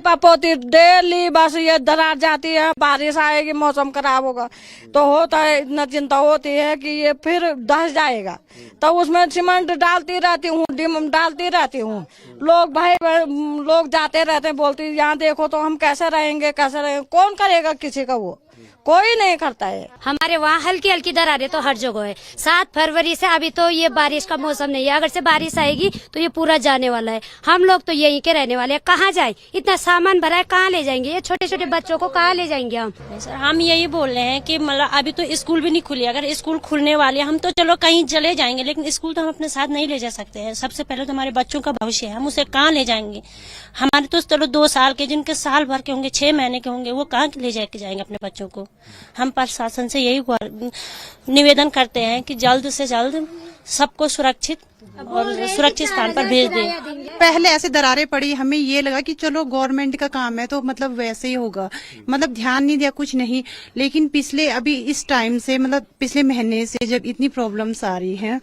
पोता पोती डेली बस ये दरार जाती है, बारिश आएगी, मौसम खराब होगा तो होता है, इतना चिंता होती है कि ये फिर धस जाएगा। तो उसमें सीमेंट डालती रहती हूँ, डिम डालती रहती हूँ। लोग भाई लोग जाते रहते हैं, बोलती यहाँ देखो तो हम कैसे रहेंगे, कौन करेगा, किसी का वो कोई नहीं करता है। हमारे वहाँ हल्की हल्की दरारें तो हर जगह है। 7 फरवरी से अभी तो ये बारिश का मौसम नहीं है, अगर से बारिश आएगी तो ये पूरा जाने वाला है। हम लोग तो यहीं के रहने वाले हैं, कहाँ जाए, इतना सामान भरा है, कहाँ ले जाएंगे, ये छोटे छोटे बच्चों को कहाँ ले जाएंगे हम। सर हम यही बोल रहे हैं कि मतलब अभी तो स्कूल भी नहीं खुली, अगर स्कूल खुलने वाले हम तो चलो कहीं चले जाएंगे, लेकिन स्कूल तो हम अपने साथ नहीं ले जा सकते हैं। सबसे पहले तो हमारे बच्चों का भविष्य है, हम उसे कहाँ ले जाएंगे। हमारे तो चलो 2 साल के, जिनके साल भर के होंगे, 6 महीने के होंगे, वो कहाँ ले जाके जाएंगे अपने बच्चों को। हम प्रशासन से यही निवेदन करते हैं कि जल्द से जल्द सबको सुरक्षित और सुरक्षित स्थान पर भेज दें। पहले ऐसे दरारें पड़ी, हमें ये लगा कि चलो गवर्नमेंट का काम है तो मतलब वैसे ही होगा, मतलब ध्यान नहीं दिया, कुछ नहीं। लेकिन पिछले अभी इस टाइम से मतलब पिछले महीने से जब इतनी प्रॉब्लम्स आ रही हैं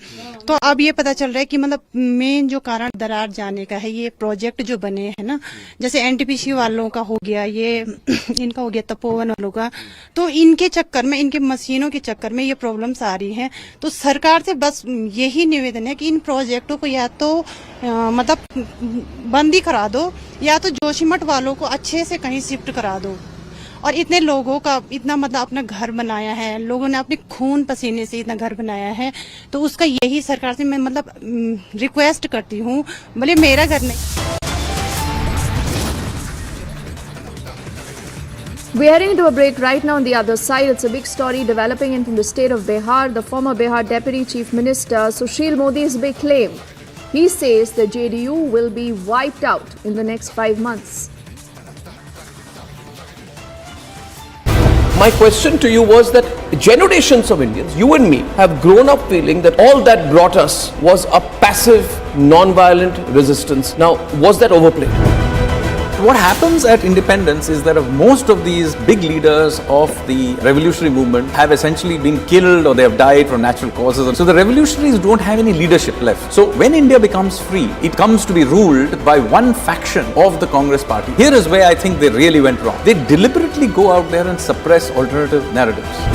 तो अब ये पता चल रहा है कि मतलब मेन जो कारण दरार जाने का है ये प्रोजेक्ट जो बने हैं ना, जैसे एनटीपीसी वालों का हो गया, ये इनका हो गया तपोवन वालों का, तो इनके चक्कर में, इनके मशीनों के चक्कर में ये प्रॉब्लम्स आ रही हैं। तो सरकार से बस यही निवेदन है कि इन प्रोजेक्टों को या तो मतलब बंदी करा दो या तो जोशीमठ वालों को अच्छे से कहीं शिफ्ट करा दो। और इतने लोगों का इतना मतलब अपना घर बनाया है, लोगों ने अपने खून पसीने से इतना घर बनाया है, तो उसका यही सरकार से मैं मतलब रिक्वेस्ट करती हूँ, भले मेरा घर नहीं। We're heading into a break right now. On the other side, it's a big story developing in from the state of Bihar. The former Bihar Deputy Chief Minister Sushil Modi's big claim. He says the JDU will be wiped out in the next 5 months. My question to you was that generations of Indians, you and me, have grown up feeling that all that brought us was a passive, non-violent resistance. Now, was that overplayed? What happens at independence is that most of these big leaders of the revolutionary movement have essentially been killed or they have died from natural causes. So the revolutionaries don't have any leadership left. So when India becomes free, it comes to be ruled by one faction of the Congress party. Here is where I think they really went wrong. They deliberately go out there and suppress alternative narratives.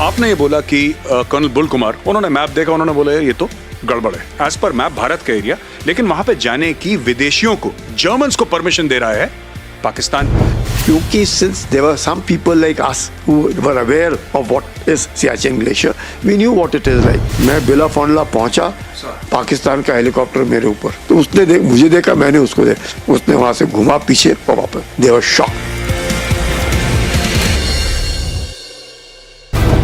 आपने ये बोला कि colonel bull Kumar, उन्होंने map देखा, उन्होंने बोला ये तो गड़बड़ है। एज पर मैप भारत का एरिया, लेकिन वहां पे जाने की विदेशियों को, जर्मन्स को परमिशन दे रहा है पाकिस्तान। क्योंकि since there were some people like us who were aware of what is Siachen Glacier, we knew what it is like. मैं बिला फॉन्डला पहुंचा, पाकिस्तान का हेलीकॉप्टर मेरे ऊपर, तो उसने मुझे देखा, मैंने उसको देखा, उसने वहां से घुमा पीछे और वापस। They were shocked.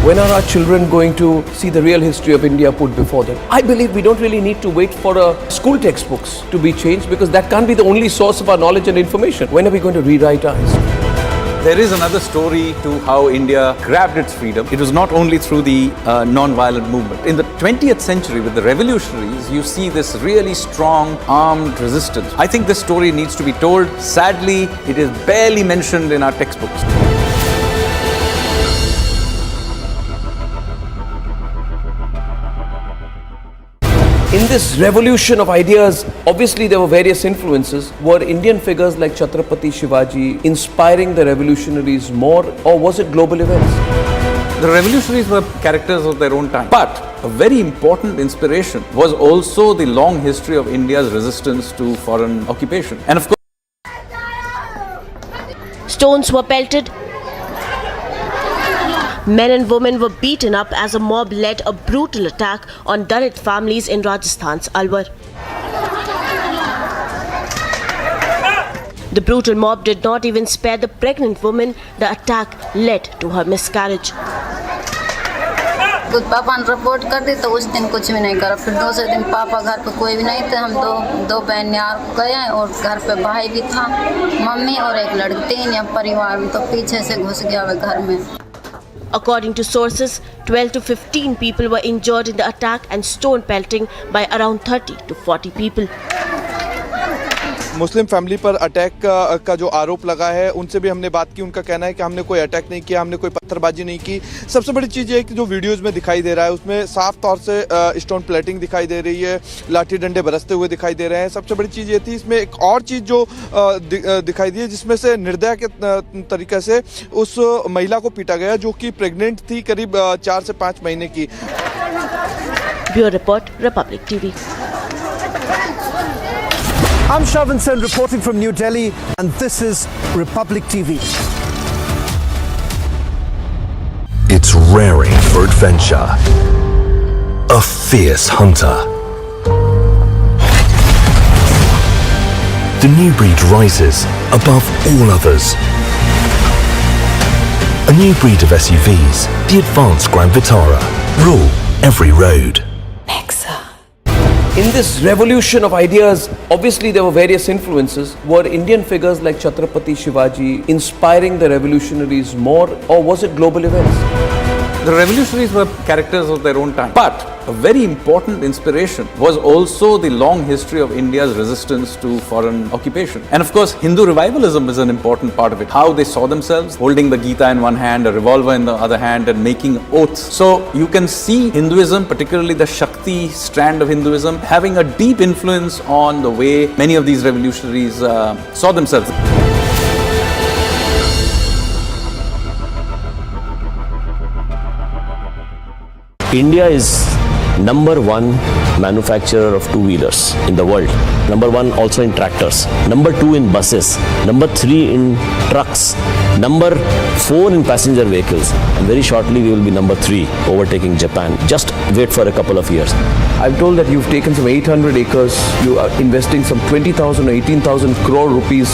When are our children going to see the real history of India put before them? I believe we don't really need to wait for school textbooks to be changed, because that can't be the only source of our knowledge and information. When are we going to rewrite our history? There is another story to how India grabbed its freedom. It was not only through the non-violent movement. In the 20th century, with the revolutionaries, you see this really strong armed resistance. I think this story needs to be told. Sadly, it is barely mentioned in our textbooks. In this revolution of ideas, obviously there were various influences. Were Indian figures like Chhatrapati Shivaji inspiring the revolutionaries more, or was it global events? The revolutionaries were characters of their own time. But a very important inspiration was also the long history of India's resistance to foreign occupation. And of course, stones were pelted. Men and women were beaten up as a mob led a brutal attack on Dalit families in Rajasthan's Alwar. The brutal mob did not even spare the pregnant woman. The attack led to her miscarriage. पापा ने report कर दी तो उस दिन कुछ भी नहीं करा। फिर दूसरे दिन पापा घर पे कोई भी नहीं थे, हम दो बहन यार गए और घर पे भाई भी था, मम्मी और एक लड़की, 3 या परिवार में, तो पीछे से घुस गया वे घर में। According to sources, 12 to 15 people were injured in the attack and stone pelting by around 30 to 40 people. Muslim family पर अटैक का जो आरोप लगा है उनसे भी हमने बात की। उनका कहना है कि हमने कोई अटैक नहीं किया, हमने कोई पत्थरबाजी नहीं की। सबसे बड़ी चीज़ ये है कि जो वीडियोज़ में दिखाई दे रहा है उसमें साफ तौर से स्टोन प्लेटिंग दिखाई दे रही है, लाठी डंडे बरसते हुए दिखाई दे रहे हैं। सबसे बड़ी चीज़ ये थी, इसमें एक और चीज़ जो दिखाई दी है जिसमें से निर्दया के तरीके से उस महिला को पीटा गया जो कि प्रेग्नेंट थी, करीब 4 से 5 महीने की। Bureau report, Republic TV. I'm Shravan Sen reporting from New Delhi, and this is Republic TV. It's raring for adventure. A fierce hunter. The new breed rises above all others. A new breed of SUVs, the advanced Grand Vitara, rule every road. In this revolution of ideas, obviously there were various influences. Were Indian figures like Chhatrapati Shivaji inspiring the revolutionaries more, or was it global events? The revolutionaries were characters of their own time. But a very important inspiration was also the long history of India's resistance to foreign occupation. And of course, Hindu revivalism is an important part of it. How they saw themselves holding the Gita in one hand, a revolver in the other hand, and making oaths. So you can see Hinduism, particularly the Shakti strand of Hinduism, having a deep influence on the way many of these revolutionaries saw themselves. India is #1 manufacturer of two-wheelers in the world. #1 also in tractors. #2 in buses. #3 in trucks. #4 in passenger vehicles. And very shortly we will be #3, overtaking Japan. Just wait for a couple of years. I'm told that you've taken some 800 acres. You are investing some 20,000 or 18,000 crore rupees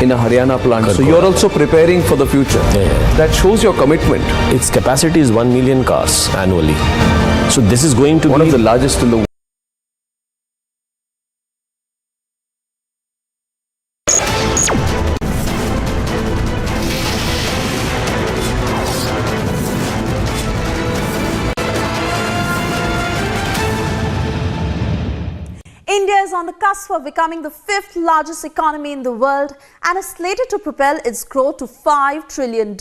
in a Haryana plant. So you're also preparing for the future. Yeah. That shows your commitment. Its capacity is 1 million cars annually. So this is going to one be of the largest in the world. India is on the cusp of becoming the 5th largest economy in the world and is slated to propel its growth to $5 trillion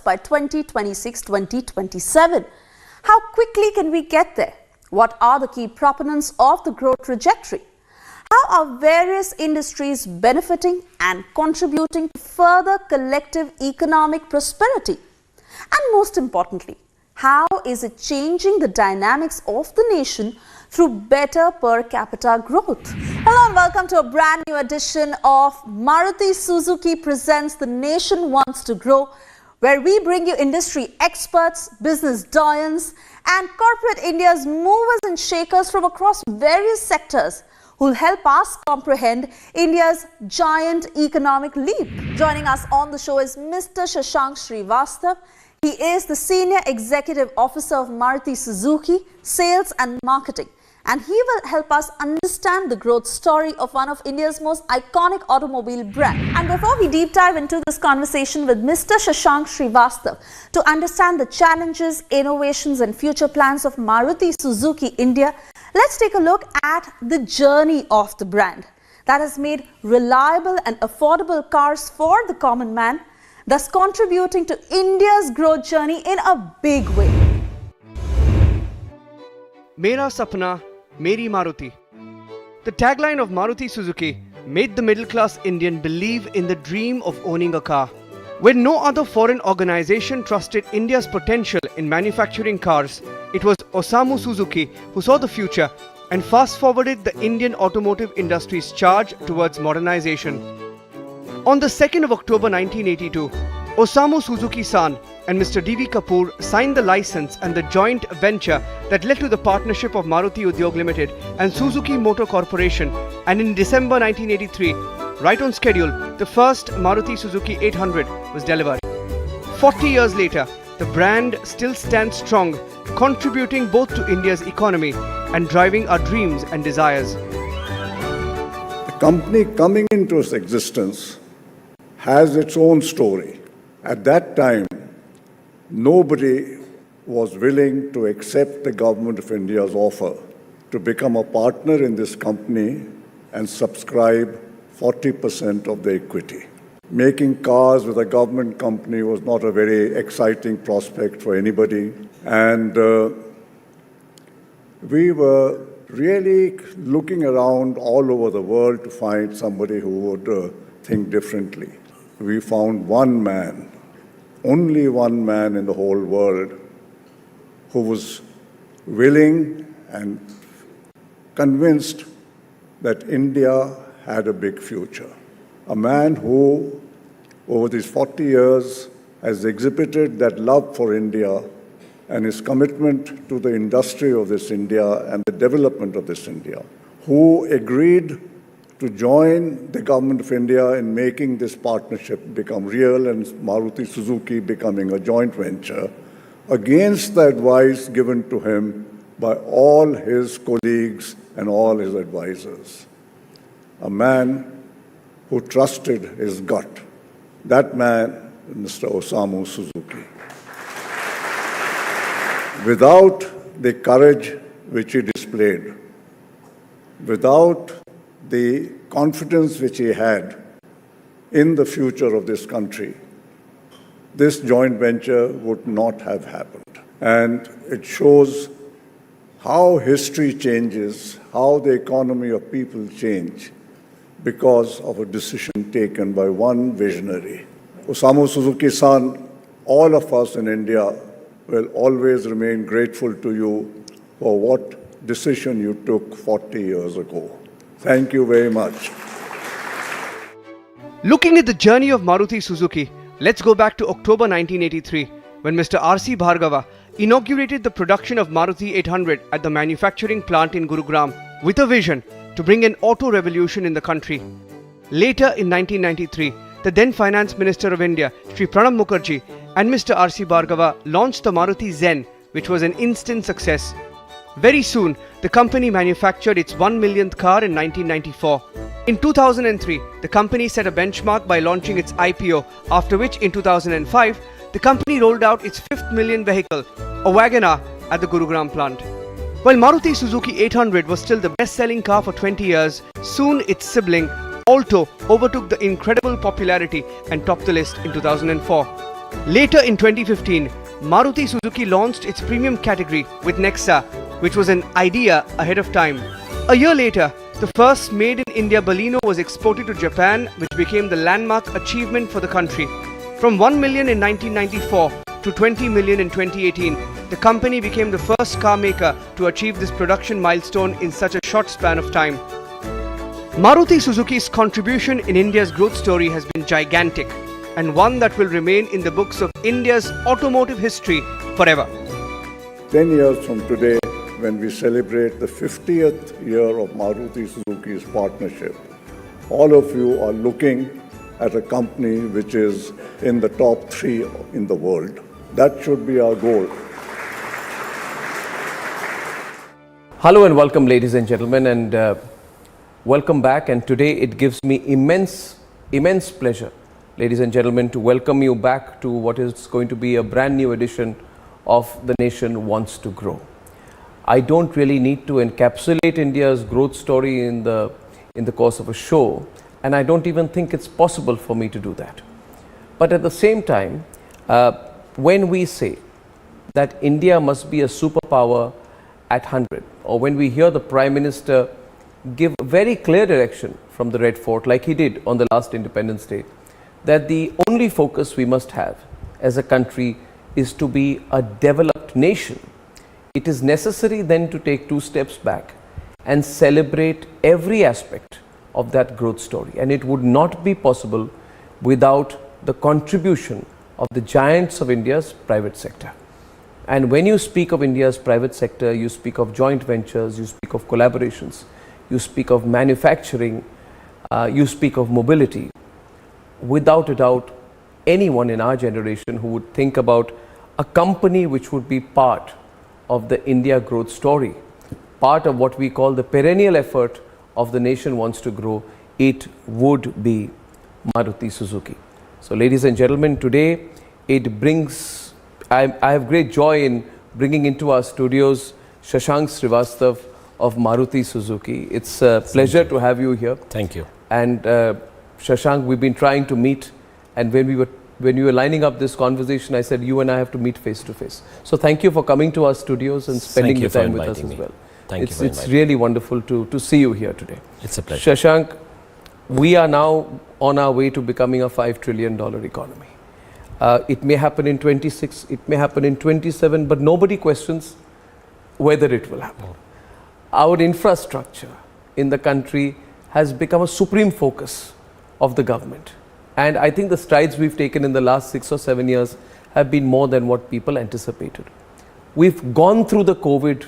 by 2026-2027. How quickly can we get there? What are the key proponents of the growth trajectory? How are various industries benefiting and contributing to further collective economic prosperity? And most importantly, how is it changing the dynamics of the nation through better per capita growth? Hello and welcome to a brand new edition of Maruti Suzuki Presents The Nation Wants to Grow, where we bring you industry experts, business doyens and corporate India's movers and shakers from across various sectors who will help us comprehend India's giant economic leap. Joining us on the show is Mr. Shashank Srivastava. He is the Senior Executive Officer of Maruti Suzuki, Sales and Marketing. And he will help us understand the growth story of one of India's most iconic automobile brands. And before we deep dive into this conversation with Mr. Shashank Srivastava to understand the challenges, innovations and future plans of Maruti Suzuki India, let's take a look at the journey of the brand that has made reliable and affordable cars for the common man, thus contributing to India's growth journey in a big way. Mera Sapna, Meri Maruti. The tagline of Maruti Suzuki made the middle-class Indian believe in the dream of owning a car. When no other foreign organization trusted India's potential in manufacturing cars, it was Osamu Suzuki who saw the future and fast-forwarded the Indian automotive industry's charge towards modernization. On the 2nd of October 1982, Osamu Suzuki-san and Mr. D.V. Kapoor signed the license and the joint venture that led to the partnership of Maruti Udyog Limited and Suzuki Motor Corporation, and in December 1983, right on schedule, the first Maruti Suzuki 800 was delivered. 40 years later, the brand still stands strong, contributing both to India's economy and driving our dreams and desires. The company coming into its existence has its own story. At that time, nobody was willing to accept the Government of India's offer to become a partner in this company and subscribe 40% of the equity. Making cars with a government company was not a very exciting prospect for anybody. And we were really looking around all over the world to find somebody who would think differently. We found one man, only one man in the whole world, who was willing and convinced that India had a big future. A man who, over these 40 years, has exhibited that love for India and his commitment to the industry of this India and the development of this India, who agreed to join the government of India in making this partnership become real and Maruti Suzuki becoming a joint venture, against the advice given to him by all his colleagues and all his advisors. A man who trusted his gut. That man, Mr. Osamu Suzuki. Without the courage which he displayed, without the confidence which he had in the future of this country, this joint venture would not have happened. And it shows how history changes, how the economy of people change because of a decision taken by one visionary. Osamu Suzuki-san, all of us in India will always remain grateful to you for what decision you took 40 years ago. Thank you very much. Looking at the journey of Maruti Suzuki, let's go back to October 1983 when Mr. R.C. Bhargava inaugurated the production of Maruti 800 at the manufacturing plant in Gurugram with a vision to bring an auto revolution in the country. Later in 1993, the then Finance Minister of India, Shri Pranab Mukherjee, and Mr. R.C. Bhargava launched the Maruti Zen, which was an instant success. Very soon, the company manufactured its 1 millionth car in 1994. In 2003, the company set a benchmark by launching its IPO, after which in 2005, the company rolled out its 5th million vehicle, a Wagon-R, at the Gurugram plant. While Maruti Suzuki 800 was still the best-selling car for 20 years, soon its sibling, Alto, overtook the incredible popularity and topped the list in 2004. Later in 2015, Maruti Suzuki launched its premium category with Nexa, which was an idea ahead of time. A year later, the first made-in-India Baleno was exported to Japan, which became the landmark achievement for the country. From 1 million in 1994 to 20 million in 2018, the company became the first car maker to achieve this production milestone in such a short span of time. Maruti Suzuki's contribution in India's growth story has been gigantic, and one that will remain in the books of India's automotive history forever. 10 years from today, when we celebrate the 50th year of Maruti Suzuki's partnership, all of you are looking at a company which is in the top 3 in the world. That should be our goal. Hello and welcome, ladies and gentlemen, and welcome back. And today it gives me immense pleasure, ladies and gentlemen, to welcome you back to what is going to be a brand new edition of The Nation Wants to Grow. I don't really need to encapsulate India's growth story in the course of a show, and I don't even think it's possible for me to do that. But at the same time, when we say that India must be a superpower at 100, or when we hear the Prime Minister give very clear direction from the Red Fort, like he did on the last Independence Day, that the only focus we must have as a country is to be a developed nation, it is necessary then to take 2 steps back and celebrate every aspect of that growth story. And it would not be possible without the contribution of the giants of India's private sector. And when you speak of India's private sector, you speak of joint ventures, you speak of collaborations, you speak of manufacturing, you speak of mobility. Without a doubt, anyone in our generation who would think about a company which would be part of the India growth story, part of what we call the perennial effort of The Nation Wants to Grow, it would be Maruti Suzuki. So ladies and gentlemen, today it brings, I have great joy in bringing into our studios Shashank Srivastav of Maruti Suzuki. It's a pleasure to have you here. Thank you. And Shashank, we've been trying to meet, and when you were lining up this conversation, I said you and I have to meet face to face. So thank you for coming to our studios and spending the time with us as well. Thank you for It's really wonderful to see you here today. It's a pleasure. Shashank, we are now on our way to becoming a $5 trillion economy. It may happen in 26, it may happen in 27, but nobody questions whether it will happen. Our infrastructure in the country has become a supreme focus of the government. And I think the strides we've taken in the last 6 or 7 years have been more than what people anticipated. We've gone through the COVID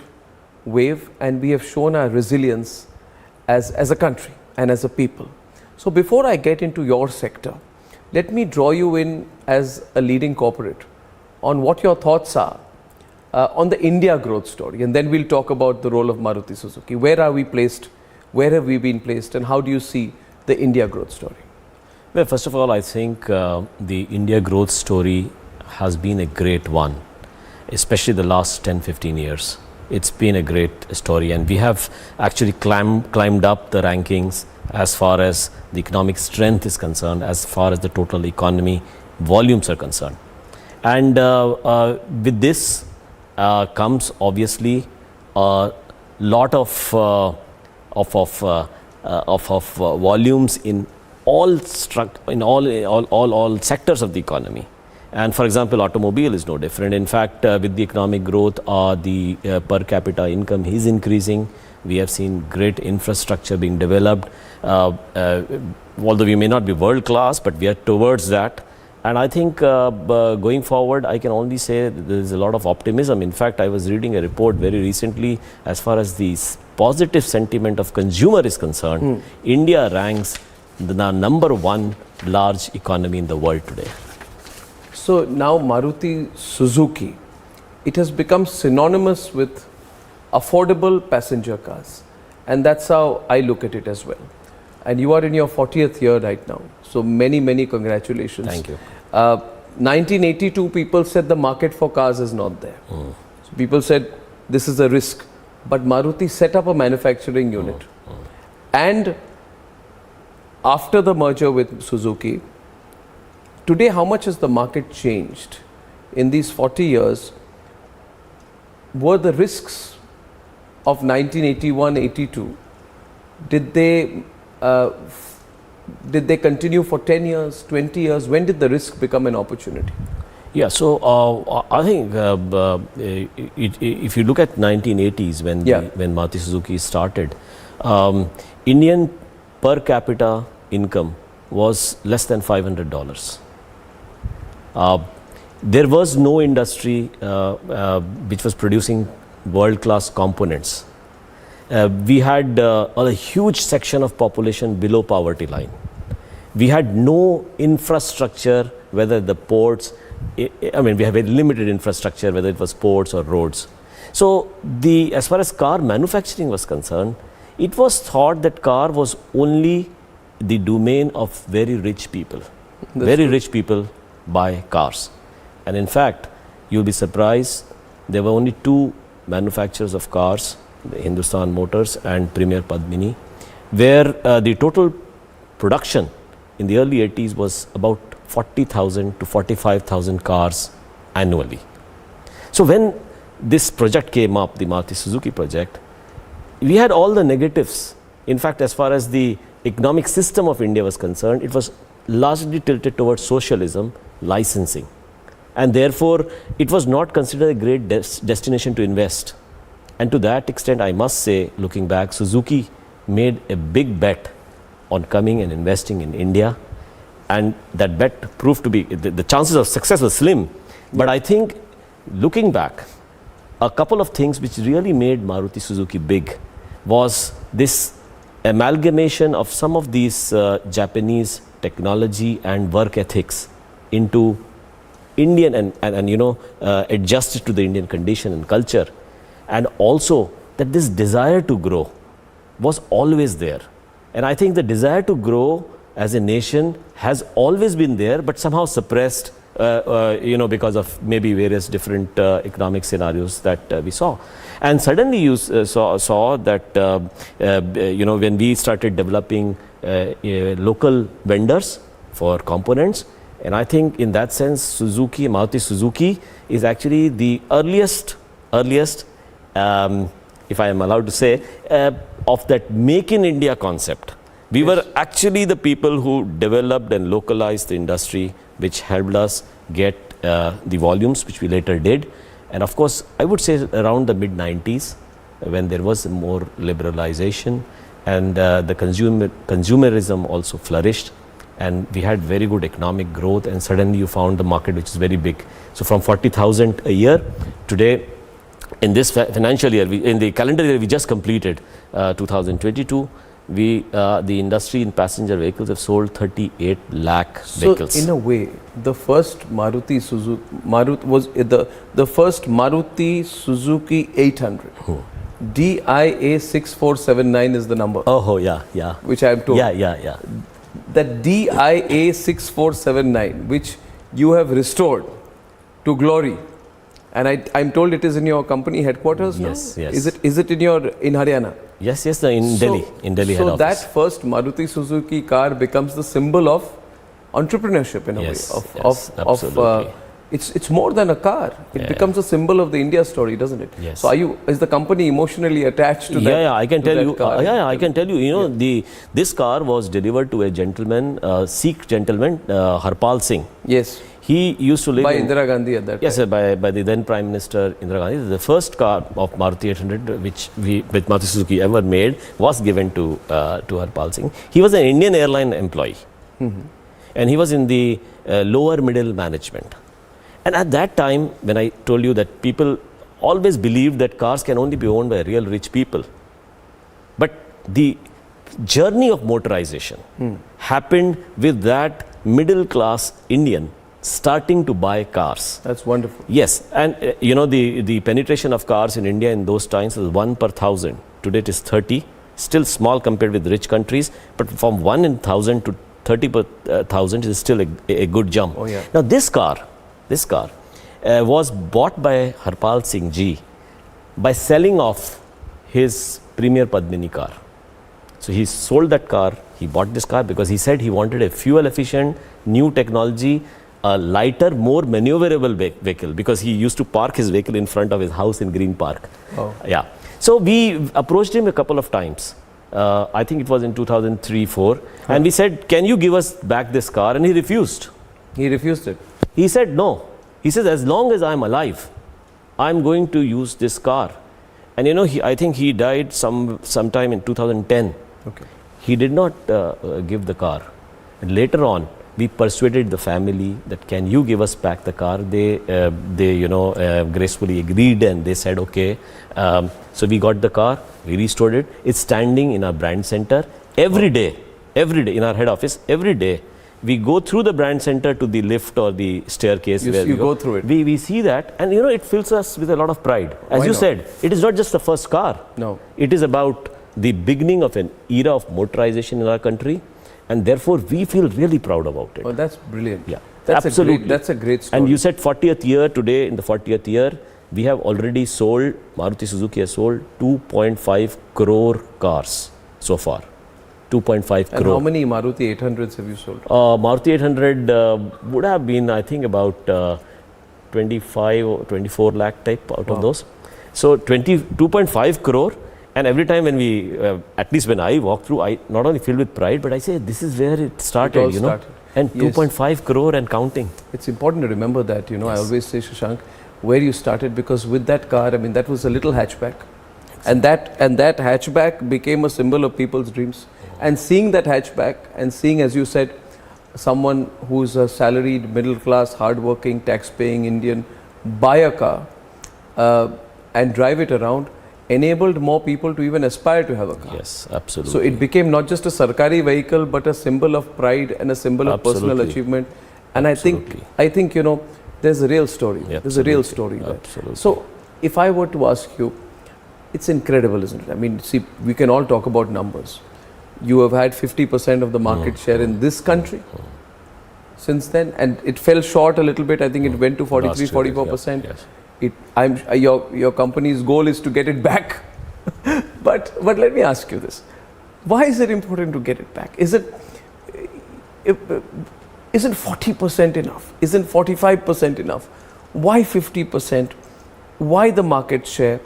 wave and we have shown our resilience as a country and as a people. So before I get into your sector, let me draw you in as a leading corporate on what your thoughts are on the India growth story, and then we'll talk about the role of Maruti Suzuki. Where are we placed? Where have we been placed? And how do you see the India growth story? Well, first of all, I think the India growth story has been a great one, especially the last 10-15 years. It's been a great story, and we have actually climbed up the rankings as far as the economic strength is concerned, as far as the total economy volumes are concerned. And with this comes obviously a lot of volumes in all sectors of the economy. And for example, automobile is no different. In fact, with the economic growth, the per capita income is increasing. We have seen great infrastructure being developed. Although we may not be world class, but we are towards that. And I think going forward, I can only say there is a lot of optimism. In fact, I was reading a report very recently as far as the positive sentiment of consumer is concerned. India ranks the #1 large economy in the world today. So now Maruti Suzuki, it has become synonymous with affordable passenger cars, and that's how I look at it as well. And you are in your 40th year right now, so many congratulations. Thank you. 1982 people said the market for cars is not there. So people said this is a risk, but Maruti set up a manufacturing unit. And after the merger with Suzuki, today how much has the market changed? In these 40 years, were the risks of 1981-82, did they continue for 10 years, 20 years? When did the risk become an opportunity? Yeah, so I think if you look at 1980s when Maruti Suzuki started, Indian per capita income was less than $500. There was no industry which was producing world-class components. We had a huge section of population below poverty line. We had no infrastructure, whether the ports, I mean, we have a limited infrastructure, whether it was ports or roads. So as far as car manufacturing was concerned, it was thought that car was only the domain of very rich people. Rich people buy cars. And in fact, you'll be surprised, there were only 2 manufacturers of cars, the Hindustan Motors and Premier Padmini, where the total production in the early 80s was about 40,000 to 45,000 cars annually. So when this project came up, the Maruti Suzuki project, we had all the negatives. In fact, as far as the economic system of India was concerned, it was largely tilted towards socialism, licensing. And therefore, it was not considered a great destination to invest. And to that extent, I must say, looking back, Suzuki made a big bet on coming and investing in India. And that bet proved to be, the chances of success were slim. But I think, looking back, a couple of things which really made Maruti Suzuki big was this amalgamation of some of these Japanese technology and work ethics into Indian and adjusted to the Indian condition and culture. And also that this desire to grow was always there. And I think the desire to grow as a nation has always been there, but somehow suppressed, because of maybe various different economic scenarios that we saw. And suddenly you saw that, when we started developing local vendors for components. And I think in that sense, Maruti Suzuki is actually the earliest, if I am allowed to say, of that Make in India concept. We were actually the people who developed and localized the industry, which helped us get the volumes which we later did. And of course, I would say around the mid-90s, when there was more liberalization and the consumerism also flourished, and we had very good economic growth, and suddenly you found the market which is very big. So from 40,000 a year, today in this financial year, in the calendar year we just completed, 2022, the industry in passenger vehicles have sold 38 lakh vehicles. So in a way, the first Maruti Suzuki was the first Maruti Suzuki 800. DIA 6479 is the number. Oh yeah. Which I am told. Yeah. That DIA 6479, which you have restored to glory, and I'm told it is in your company headquarters now? Yes. Is it in Haryana? Yes, in Delhi head office. So that first Maruti Suzuki car becomes the symbol of entrepreneurship in a way. It's more than a car. It becomes a symbol of the India story, doesn't it? Yes. So is the company emotionally attached to that? Yeah, I can tell you. Car? I can tell you. This car was delivered to a gentleman, Sikh gentleman, Harpal Singh. Yes. He used to live by Indira Gandhi at that time. Yes, sir, by the then Prime Minister Indira Gandhi. The first car of Maruti 800 which Maruti Suzuki ever made was given to Harpal Singh. He was an Indian airline employee, and he was in the lower middle management. And at that time, when I told you that people always believed that cars can only be owned by real rich people, but the journey of motorization happened with that middle class Indian starting to buy cars. That's wonderful. Yes, and the penetration of cars in India in those times was 1 per 1,000. Today it is 30, still small compared with rich countries, but from 1 in 1,000 to 30 per 1,000 is still a good jump. Oh, yeah. Now this car was bought by Harpal Singh Ji by selling off his Premier Padmini car. So he sold that car, he bought this car because he said he wanted a fuel efficient, new technology, a lighter, more maneuverable vehicle, because he used to park his vehicle in front of his house in Green Park. Oh. Yeah. So we approached him a couple of times. I think it was in 2003-04, and we said, can you give us back this car? And he refused. He refused it. He said no. He says, as long as I'm alive, I'm going to use this car. And I think he died sometime in 2010. Okay. He did not give the car. And later on, we persuaded the family that can you give us back the car? They gracefully agreed, and they said okay. So we got the car, we restored it. It's standing in our brand center every day in our head office. Every day we go through the brand center to the lift or the staircase. You go through it. We see that, and it fills us with a lot of pride. As you said, it is not just the first car. No. It is about the beginning of an era of motorization in our country, and therefore we feel really proud about it. Oh, that's brilliant. Yeah, absolutely. That's a great story. And you said 40th year today. In the 40th year, we have already sold, Maruti Suzuki has sold 2.5 crore cars so far. 2.5 crore. And how many Maruti 800s have you sold? Maruti 800 would have been, I think, about 25 or 24 lakh type out of those. So 2.5 crore. And every time when we, at least when I walk through, I not only feel with pride, but I say this is where it started, and 2.5 crore and counting. It's important to remember that, I always say, Shashank, where you started, because with that car, that was a little hatchback. And that hatchback became a symbol of people's dreams. And seeing that hatchback and seeing, as you said, someone who's a salaried, middle class, hardworking, tax-paying Indian buy a car and drive it around, enabled more people to even aspire to have a car. Yes, absolutely. So it became not just a sarkari vehicle, but a symbol of pride and a symbol of personal achievement. And I think there's a real story. There's a real story there. Absolutely. So if I were to ask you, it's incredible, isn't it? See, we can all talk about numbers. You have had 50% of the market share in this country since then, and it fell short a little bit. I think it went to 43-44%. Yes. Your company's goal is to get it back. but let me ask you this. Why is it important to get it back? Isn't 40% enough? Isn't 45% enough? Why 50%? Why the market share?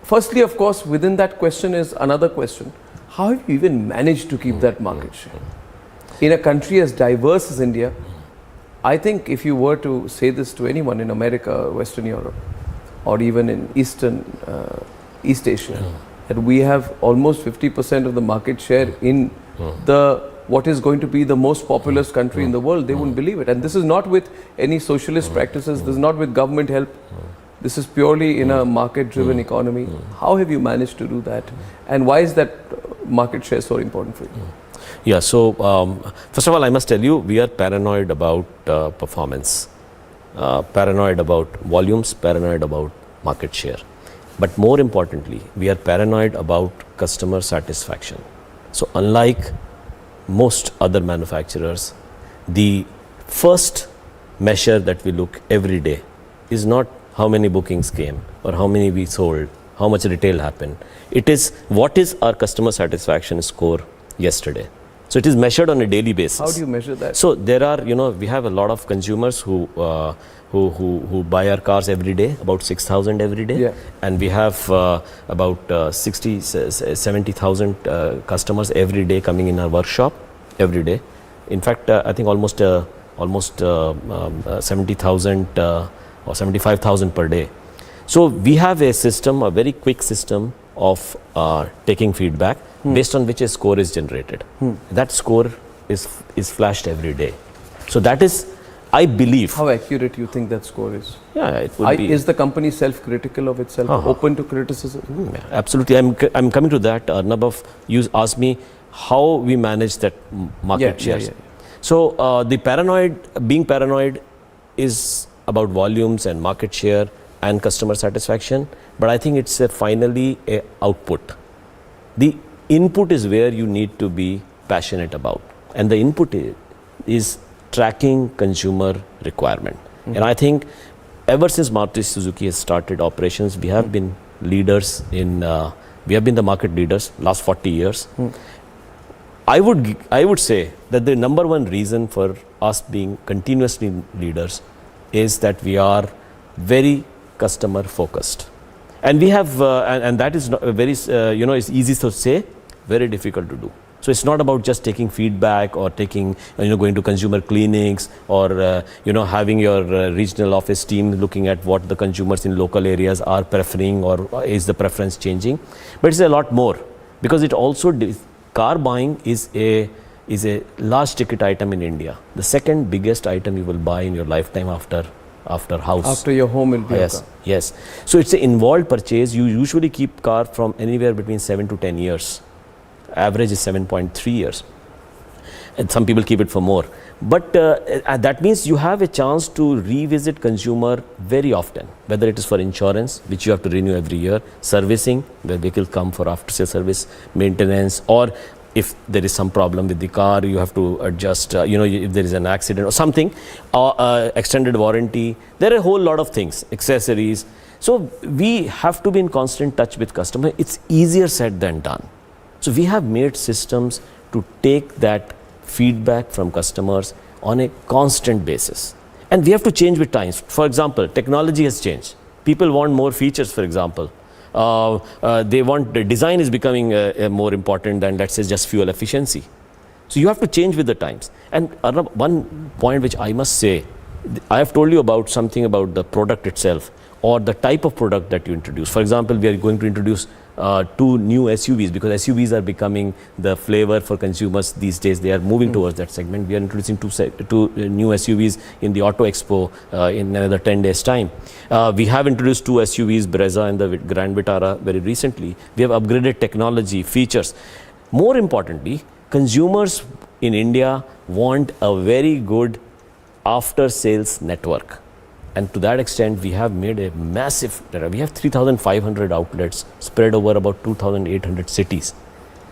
Firstly, of course, within that question is another question. How have you even managed to keep that market share? In a country as diverse as India, I think if you were to say this to anyone in America, Western Europe, or even in East Asia, that we have almost 50% of the market share in what is going to be the most populous country in the world, they wouldn't believe it. And this is not with any socialist practices, this is not with government help, this is purely in a market-driven economy. How have you managed to do that? And why is that market share so important for you? Yeah, so first of all, I must tell you, we are paranoid about performance, paranoid about volumes, paranoid about market share. But more importantly, we are paranoid about customer satisfaction. So unlike most other manufacturers, the first measure that we look every day is not how many bookings came or how many we sold, how much retail happened. It is what is our customer satisfaction score yesterday. So it is measured on a daily basis. How do you measure that? So there are, we have a lot of consumers who buy our cars every day, about 6,000 every day. Yeah. And we have about 70,000 customers every day coming in our workshop every day. In fact, I think almost 70,000 or 75,000 per day. So we have a system, a very quick system of taking feedback based on which a score is generated. That score is flashed every day. So that is, I believe. How accurate you think that score is? Yeah, it would be. Is the company self-critical of itself, open to criticism? Yeah, absolutely. I'm coming to that. Arnab, you asked me how we manage that market shares. So being paranoid is about volumes and market share and customer satisfaction, but I think it's finally a output. The input is where you need to be passionate about, and the input is tracking consumer requirement. And I think ever since Maruti Suzuki has started operations, we have been leaders we have been the market leaders last 40 years. I would say that the number one reason for us being continuously leaders is that we are very customer focused, and we have and that is very it's easy to say, very difficult to do. So it's not about just taking feedback or taking going to consumer clinics or having your regional office team looking at what the consumers in local areas are preferring or is the preference changing, but it's a lot more, because it also car buying is a large ticket item in India. The second biggest item you will buy in your lifetime after house. After your home will be Yes. So it's an involved purchase. You usually keep car from anywhere between 7 to 10 years. Average is 7.3 years. And some people keep it for more. But that means you have a chance to revisit consumer very often, whether it is for insurance, which you have to renew every year, servicing, where vehicle come for after-sale service, maintenance, or if there is some problem with the car, you have to adjust, if there is an accident or something, extended warranty. There are a whole lot of things, accessories. So we have to be in constant touch with customer. It's easier said than done. So we have made systems to take that feedback from customers on a constant basis. And we have to change with times. For example, technology has changed. People want more features, for example. The design is becoming more important than, let's say, just fuel efficiency. So you have to change with the times. And one point which I must say, I have told you about something about the product itself or the type of product that you introduce. For example, we are going to introduce 2 new SUVs, because SUVs are becoming the flavor for consumers these days. They are moving towards that segment. We are introducing two new SUVs in the Auto Expo in another 10 days time. We have introduced 2 SUVs, Brezza and the Grand Vitara, very recently. We have upgraded technology, features. More importantly, consumers in India want a very good after sales network. And to that extent, we have made a massive, we have 3,500 outlets spread over about 2,800 cities.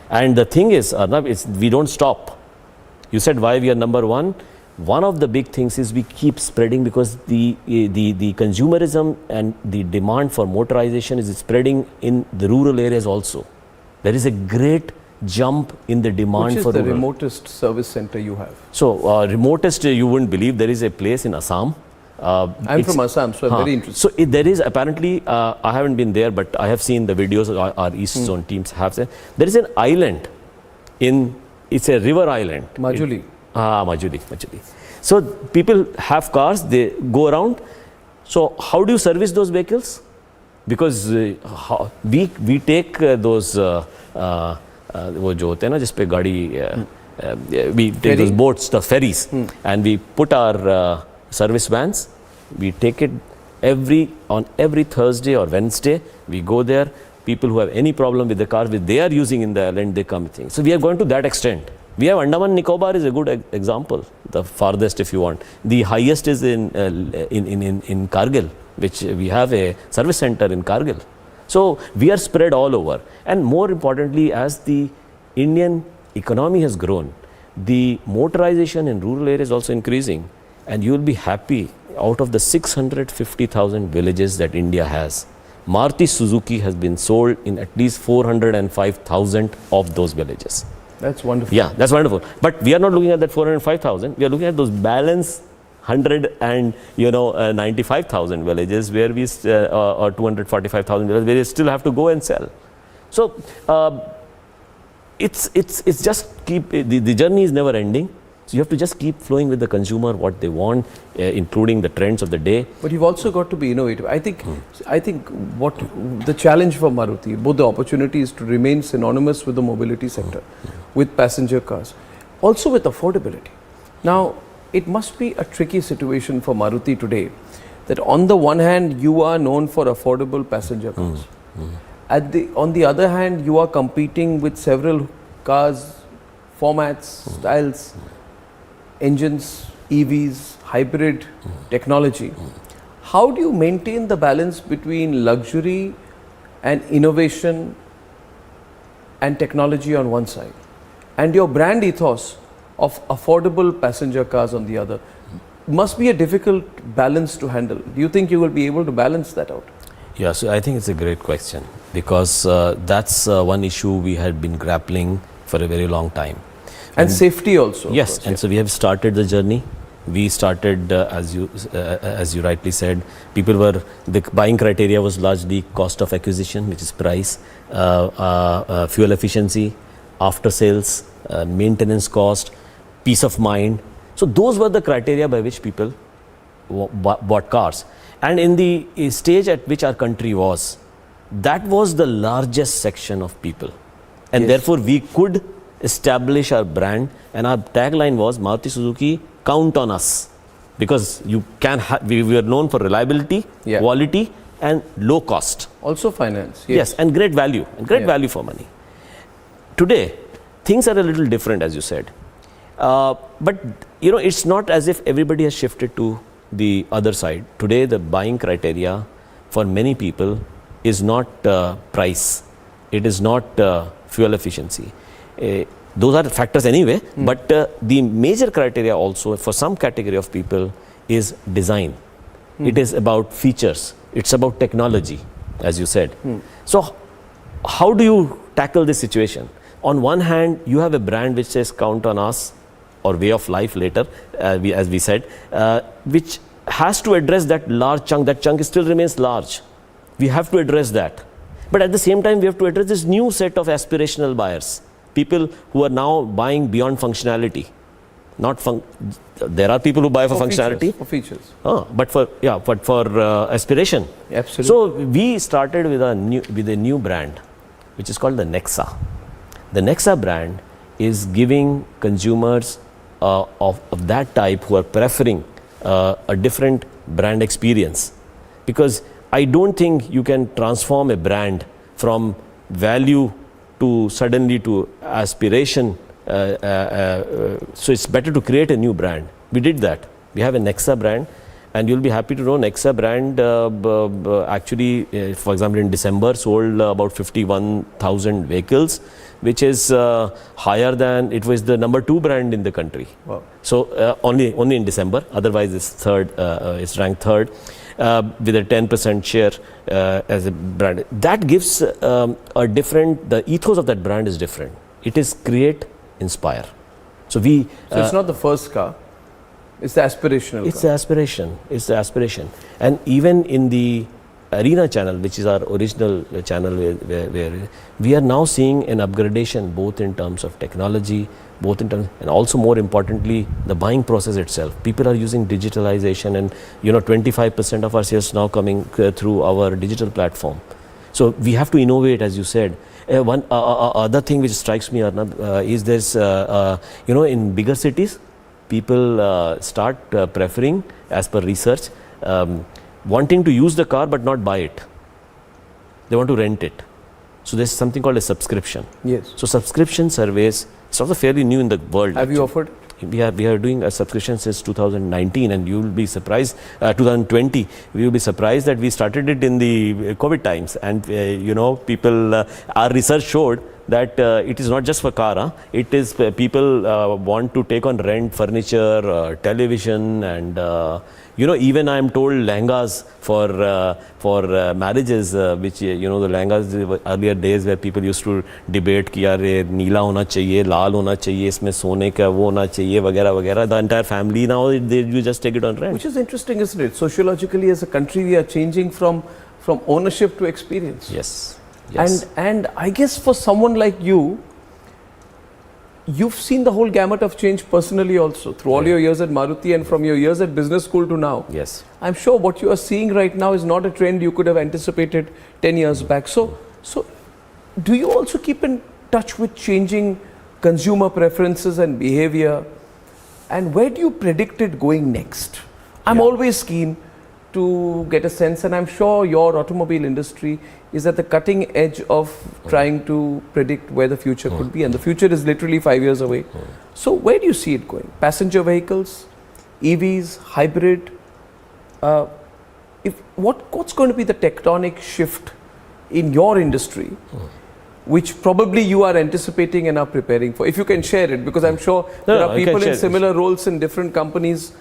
And the thing is, Arnab, we don't stop. You said why we are number one. One of the big things is we keep spreading, because the consumerism and the demand for motorization is spreading in the rural areas also. There is a great jump in the demand Which is for the rural. remotest service center you have? So remotest, you wouldn't believe, there is a place in Assam. I'm from Assam, so I'm very interested. So there is apparently, I haven't been there, but I have seen the videos our East Zone teams have said. There is an island it's a river island. Majuli. Majuli. So people have cars, they go around. So how do you service those vehicles? Because we take those वो जो होते हैं ना जिस पे गाड़ी we take those boats, the ferries, and we put our service vans. We take it on every Thursday or Wednesday. We go there. People who have any problem with the car which they are using in the island, they come. So we are going to that extent. We have Andaman Nicobar is a good example, the farthest if you want. The highest is in Kargil, which we have a service center in Kargil. So we are spread all over. And more importantly, as the Indian economy has grown, the motorization in rural areas is also increasing. And you will be happy, out of the 650,000 villages that India has, Maruti Suzuki has been sold in at least 405,000 of those villages. That's wonderful. Yeah, that's wonderful. But we are not looking at that 405,000. We are looking at those balance 95,000 villages where we or 245,000 villages where we still have to go and sell. So it's just the journey is never ending. So you have to just keep flowing with the consumer what they want, including the trends of the day. But you've also got to be innovative. I think what the challenge for Maruti, both the opportunity is to remain synonymous with the mobility sector, with passenger cars, also with affordability. Now, it must be a tricky situation for Maruti today that on the one hand, you are known for affordable passenger cars. On the other hand, you are competing with several cars, formats, styles, engines, EVs, hybrid technology. How do you maintain the balance between luxury and innovation and technology on one side, and your brand ethos of affordable passenger cars on the other? Must be a difficult balance to handle. Do you think you will be able to balance that out? Yeah, so I think it's a great question because that's one issue we had been grappling for a very long time. And safety also. Yes, and so we have started the journey. We started, as you rightly said, the buying criteria was largely cost of acquisition, which is price, fuel efficiency, after sales, maintenance cost, peace of mind. So those were the criteria by which people bought cars. And in the stage at which our country was, that was the largest section of people. And therefore we could establish our brand, and our tagline was Maruti Suzuki, count on us, because you can we were known for reliability, quality and low cost. Also finance. Yes, and great value value for money. Today things are a little different, as you said, but it's not as if everybody has shifted to the other side. Today the buying criteria for many people is not price, it is not fuel efficiency. Those are factors anyway, but the major criteria also for some category of people is design. It is about features, it's about technology, as you said. So how do you tackle this situation? On one hand, you have a brand which says count on us, or way of life later, as we said, which has to address that large chunk. That chunk still remains large. We have to address that. But at the same time, we have to address this new set of aspirational buyers. People who are now buying beyond functionality. There are people who buy for functionality. For features. But for aspiration. Absolutely. So we started with a new brand, which is called the Nexa. The Nexa brand is giving consumers of that type who are preferring a different brand experience. Because I don't think you can transform a brand from value to suddenly to aspiration. So it's better to create a new brand. We did that. We have a Nexa brand, and you'll be happy to know Nexa brand actually, for example, in December sold about 51,000 vehicles, which is higher than it was the number 2 brand in the country. Wow. So only in December. Otherwise, it's ranked third. With a 10% share as a brand. That gives the ethos of that brand is different. It is create, inspire. So we. So it's not the first car. It's the aspirational. It's the aspiration. It's the aspiration. And even in the Arena channel, which is our original channel, where we are now seeing an upgradation both in terms of technology, both in terms, and also more importantly, the buying process itself. People are using digitalization, and 25% of our sales now coming through our digital platform. So we have to innovate, as you said. One other thing which strikes me, Arnab, is this, in bigger cities, people start preferring, as per research, wanting to use the car but not buy it. They want to rent it. So there's something called a subscription. Yes. So subscription surveys, it's also fairly new in the world. Have you offered? We are doing a subscription since 2019, and you will be surprised, 2020, we will be surprised that we started it in the COVID times. And people, our research showed that it is not just for car, it is people want to take on rent furniture, television, and even I am told lehengas for marriages, which the lehengas earlier days where people used to debate कि यार ये नीला होना चाहिए, लाल होना चाहिए, इसमें सोने का वो होना चाहिए, वगैरह वगैरह. The entire family now you just take it on rent. Which is interesting, isn't it? Sociologically, as a country, we are changing from ownership to experience. Yes. Yes. And I guess for someone like you, you've seen the whole gamut of change personally also through all your years at Maruti and from your years at business school to now. Yes. I'm sure what you are seeing right now is not a trend you could have anticipated 10 years back. So do you also keep in touch with changing consumer preferences and behavior? And where do you predict it going next? I'm always keen to get a sense, and I'm sure your automobile industry is at the cutting edge of trying to predict where the future could be, and the future is literally 5 years away. So where do you see it going? Passenger vehicles, EVs, hybrid? What's going to be the tectonic shift in your industry, which probably you are anticipating and are preparing for? If you can share it, because I'm sure there are people in similar roles in different companies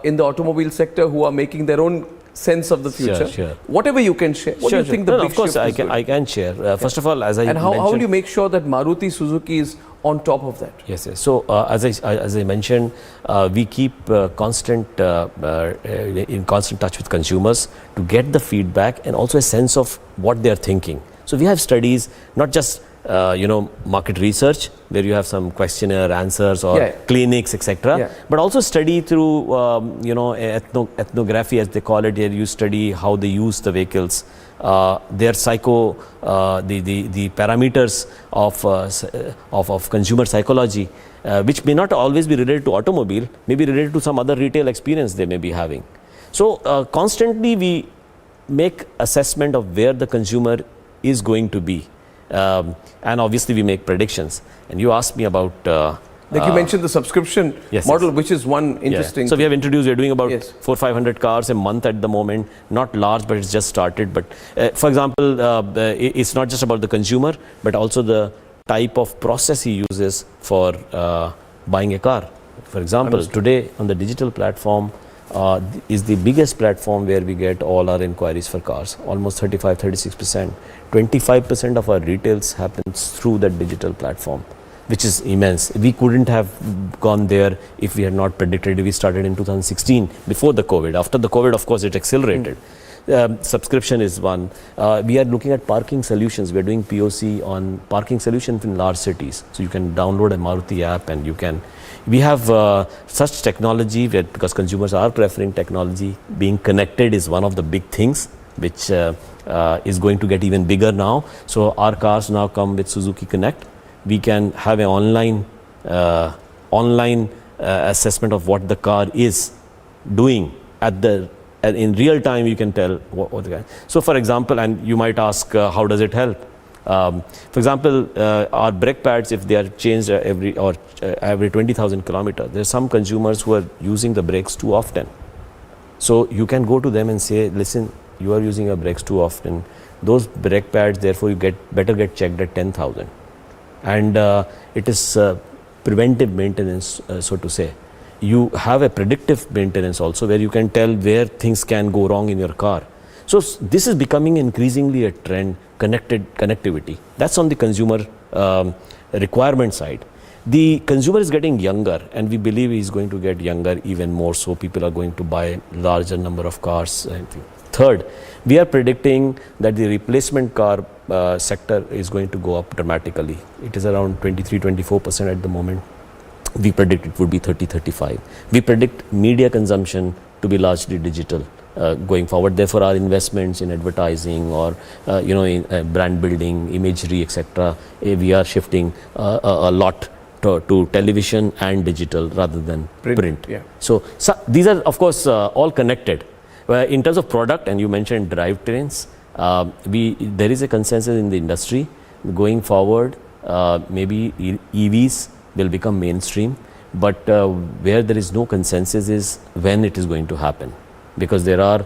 in the automobile sector who are making their own sense of the future. Sure. Whatever you can share. What do you think the big of course, shift is I can share. First of all, as I mentioned, how will you mentioned, make sure that Maruti Suzuki is on top of that? Yes. So as I mentioned, we keep in constant touch with consumers to get the feedback and also a sense of what they are thinking. So we have studies, not just market research where you have some questionnaire answers or clinics, etc. But also study through ethnography, as they call it. Here you study how they use the vehicles, their the parameters of consumer psychology, which may not always be related to automobile, may be related to some other retail experience they may be having. So constantly we make assessment of where the consumer is going to be. And obviously we make predictions. And you asked me about like you mentioned the subscription model, which is one interesting. So we have introduced, we're doing about 400-500 cars a month at the moment. Not large, but it's just started. But for example, it's not just about the consumer, but also the type of process he uses for buying a car. For example, today on the digital platform is the biggest platform where we get all our inquiries for cars, almost 35-36%. 25% of our retails happens through that digital platform, which is immense. We couldn't have gone there if we had not predicted. We started in 2016, before the COVID. After the COVID, of course, it accelerated. Subscription is one. We are looking at parking solutions. We are doing POC on parking solutions in large cities. So you can download a Maruti app and you can. We have such technology where, because consumers are preferring technology, being connected is one of the big things, which is going to get even bigger now. So our cars now come with Suzuki Connect. We can have an online assessment of what the car is doing in real time. You can tell what the guy. So for example, and you might ask, how does it help? For example, our brake pads, if they are changed every 20,000 kilometers, there are some consumers who are using the brakes too often. So you can go to them and say, listen, you are using your brakes too often. Those brake pads, therefore, you better get checked at 10,000. And it is preventive maintenance, so to say. You have a predictive maintenance also, where you can tell where things can go wrong in your car. So this is becoming increasingly a trend, connectivity. That's on the consumer requirement side. The consumer is getting younger, and we believe he's going to get younger even more, so people are going to buy larger number of cars. Third, we are predicting that the replacement car sector is going to go up dramatically. It is around 23-24% at the moment. We predict it would be 30-35. We predict media consumption to be largely digital going forward. Therefore, our investments in advertising or in brand building, imagery, etc., we are shifting a lot to television and digital rather than print. Yeah. So these are, of course, all connected. In terms of product, and you mentioned drivetrains, there is a consensus in the industry going forward. Maybe EVs will become mainstream, but where there is no consensus is when it is going to happen, because there are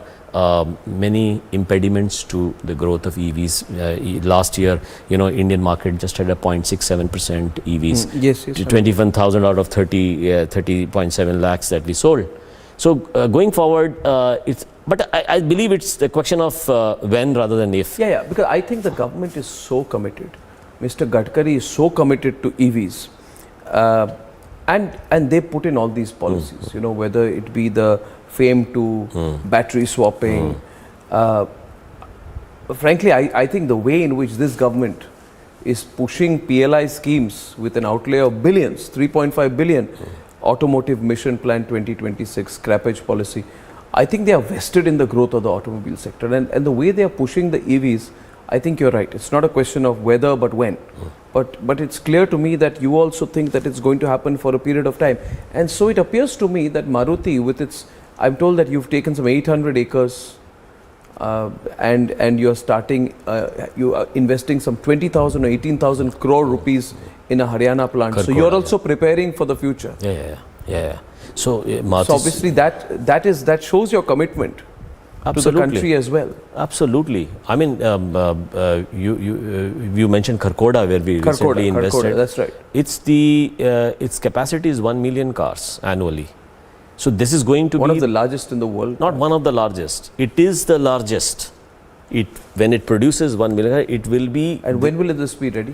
many impediments to the growth of EVs. Last year, Indian market just had a 0.67% EVs. Yes. 21,000 out of 30.7 lakhs that we sold. So going forward, but I believe it's the question of when rather than if. Yeah, because I think the government is so committed. Mr. Gadkari is so committed to EVs, and they put in all these policies. Whether it be the FAME to battery swapping. Frankly, I think the way in which this government is pushing PLI schemes with an outlay of billions, 3.5 billion, automotive mission plan 2026, scrappage policy, I think they are vested in the growth of the automobile sector, and the way they are pushing the EVs, I think you're right. It's not a question of whether but when. But it's clear to me that you also think that it's going to happen for a period of time. And so it appears to me that Maruti, with its, I'm told that you've taken some 800 acres and you're starting, you are investing some 20,000 or 18,000 crore rupees in a Haryana plant. So you're also preparing for the future. Yeah. So obviously that shows your commitment to the country as well. Absolutely. I mean, you mentioned Kharkhoda, where we recently invested. That's right. Its capacity is 1 million cars annually. So this is going to be one of the largest in the world. Not one of the largest. It is the largest. When it produces 1 million, it will be. And when will this be ready?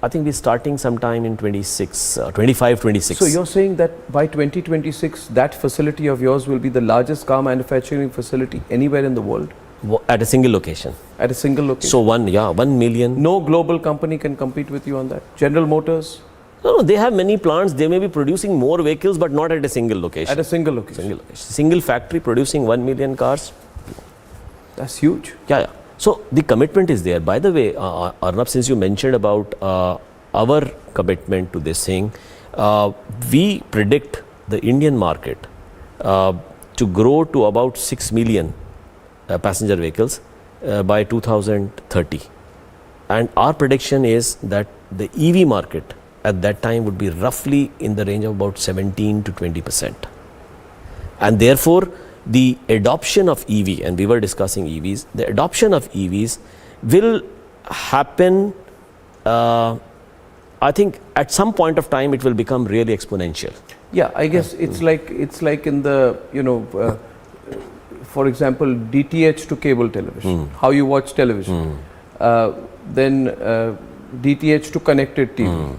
I think we're starting sometime in 25-26. So you're saying that by 2026, that facility of yours will be the largest car manufacturing facility anywhere in the world? At a single location. At a single location. So 1 million. No global company can compete with you on that. General Motors? No, they have many plants. They may be producing more vehicles, but not at a single location. At a single location. Single factory producing 1 million cars. That's huge. Yeah. So the commitment is there. By the way, Arnab, since you mentioned about our commitment to this thing, we predict the Indian market to grow to about 6 million passenger vehicles by 2030. And our prediction is that the EV market at that time would be roughly in the range of about 17 to 20%. And therefore, the adoption of EV, and we were discussing EVs, the adoption of EVs will happen, I think at some point of time it will become really exponential. Yeah, I guess it's like in the, for example, DTH to cable television, how you watch television, then DTH to connected TV.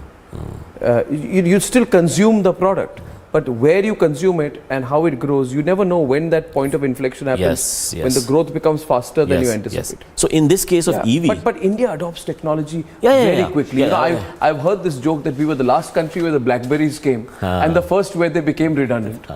You still consume the product, but where you consume it and how it grows, you never know when that point of inflection happens, when the growth becomes faster than you anticipate. So in this case of EV... But India adopts technology very quickly. I've heard this joke that we were the last country where the Blackberries came and the first where they became redundant.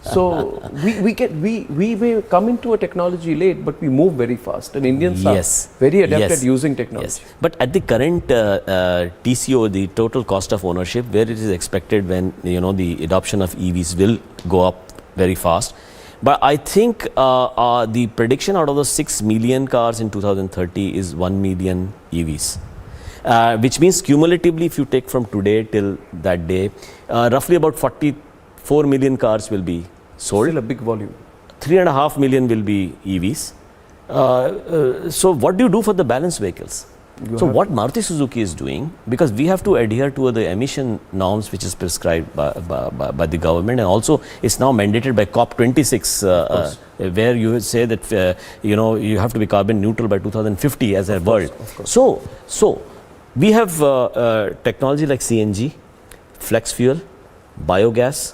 So we may come into a technology late, but we move very fast, and Indians are very adept at using technology. But at the current TCO, the total cost of ownership, where it is expected when the adoption of EVs will go up very fast. But I think the prediction out of the 6 million cars in 2030 is 1 million EVs. Which means cumulatively, if you take from today till that day, roughly about 44 million cars will be sold. Still a big volume. 3.5 million will be EVs. So what do you do for the balanced vehicles? So what Maruti Suzuki is doing, because we have to adhere to the emission norms which is prescribed by the government, and also it's now mandated by COP26, where you say that you have to be carbon neutral by 2050 as a world. So we have technology like CNG, flex fuel, biogas,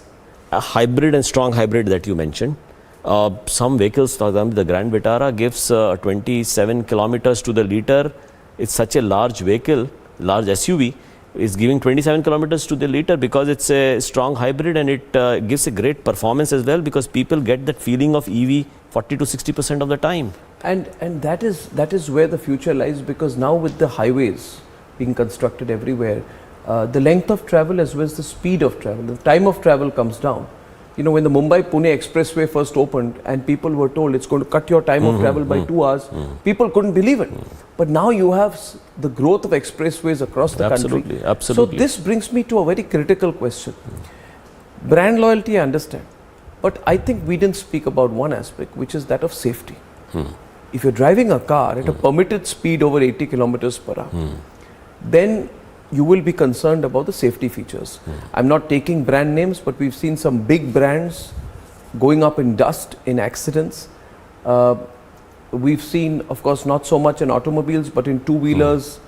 a hybrid and strong hybrid that you mentioned. Some vehicles, for example, the Grand Vitara gives 27 kilometers to the liter. It's such a large vehicle, large SUV, is giving 27 kilometers to the liter because it's a strong hybrid, and it gives a great performance as well, because people get that feeling of EV 40 to 60% of the time. And that is where the future lies, because now with the highways being constructed everywhere, the length of travel as well as the speed of travel, the time of travel comes down. You know, when the Mumbai-Pune expressway first opened and people were told it's going to cut your time of travel by 2 hours, people couldn't believe it. But now you have the growth of expressways across the country. Absolutely. So this brings me to a very critical question. Brand loyalty, I understand. But I think we didn't speak about one aspect, which is that of safety. If you're driving a car at a permitted speed over 80 kilometers per hour, then you will be concerned about the safety features. I'm not taking brand names, but we've seen some big brands going up in dust in accidents. We've seen, of course, not so much in automobiles, but in two-wheelers,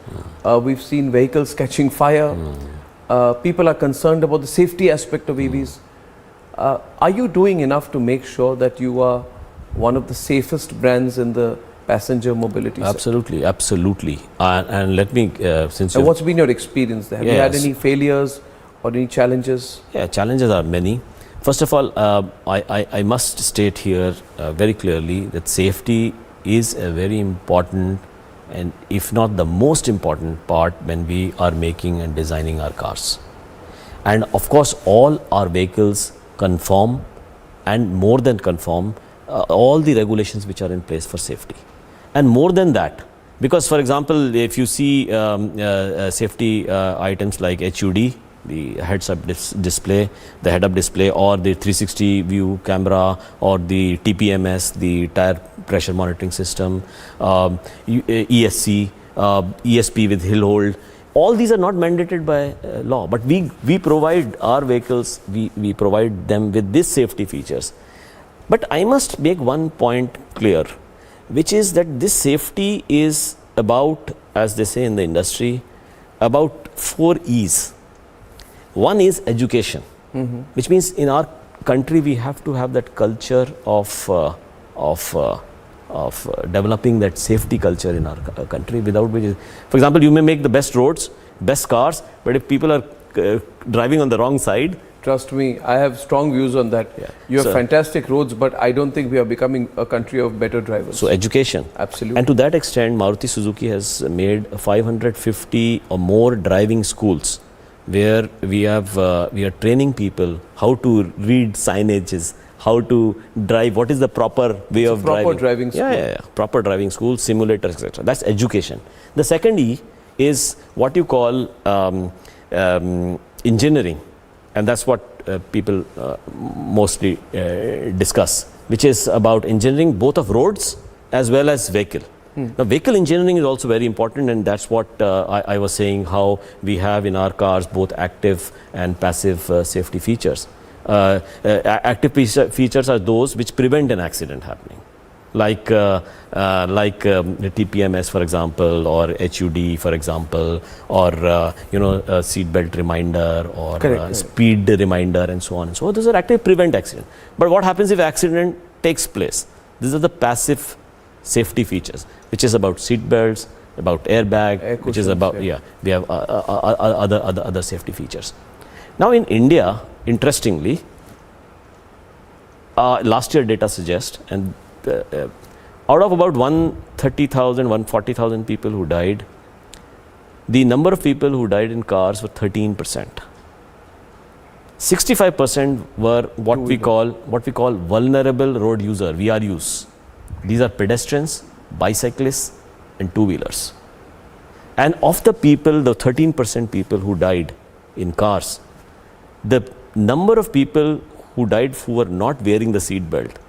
we've seen vehicles catching fire. People are concerned about the safety aspect of EVs. Are you doing enough to make sure that you are one of the safest brands in the passenger mobility sector? Absolutely. And let me, since what's been your experience there? Have you had any failures or any challenges? Yeah, challenges are many. First of all, I must state here very clearly that safety is a very important, and if not the most important part, when we are making and designing our cars. And of course, all our vehicles conform, and more than conform, all the regulations which are in place for safety. And more than that, because for example, if you see safety items like HUD, the heads-up display, the head-up display, or the 360 view camera, or the TPMS, the tire pressure monitoring system, ESC, ESP with hill hold, all these are not mandated by law, but we provide our vehicles, we provide them with these safety features. But I must make one point clear, which is that this safety is about, as they say in the industry, about 4 E's. One is education, which means in our country we have to have that culture of developing that safety culture in our country, without which, for example, you may make the best roads, best cars, but if people are driving on the wrong side, trust me, I have strong views on that. You have fantastic roads, but I don't think we are becoming a country of better drivers. So education. Absolutely. And to that extent, Maruti Suzuki has made 550 or more driving schools, where we are training people how to read signages, how to drive, what is the proper way of driving. Proper driving school. Proper driving school, simulators, etc. That's education. The second E is what you call engineering. And that's what people mostly discuss, which is about engineering both of roads as well as vehicle. Now, vehicle engineering is also very important, and that's what I was saying, how we have in our cars both active and passive safety features. Active features are those which prevent an accident happening, like TPMS, for example, or HUD, for example, or seat belt reminder, or speed reminder, and so on and so on. Those are active prevent accident. But what happens if accident takes place? These are the passive safety features, which is about seat belts, about airbag, which is about we have other safety features. Now in India, interestingly, last year data suggests, and out of about 130,000, 140,000 people who died, the number of people who died in cars were 13%. 65% were what we call vulnerable road user, VRUs. These are pedestrians, bicyclists, and two-wheelers. And of the people, the 13% people who died in cars, the number of people who died who were not wearing the seat belt,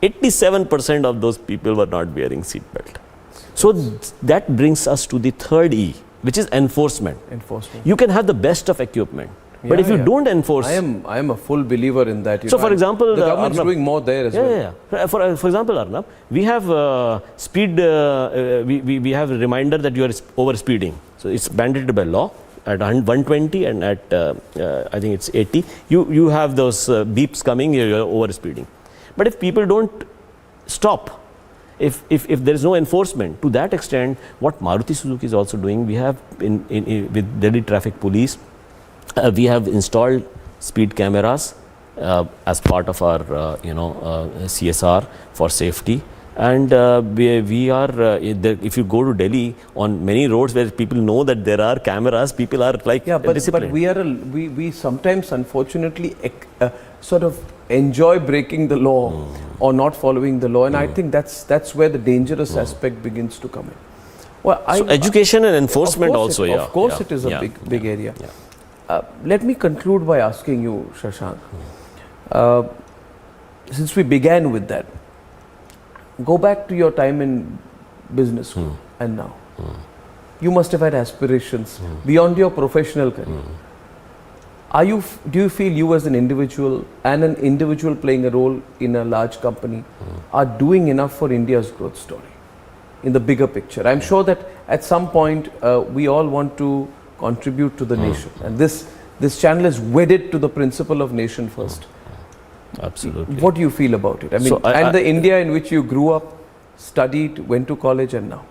87% of those people were not wearing seat belt. So that brings us to the third E, which is enforcement. You can have the best of equipment, but if you don't enforce, I am a full believer in that. So, for example, the government's doing more there as well. For example, Arnab, we have speed. We have a reminder that you are over speeding. So it's mandated by law at 120 and at I think it's 80. You have those beeps coming. You are over speeding. But if people don't stop, if there is no enforcement to that extent, what Maruti Suzuki is also doing, we have with Delhi Traffic Police. We have installed speed cameras as part of our CSR for safety, and we are if you go to Delhi on many roads where people know that there are cameras, people are like disciplined. But we sometimes unfortunately sort of enjoy breaking the law or not following the law, and I think that's where the dangerous aspect begins to come in. Well, so education and enforcement also, of course it is a big area. Let me conclude by asking you, Shashank, since we began with that, go back to your time in business school and now. You must have had aspirations beyond your professional career. Do you feel you as an individual and an individual playing a role in a large company are doing enough for India's growth story in the bigger picture? I'm sure that at some point we all want to contribute to the nation, and this channel is wedded to the principle of nation first. Absolutely. What do you feel about it? I mean, and the India in which you grew up, studied, went to college, and now.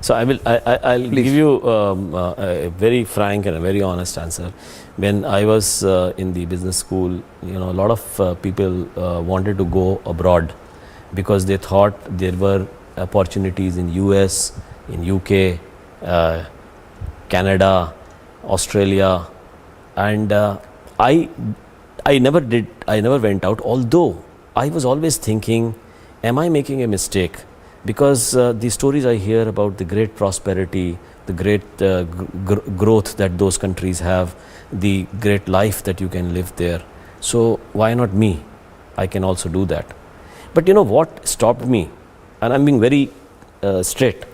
So I'll give you a very frank and a very honest answer. When I was in the business school, a lot of people wanted to go abroad because they thought there were opportunities in US, in UK, Canada, Australia, and I never went out, although I was always thinking, am I making a mistake? Because the stories I hear about the great prosperity, the great growth that those countries have, the great life that you can live there. So why not me? I can also do that. But what stopped me, and I'm being very straight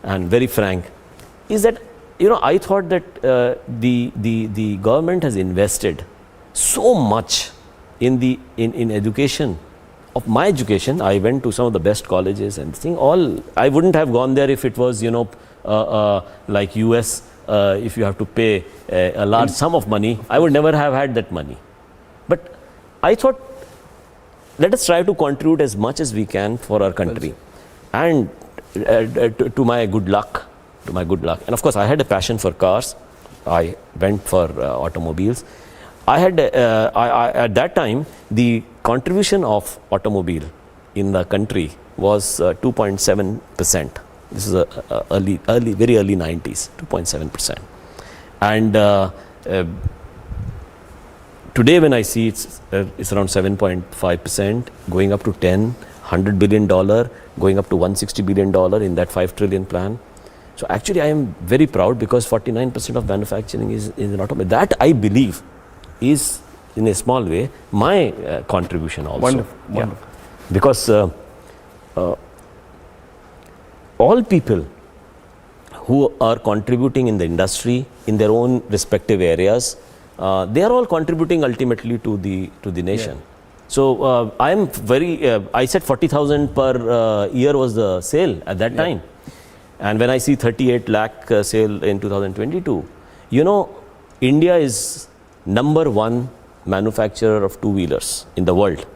and very frank, is that I thought that the government has invested so much in education. Of my education, I went to some of the best colleges and I wouldn't have gone there if it was like US. If you have to pay a large sum of money, I would never have had that money. But I thought, let us try to contribute as much as we can for our country, and to my good luck. And of course, I had a passion for cars. I went for automobiles. I had at that time the contribution of automobile in the country was 2.7%. This is very early 90s, 2.7%. And today when I see it's around 7.5%, going up to 10, $100 billion, going up to $160 billion in that 5 trillion plan. So actually I am very proud because 49% of manufacturing is in automobile. That I believe is in a small way my contribution also. Wonderful. Because all people who are contributing in the industry in their own respective areas, they are all contributing ultimately to the nation. So I am very. I said 40,000 per year was the sale at that time, and when I see 38 lakh sale in 2022, India is #1 manufacturer of two-wheelers in the world,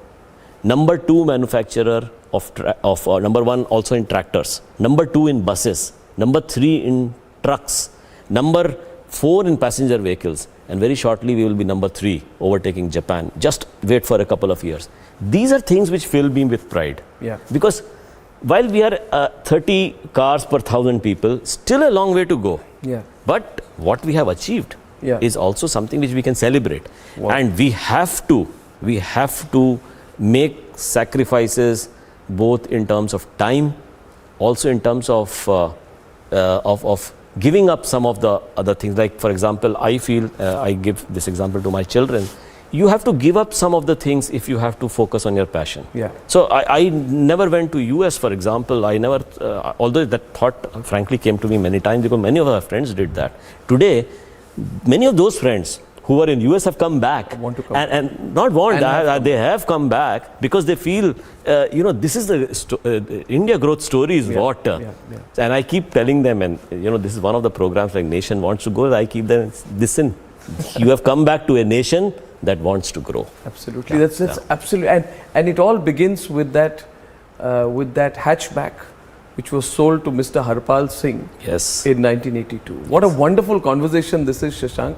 #2 manufacturer of #1 also in tractors, #2 in buses, #3 in trucks, #4 in passenger vehicles, and very shortly we will be #3, overtaking Japan. Just wait for a couple of years. These are things which fill me with pride. Because while we are 30 cars per 1,000 people, still a long way to go. But what we have achieved is also something which we can celebrate. And we have to make sacrifices both in terms of time, also in terms of giving up some of the other things. Like for example, I feel, I give this example to my children, you have to give up some of the things if you have to focus on your passion. Yeah. So I never went to US, for example. I never, although that thought frankly came to me many times because many of our friends did that. Today, many of those friends who were in US have come back and not want, they have come back because they feel, this is the India growth story is and I keep telling them, and this is one of the programs like Nation Wants to Grow. I keep them, listen, you have come back to a nation that wants to grow. Absolutely, that's absolutely, and it all begins with that hatchback which was sold to Mr. Harpal Singh in 1982. What a wonderful conversation this is, Shashank.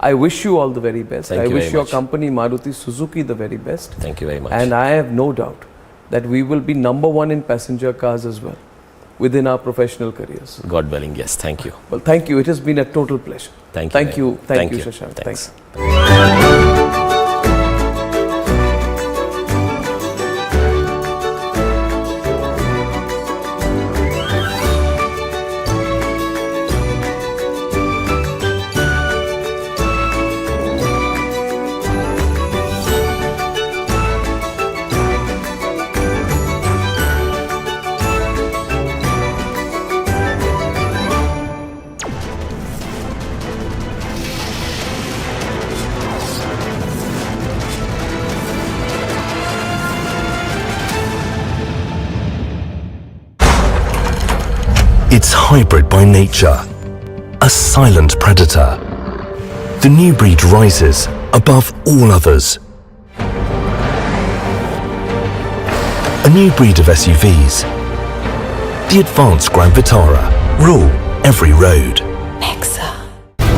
I wish you all the very best. I wish your company Maruti Suzuki the very best. Thank you very much. And I have no doubt that we will be #1 in passenger cars as well within our professional careers. God willing, yes. Thank you. Well, thank you. It has been a total pleasure. Thank you. Thank you, Shashank. Thanks. It's hybrid by nature, a silent predator. The new breed rises above all others. A new breed of SUVs, the advanced Grand Vitara, rule every road.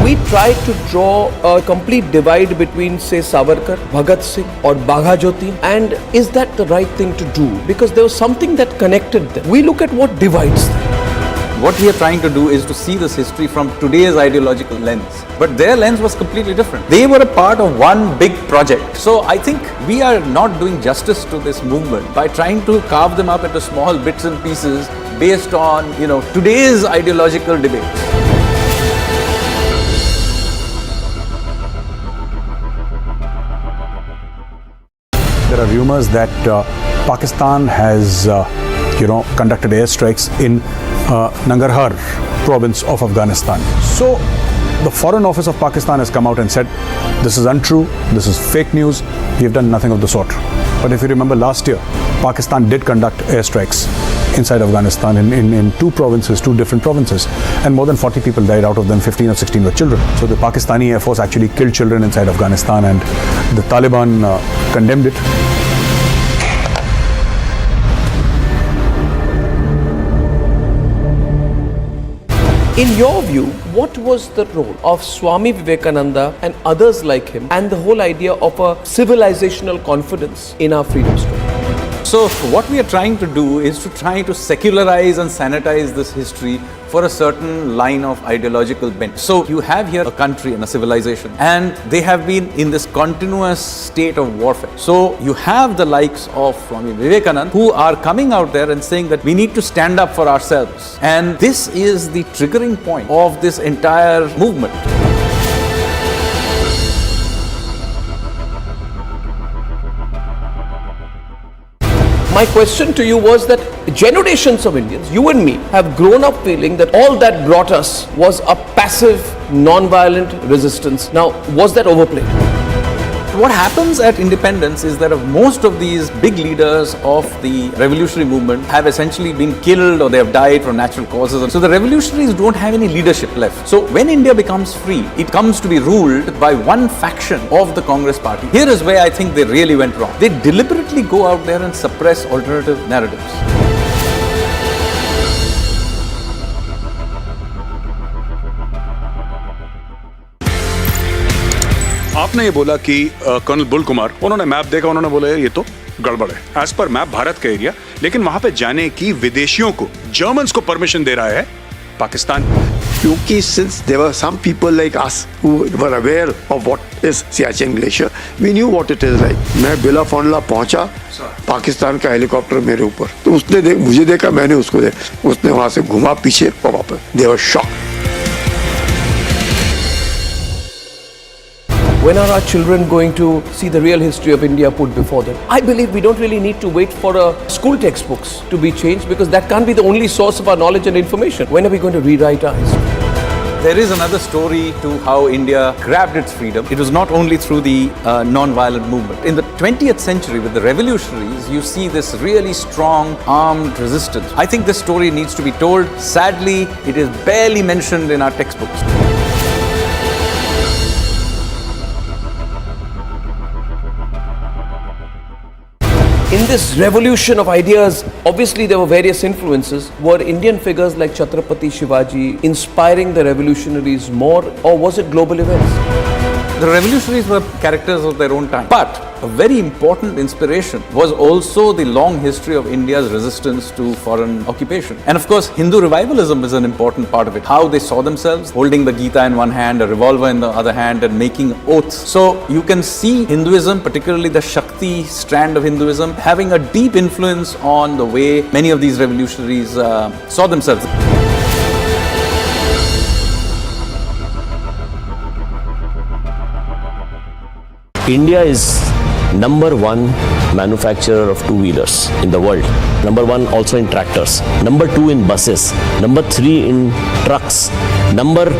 We tried to draw a complete divide between, say, Savarkar, Bhagat Singh or Bagha Jyoti, and is that the right thing to do? Because there was something that connected them. We look at what divides them. What we are trying to do is to see this history from today's ideological lens. But their lens was completely different. They were a part of one big project. So I think we are not doing justice to this movement by trying to carve them up into small bits and pieces based on, today's ideological debates. There are rumors that Pakistan has, conducted airstrikes in Nangarhar province of Afghanistan. So the Foreign Office of Pakistan has come out and said, this is untrue, this is fake news, we have done nothing of the sort. But if you remember last year, Pakistan did conduct airstrikes inside Afghanistan in two different provinces, and more than 40 people died, out of them 15 or 16 were children. So the Pakistani Air Force actually killed children inside Afghanistan, and the Taliban condemned it. In your view, what was the role of Swami Vivekananda and others like him and the whole idea of a civilizational confidence in our freedom struggle? So what we are trying to do is to try to secularize and sanitize this history for a certain line of ideological bent. So you have here a country and a civilization, and they have been in this continuous state of warfare. So you have the likes of Swami Vivekananda who are coming out there and saying that we need to stand up for ourselves. And this is the triggering point of this entire movement. My question to you was that generations of Indians, you and me, have grown up feeling that all that brought us was a passive, non-violent resistance. Now, was that overplayed? What happens at independence is that most of these big leaders of the revolutionary movement have essentially been killed or they have died from natural causes. So the revolutionaries don't have any leadership left. So when India becomes free, it comes to be ruled by one faction of the Congress party. Here is where I think they really went wrong. They deliberately go out there and suppress alternative narratives. आपने ये बोला कि colonel bull Kumar, उन्होंने map देखा, उन्होंने बोला ये तो गड़बड़ है। एज पर मैप भारत का एरिया, लेकिन वहां पे जाने की विदेशियों को, जर्मन्स को परमिशन दे रहा है पाकिस्तान। क्योंकि since there were some people like us who were aware of what is Siachen Glacier, we knew what it is like. मैं बिला फॉन्डला पहुंचा, पाकिस्तान का हेलीकॉप्टर मेरे ऊपर, तो उसने मुझे देखा, मैंने उसको देखा, उसने वहां से घुमा पीछे और वापस। They were shocked. When are our children going to see the real history of India put before them? I believe we don't really need to wait for school textbooks to be changed, because that can't be the only source of our knowledge and information. When are we going to rewrite our history? There is another story to how India grabbed its freedom. It was not only through the non-violent movement. In the 20th century, with the revolutionaries, you see this really strong armed resistance. I think this story needs to be told. Sadly, it is barely mentioned in our textbooks. In this revolution of ideas, obviously there were various influences. Were Indian figures like Chhatrapati Shivaji inspiring the revolutionaries more, or was it global events? The revolutionaries were characters of their own time. But a very important inspiration was also the long history of India's resistance to foreign occupation. And of course, Hindu revivalism is an important part of it. How they saw themselves, holding the Gita in one hand, a revolver in the other hand, and making oaths. So you can see Hinduism, particularly the Shakti strand of Hinduism, having a deep influence on the way many of these revolutionaries saw themselves. India is number one manufacturer of two-wheelers in the world. Number one also in tractors. Number two in buses. Number three in trucks. Number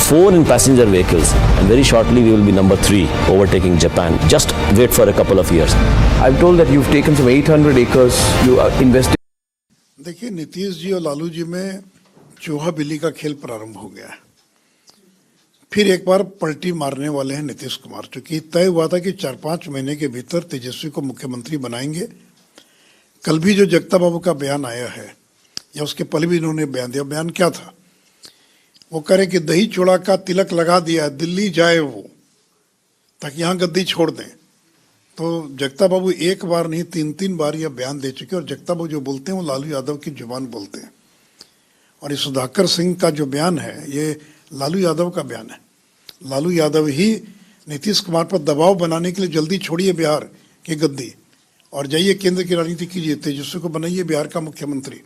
four in passenger vehicles. And very shortly we will be number three, overtaking Japan. Just wait for a couple of years. I'm told that you've taken some 800 acres. You are investing. देखिए, नीतीश जी और लालू जी में चूहा बिल्ली का खेल प्रारंभ हो गया है। फिर एक बार पलटी मारने वाले हैं नीतीश कुमार, क्योंकि तय हुआ था कि 4-5 महीने के भीतर तेजस्वी को मुख्यमंत्री बनाएंगे। कल भी जो जगता बाबू का बयान आया है, या उसके पहले भी इन्होंने बयान दिया। बयान क्या था? वो कह रहे कि दही चूड़ा का तिलक लगा दिया, दिल्ली जाए वो, ताकि यहाँ गद्दी छोड़ दें। तो जगता बाबू एक बार नहीं 3-3 बार यह बयान दे चुके, और जगता बाबू जो बोलते हैं वो लालू यादव की जुबान बोलते हैं। और ये सुधाकर सिंह का जो बयान है, ये लालू यादव का बयान है। लालू यादव ही नीतीश कुमार पर दबाव बनाने के लिए जल्दी छोड़िए बिहार की गद्दी और जाइए केंद्र की राजनीति कीजिए, तेजस्वी को बनाइए बिहार का मुख्यमंत्री।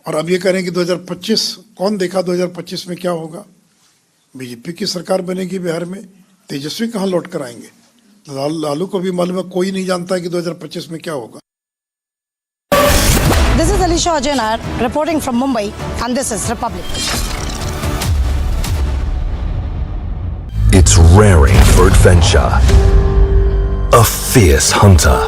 और अब ये कह रहे हैं कि 2025, कौन देखा 2025 में क्या होगा? बीजेपी की सरकार बनेगी बिहार में, तेजस्वी कहाँ लौट कर आएंगे? लालू को भी मालूम है, कोई नहीं जानता है कि 2025 में क्या होगा। This is Alisha Ajaynar reporting from Mumbai, and this is Republic. It's raring for adventure. A fierce hunter.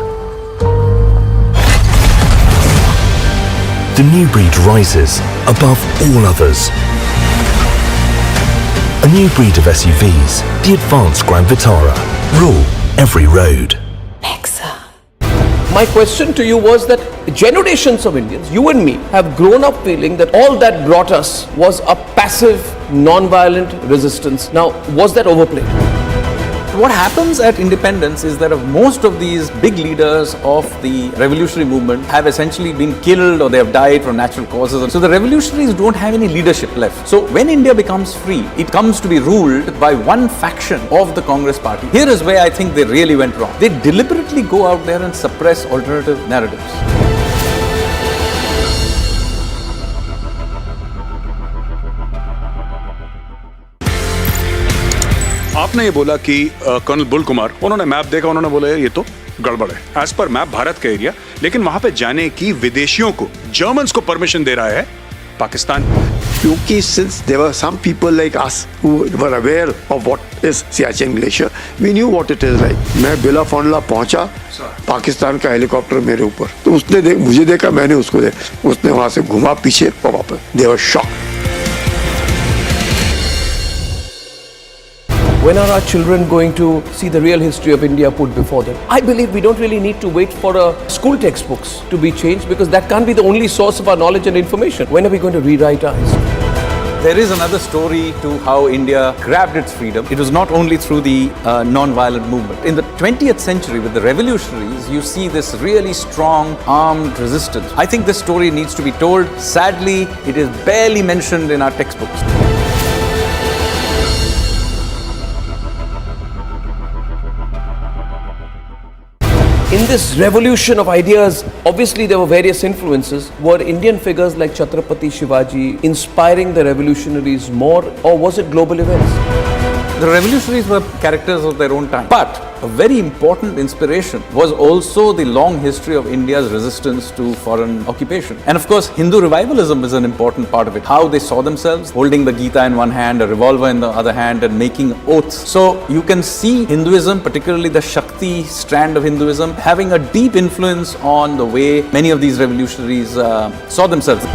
The new breed rises above all others. A new breed of SUVs, the advanced Grand Vitara, rule every road. My question to you was that generations of Indians, you and me, have grown up feeling that all that brought us was a passive, non-violent resistance. Now, was that overplayed? What happens at independence is that most of these big leaders of the revolutionary movement have essentially been killed, or they have died from natural causes. So the revolutionaries don't have any leadership left. So when India becomes free, it comes to be ruled by one faction of the Congress party. Here is where I think they really went wrong. They deliberately go out there and suppress alternative narratives. आपने ये बोला कि colonel bull Kumar, उन्होंने map देखा, उन्होंने बोला ये तो गड़बड़ है। एज पर मैप भारत का एरिया, लेकिन वहां पे जाने की विदेशियों को, जर्मन्स को परमिशन दे रहा है पाकिस्तान। क्योंकि since there were some people like us who were aware of what is Siachen Glacier, we knew what it is like. मैं बिला फंडला पहुंचा, पाकिस्तान का हेलीकॉप्टर मेरे ऊपर, तो उसने मुझे देखा, मैंने उसको देखा, उसने वहां से घुमा पीछे और वापस। They were shocked. When are our children going to see the real history of India put before them? I believe we don't really need to wait for school textbooks to be changed, because that can't be the only source of our knowledge and information. When are we going to rewrite our history? There is another story to how India grabbed its freedom. It was not only through the non-violent movement. In the 20th century, with the revolutionaries, you see this really strong armed resistance. I think this story needs to be told. Sadly, it is barely mentioned in our textbooks. In this revolution of ideas, obviously there were various influences. Were Indian figures like Chhatrapati Shivaji inspiring the revolutionaries more, or was it global events? The revolutionaries were characters of their own time. But a very important inspiration was also the long history of India's resistance to foreign occupation. And of course, Hindu revivalism is an important part of it. How they saw themselves holding the Gita in one hand, a revolver in the other hand, and making oaths. So you can see Hinduism, particularly the Shakti strand of Hinduism, having a deep influence on the way many of these revolutionaries saw themselves.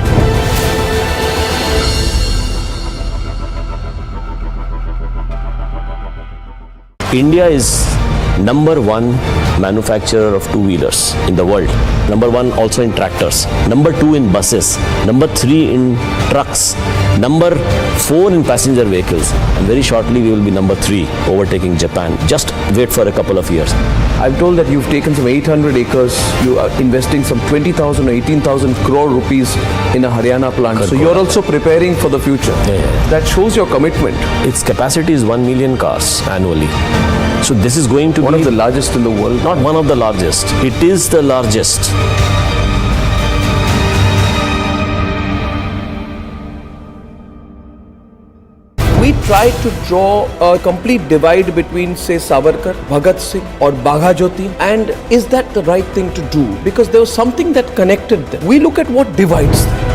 India is number one manufacturer of two-wheelers in the world. Number one also in tractors. Number two in buses. Number three in trucks. Number four in passenger vehicles. And very shortly we will be number three, overtaking Japan. Just wait for a couple of years. I'm told that you've taken some 800 acres, you are investing some 20,000 or 18,000 crore rupees in a Haryana plant. So you're also preparing for the future. That shows your commitment. Its capacity is 1 million cars annually. So this is going to be one of the largest in the world. Not one of the largest. It is the largest. We tried to draw a complete divide between, say, Savarkar, Bhagat Singh or Bagha Jyoti, and is that the right thing to do? Because there was something that connected them. We look at what divides them.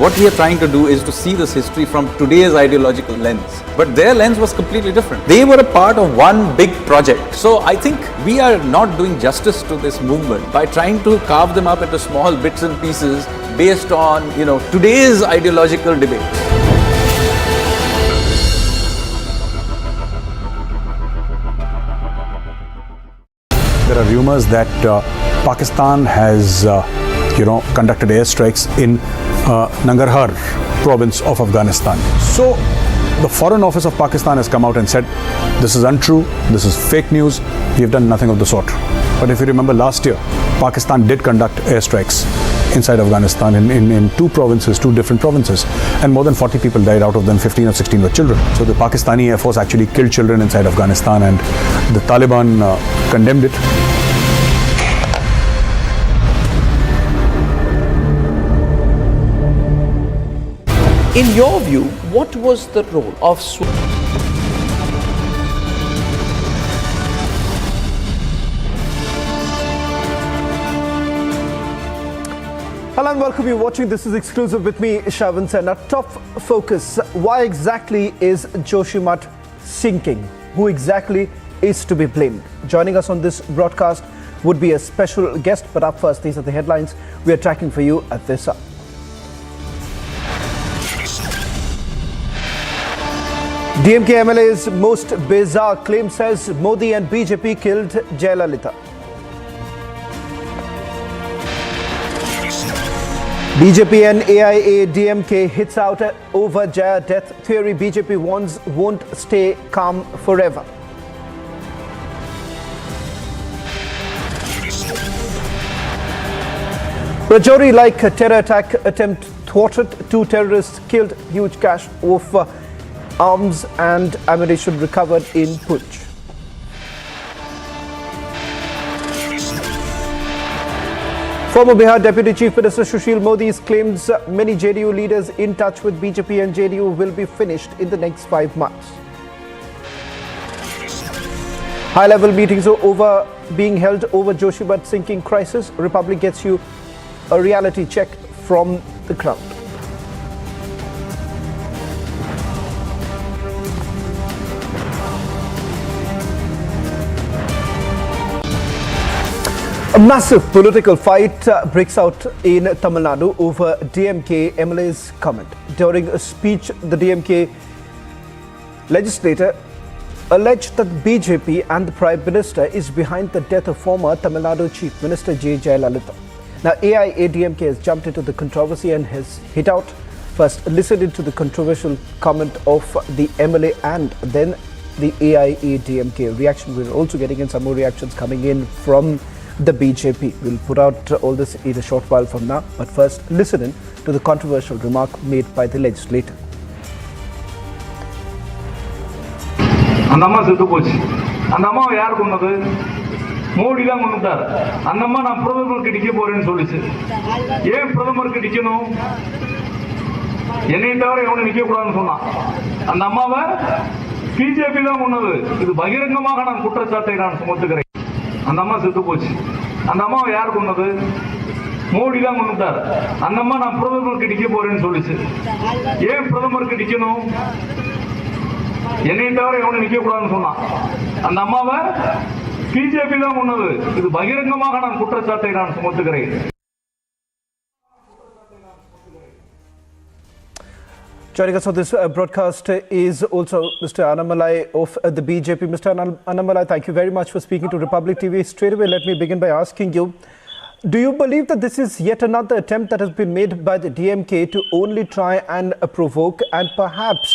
What we are trying to do is to see this history from today's ideological lens. But their lens was completely different. They were a part of one big project. So I think we are not doing justice to this movement by trying to carve them up into small bits and pieces based on, today's ideological debates. There are rumors that Pakistan has, conducted airstrikes in Nangarhar province of Afghanistan. So the Foreign Office of Pakistan has come out and said, this is untrue, this is fake news, we have done nothing of the sort. But if you remember last year, Pakistan did conduct airstrikes inside Afghanistan in two different provinces, and more than 40 people died, out of them 15 or 16 were children. So the Pakistani Air Force actually killed children inside Afghanistan, and the Taliban condemned it. In your view, what was the role of Hello and welcome. You're watching This Is Exclusive with me, Shavan Sen. Our top focus, why exactly is Joshimath sinking? Who exactly is to be blamed? Joining us on this broadcast would be a special guest, but up first, these are the headlines we are tracking for you at this hour. DMK MLA's most bizarre claim says Modi and BJP killed Jayalalitha. BJP and AIADMK hits out over Jaya death theory. BJP warns won't stay calm forever. Rajouri like terror attack attempt thwarted. 2 terrorists killed. Huge cache of arms and ammunition recovered in Punj. Former Bihar Deputy Chief Minister Sushil Modi claims many JDU leaders in touch with BJP and JDU will be finished in the next 5 months. High-level meetings are being held over Joshimath sinking crisis. Republic gets you a reality check from the ground. A massive political fight breaks out in Tamil Nadu over DMK MLA's comment. During a speech, the DMK legislator alleged that BJP and the Prime Minister is behind the death of former Tamil Nadu Chief Minister Jayalalitha. Now, AIADMK has jumped into the controversy and has hit out. First, listen into the controversial comment of the MLA and then the AIADMK reaction. We're also getting in some more reactions coming in from the BJP. We'll put out all this in a short while from now. But first, listen in to the controversial remark made by the legislator. Andamma settu pochu. Andamma yaar konnadu? Modi da konnutar. Andamma na pradhamarku dikka poren solichu. Yen pradhamarku dikkano? Ennai thavara evanu nikka koodanu sonna. Andamma BJP தான் முன்னது. இது பகிரங்கமாக நான் குற்றச்சாட்டை நான் சுமத்துகிறேன். அந்த அம்மா செத்து போச்சு. அந்த அம்மாவை யார் கொண்டது? மோடி தான் கொண்டுட்டார். அந்த அம்மா நான் பிரதமருக்கு நிக்க போறேன்னு சொல்லிச்சு. ஏன் பிரதமருக்கு நிக்கணும்? என்னை தவிர எவனும் நிக்க கூடாதுன்னு சொன்னான். அந்த அம்மாவை பிஜேபி தான் கொண்டது. இது பகிரங்கமாக நான் குற்றச்சாட்டை நான் சுமத்துகிறேன். Joining us on this broadcast is also Mr. Annamalai of the BJP. Mr. Annamalai, thank you very much for speaking to Republic TV. Straight away, let me begin by asking you, do you believe that this is yet another attempt that has been made by the DMK to only try and provoke and perhaps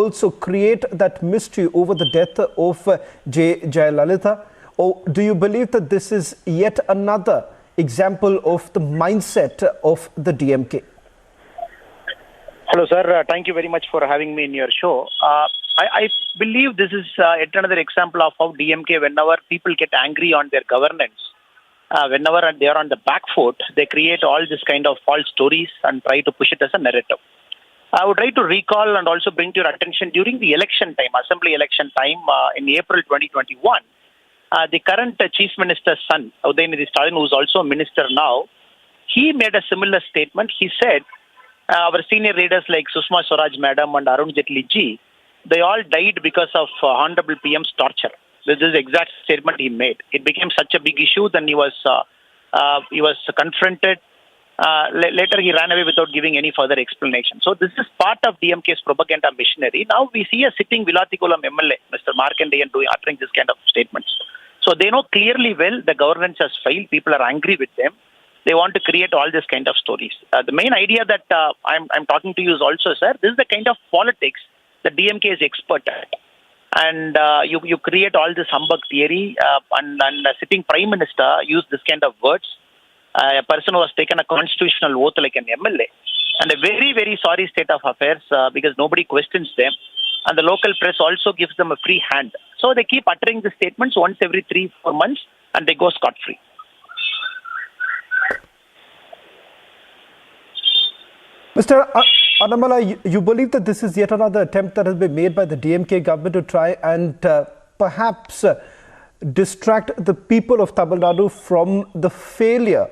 also create that mystery over the death of Jayalalitha? Or do you believe that this is yet another example of the mindset of the DMK? Hello, sir. Thank you very much for having me in your show. I believe this is yet another example of how DMK, whenever people get angry on their governance, whenever they are on the back foot, they create all this kind of false stories and try to push it as a narrative. I would try to recall and also bring to your attention during the election time, assembly election time in April 2021, the current chief minister's son, Udayanidhi Stalin, who is also a minister now, he made a similar statement. He said, our senior leaders like Sushma Swaraj Madam and Arun Jaitley ji, they all died because of Honorable PM's torture. This is the exact statement he made. It became such a big issue, then he was confronted. Later he ran away without giving any further explanation. So this is part of DMK's propaganda machinery. Now we see a sitting Vilatikulam MLA, Mr. Markandeyan, uttering this kind of statements. So they know clearly well the governance has failed. People are angry with them. They want to create all this kind of stories. The main idea that I'm talking to you is also, sir, this is the kind of politics that DMK is expert at. And you create all this humbug theory and a sitting prime minister used this kind of words. A person who has taken a constitutional oath like an MLA. And a very, very sorry state of affairs because nobody questions them. And the local press also gives them a free hand. So they keep uttering the statements once every 3-4 months and they go scot-free. Mr. Annamalai, you believe that this is yet another attempt that has been made by the DMK government to try and perhaps distract the people of Tamil Nadu from the failure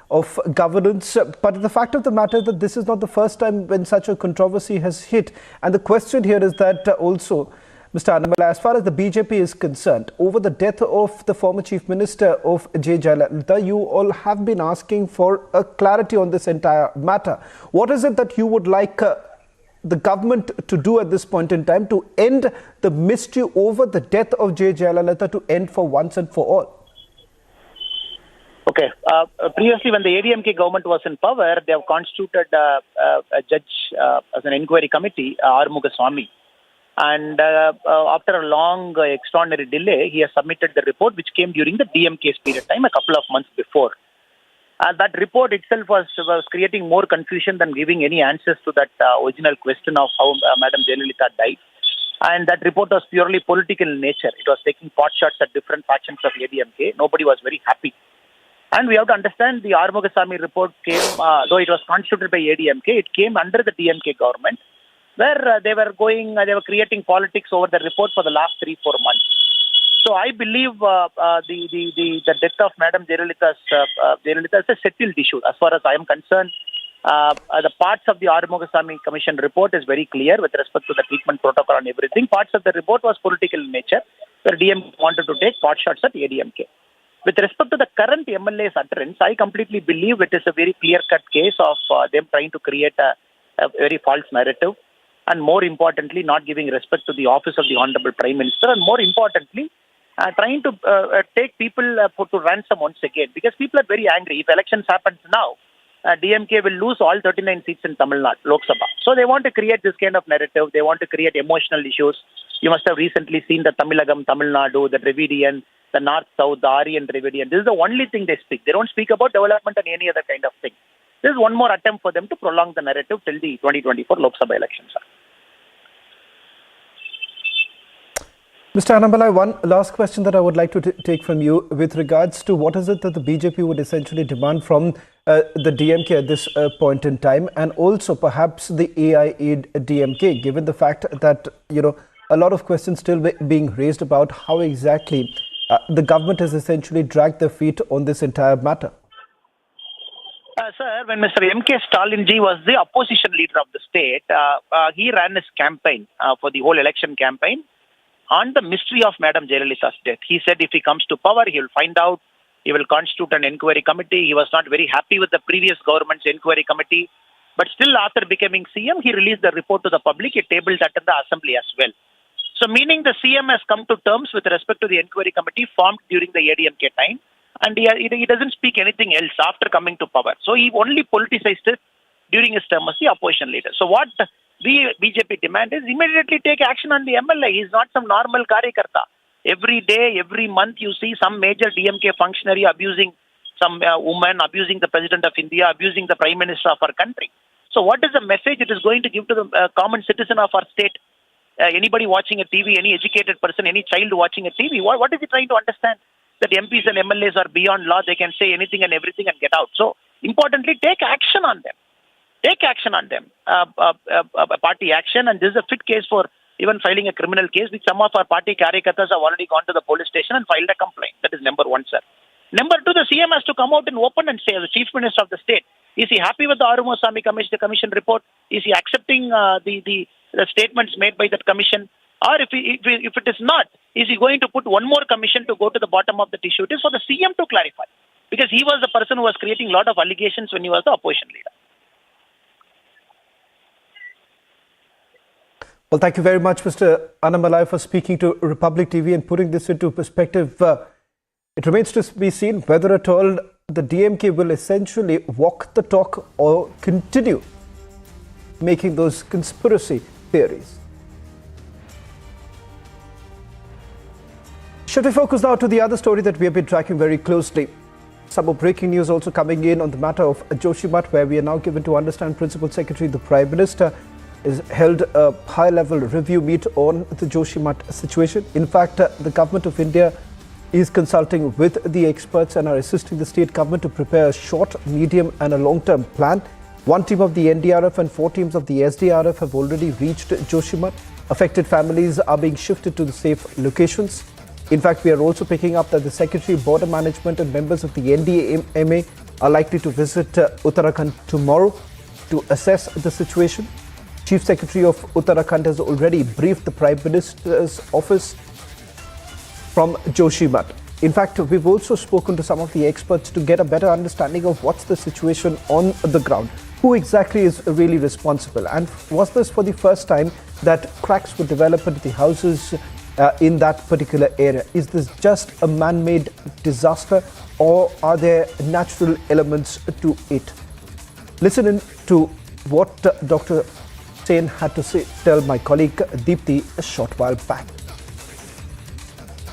of governance. But the fact of the matter is that this is not the first time when such a controversy has hit. And the question here is that also, Mr. Annamalai, as far as the BJP is concerned, over the death of the former Chief Minister of Jayalalitha, you all have been asking for a clarity on this entire matter. What is it that you would like the government to do at this point in time to end the mystery over the death of Jayalalitha, to end for once and for all? Okay. Previously, when the ADMK government was in power, they have constituted a judge as an inquiry committee, R. Mugaswamy. And after a long extraordinary delay, he has submitted the report which came during the DMK's period time a couple of months before. That report itself was creating more confusion than giving any answers to that original question of how Madam Jayalalitha died. And that report was purely political in nature. It was taking pot shots at different factions of ADMK. Nobody was very happy. And we have to understand the R. Mugaswamy report came, though it was constituted by ADMK, it came under the DMK government, where they were creating politics over the report for the last 3-4 months. So I believe the death of Madam Jayalalitha is a settled issue. As far as I am concerned, the parts of the R. Mugaswamy Commission report is very clear with respect to the treatment protocol and everything. Parts of the report was political in nature, where DMK wanted to take pot shots at ADMK. With respect to the current MLA's utterance, I completely believe it is a very clear-cut case of them trying to create a very false narrative, and more importantly, not giving respect to the office of the Honorable Prime Minister, and more importantly, trying to take people to ransom once again, because people are very angry. If elections happens now, DMK will lose all 39 seats in Tamil Nadu, Lok Sabha. So they want to create this kind of narrative. They want to create emotional issues. You must have recently seen the Tamilagam, Tamil Nadu, the Dravidian, the North-South, the Aryan Dravidian. This is the only thing they speak. They don't speak about development and any other kind of thing. This is one more attempt for them to prolong the narrative till the 2024 Lok Sabha elections. Mr. Annamalai, one last question that I would like to take from you with regards to what is it that the BJP would essentially demand from the DMK at this point in time, and also perhaps the AIEDMK, given the fact that, a lot of questions still being raised about how exactly the government has essentially dragged their feet on this entire matter. Sir, when Mr. M.K. Stalin ji was the opposition leader of the state, he ran his campaign for the whole election campaign on the mystery of Madam Jayalalitha's death. He said if he comes to power, he will find out, he will constitute an inquiry committee. He was not very happy with the previous government's inquiry committee. But still, after becoming CM, he released the report to the public. He tabled that in the assembly as well. So, meaning the CM has come to terms with respect to the inquiry committee formed during the ADMK time. And he doesn't speak anything else after coming to power. So, he only politicized it during his term as the opposition leader. So, what we BJP demand is immediately take action on the MLA. He's not some normal karyakarta. Every day, every month, you see some major DMK functionary abusing some woman, abusing the President of India, abusing the Prime Minister of our country. So what is the message it is going to give to the common citizen of our state? Anybody watching a TV, any educated person, any child watching a TV, what is he trying to understand? That MPs and MLAs are beyond law, they can say anything and everything and get out. So importantly, take action on them. Take action on them. Party action, and this is a fit case for even filing a criminal case, which some of our party karyakartas have already gone to the police station and filed a complaint. That is number one, sir. Number two, the CM has to come out and open and say, as the Chief Minister of the state, is he happy with the Arumoswamy Commission report? Is he accepting the statements made by that commission? Or if it is not, is he going to put one more commission to go to the bottom of the issue? It is for the CM to clarify. Because he was the person who was creating a lot of allegations when he was the opposition leader. Well, thank you very much, Mr. Annamalai, for speaking to Republic TV and putting this into perspective. It remains to be seen whether at all the DMK will essentially walk the talk or continue making those conspiracy theories. Should we focus now to the other story that we have been tracking very closely? Some more breaking news also coming in on the matter of Joshimath, where we are now given to understand Principal Secretary, the Prime Minister, is held a high-level review meet on the Joshimath situation. In fact, the Government of India is consulting with the experts and are assisting the state government to prepare a short, medium and a long-term plan. One team of the NDRF and 4 teams of the SDRF have already reached Joshimath. Affected families are being shifted to the safe locations. In fact, we are also picking up that the Secretary, Border Management and members of the NDMA are likely to visit Uttarakhand tomorrow to assess the situation. Chief Secretary of Uttarakhand has already briefed the Prime Minister's office from Joshimath. In fact, we've also spoken to some of the experts to get a better understanding of what's the situation on the ground. Who exactly is really responsible? And was this for the first time that cracks would develop into the houses in that particular area? Is this just a man-made disaster, or are there natural elements to it? Listen in to what Dr. Sen had to say, tell my colleague Deepthi a short while back.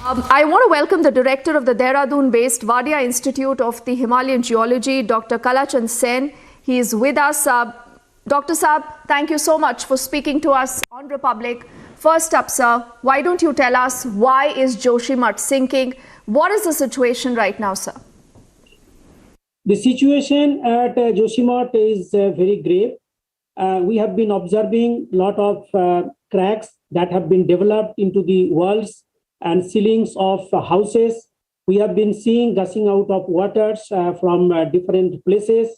I want to welcome the director of the Dehradun-based Wadia Institute of the Himalayan Geology, Dr. Kalachand Sen. He is with us. Dr. Saab, thank you so much for speaking to us on Republic. First up, sir, why don't you tell us why is Joshimath sinking? What is the situation right now, sir? The situation at Joshimath is very grave. We have been observing a lot of cracks that have been developed into the walls and ceilings of houses. We have been seeing gushing out of waters from different places.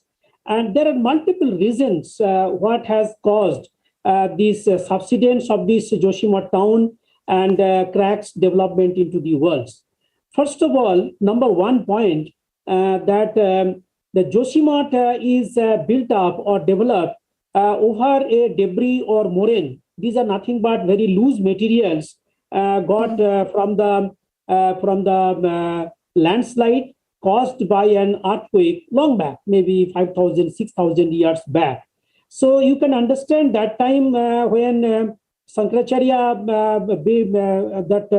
And there are multiple reasons what has caused this subsidence of this Joshimath town and cracks development into the walls. First of all, number one point that the Joshimath is built up or developed over a debris or moraine. These are nothing but very loose materials got from the landslide caused by an earthquake long back, maybe 5,000, 6,000 years back. So you can understand that time when Sankaracharya, that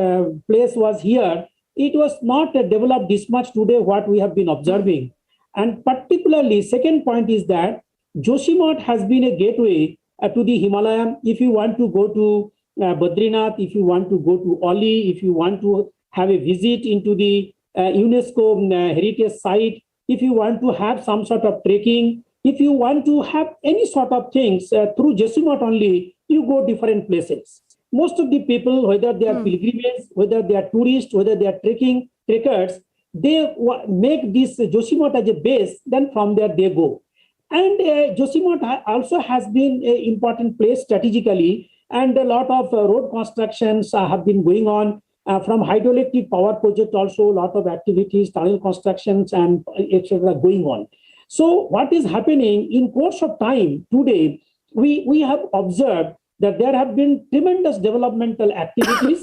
place was here, it was not developed this much today what we have been observing. And particularly, second point is that Joshimath has been a gateway to the Himalaya. If you want to go to Badrinath, if you want to go to Oli, if you want to have a visit into the UNESCO heritage site, if you want to have some sort of trekking, if you want to have any sort of things through Joshimath only, you go different places. most of the people, whether they are pilgrims, whether they are tourists, whether they are trekkers, they make this Joshimath as a base, then from there they go. And Joshimath also has been an important place strategically, and a lot of road constructions have been going on. From hydroelectric power project also, a lot of activities, tunnel constructions and etc. going on. So what is happening in course of time today, we have observed that there have been tremendous developmental activities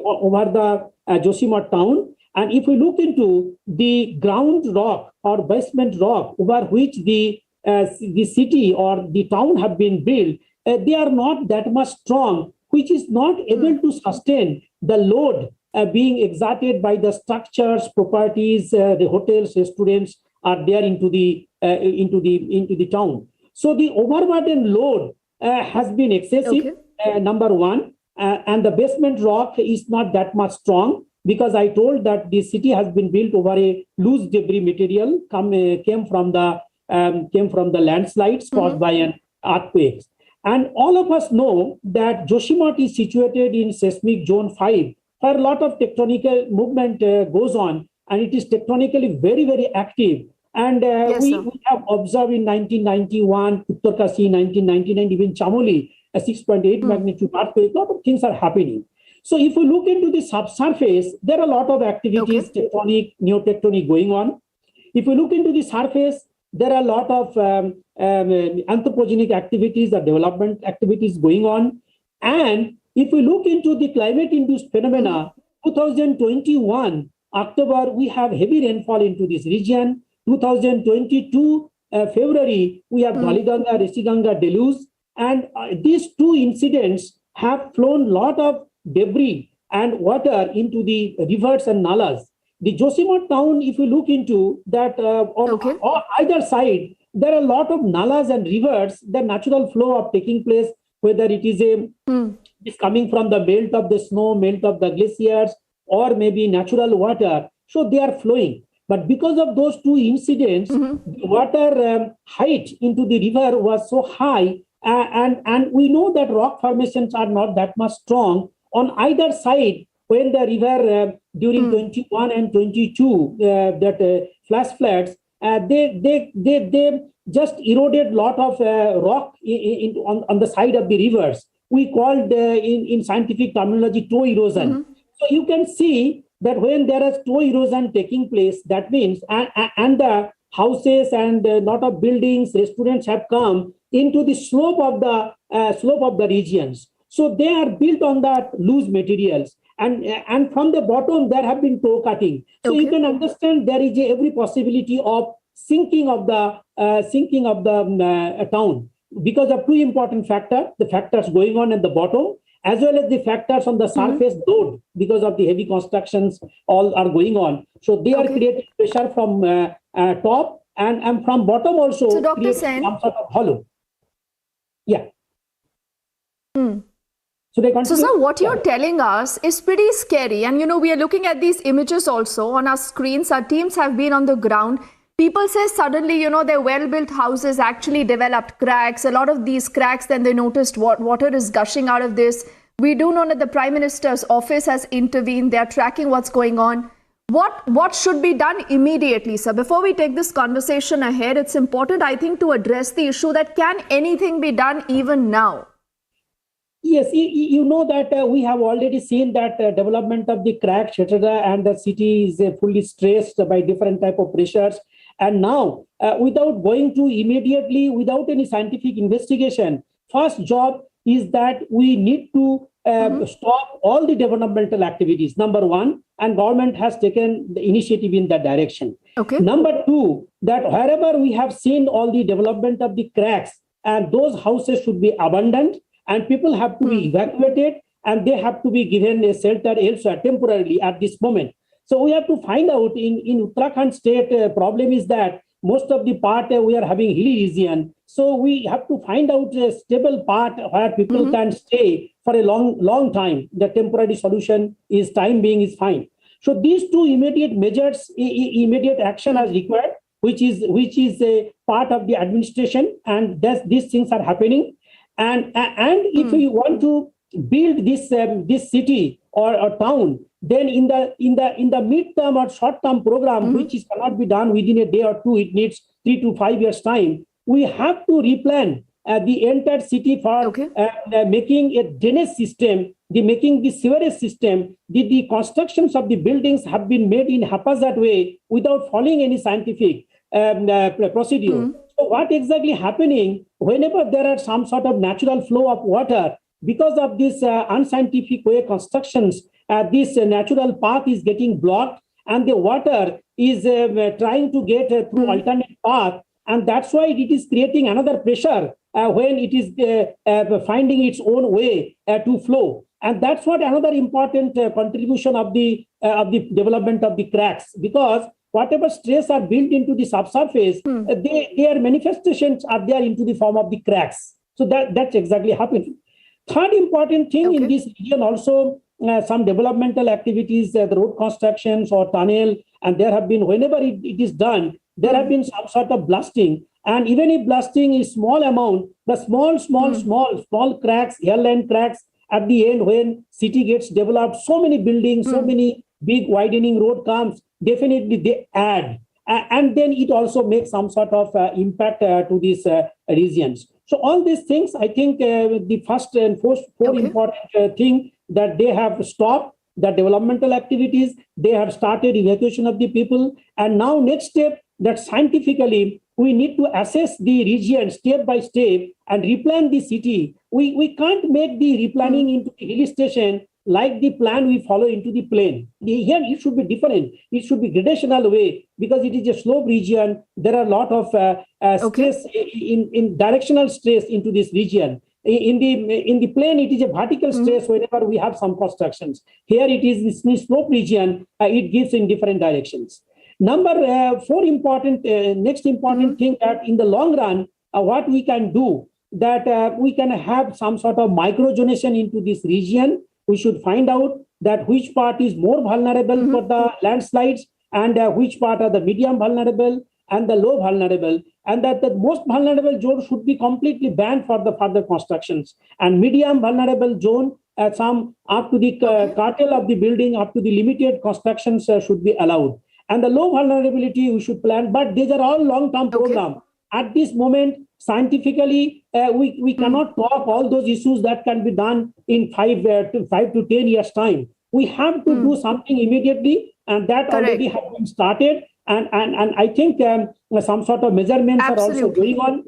over the Joshimath town. And if we look into the ground rock or basement rock over which the city or the town have been built, they are not that much strong, which is not able to sustain the load being exerted by the structures, properties, the hotels, restaurants are there into the town. So the overburden load has been excessive, number one, and the basement rock is not that much strong, because I told that the city has been built over a loose debris material came from the landslides caused by an earthquake. And all of us know that Joshimath is situated in seismic zone 5, where a lot of tectonic movement goes on, and it is tectonically very, very active. And we have observed in 1991, Uttar Pradesh, 1999, even Chamoli, a 6.8 magnitude earthquake. A lot of things are happening. So if we look into the subsurface, there are a lot of activities, tectonic, neotectonic going on. If we look into the surface, there are a lot of anthropogenic activities, the development activities going on. And if we look into the climate-induced phenomena, 2021, October, we have heavy rainfall into this region. 2022, February, we have Dhaliganga, Rishiganga deluge. And these two incidents have flown a lot of debris and water into the rivers and nalas. The Joshimath town, if you look into that, on either side, there are a lot of nalas and rivers, the natural flow of taking place, whether it is is coming from the melt of the snow, melt of the glaciers, or maybe natural water. So they are flowing. But because of those two incidents, the water height into the river was so high, and we know that rock formations are not that much strong on either side. When the river during 21 and 22 that flash floods, they just eroded lot of rock on the side of the rivers. We called in scientific terminology toe erosion. So you can see that when there is toe erosion taking place, that means and the houses and a lot of buildings, restaurants have come into the slope of the regions. So they are built on that loose materials. And from the bottom, there have been toe cutting. So you can understand there is every possibility of sinking of the town because of two important factors: the factors going on at the bottom, as well as the factors on the surface load because of the heavy constructions all are going on. So they are creating pressure from top and from bottom also. So Dr. Sen, some sort of hollow. Yeah. So sir, what you're telling us is pretty scary. And we are looking at these images also on our screens. Our teams have been on the ground. People say suddenly, their well-built houses actually developed cracks. A lot of these cracks, then they noticed water is gushing out of this. We do know that the Prime Minister's office has intervened. They are tracking what's going on. What should be done immediately, sir? Before we take this conversation ahead, it's important, I think, to address the issue that can anything be done even now? Yes, you know that we have already seen that development of the cracks, etc., and the city is fully stressed by different type of pressures. And now, without going to immediately, without any scientific investigation, first job is that we need to stop all the developmental activities, number one, and government has taken the initiative in that direction. Number two, that wherever we have seen all the development of the cracks, and those houses should be abandoned, and people have to be evacuated, and they have to be given a shelter elsewhere temporarily at this moment. So we have to find out in Uttarakhand state, problem is that most of the part we are having hilly region. So we have to find out a stable part where people can stay for a long time. The temporary solution is time being is fine. So these two immediate measures, immediate action is required, which is a part of the administration, and these things are happening. And if we want to build this city or town, then in the mid-term or short-term program, which cannot be done within a day or two, it needs 3 to 5 years time. We have to replan the entire city for making a drainage system, making the sewerage system. The constructions of the buildings have been made in haphazard way without following any scientific procedure. So what exactly happening whenever there are some sort of natural flow of water, because of this unscientific way constructions, this natural path is getting blocked and the water is trying to get through alternate path, and that's why it is creating another pressure when it is finding its own way to flow. And that's what another important contribution of the development of the cracks, because whatever stress are built into the subsurface, their manifestations are there into the form of the cracks. So that's exactly happening. Third important thing in this region also, some developmental activities, the road constructions or tunnel, and there have been, whenever it is done, there have been some sort of blasting. And even if blasting is small amount, the small cracks, hairline cracks, at the end when city gets developed, so many buildings, so many big widening road comes, definitely they add. And then it also makes some sort of impact to these regions. So all these things, I think the first and four important thing that they have stopped the developmental activities, they have started evacuation of the people. And now next step, that scientifically, we need to assess the region step by step and replan the city. We can't make the replanning into the hill station like the plan we follow into the plain. Here it should be different. It should be gradational way, because it is a slope region. There are a lot of stress in directional stress into this region. In the plain, it is a vertical stress whenever we have some constructions. Here it is this slope region. It gives in different directions. Number next important thing that in the long run, what we can do, that we can have some sort of microzonation into this region. We should find out that which part is more vulnerable for the landslides and which part are the medium vulnerable and the low vulnerable, and that the most vulnerable zone should be completely banned for the further constructions, and medium vulnerable zone some up to the cartel of the building, up to the limited constructions should be allowed. And the low vulnerability we should plan, but these are all long-term program. At this moment, scientifically, we cannot talk all those issues that can be done in 5 to 10 years time. We have to do something immediately, and that already has been started. And I think some sort of measurements are also going on.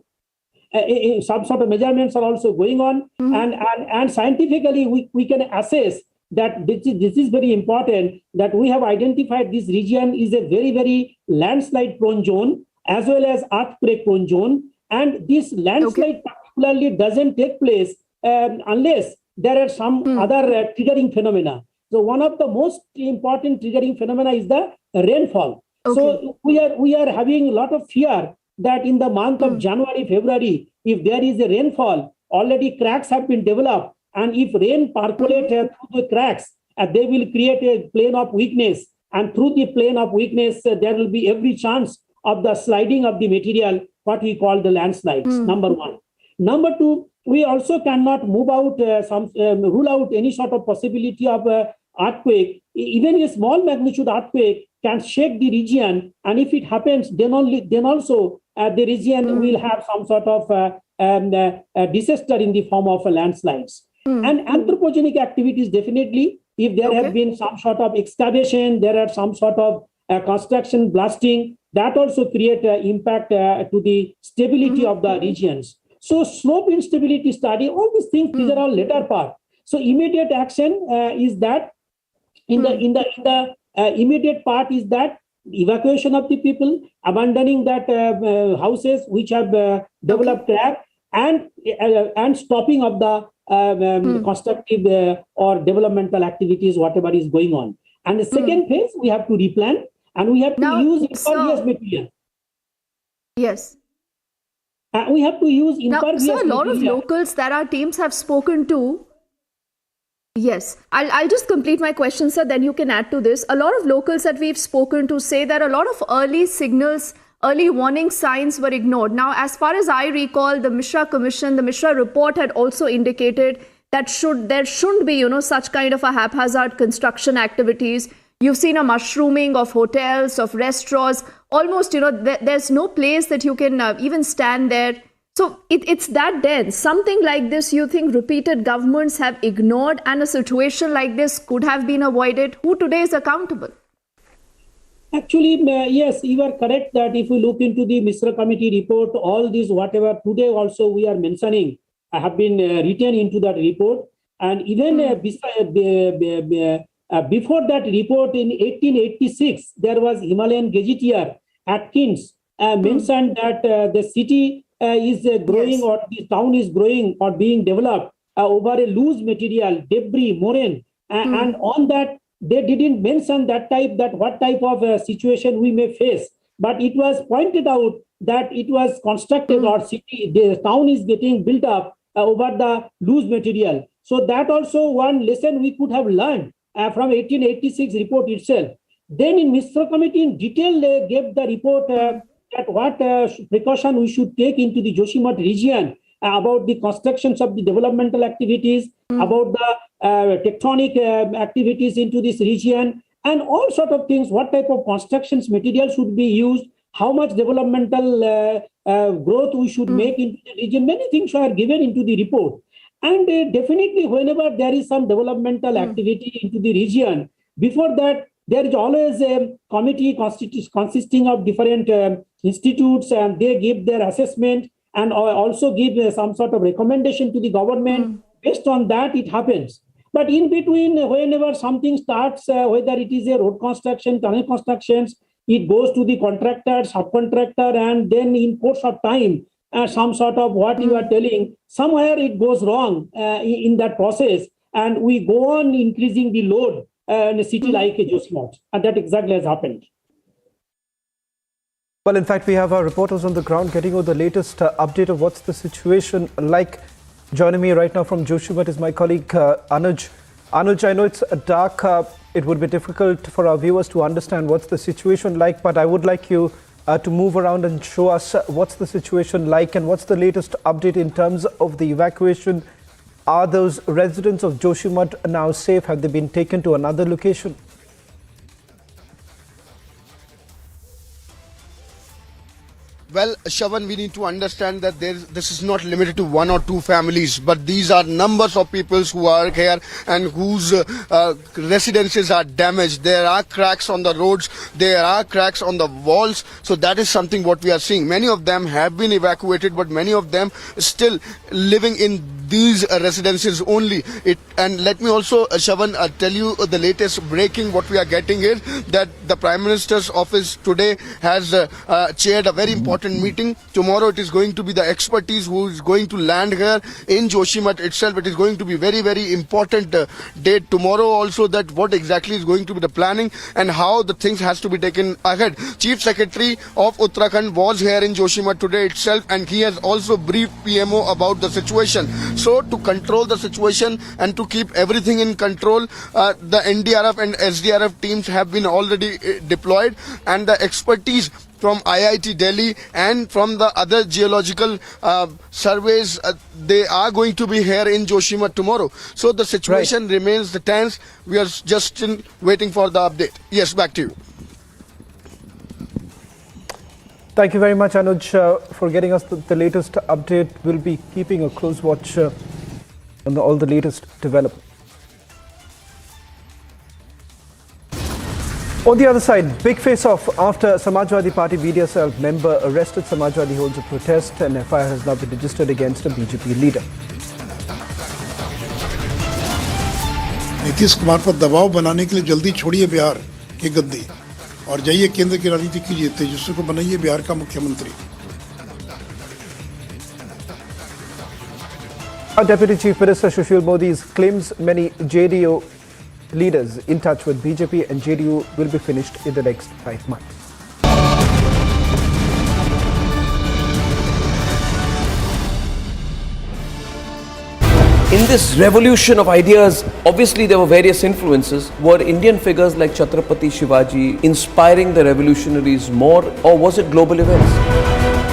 Some sort of measurements are also going on, and scientifically we can assess that this is very important, that we have identified this region is a very, very landslide prone zone as well as earthquake prone zone. And this landslide particularly doesn't take place unless there are some other triggering phenomena. So one of the most important triggering phenomena is the rainfall. So we are having a lot of fear that in the month of January, February, if there is a rainfall, already cracks have been developed. And if rain percolates through the cracks, they will create a plane of weakness. And through the plane of weakness, there will be every chance of the sliding of the material, what we call the landslides, number one. Number two, we also cannot move out, rule out any sort of possibility of earthquake. Even a small magnitude earthquake can shake the region. And if it happens, then also the region will have some sort of disaster in the form of landslides. And anthropogenic activities, definitely, if there have been some sort of excavation, there are some sort of construction, blasting, that also create impact to the stability of the regions. So slope instability study, all these things, these are all later part. So immediate action is that in the immediate part is that evacuation of the people, abandoning that houses which have developed crack, and stopping of the constructive or developmental activities, whatever is going on. And the second phase, we have to replan, and we have to use impervious material. Yes. We have to use impervious material. Now, sir, a lot of locals that our teams have spoken to. Yes, I'll just complete my question, sir, then you can add to this. A lot of locals that we've spoken to say that a lot of early signals, early warning signs were ignored. Now, as far as I recall, the Mishra Commission, the Mishra report had also indicated that there shouldn't be, such kind of a haphazard construction activities. You've seen a mushrooming of hotels, of restaurants, almost, there's no place that you can even stand there. So it's that dense. Something like this, you think repeated governments have ignored, and a situation like this could have been avoided? Who today is accountable? Actually, yes, you are correct that if we look into the Misra Committee report, all these whatever today also we are mentioning have been written into that report. And even before that report in 1886, there was Himalayan gazetteer Atkins mentioned that the city is growing, or the town is growing or being developed over a loose material, debris, moraine, and on that they didn't mention what type of situation we may face, but it was pointed out that it was constructed or the town is getting built up over the loose material. So that also one lesson we could have learned from 1886 report itself. Then in Misra Committee in detail they gave the report that what precaution we should take into the Joshimath region about the constructions of the developmental activities, about the tectonic activities into this region, and all sort of things, what type of constructions material should be used, how much developmental growth we should make into the region. Many things are given into the report. And definitely whenever there is some developmental activity into the region, before that there is always a committee consisting of different institutes, and they give their assessment and also give some sort of recommendation to the government. Based on that, it happens. But in between, whenever something starts, whether it is a road construction, tunnel constructions, it goes to the contractor, subcontractor, and then in course of time, some sort of what you are telling, somewhere it goes wrong in that process, and we go on increasing the load in a city like Joshimath, and that exactly has happened. Well, in fact, we have our reporters on the ground getting all the latest update of what's the situation like. Joining me right now from Joshimath is my colleague Anuj. Anuj, I know it's dark. It would be difficult for our viewers to understand what's the situation like, but I would like you to move around and show us what's the situation like and what's the latest update in terms of the evacuation. Are those residents of Joshimath now safe? Have they been taken to another location? Well, Shavan, we need to understand that this is not limited to one or two families, but these are numbers of people who are here and whose residences are damaged. There are cracks on the roads, there are cracks on the walls. So that is something what we are seeing. Many of them have been evacuated, but many of them still living in these residences only. And let me also, Shavan, tell you the latest breaking what we are getting here, that the Prime Minister's office today has chaired a very important meeting. Tomorrow it is going to be the expertise who is going to land here in Joshimath itself. It is going to be very, very important date tomorrow also, that what exactly is going to be the planning and how the things has to be taken ahead. Chief Secretary of Uttarakhand was here in Joshimath today itself, and he has also briefed PMO about the situation. So to control the situation and to keep everything in control, the NDRF and SDRF teams have been already deployed, and the expertise from IIT Delhi and from the other geological surveys, they are going to be here in Joshimath tomorrow. So the situation remains tense. We are just still waiting for the update. Yes, back to you. Thank you very much, Anuj, for getting us the latest update. We'll be keeping a close watch on all the latest developments. On the other side, big face-off after Samajwadi Party media cell member arrested. Samajwadi holds a protest, and FIR has now been registered against a BJP leader. Nitish Kumar पर दबाव बनाने के लिए जल्दी छोड़िए बिहार की गद्दी और जाइए केंद्र की राजनीति कीजिए, तेजस्वी को बनाइए बिहार का मुख्यमंत्री. Our Deputy Chief Minister Sushil Modi claims many JDU leaders in touch with BJP and JDU will be finished in the next 5 months. In this revolution of ideas, obviously there were various influences. Were Indian figures like Chhatrapati Shivaji inspiring the revolutionaries more, or was it global events?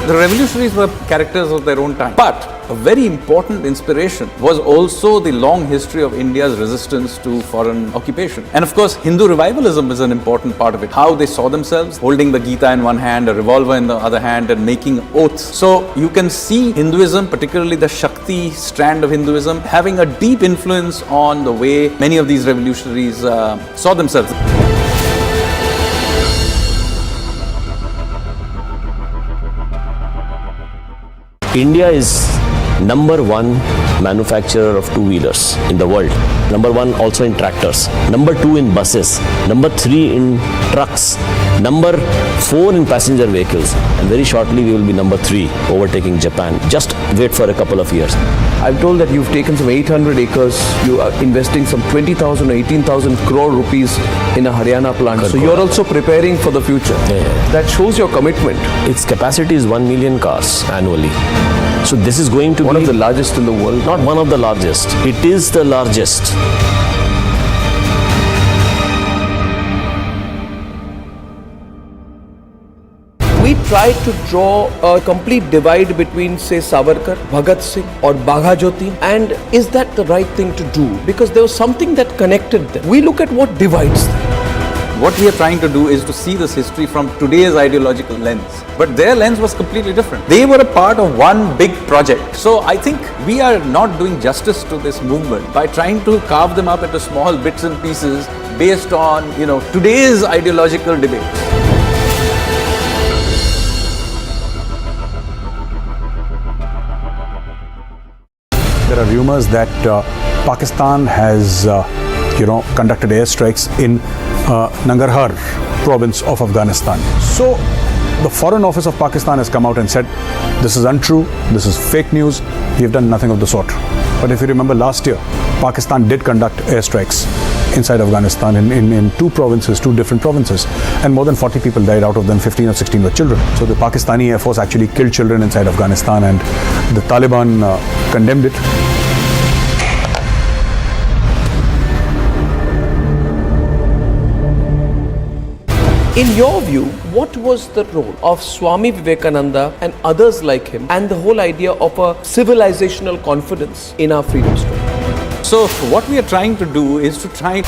The revolutionaries were characters of their own time. But a very important inspiration was also the long history of India's resistance to foreign occupation. And of course, Hindu revivalism is an important part of it. How they saw themselves, holding the Gita in one hand, a revolver in the other hand, and making oaths. So you can see Hinduism, particularly the Shakti strand of Hinduism, having a deep influence on the way many of these revolutionaries saw themselves. India is number one manufacturer of two-wheelers in the world. Number one also in tractors. Number two in buses. Number three in trucks. Number four in passenger vehicles. And very shortly we will be number three, overtaking Japan. Just wait for a couple of years. I'm told that you've taken some 800 acres. You are investing some 20,000 or 18,000 crore rupees in a Haryana plant. So you're also preparing for the future. Yeah. That shows your commitment. Its capacity is 1 million cars annually. So this is going to be one of the largest in the world. Not one of the largest. It is the largest. We tried to draw a complete divide between, say, Savarkar, Bhagat Singh or Bagha Jyoti, and is that the right thing to do? Because there was something that connected them. We look at what divides them. What we are trying to do is to see this history from today's ideological lens. But their lens was completely different. They were a part of one big project. So I think we are not doing justice to this movement by trying to carve them up into small bits and pieces based on, today's ideological debates. There are rumors that Pakistan has, conducted airstrikes in Nangarhar province of Afghanistan. So the Foreign Office of Pakistan has come out and said, this is untrue, this is fake news, we have done nothing of the sort. But if you remember last year, Pakistan did conduct airstrikes inside Afghanistan in two different provinces, and more than 40 people died, out of them 15 or 16 were children. So the Pakistani Air Force actually killed children inside Afghanistan, and the Taliban condemned it. In your view, what was the role of Swami Vivekananda and others like him, and the whole idea of a civilizational confidence in our freedom story? So what we are trying to do is to try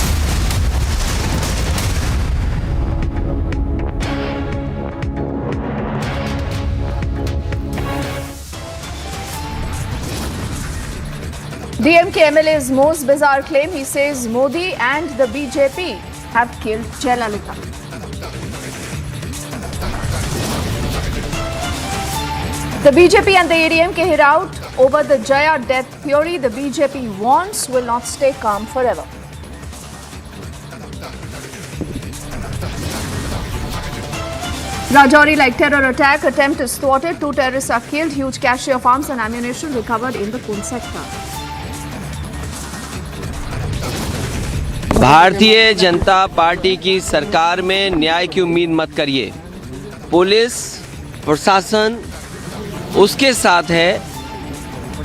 DMK MLA's most bizarre claim, he says Modi and the BJP have killed Jayalalitha. The BJP and the ADMK hit out over the Jaya death theory. The BJP warns will not stay calm forever. Rajouri like terror attack attempt is thwarted. 2 terrorists are killed. Huge cache of arms and ammunition recovered in the Poonch sector. Bharatiya Janata party की सरकार में न्याय की उम्मीद मत करिए। Police प्रशासन उसके साथ है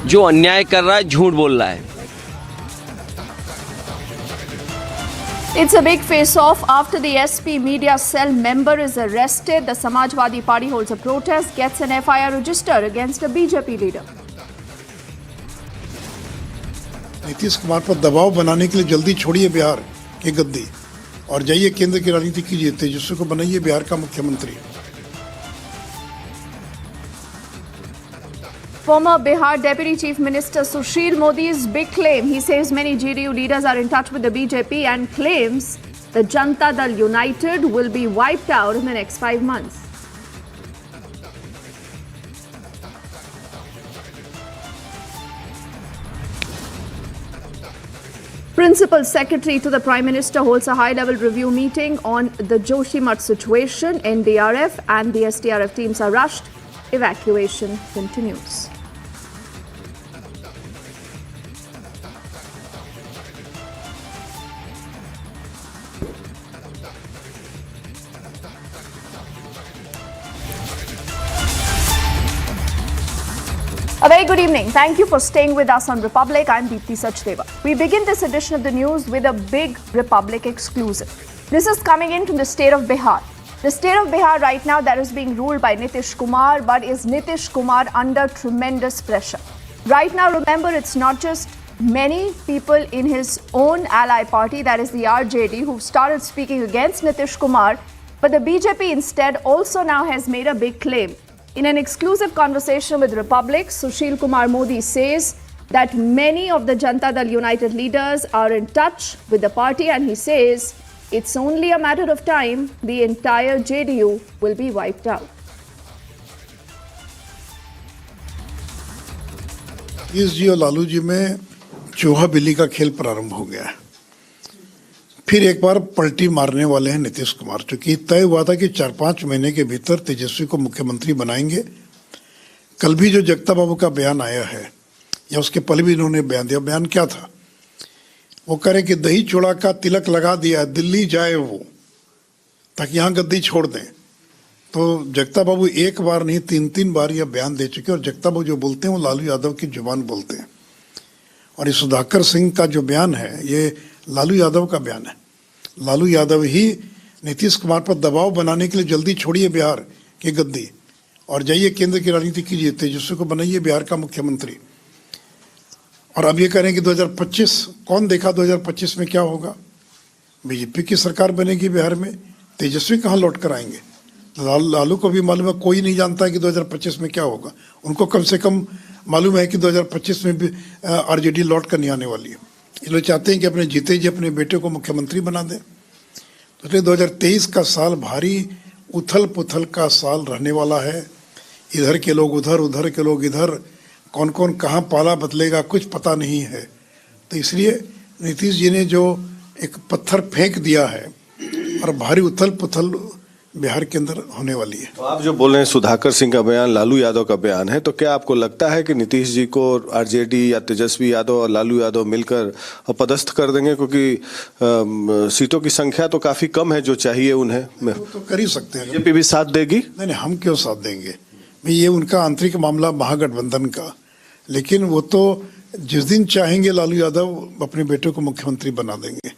जो अन्याय कर रहा है, झूठ बोल रहा है। It's a big face-off after the SP media cell member is arrested. The Samajwadi Party holds a protest, gets an FIR registered against a BJP leader. Nitish Kumar पर दबाव बनाने के लिए जल्दी छोड़िए बिहार की गद्दी और जाइए केंद्र की राजनीति कीजिए, तेजस्वी को बनाइए बिहार का मुख्यमंत्री। Former Bihar Deputy Chief Minister Sushil Modi's big claim. He says many GDU leaders are in touch with the BJP and claims the Janta Dal United will be wiped out in the next 5 months. Principal Secretary to the Prime Minister holds a high-level review meeting on the Joshimath situation. NDRF and the SDRF teams are rushed. Evacuation continues. A very good evening. Thank you for staying with us on Republic. I'm Deepthi Sachdeva. We begin this edition of the news with a big Republic exclusive. This is coming in from the state of Bihar. The state of Bihar right now that is being ruled by Nitish Kumar, but is Nitish Kumar under tremendous pressure? Right now, remember, it's not just many people in his own ally party, that is the RJD, who started speaking against Nitish Kumar, but the BJP instead also now has made a big claim. In an exclusive conversation with Republic, Sushil Kumar Modi says that many of the Janata Dal United leaders are in touch with the party, and he says it's only a matter of time the entire JDU will be wiped out. इस जी और लालू जी में चूहा बिल्ली का खेल प्रारंभ हो गया है। फिर एक बार पलटी मारने वाले हैं नीतीश कुमार, क्योंकि तय हुआ था कि 4-5 महीने के भीतर तेजस्वी को मुख्यमंत्री बनाएंगे। कल भी जो जगता बाबू का बयान आया है, या उसके पहले भी इन्होंने बयान दिया, बयान क्या था? वो कह रहे कि दही चूड़ा का तिलक लगा दिया, दिल्ली जाए वो, ताकि यहाँ गद्दी छोड़ दें। तो जगता बाबू एक बार नहीं 3-3 बार यह बयान दे चुके, और जगता बाबू जो बोलते हैं वो लालू यादव की जुबान बोलते हैं। और ये सुधाकर सिंह का जो बयान है, ये लालू यादव का बयान है। लालू यादव ही नीतीश कुमार पर दबाव बनाने के लिए जल्दी छोड़िए बिहार की गद्दी और जाइए केंद्र की राजनीति कीजिए, तेजस्वी को बनाइए बिहार का मुख्यमंत्री। और अब ये कह रहे हैं कि 2025, कौन देखा 2025 में क्या होगा? बीजेपी की सरकार बनेगी बिहार में, तेजस्वी कहाँ लौट कर आएंगे? लालू को भी मालूम है, कोई नहीं जानता है कि 2025 में क्या होगा। उनको कम से कम मालूम है कि 2025 में भी आरजेडी लौट कर नहीं आने वाली है। ये लोग चाहते हैं कि अपने जीते जी अपने बेटे को मुख्यमंत्री बना दें। तो इसलिए 2023 का साल भारी उथल पुथल का साल रहने वाला है। इधर के लोग उधर, उधर के लोग इधर, कौन कौन कहाँ पाला बदलेगा कुछ पता नहीं है। तो इसलिए नीतीश जी ने जो एक पत्थर फेंक दिया है और भारी उथल पुथल बिहार के अंदर होने वाली है। तो आप जो बोल रहे हैं सुधाकर सिंह का बयान, लालू यादव का बयान है, तो क्या आपको लगता है कि नीतीश जी को आरजेडी या तेजस्वी यादव और लालू यादव मिलकर पदस्थ कर देंगे? क्योंकि सीटों की संख्या तो काफी कम है जो चाहिए उन्हें। तो कर ही सकते हैं। बीजेपी भी साथ देगी? नहीं, हम क्यों साथ देंगे? ये उनका आंतरिक मामला महागठबंधन का। लेकिन वो तो जिस दिन चाहेंगे लालू यादव अपने बेटे को मुख्यमंत्री बना देंगे।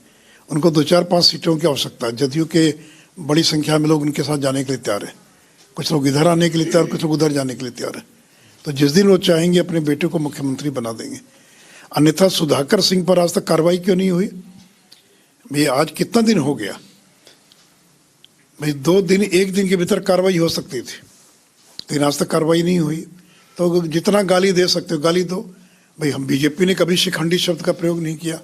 उनको 2-4-5 सीटों की आवश्यकता है। जदयू के बड़ी संख्या में लोग उनके साथ जाने के लिए तैयार है। कुछ लोग इधर आने के लिए तैयार, कुछ लोग उधर जाने के लिए तैयार है। तो जिस दिन वो चाहेंगे अपने बेटे को मुख्यमंत्री बना देंगे। अन्यथा सुधाकर सिंह पर आज तक कार्रवाई क्यों नहीं हुई? भाई आज कितना दिन हो गया? भाई 2 दिन, 1 दिन के भीतर कार्रवाई हो सकती थी, लेकिन आज तक कार्रवाई नहीं हुई। तो जितना गाली दे सकते हो गाली दो। भाई हम बीजेपी ने कभी शिखंडी शब्द का प्रयोग नहीं किया,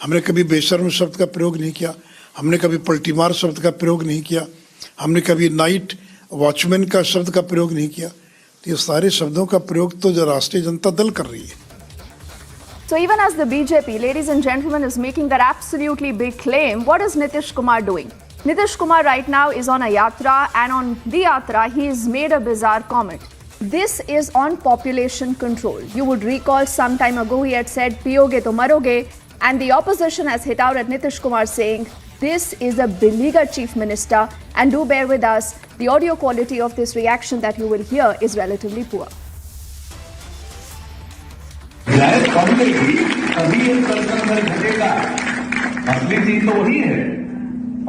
हमने कभी बेशर्म शब्द का प्रयोग नहीं किया, हमने कभी पलटीमार शब्द का प्रयोग नहीं किया, हमने कभी नाइट वॉचमैन का शब्द का प्रयोग नहीं किया। तो ये सारे शब्दों का प्रयोग तो राष्ट्रीय जनता दल कर रही है। So even as the BJP, ladies and gentlemen, is making that absolutely big claim, what is Nitish Kumar doing? Nitish Kumar right now is on a yatra, and on the yatra he has made a bizarre comment. This is on population control. You would recall some time ago he had said, "Piyoge to maroge," and the opposition has hit out at Nitish Kumar saying, this is a beleaguered chief minister, and do bear with us, the audio quality of this reaction that you will hear is relatively poor. असली चीज तो वही है।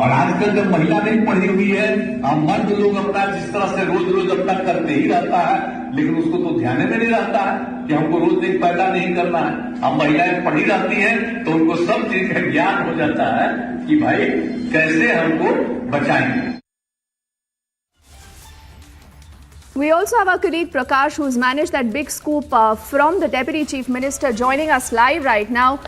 और आजकल जब महिला नहीं पढ़ी हुई है, हम मर्द लोग अपना जिस तरह से रोज रोज अपना करते ही रहता है, लेकिन उसको तो ध्यान में नहीं रहता है कि हमको रोज एक पैदा नहीं करना है। हम महिलाएं पढ़ी रहती हैं तो उनको सब चीज का ज्ञान हो जाता है कि भाई कैसे हमको बचाएंगे। We also have our colleague Prakash, who's managed that big scoop from the Deputy Chief Minister, joining us live right now.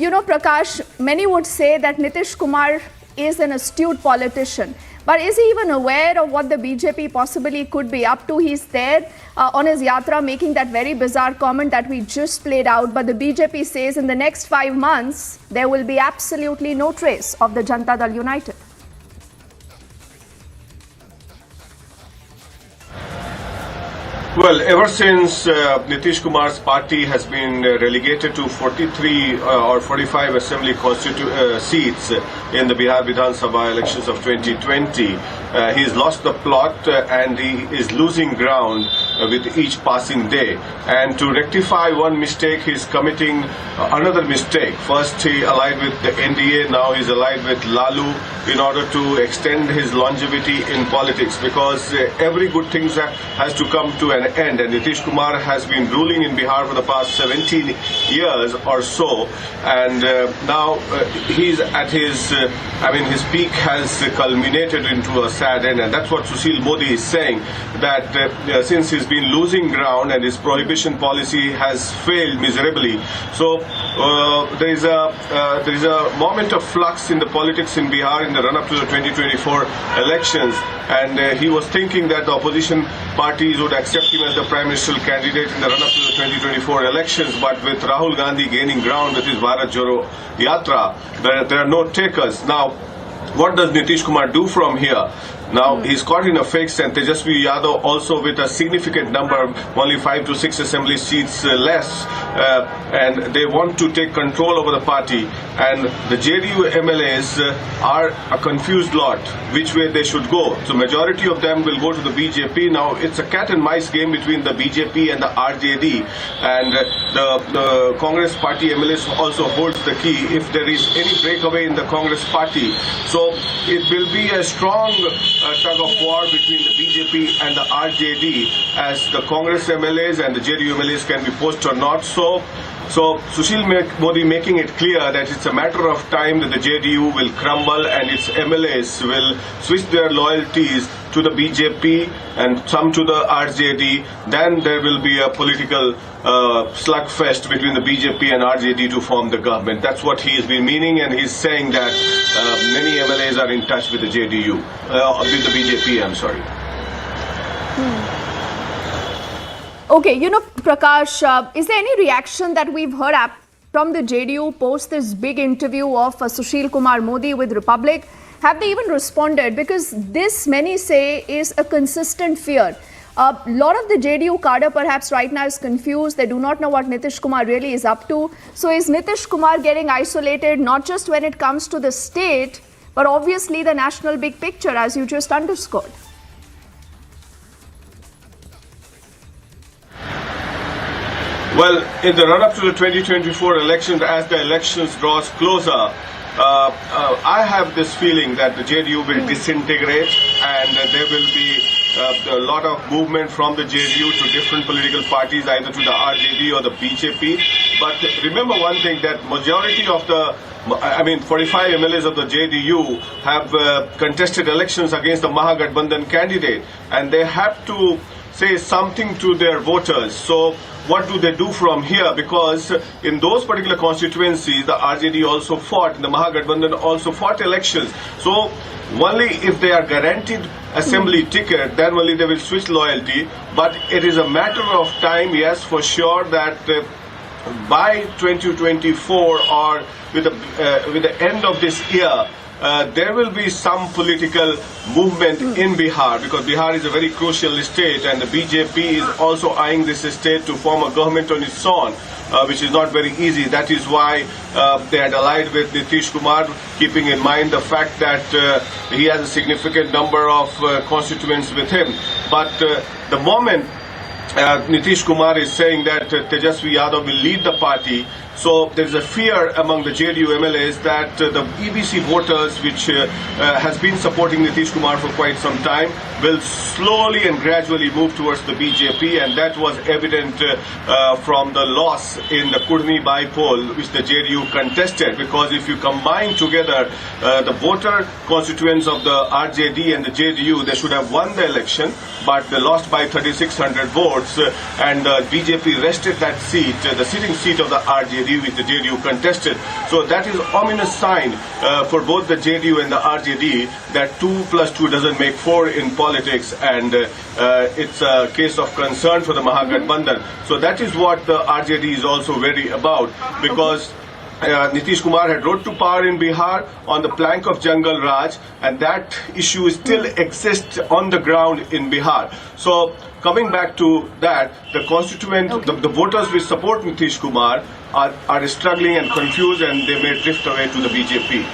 You know, Prakash, many would say that Nitish Kumar is an astute politician, but is he even aware of what the BJP possibly could be up to? He's there on his yatra making that very bizarre comment that we just played out, but the BJP says in the next 5 months there will be absolutely no trace of the Janata Dal United. Well, ever since Nitish Kumar's party has been relegated to 43 or 45 assembly seats in the Bihar Vidhan Sabha elections of 2020, he's lost the plot and he is losing ground with each passing day. And to rectify one mistake, he's committing another mistake. First he allied with the NDA, now he's allied with Lalu in order to extend his longevity in politics, because every good thing has to come to an end, and Nitish Kumar has been ruling in Bihar for the past 17 years or so, and now he's at his his peak has culminated into a sad end, and that's what Sushil Modi is saying, that since he's been losing ground and his prohibition policy has failed miserably, so there is a moment of flux in the politics in Bihar in the run-up to the 2024 elections, and he was thinking that the opposition parties would accept him as the prime ministerial candidate in the run-up to the 2024 elections, but with Rahul Gandhi gaining ground with his Bharat Jodo Yatra, there are no takers. Now, what does Nitish Kumar do from here? Now, he's caught in a fix, and Tejasvi Yadav also with a significant number, only 5 to 6 assembly seats less, and they want to take control over the party, and the JDU MLAs are a confused lot which way they should go. So majority of them will go to the BJP. Now, it's a cat and mice game between the BJP and the RJD, and the Congress party MLAs also holds the key if there is any breakaway in the Congress party. So it will be a strong tug of war between the BJP and the RJD, as the Congress MLAs and the JDU MLAs can be poached or not. So Sushil Modi making it clear that it's a matter of time that the JDU will crumble and its MLAs will switch their loyalties to the BJP and some to the RJD. Then there will be a political slugfest between the BJP and RJD to form the government. That's what he has been meaning, and he's saying that many MLAs are in touch with the JDU, with the BJP, I'm sorry. Okay, Prakash, is there any reaction that we've heard from the JDU post this big interview of Sushil Kumar Modi with Republic? Have they even responded? Because this, many say, is a consistent fear. A lot of the JDU cadre perhaps right now is confused. They do not know what Nitish Kumar really is up to. So is Nitish Kumar getting isolated, not just when it comes to the state, but obviously the national big picture, as you just underscored? Well, in the run-up to the 2024 elections, as the elections draws closer, I have this feeling that the JDU will disintegrate, and there will be a lot of movement from the JDU to different political parties, either to the RJD or the BJP. But remember one thing, that majority of the 45 MLAs of the JDU have contested elections against the Mahagathbandhan candidate, and they have to say something to their voters. So what do they do from here? Because in those particular constituencies, the RJD also fought, and the Mahagathbandhan also fought elections. So only if they are guaranteed assembly ticket, then only they will switch loyalty. But it is a matter of time, yes, for sure, that by 2024 or with the end of this year, there will be some political movement in Bihar, because Bihar is a very crucial state, and the BJP is also eyeing this state to form a government on its own, which is not very easy. That is why they had allied with Nitish Kumar, keeping in mind the fact that he has a significant number of constituents with him. But the moment Nitish Kumar is saying that Tejasvi Yadav will lead the party, so there is a fear among the JDU MLAs that the EBC voters, which has been supporting Nitish Kumar for quite some time, will slowly and gradually move towards the BJP, and that was evident from the loss in the Kudni by-poll, which the JDU contested. Because if you combine together the voter constituents of the RJD and the JDU, they should have won the election, but they lost by 3,600 votes, and the BJP wrested that seat, the sitting seat of the RJD, which the JDU contested. So that is ominous sign for both the JDU and the RJD that 2 + 2 doesn't make 4 in politics, and it's a case of concern for the Mahagathbandhan. So that is what the RJD is also very about, because Nitish Kumar had rode to power in Bihar on the plank of Jungle Raj, and that issue still exists on the ground in Bihar. So coming back to that, the constituent, the voters which support Nitish Kumar are struggling and confused, and they may drift away to the BJP.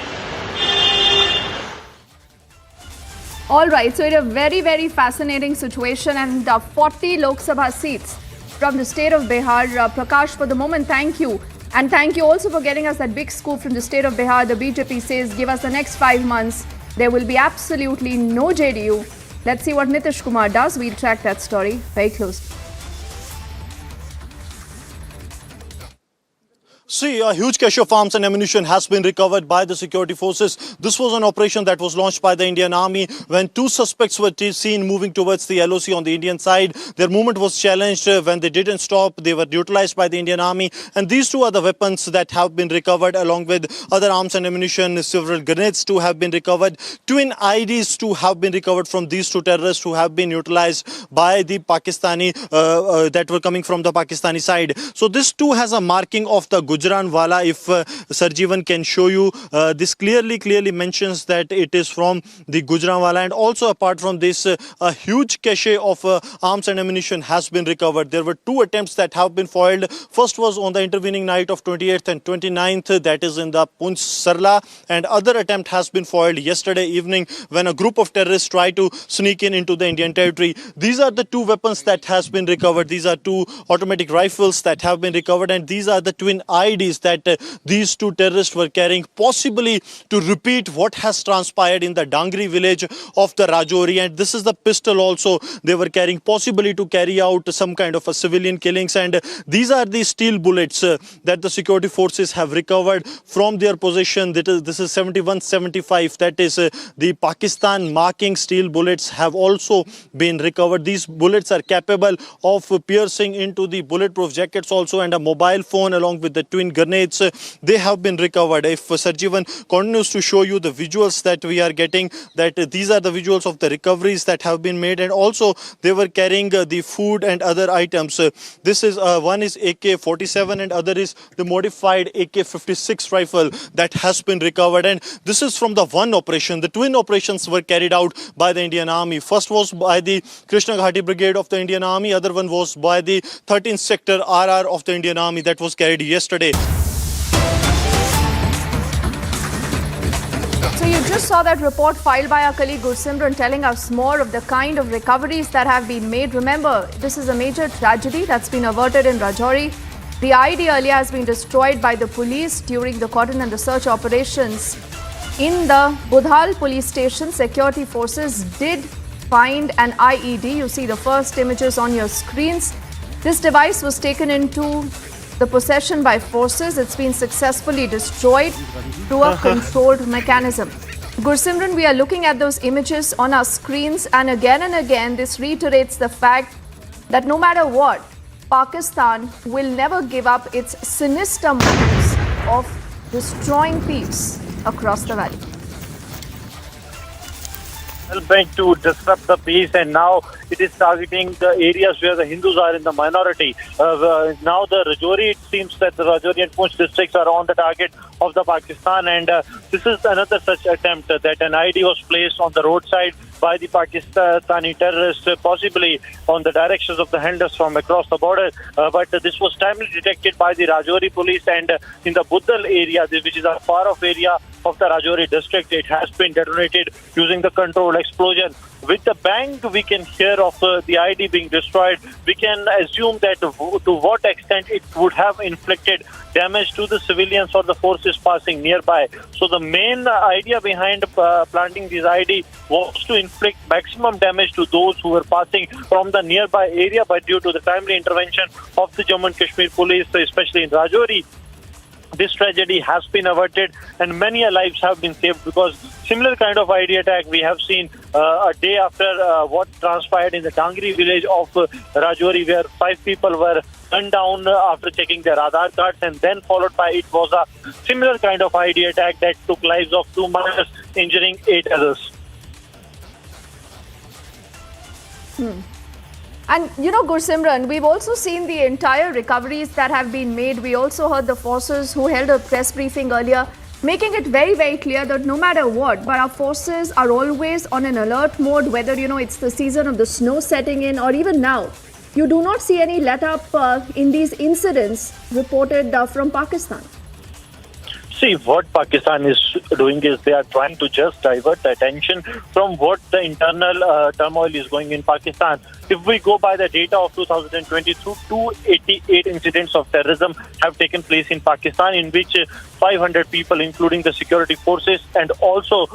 All right, so it's a very, very fascinating situation, and 40 Lok Sabha seats from the state of Bihar. Prakash, for the moment, thank you. And thank you also for getting us that big scoop from the state of Bihar. The BJP says, give us the next 5 months. There will be absolutely no JDU. Let's see what Nitish Kumar does. We'll track that story very closely. See, a huge cache of arms and ammunition has been recovered by the security forces. This was an operation that was launched by the Indian Army when 2 suspects were seen moving towards the LOC on the Indian side. Their movement was challenged. When they didn't stop, they were neutralized by the Indian Army. And these 2 are the weapons that have been recovered, along with other arms and ammunition. Several grenades too have been recovered. Twin IEDs too have been recovered from these 2 terrorists who have been neutralized by the Pakistani, that were coming from the Pakistani side. So this too has a marking of the Gujranwala. If Sarjeevan can show you, this clearly mentions that it is from the Gujranwala. And also apart from this, a huge cache of arms and ammunition has been recovered. There were 2 attempts that have been foiled. First was on the intervening night of 28th and 29th, that is in the Poonch Sarla, and other attempt has been foiled yesterday evening when a group of terrorists tried to sneak into the Indian territory. These are the 2 weapons that has been recovered. These are 2 automatic rifles that have been recovered, and these are the twin IEDs that these 2 terrorists were carrying, possibly to repeat what has transpired in the Dangri village of the Rajouri. And this is the pistol also they were carrying, possibly to carry out some kind of a civilian killings. And these are the steel bullets that the security forces have recovered from their possession. This is 7175. That is the Pakistan marking steel bullets have also been recovered. These bullets are capable of piercing into the bulletproof jackets also, and a mobile phone along with the twin grenades, they have been recovered. If Sarjeevan continues to show you the visuals that we are getting, that these are the visuals of the recoveries that have been made, and also they were carrying the food and other items. This is one is AK-47 and other is the modified AK-56 rifle that has been recovered. And this is from the one operation. The twin operations were carried out by the Indian Army. First was by the Krishna Ghati Brigade of the Indian Army. Other one was by the 13th Sector RR of the Indian Army that was carried yesterday. So you just saw that report filed by our colleague Gursimran telling us more of the kind of recoveries that have been made. Remember, this is a major tragedy that's been averted in Rajouri. The IED earlier has been destroyed by the police during the cordon and the search operations. In the Budhal police station, security forces did find an IED. You see the first images on your screens. This device was taken into the possession by forces. It's been successfully destroyed through a controlled mechanism. Gursimran, we are looking at those images on our screens, and again this reiterates the fact that no matter what, Pakistan will never give up its sinister motives of destroying peace across the valley. Helping to disrupt the peace, and now it is targeting the areas where the Hindus are in the minority. Now the Rajouri, it seems that the Rajouri and Poonch districts are on the target of the Pakistan, and this is another such attempt that an IED was placed on the roadside by the Pakistani terrorists, possibly on the directions of the handlers from across the border. But this was timely detected by the Rajouri police, and in the Budhal area, which is a far-off area of the Rajouri district, it has been detonated using the controlled explosion. With the bang we can hear of the IED being destroyed, we can assume that to what extent it would have inflicted damage to the civilians or the forces passing nearby. So the main idea behind planting this IED was to inflict maximum damage to those who were passing from the nearby area, but due to the timely intervention of the Jammu and Kashmir police, especially in Rajouri, this tragedy has been averted and many lives have been saved, because similar kind of IED attack we have seen a day after what transpired in the Dangri village of Rajouri, where 5 people were gunned down after checking their Aadhaar cards, and then followed by it was a similar kind of IED attack that took lives of 2 minors, injuring 8 others. And you know, Gursimran, we've also seen the entire recoveries that have been made. We also heard the forces who held a press briefing earlier, making it very, very clear that no matter what, but our forces are always on an alert mode, whether, you know, it's the season of the snow setting in or even now. You do not see any let up in these incidents reported from Pakistan. See, what Pakistan is doing is they are trying to just divert the attention from what the internal turmoil is going in Pakistan. If we go by the data of 2022, 288 incidents of terrorism have taken place in Pakistan, in which 500 people, including the security forces and also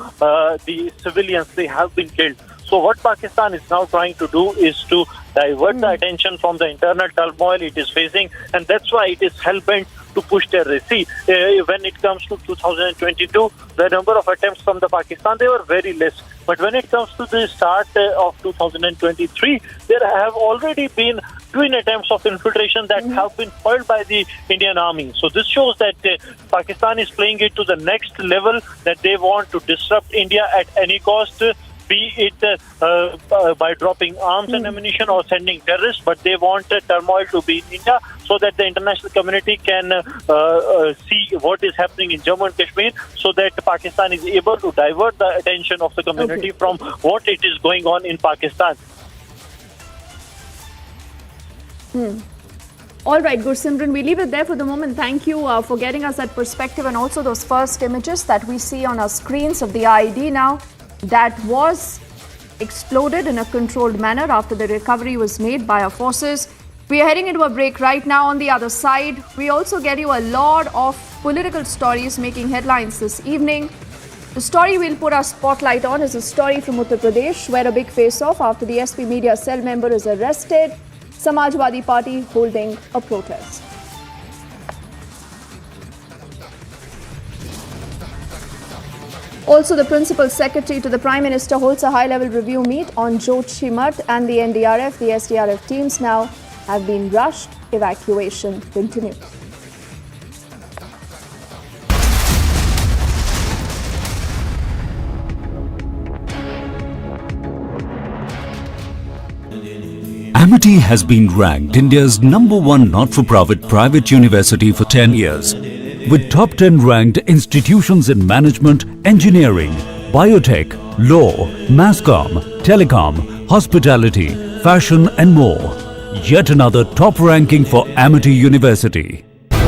the civilians, they have been killed. So what Pakistan is now trying to do is to divert the attention from the internal turmoil it is facing, and that's why it is hell-bent to push terrorists. See, when it comes to 2022, the number of attempts from the Pakistan, they were very less. But when it comes to the start of 2023, there have already been twin attempts of infiltration that have been foiled by the Indian Army. So this shows that Pakistan is playing it to the next level, that they want to disrupt India at any cost, be it by dropping arms and ammunition or sending terrorists, but they want turmoil to be in India so that the international community can see what is happening in Jammu and Kashmir, so that Pakistan is able to divert the attention of the community from what it is going on in Pakistan. All right, Gursimran, we leave it there for the moment. Thank you for getting us that perspective and also those first images that we see on our screens of the IED now that was exploded in a controlled manner after the recovery was made by our forces. We are heading into a break right now. On the other side, we also get you a lot of political stories making headlines this evening. The story we'll put our spotlight on is a story from Uttar Pradesh, where a big face-off after the SP media cell member is arrested. Samajwadi Party holding a protest. Also, the Principal Secretary to the Prime Minister holds a high-level review meet on Joshimath, and the NDRF, the SDRF teams now have been rushed. Evacuation continues. Amity has been ranked India's #1 not-for-profit private university for 10 years. With top 10 ranked institutions in management, engineering, biotech, law, mass comm, telecom, hospitality, fashion and more. Yet another top ranking for Amity University.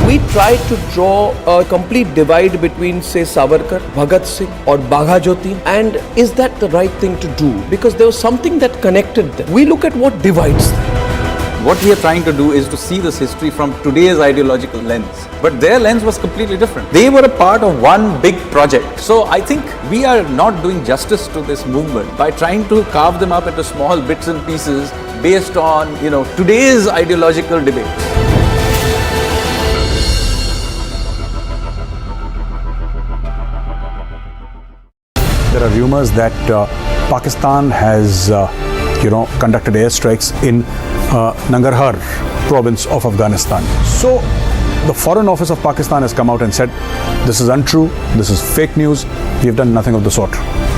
We tried to draw a complete divide between, say, Savarkar, Bhagat Singh or Bagha Jyoti, and is that the right thing to do? Because there was something that connected them. We look at what divides them. What we are trying to do is to see this history from today's ideological lens. But their lens was completely different. They were a part of one big project. So I think we are not doing justice to this movement by trying to carve them up into small bits and pieces based on, today's ideological debates. There are rumors that Pakistan has, conducted airstrikes in Nangarhar province of Afghanistan. So the Foreign Office of Pakistan has come out and said, this is untrue, this is fake news, we have done nothing of the sort.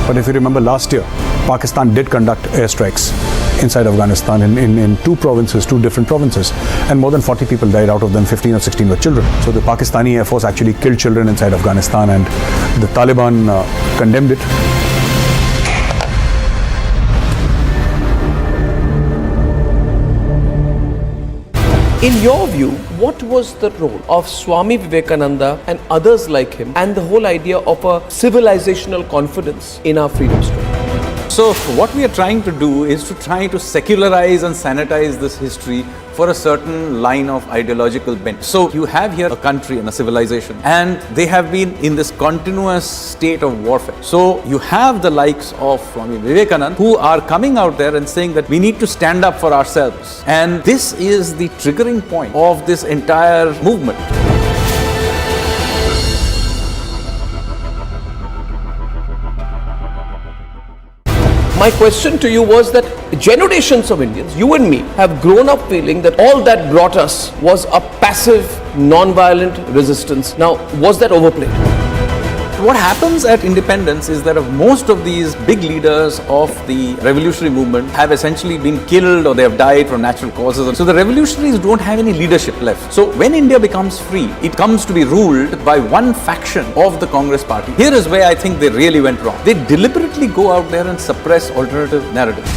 But if you remember last year, Pakistan did conduct airstrikes inside Afghanistan in two different provinces, and more than 40 people died, out of them 15 or 16 were children. So the Pakistani Air Force actually killed children inside Afghanistan, and the Taliban condemned it. In your view, what was the role of Swami Vivekananda and others like him, and the whole idea of a civilizational confidence in our freedom struggle? So what we are trying to do is to try to secularize and sanitize this history for a certain line of ideological bent. So you have here a country and a civilization, and they have been in this continuous state of warfare. So you have the likes of Swami Vivekananda who are coming out there and saying that we need to stand up for ourselves. And this is the triggering point of this entire movement. My question to you was that generations of Indians, you and me, have grown up feeling that all that brought us was a passive, non-violent resistance. Now, was that overplayed? What happens at independence is that most of these big leaders of the revolutionary movement have essentially been killed or they have died from natural causes. So the revolutionaries don't have any leadership left. So when India becomes free, it comes to be ruled by one faction of the Congress party. Here is where I think they really went wrong. They deliberately go out there and suppress alternative narratives.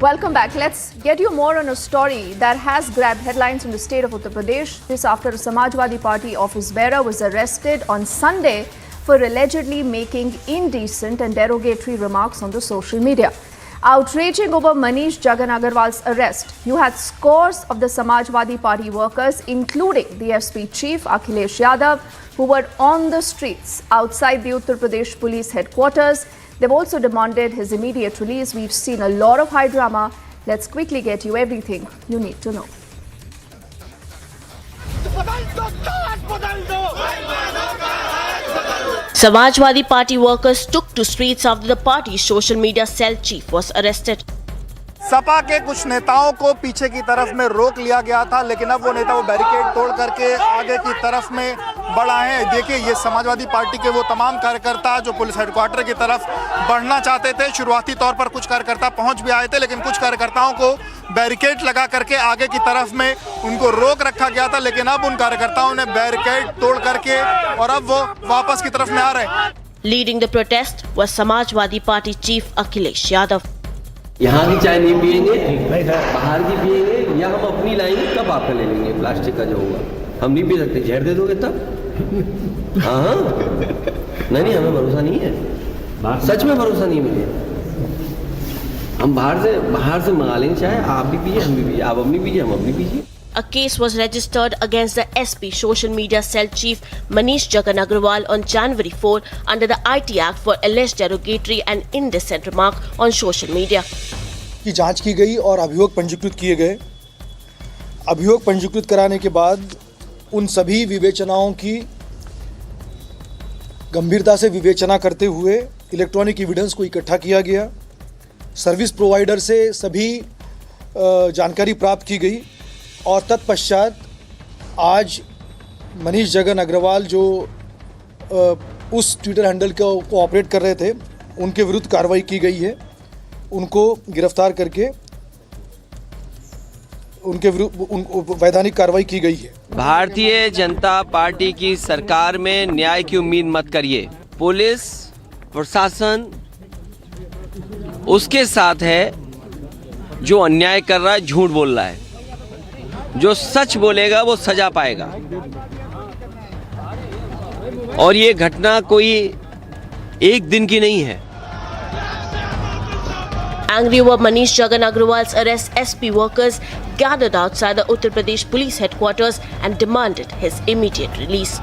Welcome back. Let's get you more on a story that has grabbed headlines in the state of Uttar Pradesh. This after a Samajwadi Party office bearer was arrested on Sunday for allegedly making indecent and derogatory remarks on the social media. Outraging over Manish Jagan Agarwal's arrest, you had scores of the Samajwadi Party workers, including the SP chief Akhilesh Yadav, who were on the streets outside the Uttar Pradesh police headquarters. They've also demanded his immediate release. We've seen a lot of high drama. Let's quickly get you everything you need to know. Samajwadi Party workers took to streets after the party's social media cell chief was arrested. Sapa के कुछ नेताओं को पीछे की तरफ में रोक लिया गया था, लेकिन अब वो नेता वो बैरिकेड तोड़ करके आगे की तरफ में बढ़ा है। देखिए, ये समाजवादी पार्टी के वो तमाम कार्यकर्ता जो पुलिस हेडक्वार्टर की तरफ बढ़ना चाहते थे। शुरुआती तौर पर कुछ कार्यकर्ता पहुंच भी आए थे, लेकिन कुछ कार्यकर्ताओं को बैरिकेड लगा करके आगे की तरफ में उनको रोक रखा गया था। लेकिन अब उन कार्यकर्ताओं ने बैरिकेड तोड़ करके और अब वो वापस की तरफ में आ रहे हैं। Leading the protest was Samajwadi Party chief Akhilesh Yadav. यहाँ की चाय नहीं पियेंगे, बाहर की पियेंगे, या हम अपनी लाएंगे, कब आपका ले लेंगे प्लास्टिक का जो होगा। हम नहीं पी सकते, जहर दे दोगे तब। हाँ नहीं हमें भरोसा नहीं है, सच में भरोसा नहीं मुझे। हम बाहर से मंगा लेंगे चाय, आप भी पीजिए, हम भी पीजिए, आप अपनी पीजिए, हम अपनी पीजिए। A case was registered against the SP social media cell chief Manish Jagan Agarwal on January 4 under the IT Act for alleged derogatory and indecent remark on social media. की जांच की गई और अभियोग पंजीकृत किए गए। अभियोग पंजीकृत कराने के बाद उन सभी विवेचनाओं की गंभीरता से विवेचना करते हुए इलेक्ट्रॉनिक एविडेंस को इकट्ठा किया गया। सर्विस प्रोवाइडर से सभी जानकारी प्राप्त की गई और तत्पश्चात आज मनीष जगन अग्रवाल जो उस ट्विटर हैंडल को ऑपरेट कर रहे थे, उनके विरुद्ध कार्रवाई की गई है। उनको गिरफ्तार करके उनके विरुद्ध वैधानिक कार्रवाई की गई है। भारतीय जनता पार्टी की सरकार में न्याय की उम्मीद मत करिए। पुलिस प्रशासन उसके साथ है जो अन्याय कर रहा है, झूठ बोल रहा है। जो सच बोलेगा वो सजा पाएगा। और ये घटना कोई एक दिन की नहीं है। Angry over Manish Jagan Agarwal's arrest, SP workers gathered outside the Uttar Pradesh police headquarters and demanded his immediate release.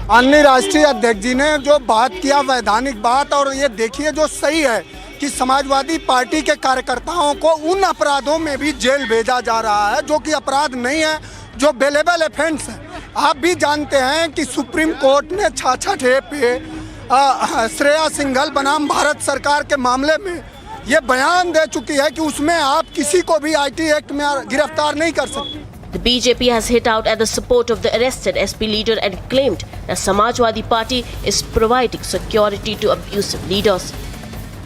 माननीय राष्ट्रीय अध्यक्ष जी ने जो बात किया, वैधानिक बात, और ये देखिए जो सही है कि समाजवादी पार्टी के कार्यकर्ताओं को उन अपराधों में भी जेल भेजा जा रहा है जो कि अपराध नहीं है, जो बेलेबल ऑफेंस है। आप भी जानते हैं कि सुप्रीम कोर्ट ने 66 पे श्रेया सिंघल बनाम भारत सरकार के मामले में ये बयान दे चुकी है कि उसमें आप किसी को भी IT एक्ट में गिरफ्तार नहीं कर सकते। The BJP has hit out at the support of the arrested SP leader and claimed that Samajwadi Party is providing security to abusive leaders.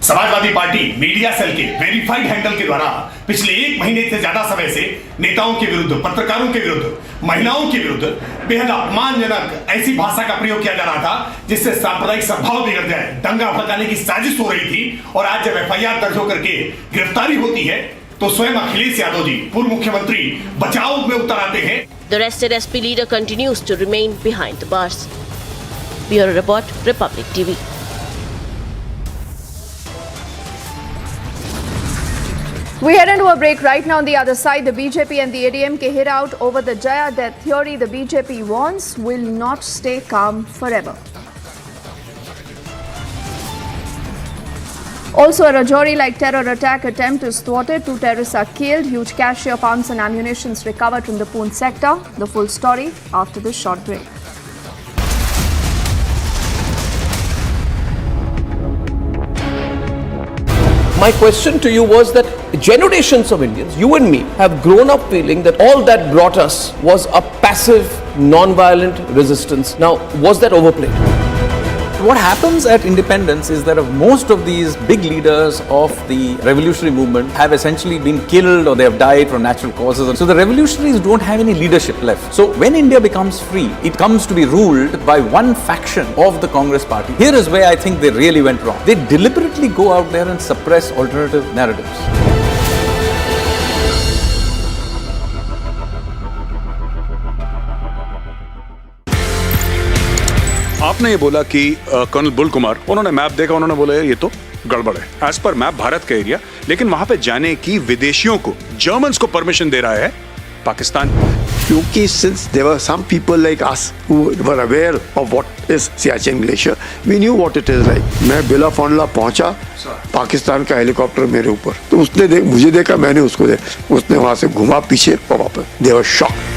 Samajwadi Party media cell के वेरीफाइड हैंडल के द्वारा पिछले 1 महीने से ज्यादा समय से नेताओं के विरुद्ध, पत्रकारों के विरुद्ध, महिलाओं के विरुद्ध बेहद अपमानजनक ऐसी भाषा का प्रयोग किया जा रहा था जिससे सांप्रदायिक सद्भाव बिगड़ जाए, दंगा भड़काने की साजिश हो रही थी। और आज जब FIR दर्ज होकर के गिरफ्तारी होती है तो स्वयं अखिलेश यादव जी, पूर्व मुख्यमंत्री, बचाव में उतर आते हैं। The arrested SP leader continues to remain behind the bars. Bureau Report, Republic TV. We head into a break right now. On the other side, the BJP and the ADMK hit out over the Jaya death theory. The BJP warns will not stay calm forever. Also, a Rajouri-like terror attack attempt is thwarted. 2 terrorists are killed. Huge cache of arms and ammunition recovered from the Poonch sector. The full story after this short break. My question to you was that generations of Indians, you and me, have grown up feeling that all that brought us was a passive, non-violent resistance. Now, was that overplayed? what happens at independence is that most of these big leaders of the revolutionary movement have essentially been killed or they have died from natural causes. So the revolutionaries don't have any leadership left. So when India becomes free, it comes to be ruled by one faction of the Congress party. Here is where I think they really went wrong. They deliberately go out there and suppress alternative narratives. आपने ये बोला कि colonel bull Kumar, उन्होंने map देखा, उन्होंने बोला ये तो गड़बड़ है। एज पर मैप भारत का एरिया, लेकिन वहां पे जाने की विदेशियों को, जर्मन्स को परमिशन दे रहा है पाकिस्तान। क्योंकि since there were some people like us who were aware of what is Siachen Glacier, we knew what it is like. मैं बिला फॉन्डला पहुंचा, पाकिस्तान का हेलीकॉप्टर मेरे ऊपर, तो उसने मुझे देखा, मैंने उसको देखा, उसने वहां से घुमा पीछे और वापस। They were shocked.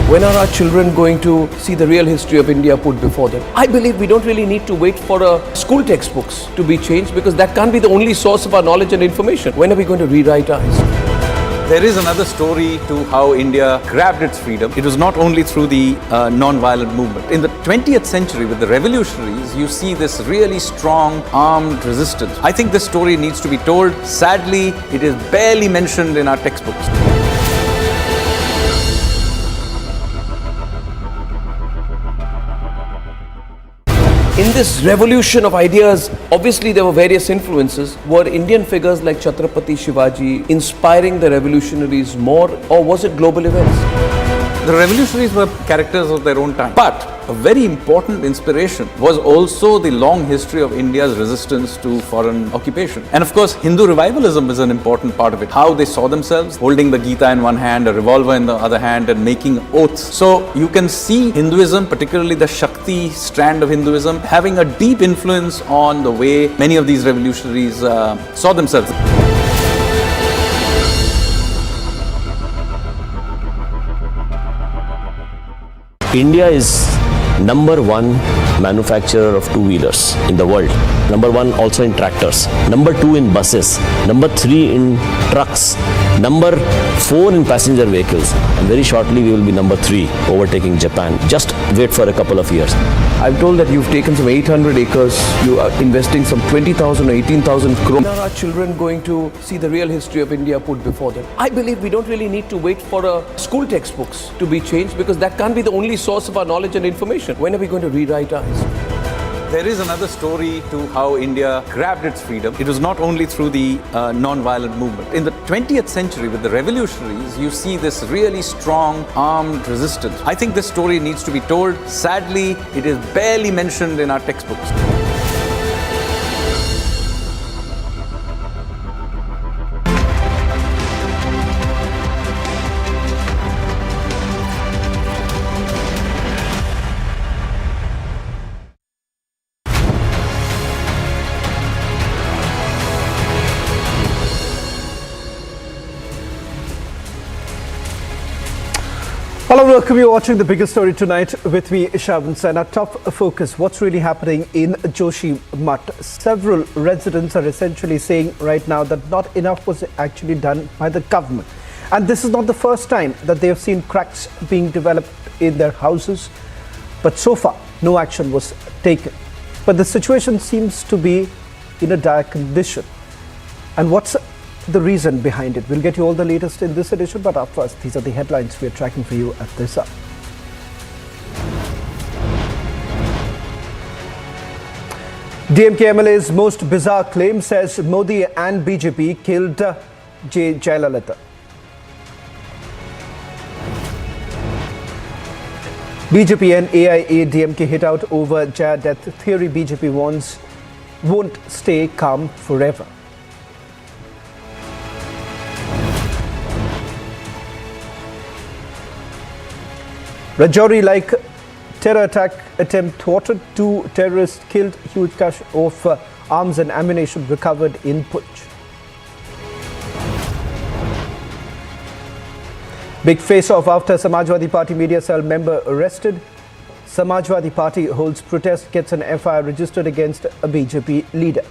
When are our children going to see the real history of India put before them? I believe we don't really need to wait for school textbooks to be changed, because that can't be the only source of our knowledge and information. When are we going to rewrite our history? There is another story to how India grabbed its freedom. It was not only through the non-violent movement. In the 20th century, with the revolutionaries, you see this really strong armed resistance. I think this story needs to be told. Sadly, it is barely mentioned in our textbooks. In this revolution of ideas, obviously there were various influences. Were Indian figures like Chhatrapati Shivaji inspiring the revolutionaries more, or was it global events? The revolutionaries were characters of their own time. But a very important inspiration was also the long history of India's resistance to foreign occupation. And of course, Hindu revivalism is an important part of it. How they saw themselves, holding the Gita in one hand, a revolver in the other hand, and making oaths. So you can see Hinduism, particularly the Shakti strand of Hinduism, having a deep influence on the way many of these revolutionaries saw themselves. India is number one manufacturer of two-wheelers in the world. Number one also in tractors. Number two in buses. Number three in trucks. Number four in passenger vehicles. And very shortly we will be number three, overtaking Japan. Just wait for a couple of years. I'm told that you've taken some 800 acres. You are investing some 20,000 or 18,000 crore. When are our children going to see the real history of India put before them? I believe we don't really need to wait for school textbooks to be changed, because that can't be the only source of our knowledge and information. When are we going to rewrite our history? There is another story to how India grabbed its freedom. It was not only through the non-violent movement. In the 20th century, with the revolutionaries, you see this really strong armed resistance. I think this story needs to be told. Sadly, it is barely mentioned in our textbooks. Hello, welcome. You're watching the biggest story tonight with me, Shavan Sen. Our top focus, what's really happening in Joshimath. Several residents are essentially saying right now that not enough was actually done by the government. And this is not the first time that they have seen cracks being developed in their houses. But so far, no action was taken. But the situation seems to be in a dire condition. And what's the reason behind it? We'll get you all the latest in this edition, but up first, these are the headlines we are tracking for you at this hour. DMK MLA's most bizarre claim, says Modi and BJP killed Jayalalitha. BJP and AIEDs hit out over Jaya death theory. BJP warns won't stay calm forever. Rajouri like terror attack attempt thwarted, 2 terrorists killed, huge cache of arms and ammunition recovered in Puch. Big face-off after Samajwadi Party media cell member arrested. Samajwadi Party holds protest, gets an FIR registered against a BJP leader.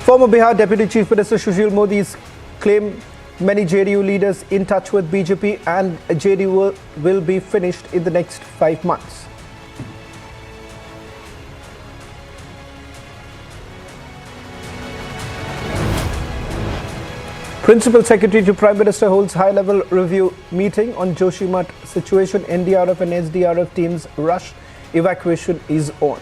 Former Bihar Deputy Chief Minister Sushil Modi's claim Many JDU leaders in touch with BJP, and JDU will be finished in the next 5 months. Principal Secretary to Prime Minister holds high-level review meeting on Joshimath situation. NDRF and SDRF teams rush. Evacuation is on.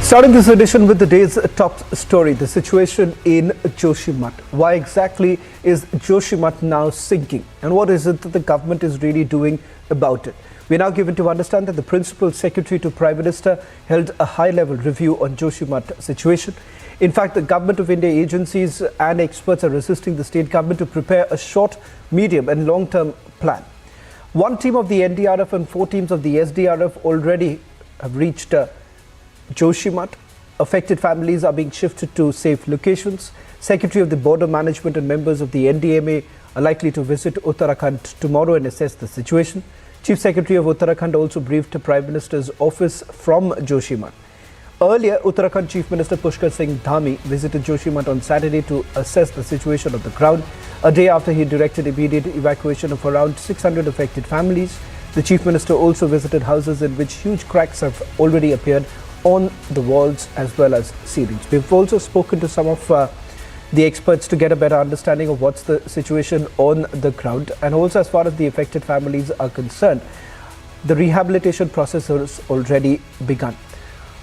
Starting this edition with the day's top story, the situation in Joshimath. Why exactly is Joshimath now sinking? And what is it that the government is really doing about it? We are now given to understand that the Principal Secretary to Prime Minister held a high-level review on Joshimath situation. In fact, the Government of India agencies and experts are assisting the state government to prepare a short, medium and long-term plan. One team of the NDRF and 4 teams of the SDRF already have reached Joshimath. Affected families are being shifted to safe locations. Secretary of the Border Management and members of the NDMA are likely to visit Uttarakhand tomorrow and assess the situation. Chief Secretary of Uttarakhand also briefed the Prime Minister's office from Joshimath. Earlier, Uttarakhand Chief Minister Pushkar Singh Dhami visited Joshimath on Saturday to assess the situation on the ground, a day after he directed immediate evacuation of around 600 affected families. The Chief Minister also visited houses in which huge cracks have already appeared on the walls as well as ceilings. We've also spoken to some of the experts to get a better understanding of what's the situation on the ground, and also as far as the affected families are concerned, the rehabilitation process has already begun.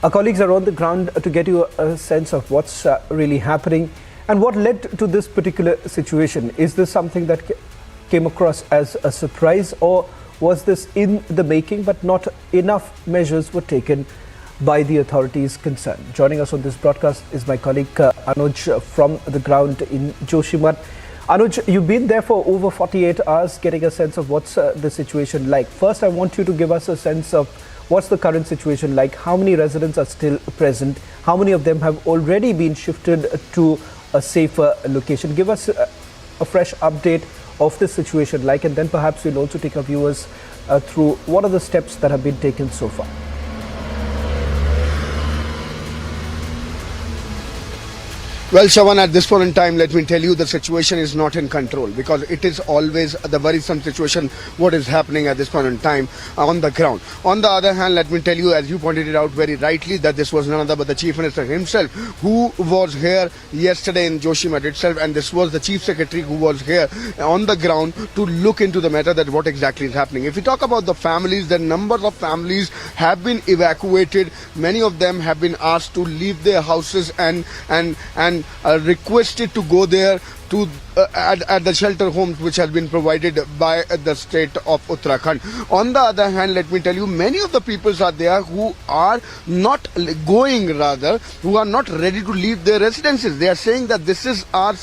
Our colleagues are on the ground to get you a sense of what's really happening and what led to this particular situation. Is this something that came across as a surprise, or was this in the making but not enough measures were taken by the authorities concerned? Joining us on this broadcast is my colleague Anuj from the ground in Joshimath. Anuj, you've been there for over 48 hours getting a sense of what's the situation like. First, I want you to give us a sense of what's the current situation like. How many residents are still present? How many of them have already been shifted to a safer location? Give us a fresh update of the situation like, and then perhaps we'll also take our viewers through what are the steps that have been taken so far. Well, Shawan, at this point in time, let me tell you the situation is not in control, because it is always the worrisome situation what is happening at this point in time on the ground. On the other hand, let me tell you, as you pointed it out very rightly, that this was none other but the Chief Minister himself who was here yesterday in Joshimath itself, and this was the Chief Secretary who was here on the ground to look into the matter that what exactly is happening. If we talk about the families, the numbers of families have been evacuated. Many of them have been asked to leave their houses and requested to go there to at the shelter homes which has been provided by the state of Uttarakhand. On the other hand, let me tell you, many of the peoples are there who are not going, rather, who are not ready to leave their residences. They are saying that this is our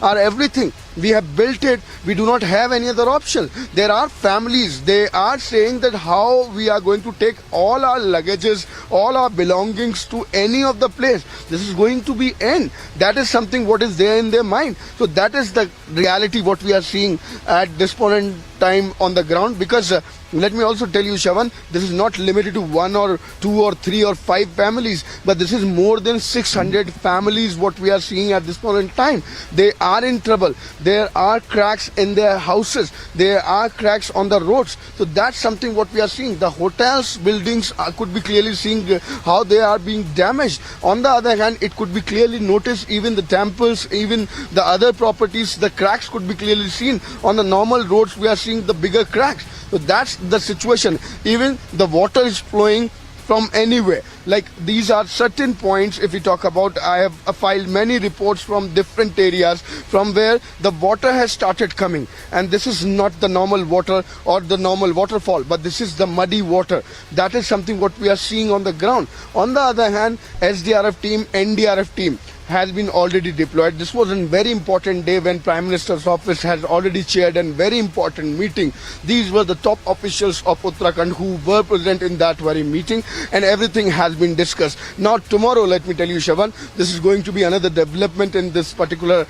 everything. We have built it. We do not have any other option. There are families. They are saying that how we are going to take all our luggages, all our belongings to any of the place. This is going to be end. That is something what is there in their mind. So that is the reality what we are seeing at this point in time on the ground. Because let me also tell you, Shawan, this is not limited to 1 or 2 or 3 or 5 families, but this is more than 600 families what we are seeing at this point in time. They are in trouble. There are cracks in their houses. There are cracks on the roads. So that's something what we are seeing. The hotels, buildings could be clearly seeing how they are being damaged. On the other hand, it could be clearly noticed, even the temples, even the other properties, the cracks could be clearly seen. On the normal roads, we are seeing the bigger cracks. So that's the situation. Even the water is flowing from anywhere. Like, these are certain points. If we talk about, I have filed many reports from different areas from where the water has started coming, and this is not the normal water or the normal waterfall, but this is the muddy water. That is something what we are seeing on the ground. On the other hand, SDRF team, NDRF team has been already deployed. This was a very important day when Prime Minister's office has already chaired a very important meeting. These were the top officials of Uttarakhand who were present in that very meeting, and everything has has been discussed. Now tomorrow, let me tell you, Shavan, this is going to be another development in this particular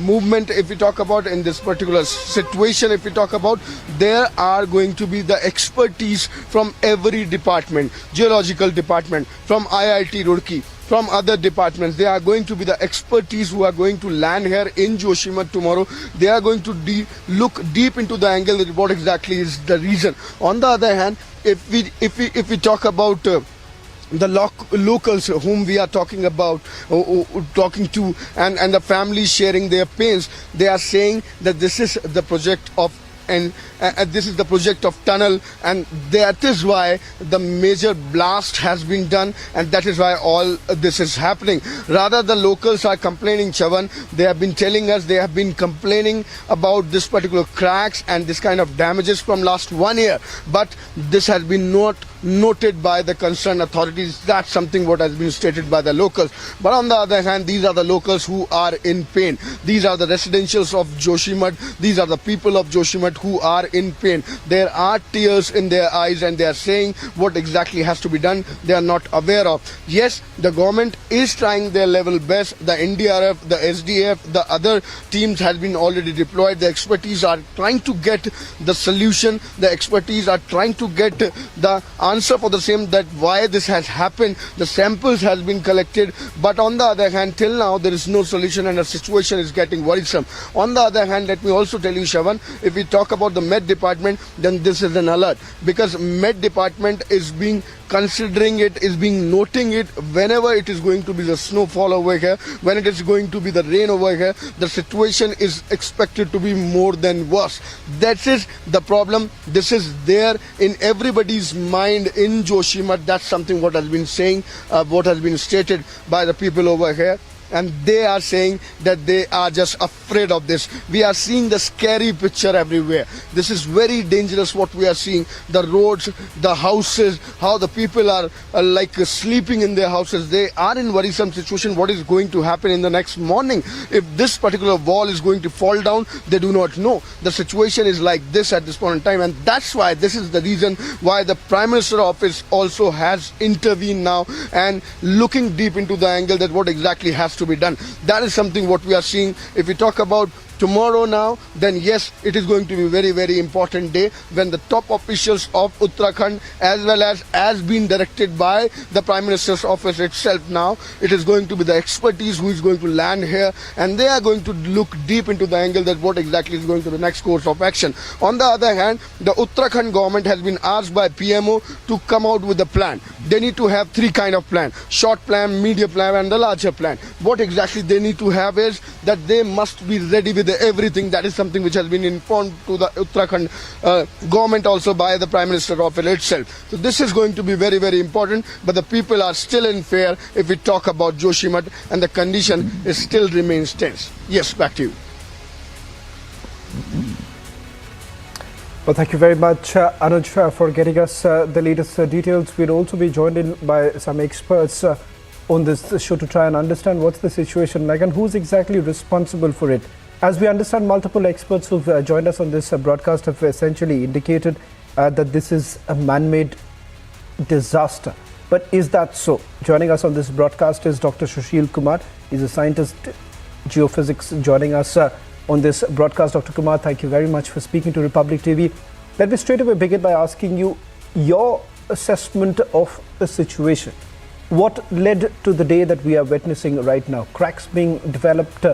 movement. If we talk about in this particular situation, if we talk about, there are going to be the expertise from every department, geological department, from IIT Roorkee, from other departments. They are going to be the expertise who are going to land here in Joshimath tomorrow. They are going to look deep into the angle that what exactly is the reason. On the other hand, if we talk about the locals whom we are talking about, talking to, and the families sharing their pains, they are saying that this is the project of this is the project of tunnel, and that is why the major blast has been done, and that is why all this is happening. Rather, the locals are complaining, Chavan. They have been telling us, they have been complaining about this particular cracks and this kind of damages from last 1 year, but this has been not noted by the concerned authorities. That's something what has been stated by the locals. But on the other hand, these are the locals who are in pain. These are the residentials of Joshimath. These are the people of Joshimath who are in pain. There are tears in their eyes, and they are saying what exactly has to be done, they are not aware of. Yes, the government is trying their level best. The NDRF, the SDF, the other teams have been already deployed. The expertise are trying to get the solution. The expertise are trying to get the answer for the same, that why this has happened. The samples has been collected, but on the other hand, till now there is no solution, and the situation is getting worrisome. On the other hand, let me also tell you, Shavan, if we talk about the Met Department, then this is an alert, because Met Department is being considering it, is being noting it whenever it is going to be the snowfall over here, when it is going to be the rain over here. The situation is expected to be more than worse. That is the problem. This is there in everybody's mind in Joshimath. That's something what has been saying, what has been stated by the people over here. And they are saying that they are just afraid of this. We are seeing the scary picture everywhere. This is very dangerous what we are seeing. The roads, the houses, how the people are like sleeping in their houses. They are in worrisome situation. What is going to happen in the next morning? If this particular wall is going to fall down, they do not know. The situation is like this at this point in time, and that's why this is the reason why the Prime Minister office also has intervened now and looking deep into the angle that what exactly has to be done. That is something what we are seeing. If we talk about tomorrow now, then yes, it is going to be a very, very important day when the top officials of Uttarakhand, as well as been directed by the Prime Minister's office itself now, it is going to be the expertise who is going to land here, and they are going to look deep into the angle that what exactly is going to be the next course of action. On the other hand, the Uttarakhand government has been asked by PMO to come out with a plan. They need to have three kind of plan: short plan, medium plan, and the larger plan. What exactly they need to have is that they must be ready with everything. That is something which has been informed to the Uttarakhand government also by the Prime Minister office itself. So this is going to be very, very important, but the people are still in fear if we talk about Joshimath, and the condition is still remains tense. Yes, back to you. Well, thank you very much, Anuj, for getting us the latest details. We'll also be joined in by some experts on this show to try and understand what's the situation like and who's exactly responsible for it. As we understand, multiple experts who've joined us on this broadcast have essentially indicated that this is a man-made disaster. But is that so? Joining us on this broadcast is Dr. Sushil Kumar. He's a scientist, geophysics, joining us on this broadcast. Dr. Kumar, thank you very much for speaking to Republic TV. Let me straight away begin by asking you your assessment of the situation. What led to the day that we are witnessing right now? Cracks being developed.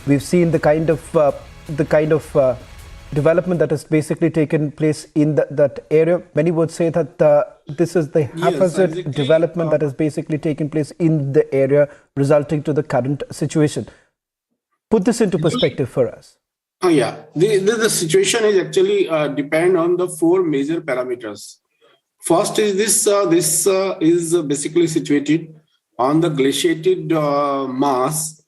We've seen the kind of development that has basically taken place in that area. Many would say that this is the haphazard development that has basically taken place in the area, resulting to the current situation. Put this into perspective for us. The situation is actually depend on the four major parameters. First is this is basically situated on the glaciated mass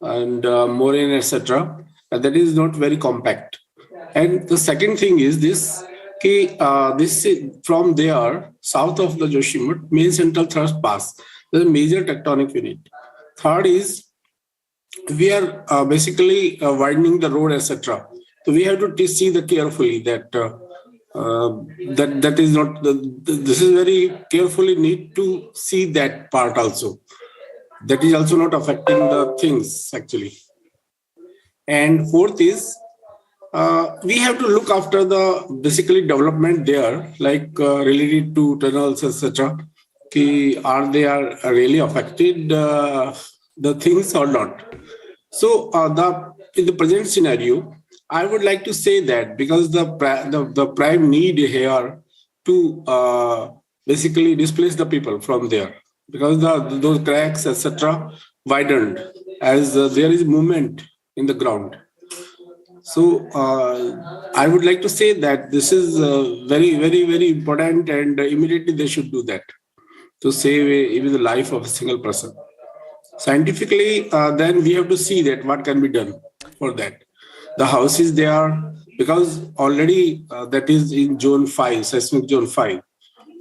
and moraine, etc. That is not very compact. And the second thing is this is from there, south of the Joshimath, main central thrust pass. There's a major tectonic unit. Third is we are basically widening the road, etc. So we have to see carefully that That is not. This is very carefully need to see that part also. That is also not affecting the things actually. And fourth is we have to look after the basically development there, like related to tunnels, etc. Are they really affected the things or not? So in the present scenario, I would like to say that because the prime need here to basically displace the people from there, because those cracks, etc., widened as there is movement in the ground. So I would like to say that this is very, very, very important, and immediately they should do that to save even the life of a single person. Scientifically, then we have to see that what can be done for that. The house is there because already that is in zone 5, seismic zone 5.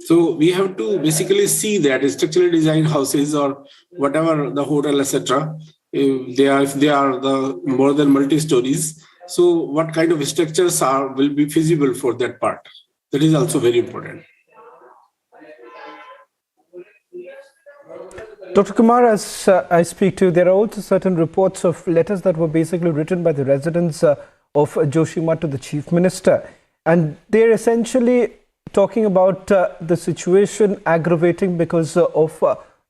So we have to basically see that structurally designed houses or whatever the hotel, etc. If they are the more than multi-stories. So what kind of structures will be feasible for that part? That is also very important. Dr. Kumar, as I speak to you, there are also certain reports of letters that were basically written by the residents of Joshimath to the Chief Minister. And they're essentially talking about the situation aggravating because of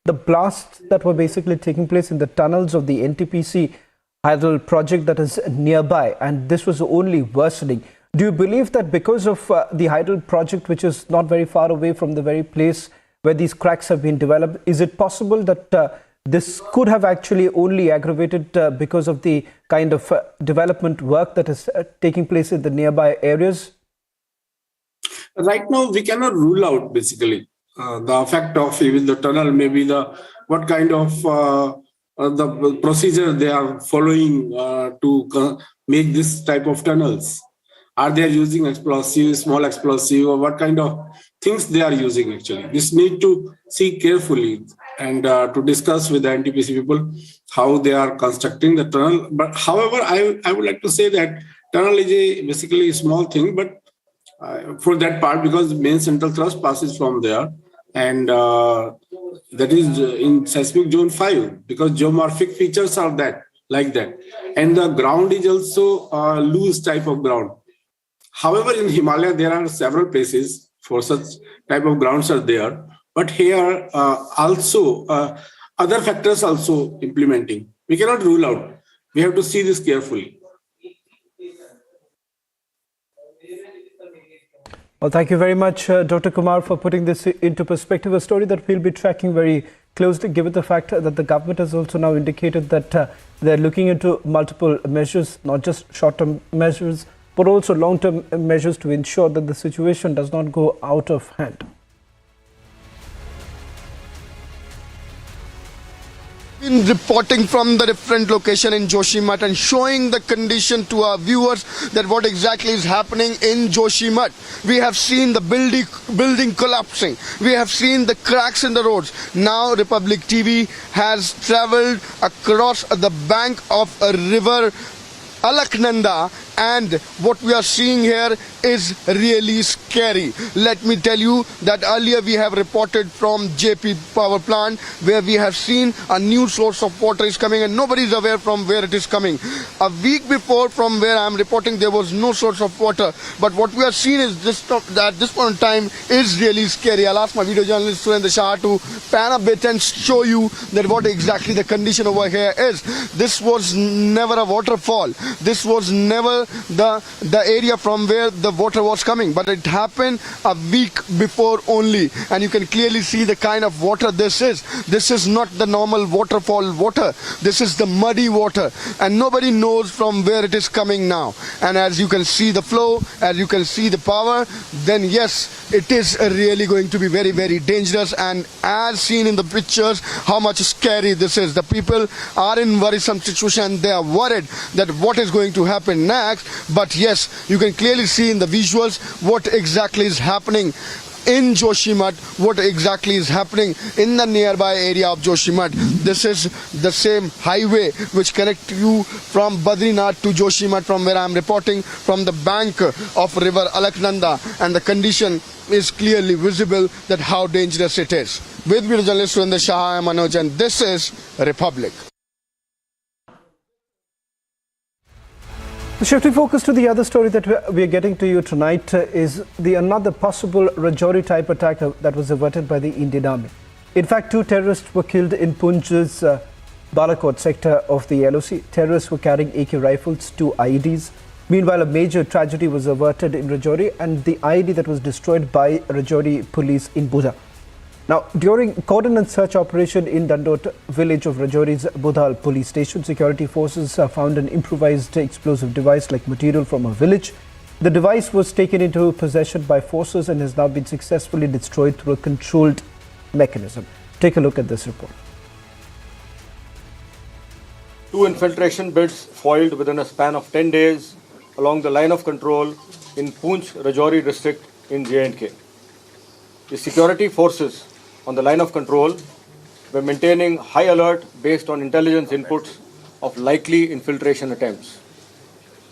the blasts that were basically taking place in the tunnels of the NTPC hydro project that is nearby. And this was only worsening. Do you believe that because of the hydro project, which is not very far away from the very place where these cracks have been developed, is it possible that this could have actually only aggravated because of the kind of development work that is taking place in the nearby areas? Right now, we cannot rule out basically the effect of even the tunnel, maybe what kind of the procedure they are following to make this type of tunnels. Are they using explosive, small explosive, or what kind of things they are using actually? This need to see carefully and to discuss with the NTPC people how they are constructing the tunnel. But however, I would like to say that tunnel is basically a small thing, but for that part, because the main central thrust passes from there, and that is in seismic zone 5, because geomorphic features are like that, and the ground is also a loose type of ground. However, in Himalaya, there are several places for such type of grounds are there. But here also, other factors also implementing. We cannot rule out. We have to see this carefully. Well, thank you very much, Dr. Kumar, for putting this into perspective, a story that we'll be tracking very closely, given the fact that the government has also now indicated that they're looking into multiple measures, not just short-term measures, but also long-term measures to ensure that the situation does not go out of hand. Been reporting from the different location in Joshimath and showing the condition to our viewers that what exactly is happening in Joshimath. We have seen the building collapsing. We have seen the cracks in the roads. Now Republic TV has travelled across the bank of a river Alaknanda, and what we are seeing here is really scary. Let me tell you that earlier we have reported from JP power plant where we have seen a new source of water is coming and nobody is aware from where it is coming. A week before, from where I am reporting, there was no source of water, but what we are seeing is at this point in time is really scary. I'll ask my video journalist Surendra Shah to pan a bit and show you that what exactly the condition over here is. This was never a waterfall. This was never the area from where the water was coming, but it happened a week before only, and you can clearly see the kind of water this is. This is not the normal waterfall water. This is the muddy water, and nobody knows from where it is coming now. And as you can see the flow, as you can see the power, then yes, it is really going to be very, very dangerous. And as seen in the pictures, how much scary this is. The people are in worrisome situation. They are worried that what is going to happen next. But yes, you can clearly see in the visuals what exactly is happening. in Joshimath, what exactly is happening in the nearby area of Joshimath. This is the same highway which connects you from Badrinath to Joshimath, from where I am reporting from the bank of river Alaknanda, and the condition is clearly visible that how dangerous it is. With video journalist Surinder Shah, I am Manoj, and this is Republic. Shifting focus to the other story that we are getting to you tonight is another possible Rajouri type attack that was averted by the Indian Army. In fact, 2 terrorists were killed in Poonch's Balakot sector of the LOC. Terrorists were carrying AK rifles, 2 IEDs. Meanwhile, a major tragedy was averted in Rajouri, and the IED that was destroyed by Rajouri police in Buddha. Now, during coordinated search operation in Dandot village of Rajouri's Budhal police station, security forces found an improvised explosive device like material from a village. The device was taken into possession by forces and has now been successfully destroyed through a controlled mechanism. Take a look at this report. 2 infiltration bids foiled within a span of 10 days along the line of control in Poonch, Rajouri district in J&K. The security forces on the line of control were maintaining high alert based on intelligence inputs of likely infiltration attempts.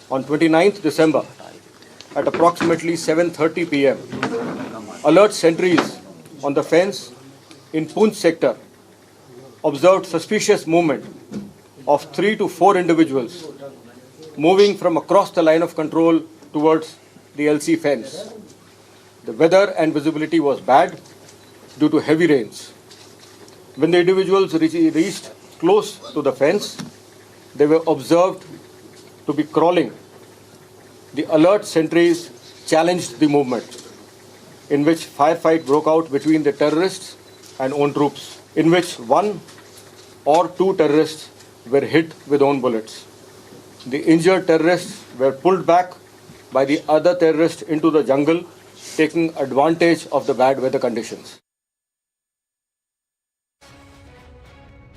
On 29th December, at approximately 7:30 p.m., alert sentries on the fence in Poonch sector observed suspicious movement of 3 to 4 individuals moving from across the line of control towards the LC fence. The weather and visibility was bad due to heavy rains. When the individuals reached close to the fence, they were observed to be crawling. The alert sentries challenged the movement, in which firefight broke out between the terrorists and own troops, in which 1 or 2 terrorists were hit with own bullets. The injured terrorists were pulled back by the other terrorists into the jungle, taking advantage of the bad weather conditions.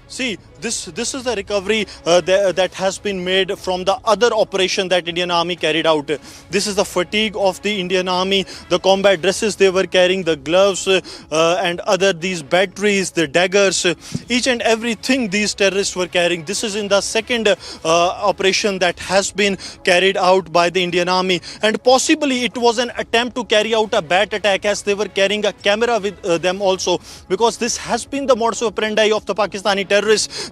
See, this is the recovery that has been made from the other operation that Indian Army carried out. This is the fatigue of the Indian Army, the combat dresses they were carrying, the gloves and these batteries, the daggers, each and everything these terrorists were carrying. This is in the second operation that has been carried out by the Indian Army, and possibly it was an attempt to carry out a bat attack, as they were carrying a camera with them also, because this has been the modus operandi of the Pakistani terrorists,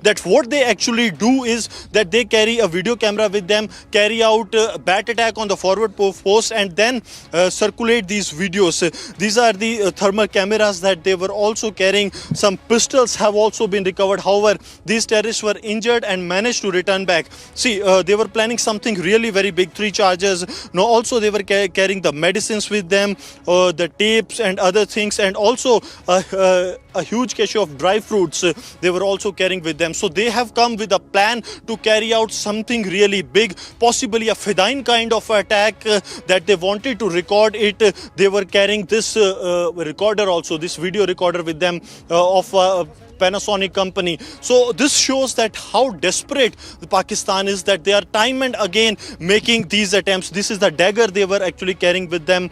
that what they actually do is that they carry a video camera with them, carry out a bat attack on the forward post, and then circulate these videos. These are the thermal cameras that they were also carrying. Some pistols have also been recovered. However, these terrorists were injured and managed to return back. See, they were planning something really very big, 3 charges. Now also they were carrying the medicines with them, the tapes and other things, and also a huge cache of dry fruits they were also carrying with them. So they have come with a plan to carry out something really big, possibly a Fedayeen kind of attack that they wanted to record it. They were carrying this recorder also, this video recorder with them of Panasonic company. So this shows that how desperate Pakistan is, that they are time and again making these attempts. This is the dagger they were actually carrying with them.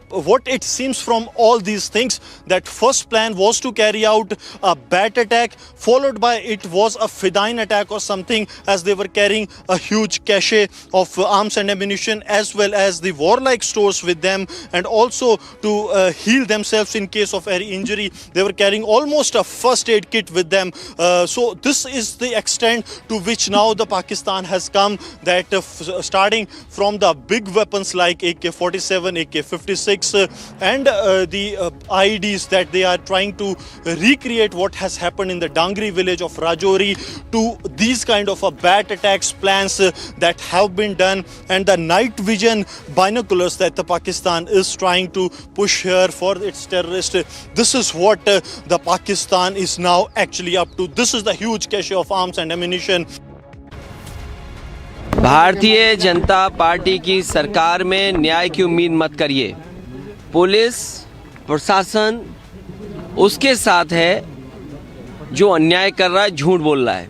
What it seems from all these things, that first plan was to carry out a bat attack, followed by it was a Fedayeen attack or something, as they were carrying a huge cache of arms and ammunition, as well as the warlike stores with them, and also to heal themselves in case of any injury. They were carrying almost a first aid kit with them. So this is the extent to which now the Pakistan has come, that starting from the big weapons like AK-47, AK-56 and the IEDs that they are trying to recreate what has happened in the Dangri village of Rajouri, to these kind of bat attacks plans that have been done, and the night vision binoculars that the Pakistan is trying to push here for its terrorists. This is what the Pakistan is now actually up to. This is the huge cache of arms and ammunition. Bharatiya Janata party की सरकार में न्याय की उम्मीद मत करिए। Police प्रशासन उसके साथ है जो अन्याय कर रहा है, झूठ बोल रहा है।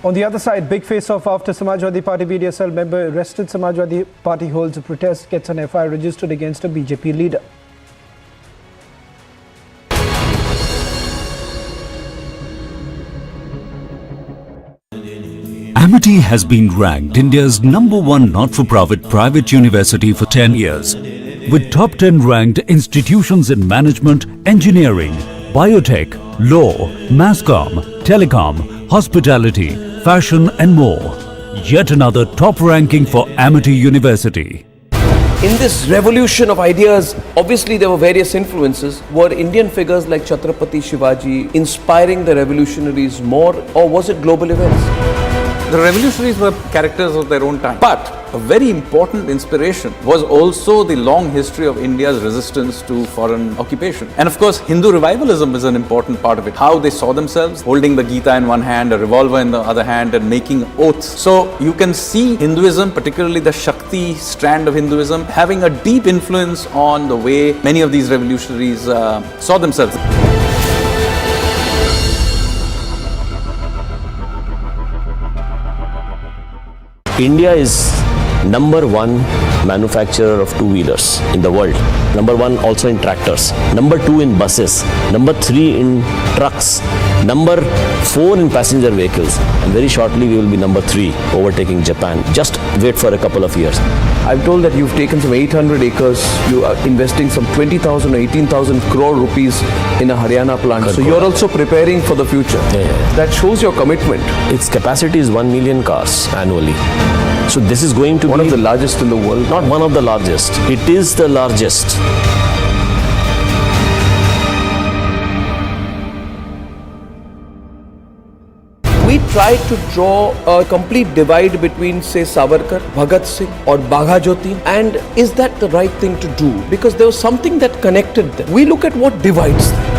On the other side, big face-off after Samajwadi Party VDSL member arrested. Samajwadi Party holds a protest, gets an FIR registered against a BJP leader. Amity has been ranked India's #1 not-for-profit private university for 10 years, with top 10 ranked institutions in management, engineering, biotech, law, masscom, telecom, hospitality, fashion and more. Yet another top ranking for Amity University. In this revolution of ideas, obviously there were various influences. Were Indian figures like Chhatrapati Shivaji inspiring the revolutionaries more, or was it global events? The revolutionaries were characters of their own time. But a very important inspiration was also the long history of India's resistance to foreign occupation. And of course, Hindu revivalism is an important part of it. How they saw themselves holding the Gita in one hand, a revolver in the other hand, and making oaths. So you can see Hinduism, particularly the Shakti strand of Hinduism, having a deep influence on the way many of these revolutionaries saw themselves. India is #1 manufacturer of two-wheelers in the world. #1 also in tractors. #2 in buses. #3 in trucks. #4 in passenger vehicles. And very shortly we will be #3, overtaking Japan. Just wait for a couple of years. I'm told that you've taken some 800 acres. You are investing some 20,000 or 18,000 crore rupees in a Haryana plant. So you're also preparing for the future. That shows your commitment. Its capacity is 1 million cars annually. So this is going to be one of the largest in the world. Not one of the largest. It is the largest. We tried to draw a complete divide between, say, Savarkar, Bhagat Singh or Bagha Jyoti. And is that the right thing to do? Because there was something that connected them. We look at what divides them.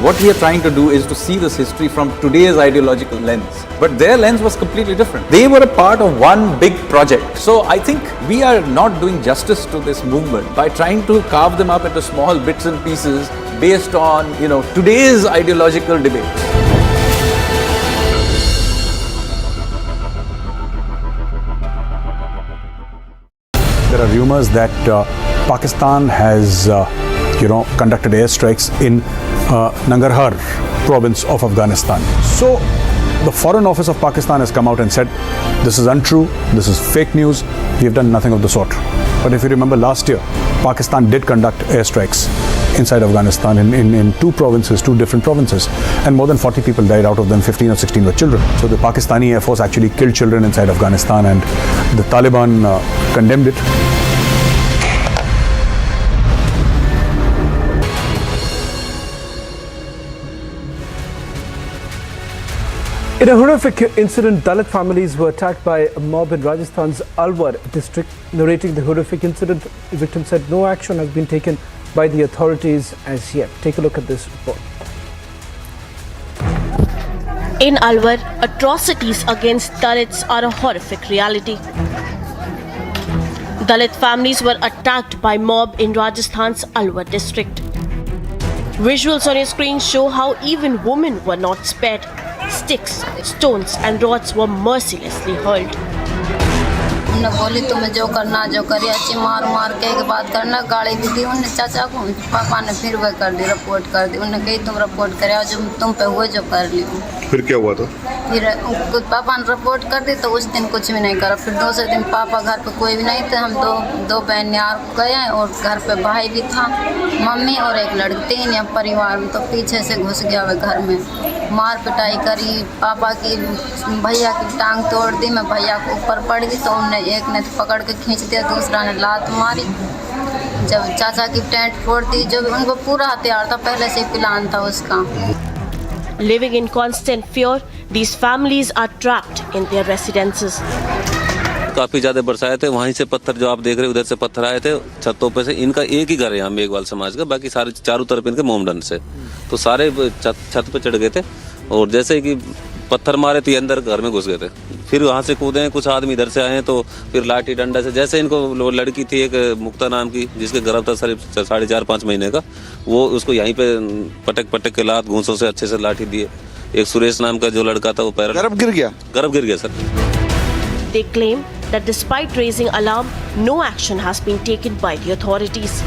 What we are trying to do is to see this history from today's ideological lens. But their lens was completely different. They were a part of one big project. So I think we are not doing justice to this movement by trying to carve them up into small bits and pieces based on, today's ideological debates. There are rumors that Pakistan has, conducted airstrikes in Nangarhar province of Afghanistan. So the Foreign Office of Pakistan has come out and said, this is untrue, this is fake news, we have done nothing of the sort. But if you remember last year, Pakistan did conduct airstrikes inside Afghanistan in two different provinces. And more than 40 people died, out of them 15 or 16 were children. So the Pakistani Air Force actually killed children inside Afghanistan, and the Taliban condemned it. In a horrific incident, Dalit families were attacked by a mob in Rajasthan's Alwar district. Narrating the horrific incident, the victim said no action has been taken by the authorities as yet. Take a look at this report. In Alwar, atrocities against Dalits are a horrific reality. Dalit families were attacked by mob in Rajasthan's Alwar district. Visuals on your screen show how even women were not spared. Sticks, stones and rods were mercilessly hurled. उन्होंने बोली तुम्हें जो करना जो करिए, अच्छी मार मार के एक बात करना, गाड़ी भी दी उन्हें चाचा को, पापा ने फिर वह कर दी, रिपोर्ट कर दी। उन्होंने कही तुम रिपोर्ट करे, जो तुम पे हुए जो कर लियो। फिर क्या हुआ था? फिर पापा ने रिपोर्ट कर दी तो उस दिन कुछ भी नहीं करा। फिर दूसरे दिन पापा घर पे कोई भी नहीं थे, हम दो बहन यार गए और घर पे भाई भी था, मम्मी और एक लड़की, 3 या परिवार में। तो पीछे से घुस गया वह घर में, मार पिटाई करी, पापा की भैया की टांग तोड़ दी, मैं भैया को ऊपर पड़ गई तो उन्हें एक ने पकड़ के खींच दिया, दूसरा ने लात मारी। जब चाचा की टेंट फोड़ दी, जो उनको पूरा हथियार था, पहले से प्लान था उसका। Living in constant fear, these families are trapped in their residences. काफी ज्यादा बरसाए थे, वहीं से पत्थर जो आप देख रहे हैं उधर से पत्थर आए थे छतों पे से। इनका एक ही घर है यहाँ मेघवाल समाज का, बाकी सारे चारों तरफ इनके मोमडन से, तो सारे छत पे चढ़ गए थे और जैसे कि पत्थर मारे तो ये अंदर घर में घुस गए थे। फिर वहाँ से कूदे हैं, कुछ आदमी इधर से आए हैं तो फिर लाठी डंडा से, जैसे इनको लड़की थी एक मुक्ता नाम की जिसके गर्भ था 4.5-5 महीने का, वो उसको यहीं पे पटक के लात घूंसों से अच्छे से लाठी दिए। एक सुरेश नाम का जो लड़का था वो गर्भ गिर गया sir. They claim that despite raising alarm, no action has been taken by the authorities.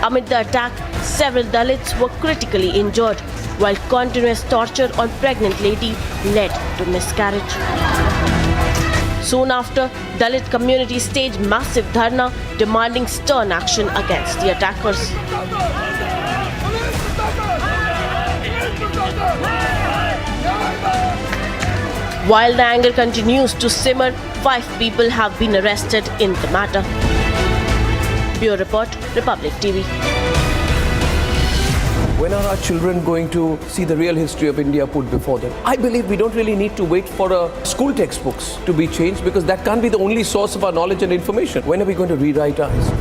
Amid the attack, several Dalits were critically injured, while continuous torture on pregnant lady led to miscarriage. Soon after, Dalit community staged massive dharna demanding stern action against the attackers. While the anger continues to simmer, 5 people have been arrested in the matter. Bureau Report, Republic TV. When are our children going to see the real history of India put before them? I believe we don't really need to wait for school textbooks to be changed, because that can't be the only source of our knowledge and information. When are we going to rewrite our history?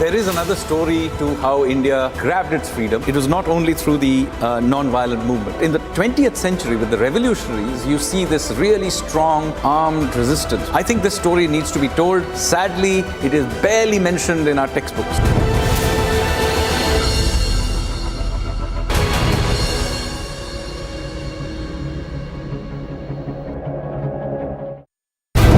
There is another story to how India grabbed its freedom. It was not only through the non-violent movement. In the 20th century, with the revolutionaries, you see this really strong armed resistance. I think this story needs to be told. Sadly, it is barely mentioned in our textbooks.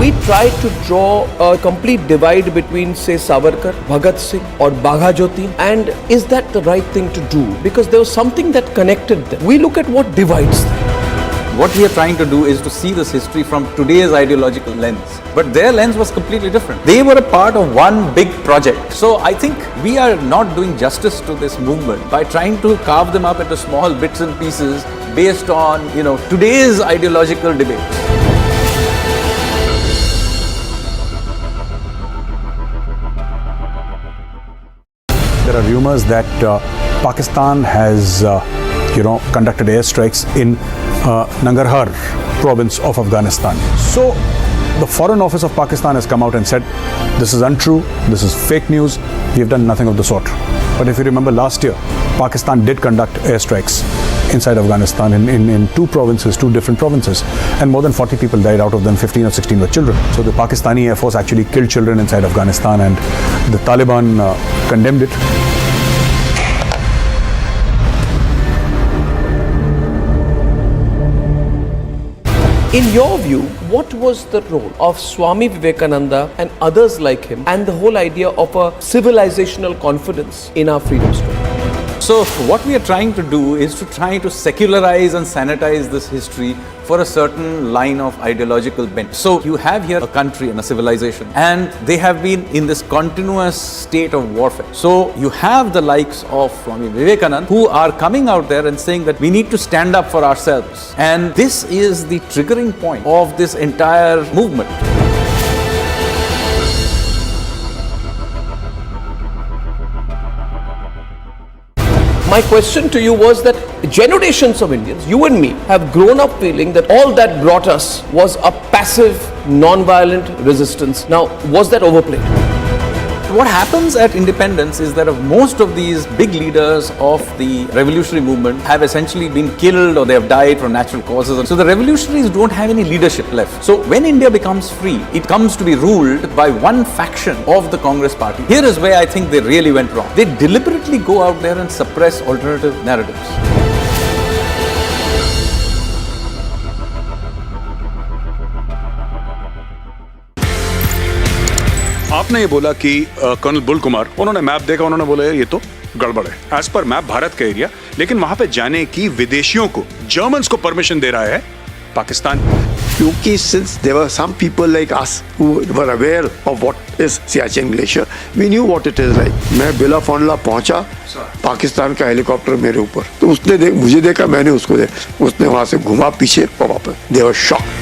We tried to draw a complete divide between, say, Savarkar, Bhagat Singh or Bagha Jyoti, and is that the right thing to do? Because there was something that connected them. We look at what divides them. What we are trying to do is to see this history from today's ideological lens. But their lens was completely different. They were a part of one big project. So I think we are not doing justice to this movement by trying to carve them up into small bits and pieces based on, today's ideological debates. There are rumors that Pakistan has, conducted airstrikes in Nangarhar province of Afghanistan. So the Foreign Office of Pakistan has come out and said, this is untrue, this is fake news, we have done nothing of the sort. But if you remember last year, Pakistan did conduct airstrikes inside Afghanistan in two different provinces, and more than 40 people died, out of them 15 or 16 were children. So the Pakistani Air Force actually killed children inside Afghanistan, and the Taliban condemned it. In your view, what was the role of Swami Vivekananda and others like him, and the whole idea of a civilizational confidence in our freedom struggle? So what we are trying to do is to try to secularize and sanitize this history for a certain line of ideological bent. So you have here a country and a civilization, and they have been in this continuous state of warfare. So you have the likes of Swami Vivekananda who are coming out there and saying that we need to stand up for ourselves. And this is the triggering point of this entire movement. My question to you was that generations of Indians, you and me, have grown up feeling that all that brought us was a passive, non-violent resistance. Now, was that overplayed? What happens at independence is that most of these big leaders of the revolutionary movement have essentially been killed or they have died from natural causes. So the revolutionaries don't have any leadership left. So when India becomes free, it comes to be ruled by one faction of the Congress party. Here is where I think they really went wrong. They deliberately go out there and suppress alternative narratives. आपने ये बोला कि colonel bull Kumar, उन्होंने map देखा, उन्होंने बोला ये तो गड़बड़ है। एज पर मैप भारत का एरिया, लेकिन वहां पे जाने की विदेशियों को, जर्मन्स को परमिशन दे रहा है पाकिस्तान। क्योंकि since there were some people like us who were aware of what is Siachen Glacier, we knew what it is like. मैं बिला फॉन्डला पहुंचा, पाकिस्तान का हेलीकॉप्टर मेरे ऊपर, तो उसने मुझे देखा, मैंने उसको देखा, उसने वहां से घुमा पीछे और वापस। They were shocked.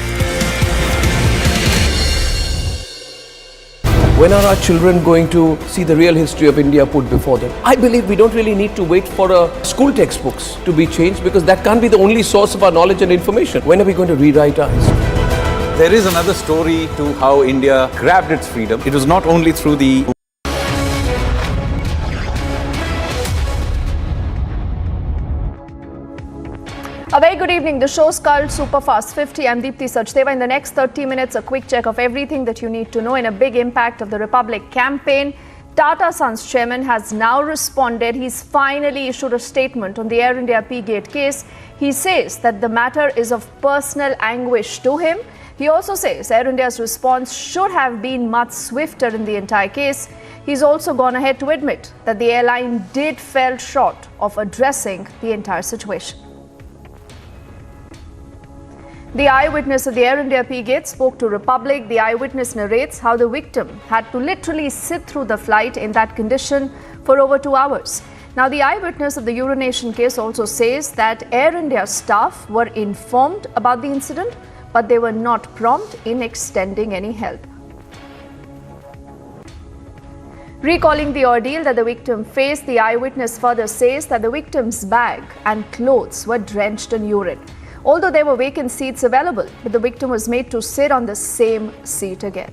When are our children going to see the real history of India put before them? I believe we don't really need to wait for school textbooks to be changed, because that can't be the only source of our knowledge and information. When are we going to rewrite our history? There is another story to how India grabbed its freedom. It was not only through the A very good evening. The show's called Superfast 50. I'm Deepthi Sachdeva. In the next 30 minutes, a quick check of everything that you need to know in a big impact of the Republic campaign. Tata Sons chairman has now responded. He's finally issued a statement on the Air India P-Gate case. He says that the matter is of personal anguish to him. He also says Air India's response should have been much swifter in the entire case. He's also gone ahead to admit that the airline did fall short of addressing the entire situation. The eyewitness of the Air India P-Gate spoke to Republic. The eyewitness narrates how the victim had to literally sit through the flight in that condition for over 2 hours. Now, the eyewitness of the urination case also says that Air India staff were informed about the incident, but they were not prompt in extending any help. Recalling the ordeal that the victim faced, the eyewitness further says that the victim's bag and clothes were drenched in urine. Although there were vacant seats available, but the victim was made to sit on the same seat again.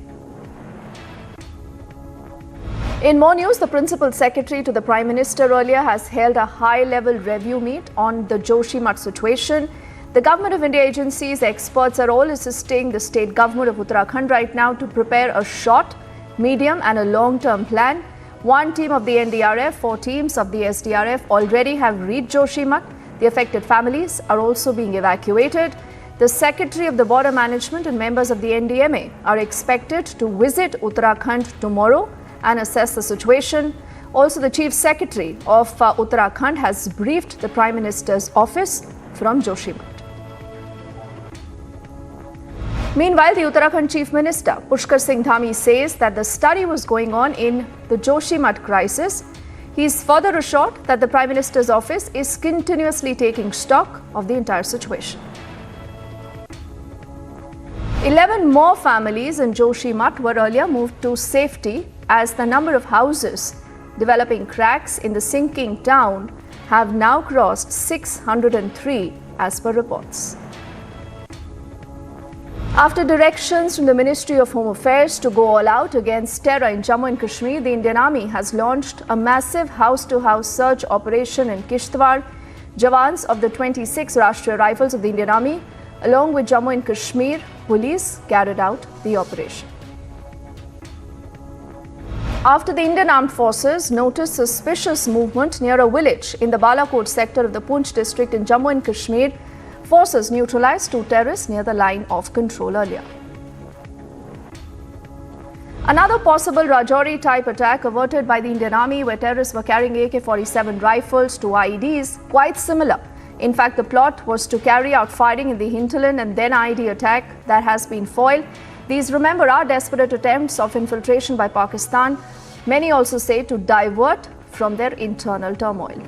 In more news, the Principal Secretary to the Prime Minister earlier has held a high-level review meet on the Joshimath situation. The Government of India agencies, experts are all assisting the state government of Uttarakhand right now to prepare a short, medium and a long-term plan. One team of the NDRF, 4 teams of the SDRF already have reached Joshimath. The affected families are also being evacuated. The Secretary of the Border Management and members of the NDMA are expected to visit Uttarakhand tomorrow and assess the situation. Also, the Chief Secretary of Uttarakhand has briefed the Prime Minister's office from Joshimath. Meanwhile, the Uttarakhand Chief Minister, Pushkar Singh Dhami, says that the study was going on in the Joshimath crisis. He is further assured that the Prime Minister's office is continuously taking stock of the entire situation. 11 more families in Joshimath were earlier moved to safety as the number of houses developing cracks in the sinking town have now crossed 603 as per reports. After directions from the Ministry of Home Affairs to go all out against terror in Jammu and Kashmir, the Indian Army has launched a massive house-to-house search operation in Kishtwar. Jawans of the 26th Rashtriya Rifles of the Indian Army, along with Jammu and Kashmir police, carried out the operation. After the Indian Armed Forces noticed suspicious movement near a village in the Balakot sector of the Poonch district in Jammu and Kashmir, forces neutralized 2 terrorists near the line of control earlier. Another possible Rajouri type attack averted by the Indian Army, where terrorists were carrying AK-47 rifles to IEDs, quite similar. In fact, the plot was to carry out firing in the hinterland and then IED attack that has been foiled. These, remember, are desperate attempts of infiltration by Pakistan. Many also say to divert from their internal turmoil.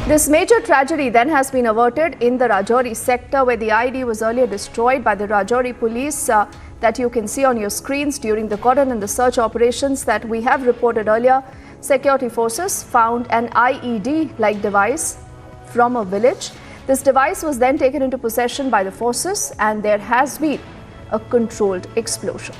This major tragedy then has been averted in the Rajouri sector, where the IED was earlier destroyed by the Rajouri police that you can see on your screens during the cordon and the search operations that we have reported earlier. Security forces found an IED-like device from a village. This device was then taken into possession by the forces, and there has been a controlled explosion.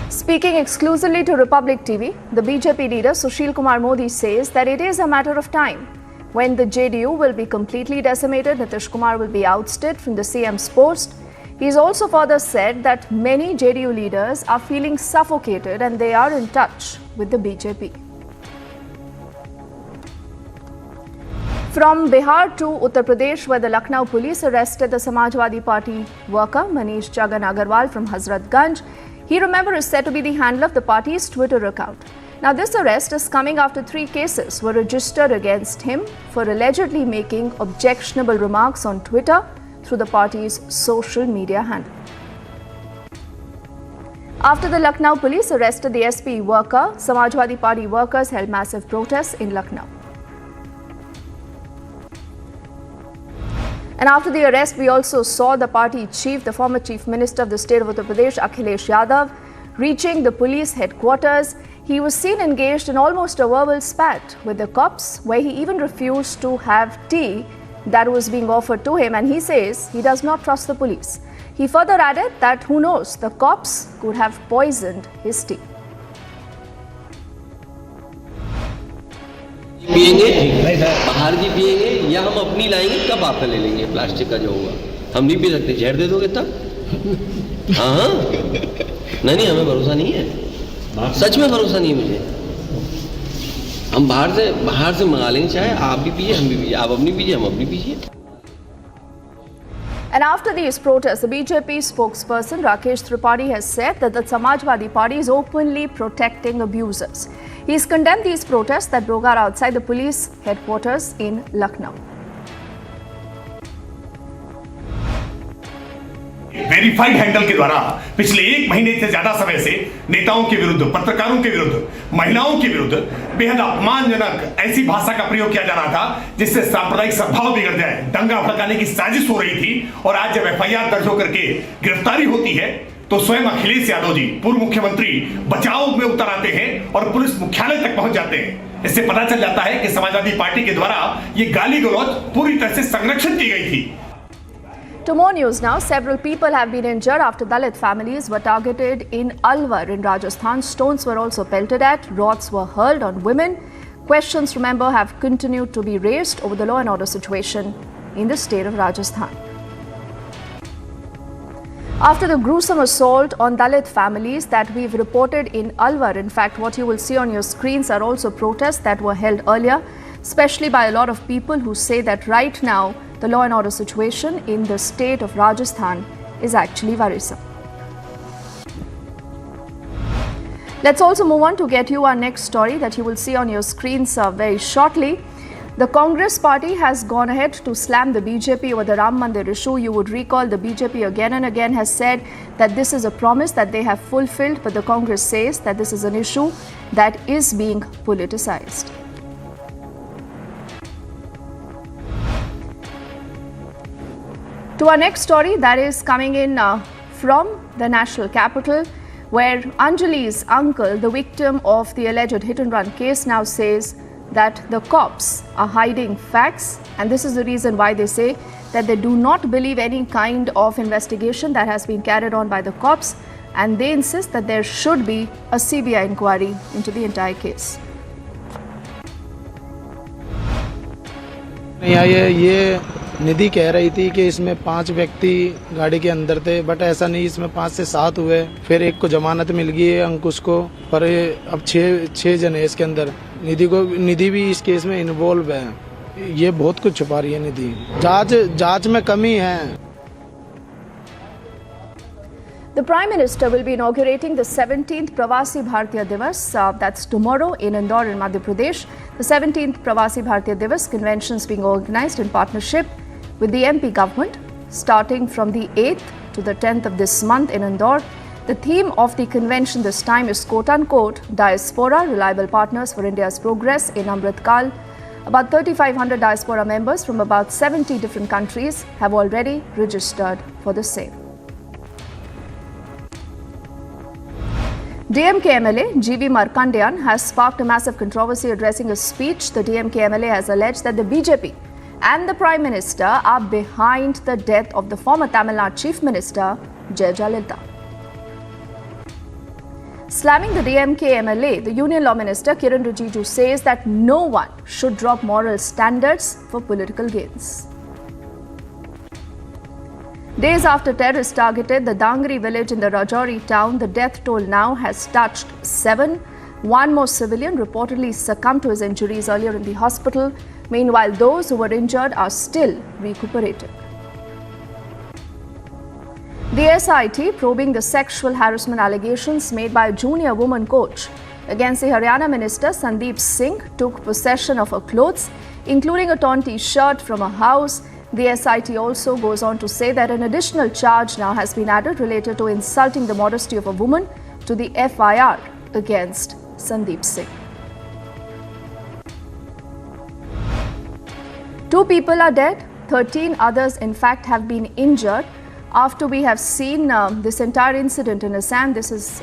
Speaking exclusively to Republic TV, the BJP leader Sushil Kumar Modi says that it is a matter of time when the JDU will be completely decimated. Nitish Kumar will be ousted from the CM's post. He's also further said that many JDU leaders are feeling suffocated and they are in touch with the BJP. From Bihar to Uttar Pradesh, where the Lucknow police arrested the Samajwadi Party worker Manish Jagan Agarwal from Hazratganj. He, remember, is said to be the handler of the party's Twitter account. Now, this arrest is coming after 3 cases were registered against him for allegedly making objectionable remarks on Twitter through the party's social media handle. After the Lucknow police arrested the SP worker, Samajwadi Party workers held massive protests in Lucknow. And after the arrest, we also saw the party chief, the former chief minister of the state of Uttar Pradesh, Akhilesh Yadav, reaching the police headquarters. He was seen engaged in almost a verbal spat with the cops, where he even refused to have tea that was being offered to him, and he says he does not trust the police. He further added that who knows, the cops could have poisoned his tea. पिएंगे बाहर की पिएंगे या हम अपनी लाएंगे, कब आपका ले लेंगे प्लास्टिक का जो होगा, हम नहीं पी सकते, जहर दे दोगे तब हाँ नहीं हमें भरोसा नहीं है, सच में भरोसा नहीं है मुझे। हम बाहर से मंगा लेंगे चाहे, आप भी पीजिए हम भी पीजिए, आप अपनी पीजिए हम अपनी पीजिए। And after these protests, the BJP spokesperson Rakesh Tripathi has said that the Samajwadi Party is openly protecting abusers. He has condemned these protests that broke out outside the police headquarters in Lucknow. Verified handle के द्वारा पिछले 1 महीने से ज्यादा समय से नेताओं के विरुद्ध, पत्रकारों के विरुद्ध, महिलाओं के विरुद्ध बेहद अपमानजनक ऐसी भाषा का प्रयोग किया जा रहा था जिससे सांप्रदायिक सद्भाव बिगड़ जाए, दंगा भड़काने की साजिश हो रही थी। और आज जब एफआईआर दर्ज होकर के गिरफ्तारी होती है तो स्वयं अखिलेश यादव जी, पूर्व मुख्यमंत्री, बचाव में उतर आते हैं और पुलिस मुख्यालय तक पहुंच जाते हैं। इससे पता चल जाता है कि समाजवादी पार्टी के द्वारा ये गाली गलौज पूरी तरह से संरक्षित की गई थी। To more news now, several people have been injured after Dalit families were targeted in Alwar in Rajasthan. Stones were also pelted at, rods were hurled on women. Questions, remember, have continued to be raised over the law and order situation in the state of Rajasthan. After the gruesome assault on Dalit families that we've reported in Alwar, in fact, what you will see on your screens are also protests that were held earlier, especially by a lot of people who say that right now the law and order situation in the state of Rajasthan is actually worrisome. Let's also move on to get you our next story that you will see on your screens very shortly. The Congress party has gone ahead to slam the BJP over the Ram Mandir issue. You would recall the BJP again and again has said that this is a promise that they have fulfilled, but the Congress says that this is an issue that is being politicized. To our next story that is coming in from the national capital, where Anjali's uncle, the victim of the alleged hit-and-run case, now says that the cops are hiding facts, and this is the reason why they say that they do not believe any kind of investigation that has been carried on by the cops, and they insist that there should be a CBI inquiry into the entire case. ये निधि कह रही थी कि इसमें 5 व्यक्ति गाड़ी के अंदर थे, बट ऐसा नहीं, इसमें 5 से 7 हुए, फिर एक को जमानत मिल गई है अंकुश को, पर अब 6 जन है इसके अंदर। निधि भी इस केस में इन्वॉल्व है। ये बहुत कुछ छुपा रही है निधि, जांच में कमी है। The Prime Minister will be inaugurating the 17th Pravasi Bharatiya Divas. That's tomorrow in Indore in Madhya Pradesh. The 17th Pravasi Bharatiya Divas convention is being organized in partnership with the MP government, starting from the 8th to the 10th of this month in Indore. The theme of the convention this time is quote-unquote diaspora, reliable partners for India's progress in Amrit Kal. About 3,500 diaspora members from about 70 different countries have already registered for the same. DMK MLA GV Markandeyan has sparked a massive controversy addressing a speech. The DMK MLA has alleged that the BJP and the Prime Minister are behind the death of the former Tamil Nadu Chief Minister Jayalalitha. Slamming the DMK MLA, the Union Law Minister Kiran Rijiju says that no one should drop moral standards for political gains. Days after terrorists targeted the Dangri village in the Rajouri town, the death toll now has touched 7. One more civilian reportedly succumbed to his injuries earlier in the hospital. Meanwhile, those who were injured are still recuperating. The SIT probing the sexual harassment allegations made by a junior woman coach against the Haryana Minister Sandeep Singh took possession of her clothes, including a torn t-shirt from a house. The SIT also goes on to say that an additional charge now has been added related to insulting the modesty of a woman to the FIR against Sandeep Singh. 2 people are dead, 13 others in fact have been injured after we have seen this entire incident in Assam. This is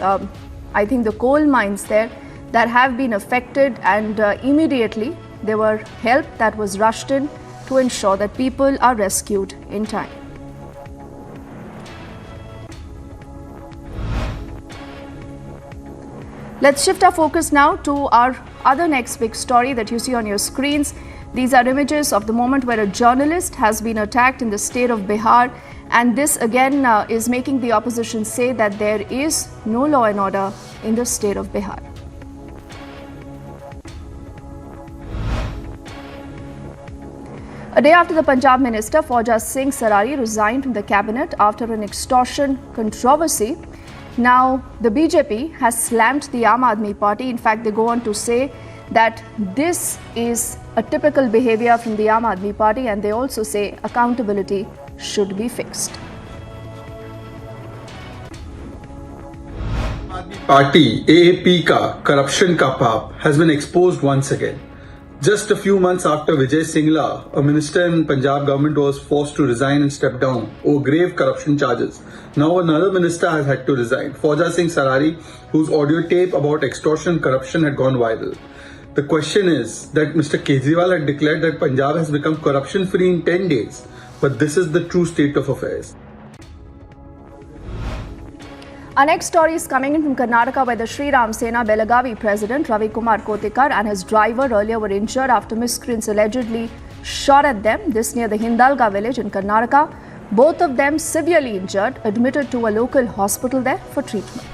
I think the coal mines there that have been affected, and immediately there were help that was rushed in to ensure that people are rescued in time. Let's shift our focus now to our other next big story that you see on your screens. These are images of the moment where a journalist has been attacked in the state of Bihar, And this again is making the opposition say that there is no law and order in the state of Bihar. A day after the Punjab minister Fauja Singh Sarari resigned from the cabinet after an extortion controversy, now the BJP has slammed the Aam Aadmi Party. In fact, they go on to say that this is a typical behavior from the Aam Aadmi Party, and they also say accountability should be fixed. Party AAP ka corruption ka paap has been exposed once again. Just a few months after Vijay Singla, a minister in Punjab government, was forced to resign and step down over grave corruption charges, now another minister has had to resign, Fauja Singh Sarari, whose audio tape about extortion and corruption had gone viral. The question is that Mr. Kejriwal had declared that Punjab has become corruption-free in 10 days, but this is the true state of affairs. Our next story is coming in from Karnataka, where the Sri Ram Sena Belagavi president Ravi Kumar Kotekar and his driver earlier were injured after miscreants allegedly shot at them. This near the Hindalga village in Karnataka. Both of them severely injured, admitted to a local hospital there for treatment.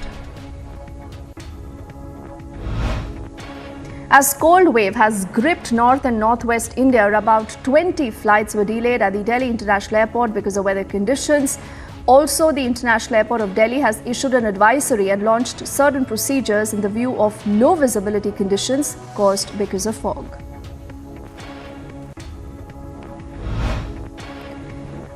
As cold wave has gripped north and northwest India, about 20 flights were delayed at the Delhi International Airport because of weather conditions. Also, the International Airport of Delhi has issued an advisory and launched certain procedures in the view of low visibility conditions caused because of fog.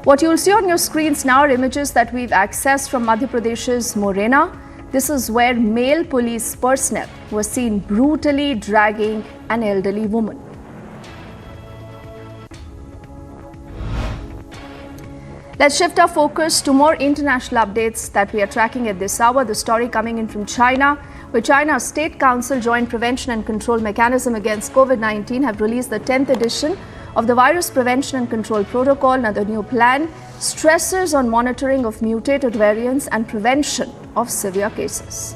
What you'll see on your screens now are images that we've accessed from Madhya Pradesh's Morena. This is where male police personnel were seen brutally dragging an elderly woman. Let's shift our focus to more international updates that we are tracking at this hour. The story coming in from China, where China's State Council Joint Prevention and Control Mechanism against COVID-19 have released the 10th edition of the Virus Prevention and Control Protocol. Now, the new plan stresses on monitoring of mutated variants and prevention of severe cases.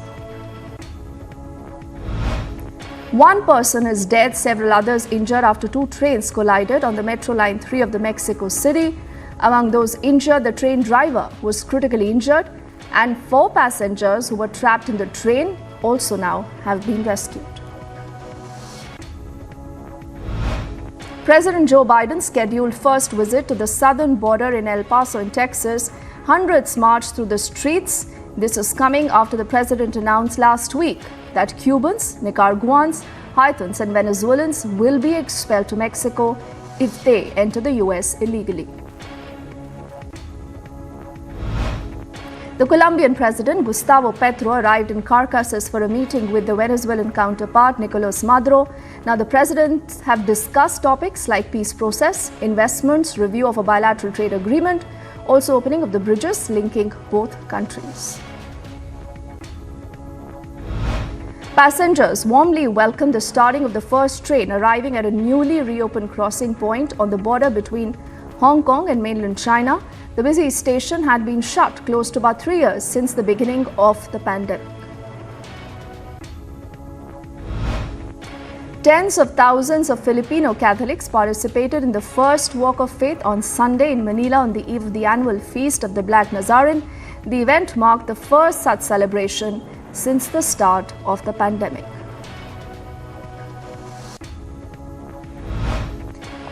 One person is dead, several others injured after two trains collided on the Metro Line 3 of the Mexico City. Among those injured, the train driver was critically injured, and 4 passengers who were trapped in the train also now have been rescued. President Joe Biden's scheduled first visit to the southern border in El Paso in Texas. Hundreds marched through the streets. This is coming after the president announced last week that Cubans, Nicaraguans, Haitians and Venezuelans will be expelled to Mexico if they enter the US illegally. The Colombian president, Gustavo Petro, arrived in Caracas for a meeting with the Venezuelan counterpart, Nicolas Maduro. Now, the presidents have discussed topics like peace process, investments, review of a bilateral trade agreement, also opening of the bridges linking both countries. Passengers warmly welcomed the starting of the first train arriving at a newly reopened crossing point on the border between Hong Kong and mainland China. The busy station had been shut close to about 3 years since the beginning of the pandemic. Tens of thousands of Filipino Catholics participated in the first Walk of Faith on Sunday in Manila on the eve of the annual feast of the Black Nazarene. The event marked the first such celebration since the start of the pandemic.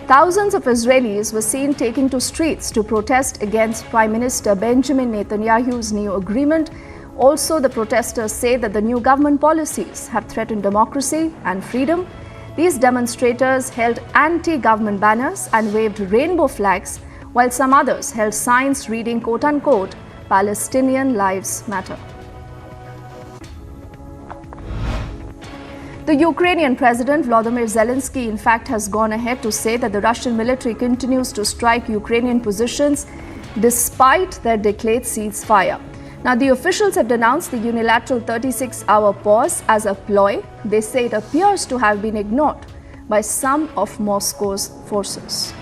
Thousands of Israelis were seen taking to streets to protest against Prime Minister Benjamin Netanyahu's new agreement. Also, the protesters say that the new government policies have threatened democracy and freedom. These demonstrators held anti-government banners and waved rainbow flags, while some others held signs reading, quote-unquote, Palestinian Lives Matter. The Ukrainian President Volodymyr Zelensky, in fact, has gone ahead to say that the Russian military continues to strike Ukrainian positions despite their declared ceasefire. Now, the officials have denounced the unilateral 36-hour pause as a ploy. They say it appears to have been ignored by some of Moscow's forces.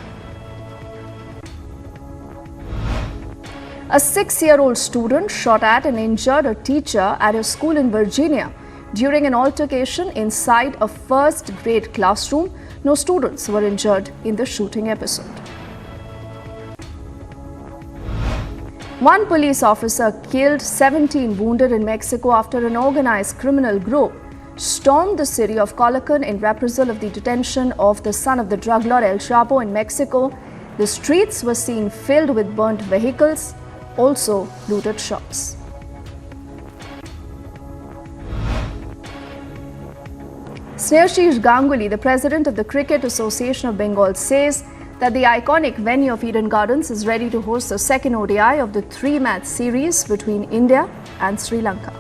A 6-year-old student shot at and injured a teacher at a school in Virginia during an altercation inside a first-grade classroom. No students were injured in the shooting episode. One police officer killed, 17 wounded in Mexico after an organized criminal group stormed the city of Colocan in reprisal of the detention of the son of the drug lord El Chapo in Mexico. The streets were seen filled with burnt vehicles, also looted shops. Snehashish Ganguly, the president of the Cricket Association of Bengal, says that the iconic venue of Eden Gardens is ready to host the second ODI of the 3-match series between India and Sri Lanka.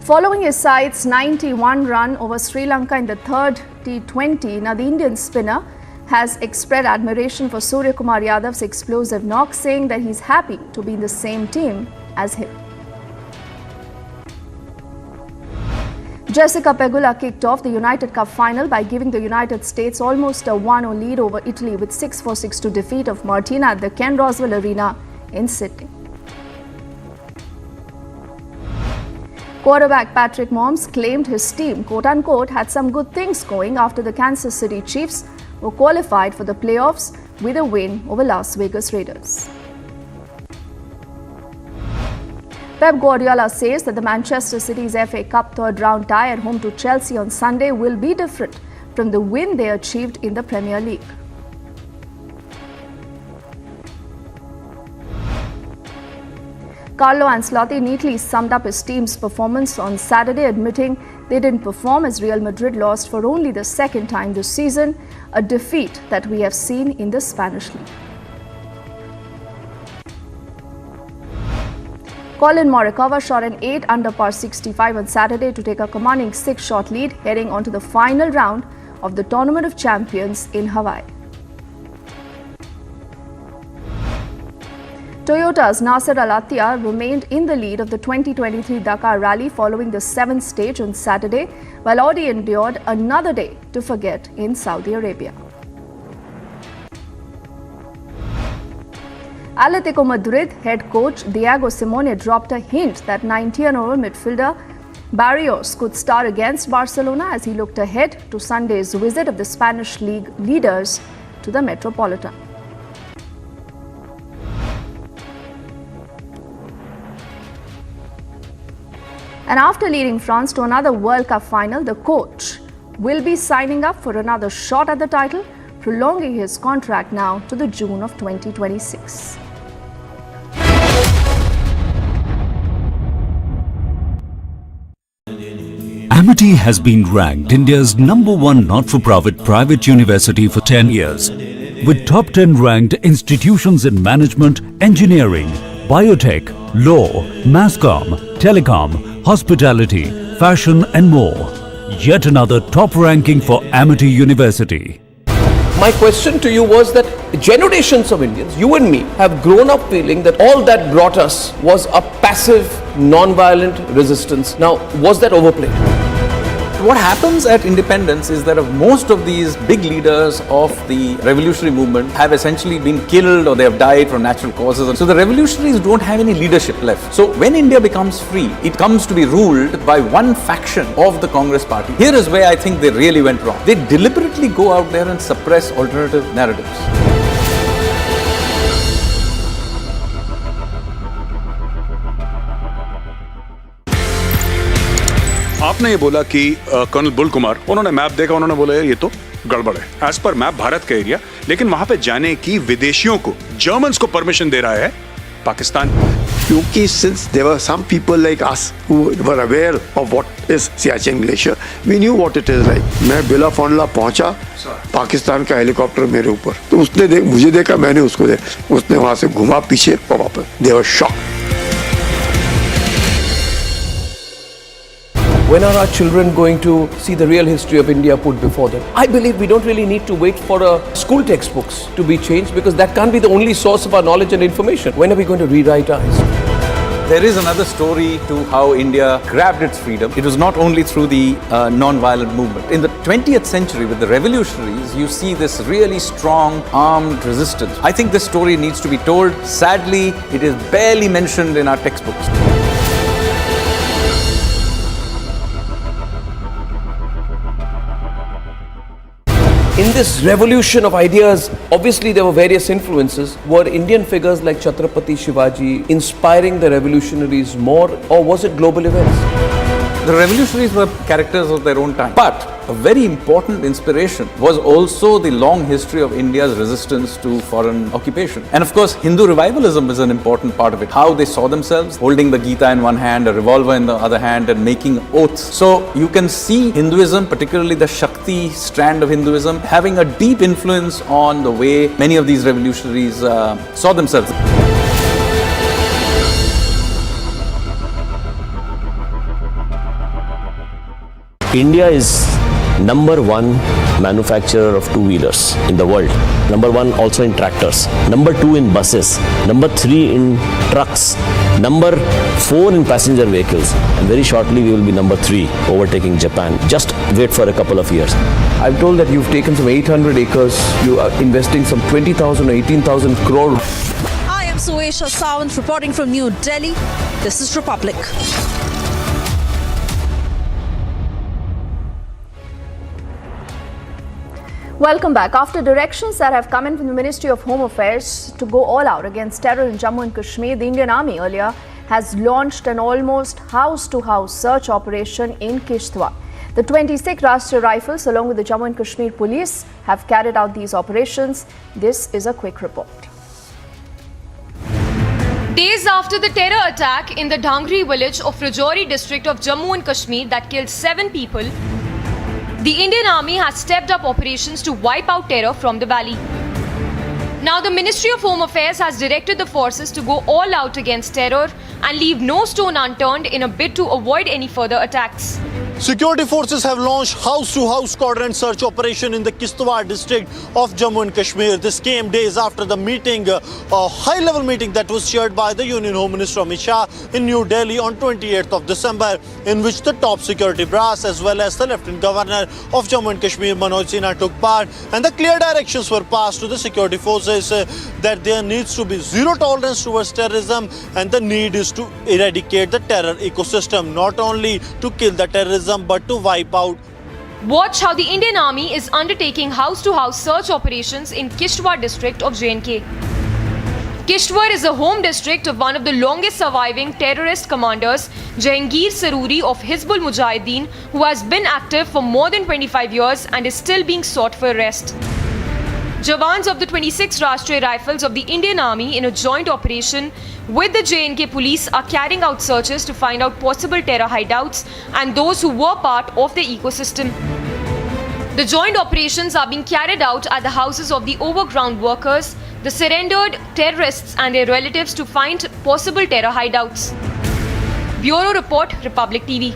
Following his side's 91 run over Sri Lanka in the third T20, now the Indian spinner has expressed admiration for Surya Kumar Yadav's explosive knock, saying that he's happy to be in the same team as him. Jessica Pegula kicked off the United Cup final by giving the United States almost a 1-0 lead over Italy with 6-4-6-2 defeat of Martina at the Ken Roswell Arena in Sydney. Quarterback Patrick Mahomes claimed his team, quote-unquote, had some good things going after the Kansas City Chiefs were qualified for the playoffs with a win over Las Vegas Raiders. Pep Guardiola says that the Manchester City's FA Cup third-round tie at home to Chelsea on Sunday will be different from the win they achieved in the Premier League. Carlo Ancelotti neatly summed up his team's performance on Saturday, admitting they didn't perform as Real Madrid lost for only the second time this season, a defeat that we have seen in the Spanish league. Colin Morikawa shot an 8 under par 65 on Saturday to take a commanding 6-shot lead heading onto the final round of the Tournament of Champions in Hawaii. Toyota's Nasser Al-Attiyah remained in the lead of the 2023 Dakar Rally following the 7th stage on Saturday, while Audi endured another day to forget in Saudi Arabia. Atletico Madrid head coach Diego Simeone dropped a hint that 19-year-old midfielder Barrios could start against Barcelona as he looked ahead to Sunday's visit of the Spanish league leaders to the Metropolitan. And after leading France to another World Cup final, the coach will be signing up for another shot at the title, prolonging his contract now to the June of 2026. Amity has been ranked India's #1 not-for-profit private university for 10 years, with top 10 ranked institutions in management, engineering, biotech, law, masscom, telecom, hospitality, fashion and more. Yet another top ranking for Amity University. My question to you was that generations of Indians, you and me, have grown up feeling that all that brought us was a passive, non-violent resistance. Now, was that overplayed? What happens at independence is that most of these big leaders of the revolutionary movement have essentially been killed or they have died from natural causes. So the revolutionaries don't have any leadership left. So when India becomes free, it comes to be ruled by one faction of the Congress party. Here is where I think they really went wrong. They deliberately go out there and suppress alternative narratives. आपने ये बोला कि colonel bull Kumar, उन्होंने map देखा, उन्होंने बोला ये तो गड़बड़ है। एज पर मैप भारत का एरिया, लेकिन वहां पे जाने की विदेशियों को, जर्मन्स को परमिशन दे रहा है पाकिस्तान। क्योंकि since there were some people like us who were aware of what is Siachen Glacier, we knew what it is like. मैं बिला फोंडला पहुंचा, पाकिस्तान का हेलीकॉप्टर मेरे ऊपर, तो उसने मुझे देखा, मैंने उसको देखा, उसने वहां से घुमा पीछे और वापस। They were shocked. When are our children going to see the real history of India put before them? I believe we don't really need to wait for school textbooks to be changed, because that can't be the only source of our knowledge and information. When are we going to rewrite our history? There is another story to how India grabbed its freedom. It was not only through the non-violent movement. In the 20th century, with the revolutionaries, you see this really strong armed resistance. I think this story needs to be told. Sadly, it is barely mentioned in our textbooks. In this revolution of ideas, obviously there were various influences. Were Indian figures like Chhatrapati Shivaji inspiring the revolutionaries more, or was it global events? The revolutionaries were characters of their own time. But a very important inspiration was also the long history of India's resistance to foreign occupation. And of course, Hindu revivalism is an important part of it. How they saw themselves holding the Gita in one hand, a revolver in the other hand, and making oaths. So you can see Hinduism, particularly the Shakti strand of Hinduism, having a deep influence on the way many of these revolutionaries saw themselves. India is number one manufacturer of two-wheelers in the world. Number one also in tractors. Number two in buses. Number three in trucks. Number four in passenger vehicles. And very shortly we will be number three, overtaking Japan. Just wait for a couple of years. I'm told that you've taken some 800 acres. You are investing some 20,000 or 18,000 crore. I am Suesha Sawant reporting from New Delhi. This is Republic. Welcome back. After directions that have come in from the Ministry of Home Affairs to go all out against terror in Jammu and Kashmir, the Indian Army earlier has launched an almost house-to-house search operation in Kishtwar. The 26 Rashtriya Rifles along with the Jammu and Kashmir Police have carried out these operations. This is a quick report. Days after the terror attack in the Dhangri village of Rajouri district of Jammu and Kashmir that killed 7 people, the Indian Army has stepped up operations to wipe out terror from the valley. Now the Ministry of Home Affairs has directed the forces to go all out against terror and leave no stone unturned in a bid to avoid any further attacks. Security forces have launched house-to-house quadrant search operation in the Kishtwar district of Jammu and Kashmir. This came days after the meeting, a high-level meeting that was chaired by the Union Home Minister Amit Shah in New Delhi on 28th of December, in which the top security brass as well as the Lieutenant Governor of Jammu and Kashmir Manoj Sinha took part, and the clear directions were passed to the security forces that there needs to be zero tolerance towards terrorism, and the need is to eradicate the terror ecosystem, not only to kill the terrorism but to wipe out. Watch how the Indian Army is undertaking house-to-house search operations in Kishtwar district of J&K. Kishtwar is the home district of one of the longest surviving terrorist commanders, Jahangir Saruri of Hizbul Mujahideen, who has been active for more than 25 years and is still being sought for arrest. Jawans of the 26 Rashtriya Rifles of the Indian Army in a joint operation with the J&K police are carrying out searches to find out possible terror hideouts and those who were part of the ecosystem. The joint operations are being carried out at the houses of the overground workers, the surrendered terrorists and their relatives to find possible terror hideouts. Bureau Report, Republic TV.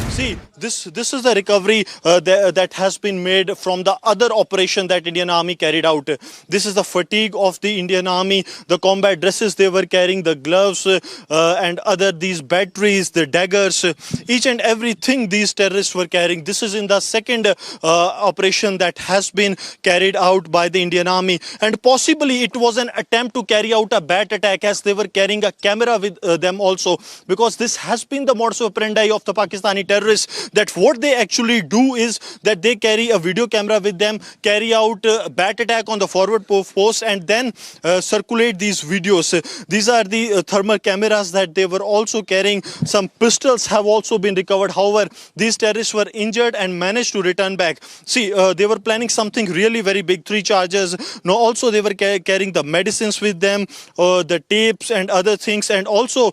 See, this is the recovery that has been made from the other operation that Indian Army carried out. This is the fatigue of the Indian Army, the combat dresses they were carrying, the gloves and other these batteries, the daggers, each and everything these terrorists were carrying. This is in the second operation that has been carried out by the Indian Army, and possibly it was an attempt to carry out a bat attack as they were carrying a camera with them also, because this has been the modus operandi of the Pakistani terrorists, that what they actually do is that they carry a video camera with them, carry out a bat attack on the forward post and then circulate these videos. These are the thermal cameras that they were also carrying. Some pistols have also been recovered. However, these terrorists were injured and managed to return back. See, they were planning something really very big, 3 charges. Now also they were carrying the medicines with them, the tapes and other things, and also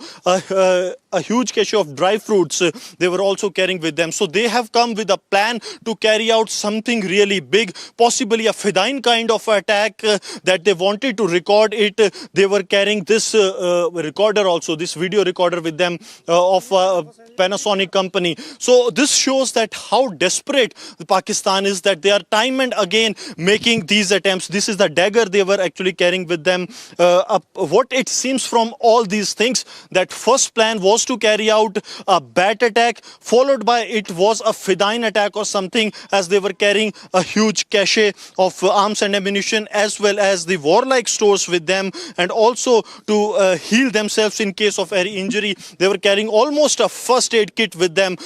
a huge cache of dry fruits they were also carrying with them. So they have come with a plan to carry out something really big, possibly a Fedayeen kind of attack that they wanted to record it. They were carrying this recorder also, this video recorder with them of Panasonic company. So this shows that how desperate Pakistan is, that they are time and again making these attempts. This is the dagger they were actually carrying with them. What it seems from all these things, that first plan was to carry out a bat attack followed by it was a Fedayeen attack or something, as they were carrying a huge cache of arms and ammunition, as well as the warlike stores with them, and also to heal themselves in case of any injury. They were carrying almost a first aid kit with them.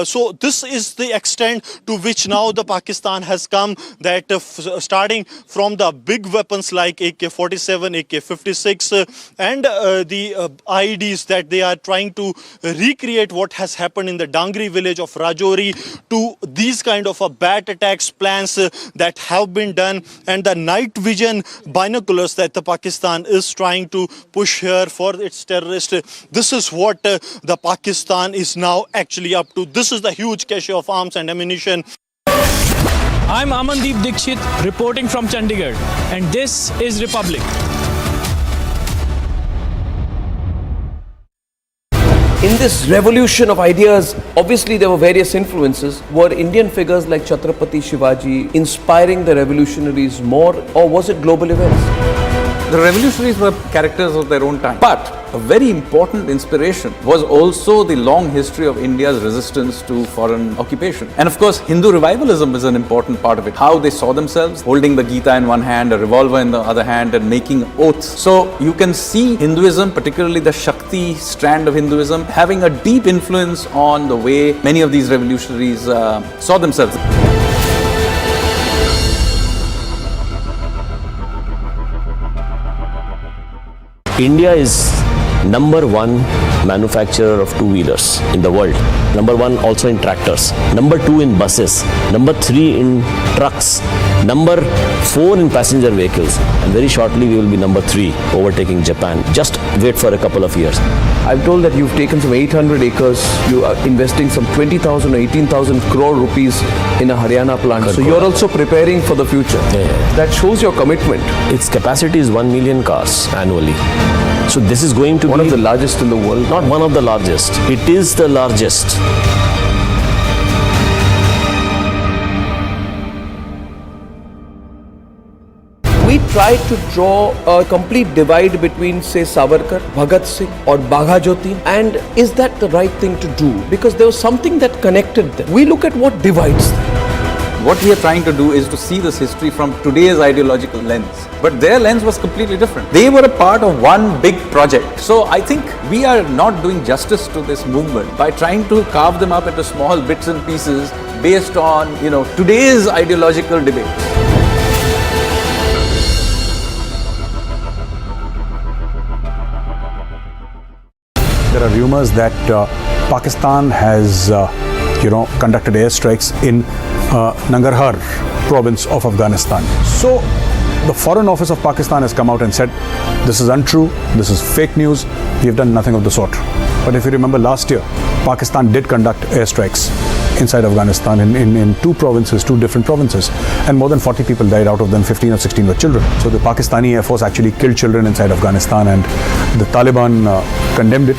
So this is the extent to which now the Pakistan has come, that starting from the big weapons like AK-47, AK-56 and the IEDs that they are trying to recreate what has happened in the Dangri village of Rajouri, to these kind of bat attacks plans that have been done, and the night vision binoculars that the Pakistan is trying to push here for its terrorists. This is what the Pakistan is now actually up to. This is the huge cache of arms and ammunition. I'm Amandeep Dikshit reporting from Chandigarh, and this is Republic. In this revolution of ideas, obviously there were various influences. Were Indian figures like Chhatrapati Shivaji inspiring the revolutionaries more, or was it global events? The revolutionaries were characters of their own time. But a very important inspiration was also the long history of India's resistance to foreign occupation. And of course, Hindu revivalism is an important part of it. How they saw themselves, holding the Gita in one hand, a revolver in the other hand, and making oaths. So you can see Hinduism, particularly the Shakti strand of Hinduism, having a deep influence on the way many of these revolutionaries saw themselves. India is number one manufacturer of two-wheelers in the world. Number one also in tractors. Number two in buses. Number three in trucks. Number four in passenger vehicles. And very shortly we will be number three, overtaking Japan. Just wait for a couple of years. I'm told that you've taken some 800 acres. You are investing some 20,000 or 18,000 crore rupees in a Haryana plant. So you're also preparing for the future. Yeah. That shows your commitment. Its capacity is 1 million cars annually. So this is going to be one of the largest in the world. Not one of the largest. It is the largest. We tried to draw a complete divide between, say, Savarkar, Bhagat Singh or Bagha Jyoti, and is that the right thing to do? Because there was something that connected them. We look at what divides them. What we are trying to do is to see this history from today's ideological lens. But their lens was completely different. They were a part of one big project. So I think we are not doing justice to this movement by trying to carve them up into small bits and pieces based on, today's ideological debate. There are rumors that Pakistan has, conducted airstrikes in Nangarhar province of Afghanistan. So the Foreign Office of Pakistan has come out and said, this is untrue, this is fake news, we have done nothing of the sort. But if you remember last year, Pakistan did conduct airstrikes inside Afghanistan in two different provinces, and more than 40 people died, out of them 15 or 16 were children. So the Pakistani Air Force actually killed children inside Afghanistan, and the Taliban condemned it.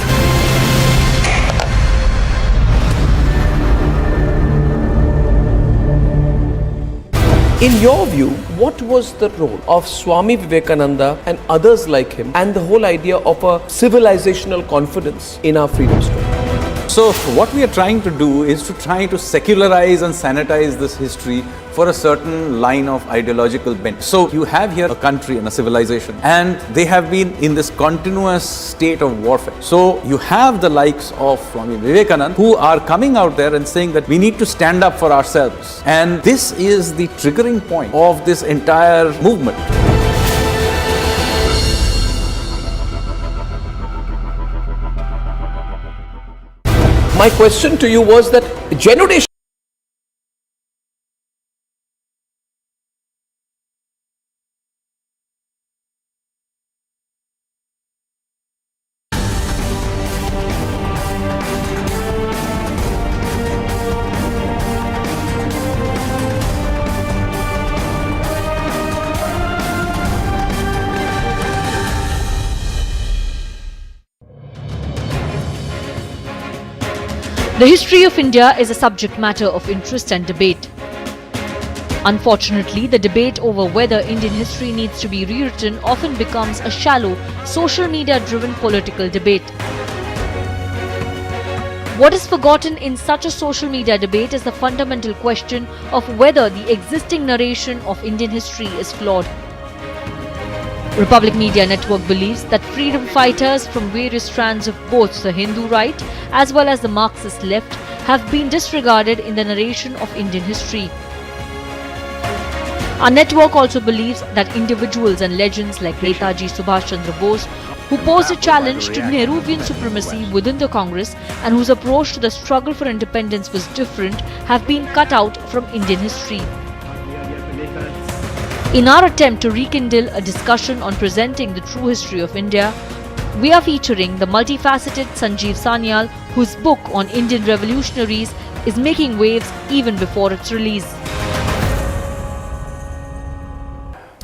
In your view, what was the role of Swami Vivekananda and others like him, and the whole idea of a civilizational confidence in our freedom struggle? So what we are trying to do is to try to secularize and sanitize this history for a certain line of ideological bent. So you have here a country and a civilization, and they have been in this continuous state of warfare. So you have the likes of Swami Vivekananda who are coming out there and saying that we need to stand up for ourselves. And this is the triggering point of this entire movement. My question to you was that generation The history of India is a subject matter of interest and debate. Unfortunately, the debate over whether Indian history needs to be rewritten often becomes a shallow, social media-driven political debate. What is forgotten in such a social media debate is the fundamental question of whether the existing narration of Indian history is flawed. Republic Media Network believes that freedom fighters from various strands of both the Hindu right as well as the Marxist left have been disregarded in the narration of Indian history. Our network also believes that individuals and legends like Netaji Subhash Chandra Bose, who posed a challenge to Nehruvian supremacy within the Congress and whose approach to the struggle for independence was different, have been cut out from Indian history. In our attempt to rekindle a discussion on presenting the true history of India, we are featuring the multifaceted Sanjeev Sanyal, whose book on Indian revolutionaries is making waves even before its release.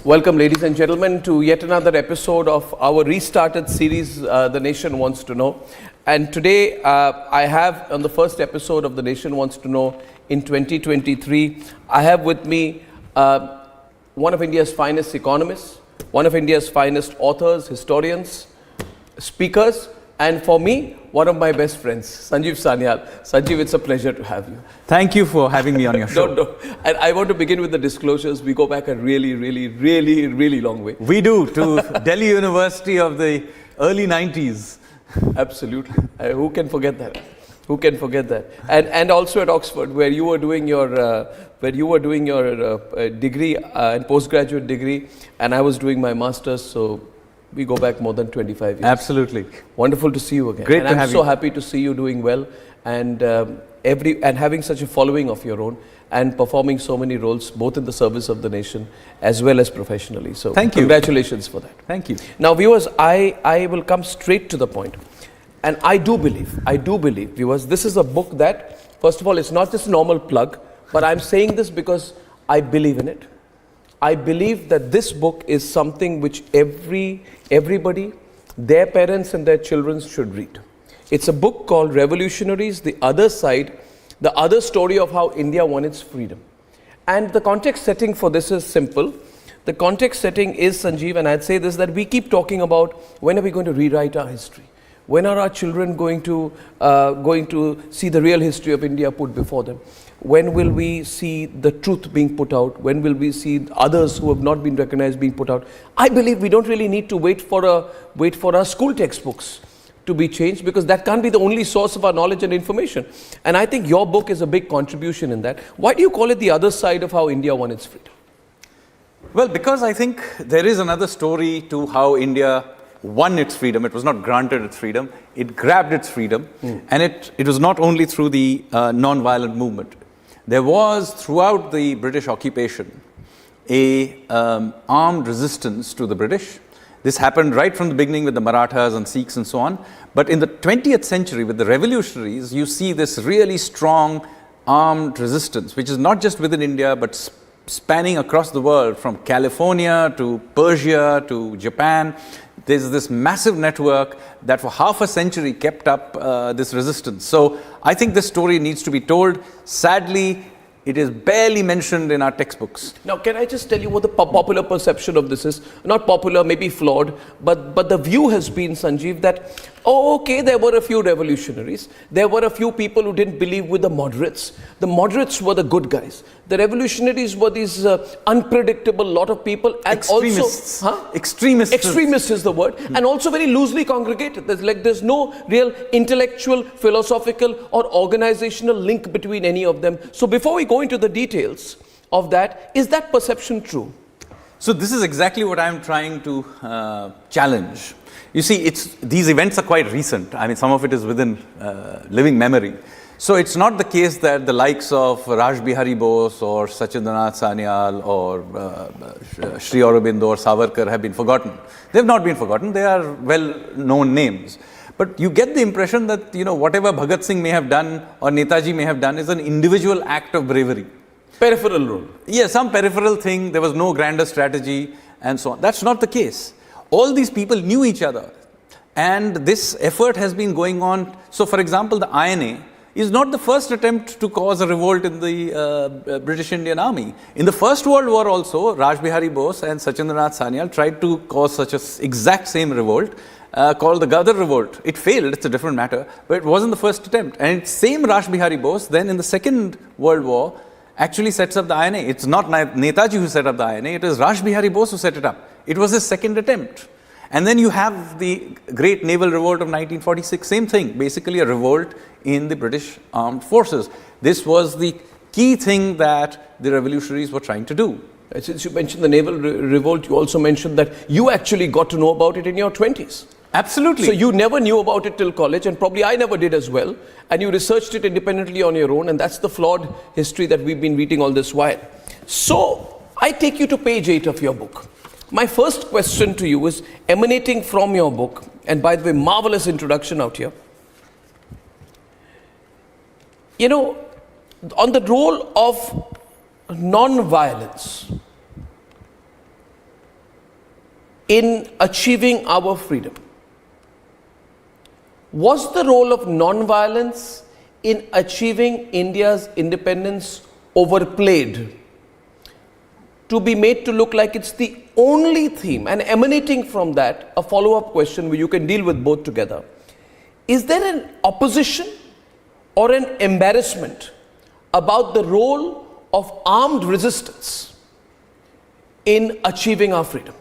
Welcome, ladies and gentlemen, to yet another episode of our restarted series, The Nation Wants to Know. And today I have, on the first episode of The Nation Wants to Know in 2023, I have with me one of India's finest economists, one of India's finest authors, historians, speakers, and for me, one of my best friends, Sanjeev Sanyal. Sanjeev, it's a pleasure to have you. Thank you for having me on your show. No. And I want to begin with the disclosures. We go back a really long way. We do, to Delhi University of the early 90s. Absolutely. Who can forget that? Who can forget that? And also at Oxford, where you were doing your degree and postgraduate degree, and I was doing my master's. So we go back more than 25 years. Absolutely. Wonderful to see you again. Great to have you. I'm so happy to see you doing well and having such a following of your own and performing so many roles both in the service of the nation as well as professionally. So thank you. Congratulations for that. Thank you. Now viewers, I will come straight to the point. And I do believe, viewers, this is a book that, first of all, it's not just a normal plug, but I'm saying this because I believe in it. I believe that this book is something which everybody, their parents and their children should read. It's a book called Revolutionaries, The Other Side, the other story of how India won its freedom. And the context setting for this is simple. The context setting is, Sanjeev, and I'd say this, that we keep talking about when are we going to rewrite our history? When are our children going to see the real history of India put before them? When will we see the truth being put out? When will we see others who have not been recognized being put out? I believe we don't really need to wait for our school textbooks to be changed, because that can't be the only source of our knowledge and information. And I think your book is a big contribution in that. Why do you call it The Other Side of How India Won Its Freedom? Well, because I think there is another story to how India won its freedom. It was not granted its freedom. It grabbed its freedom. And it was not only through the non-violent movement. There was, throughout the British occupation, a armed resistance to the British. This happened right from the beginning with the Marathas and Sikhs and so on. But in the 20th century, with the revolutionaries, you see this really strong armed resistance, which is not just within India, but spanning across the world, from California to Persia to Japan. There's this massive network that for half a century kept up this resistance. So I think this story needs to be told. Sadly, it is barely mentioned in our textbooks. Now, can I just tell you what the popular perception of this is? Not popular, maybe flawed, but the view has been, Sanjeev, that, okay, there were a few revolutionaries. There were a few people who didn't believe with the moderates. The moderates were the good guys. The revolutionaries were these unpredictable lot of people. And extremists. Also, Extremists. Extremist is the word. And also very loosely congregated. There's no real intellectual, philosophical or organizational link between any of them. So before we go into the details of that, is that perception true? So this is exactly what I'm trying to challenge. You see, these events are quite recent. I mean, some of it is within living memory. So it's not the case that the likes of Raj Bihari Bose or Sachindranath Sanyal or Sri Aurobindo or Savarkar have been forgotten. They have not been forgotten. They are well-known names. But you get the impression that, whatever Bhagat Singh may have done or Netaji may have done is an individual act of bravery. Peripheral role. Yeah, some peripheral thing. There was no grander strategy and so on. That's not the case. All these people knew each other. And this effort has been going on. So, for example, the INA is not the first attempt to cause a revolt in the British Indian Army. In the First World War also, Raj Bihari Bose and Sachindranath Sanyal tried to cause such an exact same revolt, called the Gadar Revolt. It failed, it's a different matter, but it wasn't the first attempt. And same Rash Bihari Bose, then in the Second World War, actually sets up the INA. It's not Netaji who set up the INA, it is Rash Bihari Bose who set it up. It was his second attempt. And then you have the Great Naval Revolt of 1946, same thing, basically a revolt in the British Armed Forces. This was the key thing that the revolutionaries were trying to do. Since you mentioned the naval revolt, you also mentioned that you actually got to know about it in your 20s. Absolutely. So you never knew about it till college, and probably I never did as well. And you researched it independently on your own, and that's the flawed history that we've been reading all this while. So I take you to page 8 of your book. My first question to you is emanating from your book, and by the way, marvelous introduction out here. You know, on the role of non-violence in achieving our freedom. Was the role of non-violence in achieving India's independence overplayed to be made to look like it's the only theme? And emanating from that, a follow-up question where you can deal with both together. Is there an opposition or an embarrassment about the role of armed resistance in achieving our freedom?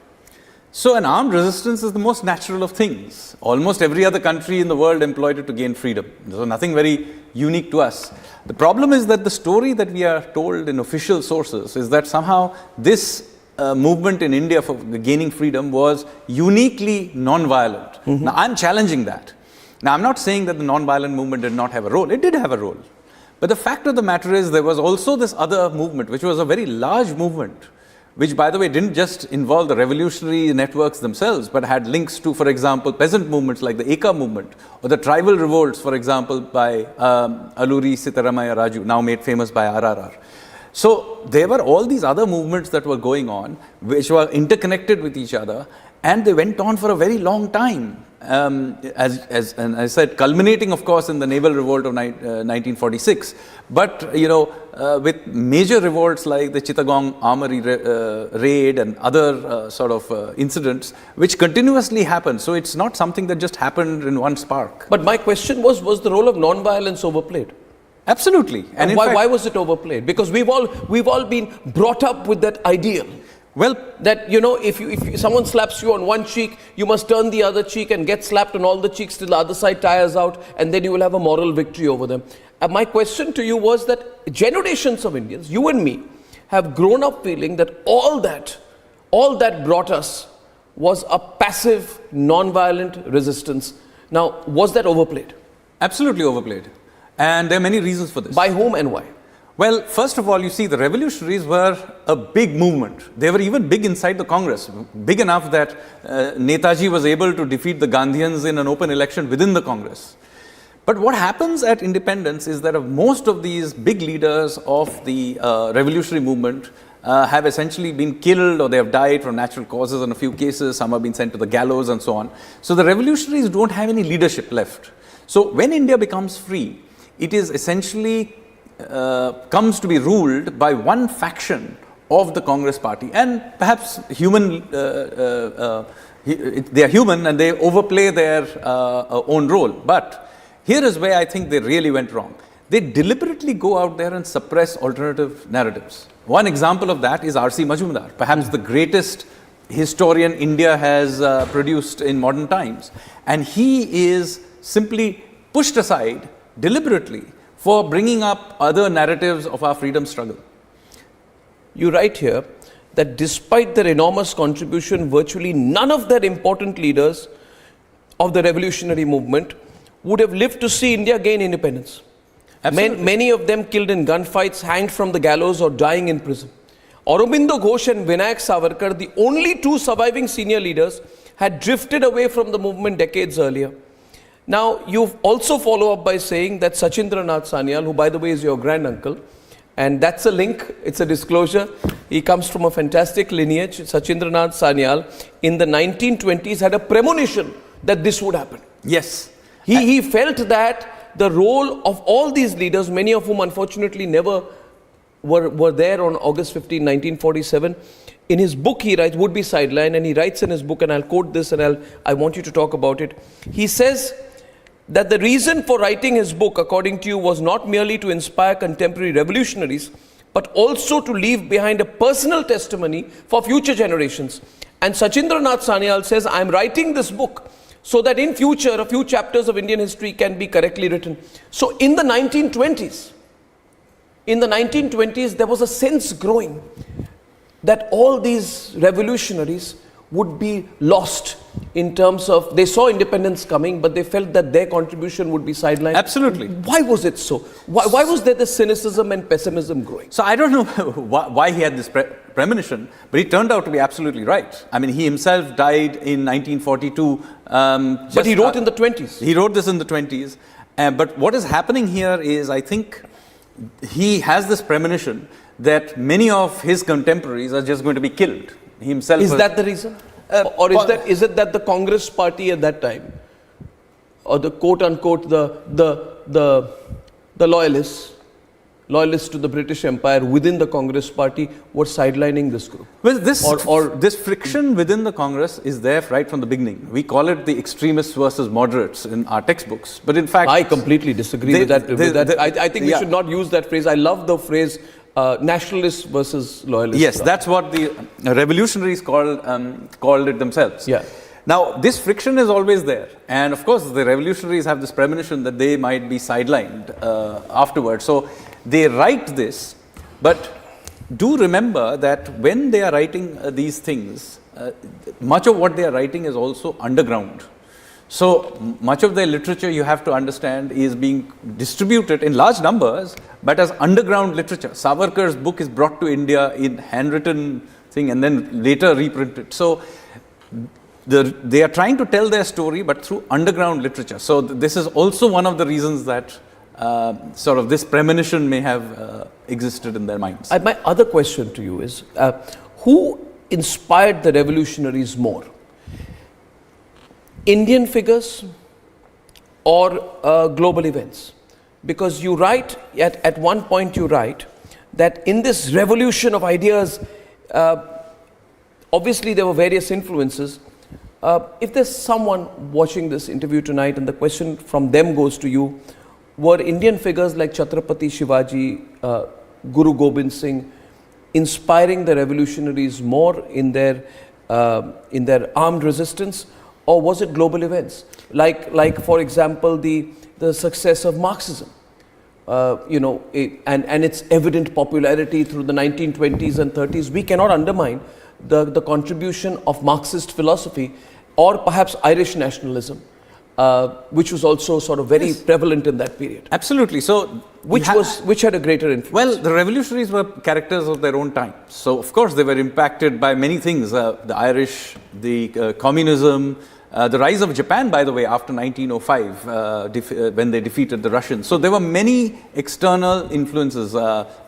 So an armed resistance is the most natural of things. Almost every other country in the world employed it to gain freedom. So nothing very unique to us. The problem is that the story that we are told in official sources is that somehow this movement in India for gaining freedom was uniquely non-violent. Now I'm challenging that. Now I'm not saying that the non-violent movement did not have a role. It did have a role. But the fact of the matter is there was also this other movement, which was a very large movement, which, by the way, didn't just involve the revolutionary networks themselves, but had links to, for example, peasant movements like the Eka movement, or the tribal revolts, for example, by Alluri Sitaramaya Raju, now made famous by RRR. So there were all these other movements that were going on, which were interconnected with each other, and they went on for a very long time. As I said, culminating, of course, in the naval revolt of 1946. But, you know, with major revolts like the Chittagong Armory raid and other sort of incidents, which continuously happen. So it's not something that just happened in one spark. But my question was the role of non-violence overplayed? Absolutely. And why was it overplayed? Because we've all been brought up with that ideal. Well, that, you know, if someone slaps you on one cheek, you must turn the other cheek and get slapped on all the cheeks till the other side tires out, and then you will have a moral victory over them. My question to you was that generations of Indians, you and me, have grown up feeling that all that brought us was a passive, non-violent resistance. Now, was that overplayed? Absolutely overplayed. And there are many reasons for this. By whom and why? Well, first of all, you see, the revolutionaries were a big movement. They were even big inside the Congress, big enough that Netaji was able to defeat the Gandhians in an open election within the Congress. But what happens at independence is that most of these big leaders of the revolutionary movement have essentially been killed, or they have died from natural causes in a few cases. Some have been sent to the gallows and so on. So the revolutionaries don't have any leadership left. So when India becomes free, it is essentially comes to be ruled by one faction of the Congress party, and perhaps they are human and they overplay their own role. But here is where I think they really went wrong. They deliberately go out there and suppress alternative narratives. One example of that is R.C. Majumdar, perhaps the greatest historian India has produced in modern times. And he is simply pushed aside deliberately for bringing up other narratives of our freedom struggle. You write here that despite their enormous contribution, virtually none of their important leaders of the revolutionary movement would have lived to see India gain independence. Many of them killed in gunfights, hanged from the gallows, or dying in prison. Aurobindo Ghosh and Vinayak Savarkar, the only two surviving senior leaders, had drifted away from the movement decades earlier. Now, you also follow up by saying that Sachindranath Sanyal, who by the way is your granduncle, and that's a link, it's a disclosure, he comes from a fantastic lineage. Sachindranath Sanyal in the 1920s had a premonition that this would happen. Yes. He felt that the role of all these leaders, many of whom unfortunately never were there on August 15, 1947. In his book, he writes, would be sidelined, and he writes in his book, and I'll quote this, and I want you to talk about it. He says that the reason for writing his book, according to you, was not merely to inspire contemporary revolutionaries, but also to leave behind a personal testimony for future generations. And Sachindranath Sanyal says, I'm writing this book so that in future, a few chapters of Indian history can be correctly written. So in the 1920s, there was a sense growing that all these revolutionaries would be lost in terms of, they saw independence coming, but they felt that their contribution would be sidelined. Absolutely. Why was it so? Why was there this cynicism and pessimism growing? So I don't know why he had this premonition, but he turned out to be absolutely right. I mean, he himself died in 1942. But he wrote in the 20s. He wrote this in the 20s. But what is happening here is, I think, he has this premonition that many of his contemporaries are just going to be killed. He himself is that the reason? Or is it that the Congress party at that time, or the quote unquote the loyalists to the British Empire within the Congress party were sidelining this group? Well, this friction within the Congress is there right from the beginning. We call it the extremists versus moderates in our textbooks. But in fact, I completely disagree with that. I think we should not use that phrase. I love the phrase nationalists versus loyalists. Yes, that's what the revolutionaries called it themselves. Yeah. Now, this friction is always there. And of course, the revolutionaries have this premonition that they might be sidelined afterwards. So they write this, but do remember that when they are writing these things, much of what they are writing is also underground. So much of their literature, you have to understand, is being distributed in large numbers, but as underground literature. Savarkar's book is brought to India in handwritten thing and then later reprinted. So they are trying to tell their story, but through underground literature. So this is also one of the reasons that sort of this premonition may have existed in their minds. My other question to you is, who inspired the revolutionaries more? Indian figures or global events? Because you write, at one point you write, that in this revolution of ideas, obviously there were various influences. If there's someone watching this interview tonight and the question from them goes to you, were Indian figures like Chhatrapati Shivaji, Guru Gobind Singh, inspiring the revolutionaries more in their armed resistance? Or was it global events? Like for example, the success of Marxism, and its evident popularity through the 1920s and 30s. We cannot undermine the contribution of Marxist philosophy, or perhaps Irish nationalism, which was also sort of very prevalent in that period. Absolutely. So which had a greater influence? Well, the revolutionaries were characters of their own time. So of course they were impacted by many things, the Irish, the communism, the rise of Japan, by the way, after 1905, when they defeated the Russians. So there were many external influences,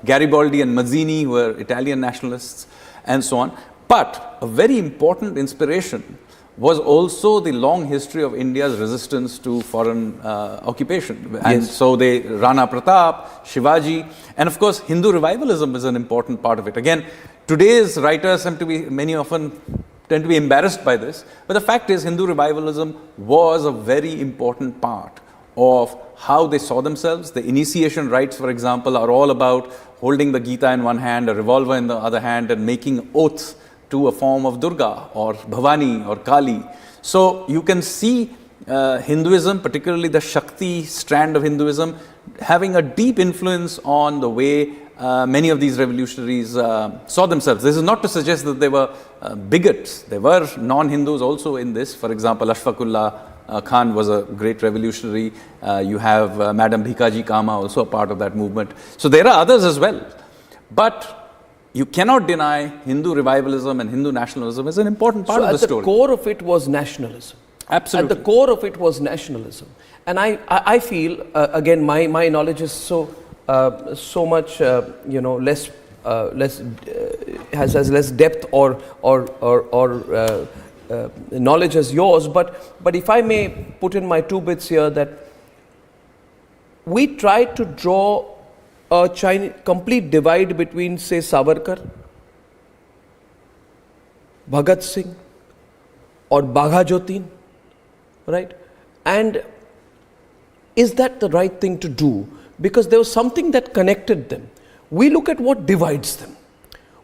Garibaldi and Mazzini were Italian nationalists and so on. But a very important inspiration was also the long history of India's resistance to foreign occupation. And so Rana Pratap, Shivaji, and of course Hindu revivalism is an important part of it. Again, today's writers many often tend to be embarrassed by this, but the fact is Hindu revivalism was a very important part of how they saw themselves. The initiation rites, for example, are all about holding the Gita in one hand, a revolver in the other hand, and making oaths to a form of Durga or Bhavani or Kali. So you can see Hinduism, particularly the Shakti strand of Hinduism, having a deep influence on the way many of these revolutionaries saw themselves. This is not to suggest that they were bigots. There were non-Hindus also in this. For example, Ashfaqullah Khan was a great revolutionary. You have Madam Bhikaji Kama, also a part of that movement. So there are others as well. But you cannot deny Hindu revivalism and Hindu nationalism is an important part of the story. At the core of it was nationalism. Absolutely. At the core of it was nationalism. And I feel, again, my knowledge is so much, less, has less depth or knowledge as yours. But if I may put in my 2 bits here, that we try to draw a complete divide between, say, Savarkar, Bhagat Singh, or Bagha Jyotin, right? And is that the right thing to do? Because there was something that connected them. We look at what divides them.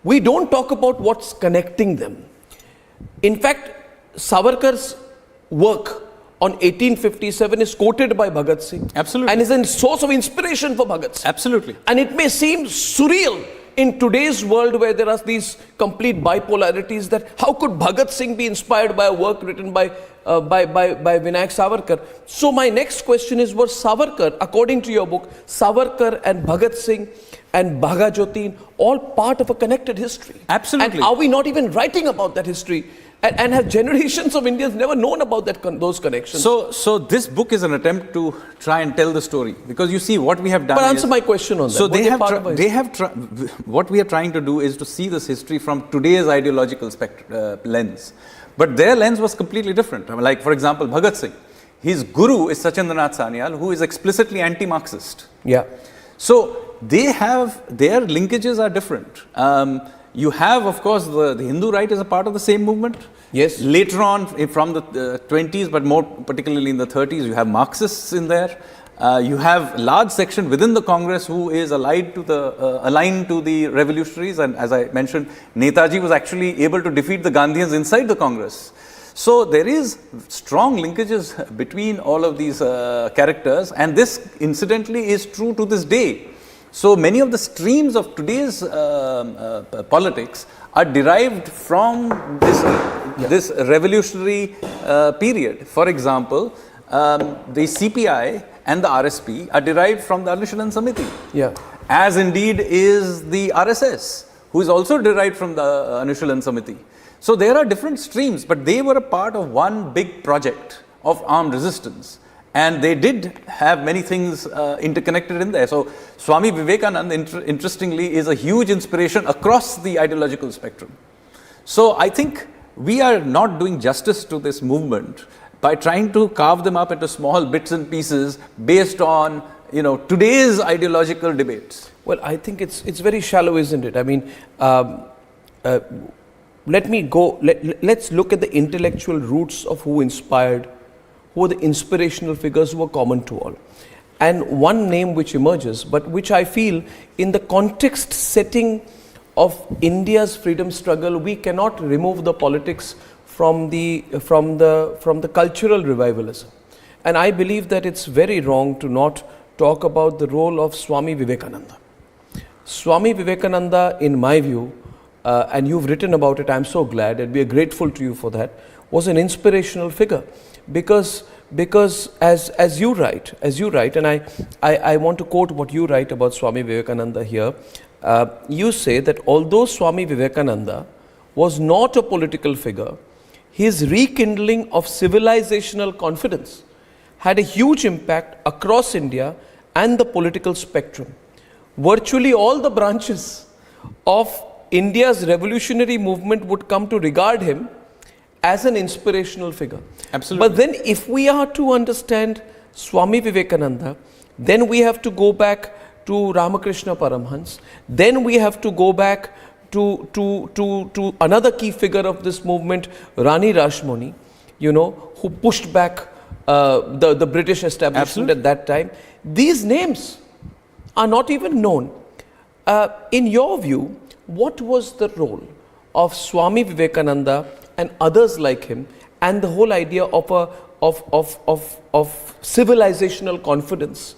We don't talk about what's connecting them. In fact, Savarkar's work on 1857 is quoted by Bhagat Singh. Absolutely. And is a source of inspiration for Bhagat Singh. Absolutely. And it may seem surreal in today's world where there are these complete bipolarities, that how could Bhagat Singh be inspired by a work written by Vinayak Savarkar? So my next question is, was Savarkar, according to your book, Savarkar and Bhagat Singh and Bagha Jyotin all part of a connected history? Absolutely. And are we not even writing about that history? And have generations of Indians never known about those connections? So this book is an attempt to try and tell the story, because you see what we have done. But answer my question on that. So what we are trying to do is to see this history from today's ideological lens. But their lens was completely different. Like, for example, Bhagat Singh, his guru is Sachindranath Sanyal, who is explicitly anti-Marxist. Yeah. So their linkages are different. You have, of course, the Hindu right is a part of the same movement. Yes. Later on, from the 20s, but more particularly in the 30s, you have Marxists in there. You have a large section within the Congress who is aligned to the revolutionaries. And as I mentioned, Netaji was actually able to defeat the Gandhians inside the Congress. So there is strong linkages between all of these characters. And this, incidentally, is true to this day. So many of the streams of today's politics are derived from this revolutionary period. For example, the CPI and the RSP are derived from the Anushilan Samiti. Yeah. As indeed is the RSS, who is also derived from the Anushilan Samiti. So there are different streams, but they were a part of one big project of armed resistance. And they did have many things interconnected in there. So Swami Vivekananda, interestingly, is a huge inspiration across the ideological spectrum. So I think we are not doing justice to this movement by trying to carve them up into small bits and pieces based on, today's ideological debates. Well, I think it's very shallow, isn't it? I mean, let's look at the intellectual roots of who were the inspirational figures who were common to all. And one name which emerges, but which I feel in the context setting of India's freedom struggle, we cannot remove the politics from the cultural revivalism. And I believe that it's very wrong to not talk about the role of Swami Vivekananda. Swami Vivekananda, in my view, and you've written about it, I'm so glad, and we are grateful to you for that, was an inspirational figure. Because as you write, and I want to quote what you write about Swami Vivekananda here. You say that although Swami Vivekananda was not a political figure, his rekindling of civilizational confidence had a huge impact across India and the political spectrum. Virtually all the branches of India's revolutionary movement would come to regard him as an inspirational figure. Absolutely. But then if we are to understand Swami Vivekananda, then we have to go back to Ramakrishna Paramhans. Then we have to go back to another key figure of this movement, Rani Rashmoni, who pushed back the British establishment at that time. These names are not even known. In your view, what was the role of Swami Vivekananda and others like him, and the whole idea of civilizational confidence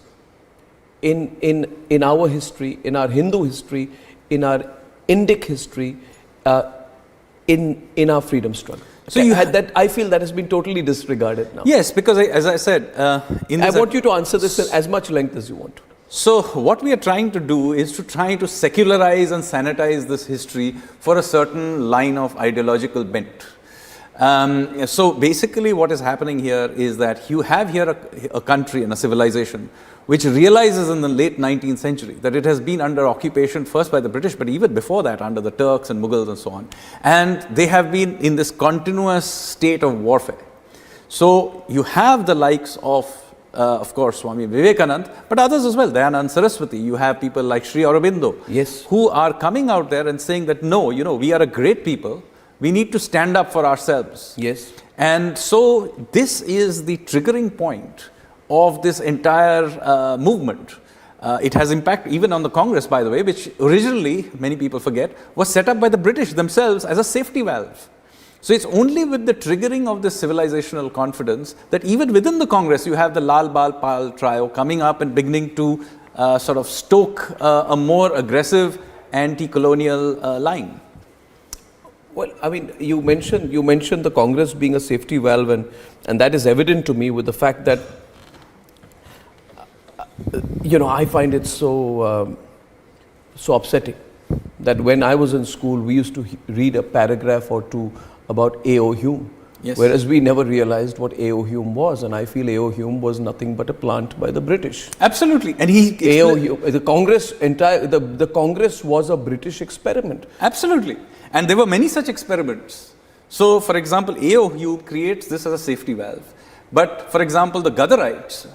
in our history, in our Hindu history, in our Indic history, in our freedom struggle? So you had that. I feel that has been totally disregarded now. Yes, because as I said, I want you to answer this in as much length as you want to. So what we are trying to do is to try to secularize and sanitize this history for a certain line of ideological bent. So basically what is happening here is that you have here a country and a civilization which realizes in the late 19th century that it has been under occupation first by the British, but even before that under the Turks and Mughals and so on. And they have been in this continuous state of warfare. So you have the likes of of course, Swami Vivekanand, but others as well, Dayanand Saraswati. You have people like Sri Aurobindo, yes, who are coming out there and saying that, no, we are a great people. We need to stand up for ourselves. Yes. And so this is the triggering point of this entire movement. It has impact even on the Congress, by the way, which originally, many people forget, was set up by the British themselves as a safety valve. So it's only with the triggering of this civilizational confidence that even within the Congress, you have the Lal Bal Pal trio coming up and beginning to sort of stoke a more aggressive anti-colonial line. Well, I mean, you mentioned the Congress being a safety valve, and that is evident to me with the fact that I find it so upsetting that when I was in school, we used to read a paragraph or two about A.O. Hume, yes, whereas we never realized what A.O. Hume was, and I feel A.O. Hume was nothing but a plant by the British. Absolutely, and A.O. Hume, the Congress was a British experiment. Absolutely, and there were many such experiments. So, for example, A.O. Hume creates this as a safety valve, but for example, the Ghadarites,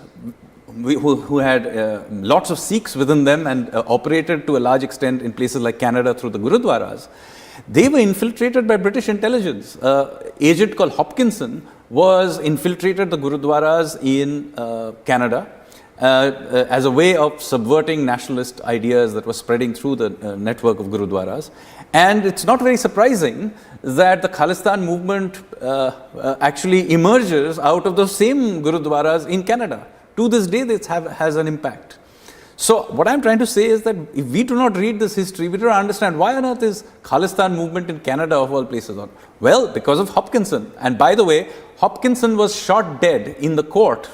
who had lots of Sikhs within them and operated to a large extent in places like Canada through the Gurudwaras, they were infiltrated by British intelligence. Agent called Hopkinson was infiltrated the Gurudwaras in Canada as a way of subverting nationalist ideas that were spreading through the network of Gurudwaras. And it's not very surprising that the Khalistan movement actually emerges out of those same Gurudwaras in Canada. To this day, this has an impact. So what I'm trying to say is that if we do not read this history, we do not understand why on earth is Khalistan movement in Canada of all places on. Well, because of Hopkinson. And by the way, Hopkinson was shot dead in the court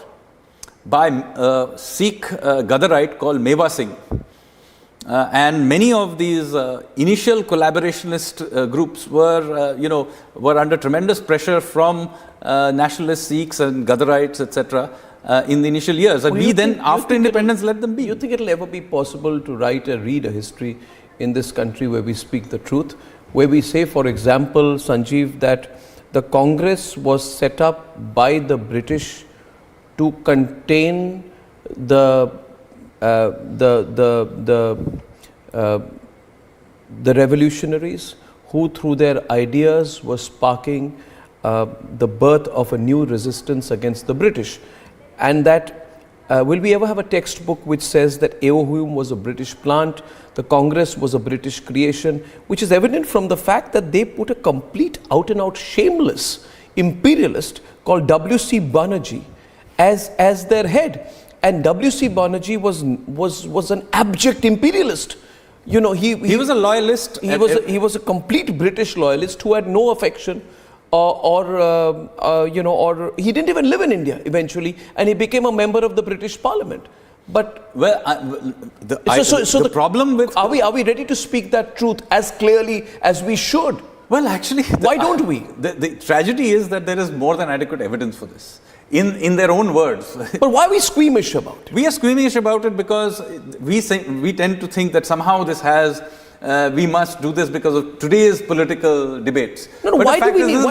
by a Sikh Ghadarite called Meva Singh. And many of these initial collaborationist groups were under tremendous pressure from nationalist Sikhs and Ghadarites, etc. In the initial years, and we then, after independence, let them be. You think it will ever be possible to write or read a history in this country where we speak the truth, where we say, for example, Sanjeev, that the Congress was set up by the British to contain the revolutionaries who, through their ideas, were sparking the birth of a new resistance against the British. And that, will we ever have a textbook which says that A.O. Hume was a British plant, the Congress was a British creation, which is evident from the fact that they put a complete out-and-out shameless imperialist called W.C. Banerjee as their head. And W.C. Banerjee was an abject imperialist. He was a loyalist. He was a complete British loyalist who had no affection or he didn't even live in India eventually, and he became a member of the British Parliament. But the problem with are we ready to speak that truth as clearly as we should? Well, actually, why don't we? The tragedy is that there is more than adequate evidence for this. In their own words. But why are we squeamish about it? We are squeamish about it because we tend to think that somehow this has. We must do this because of today's political debates. No, why do we need?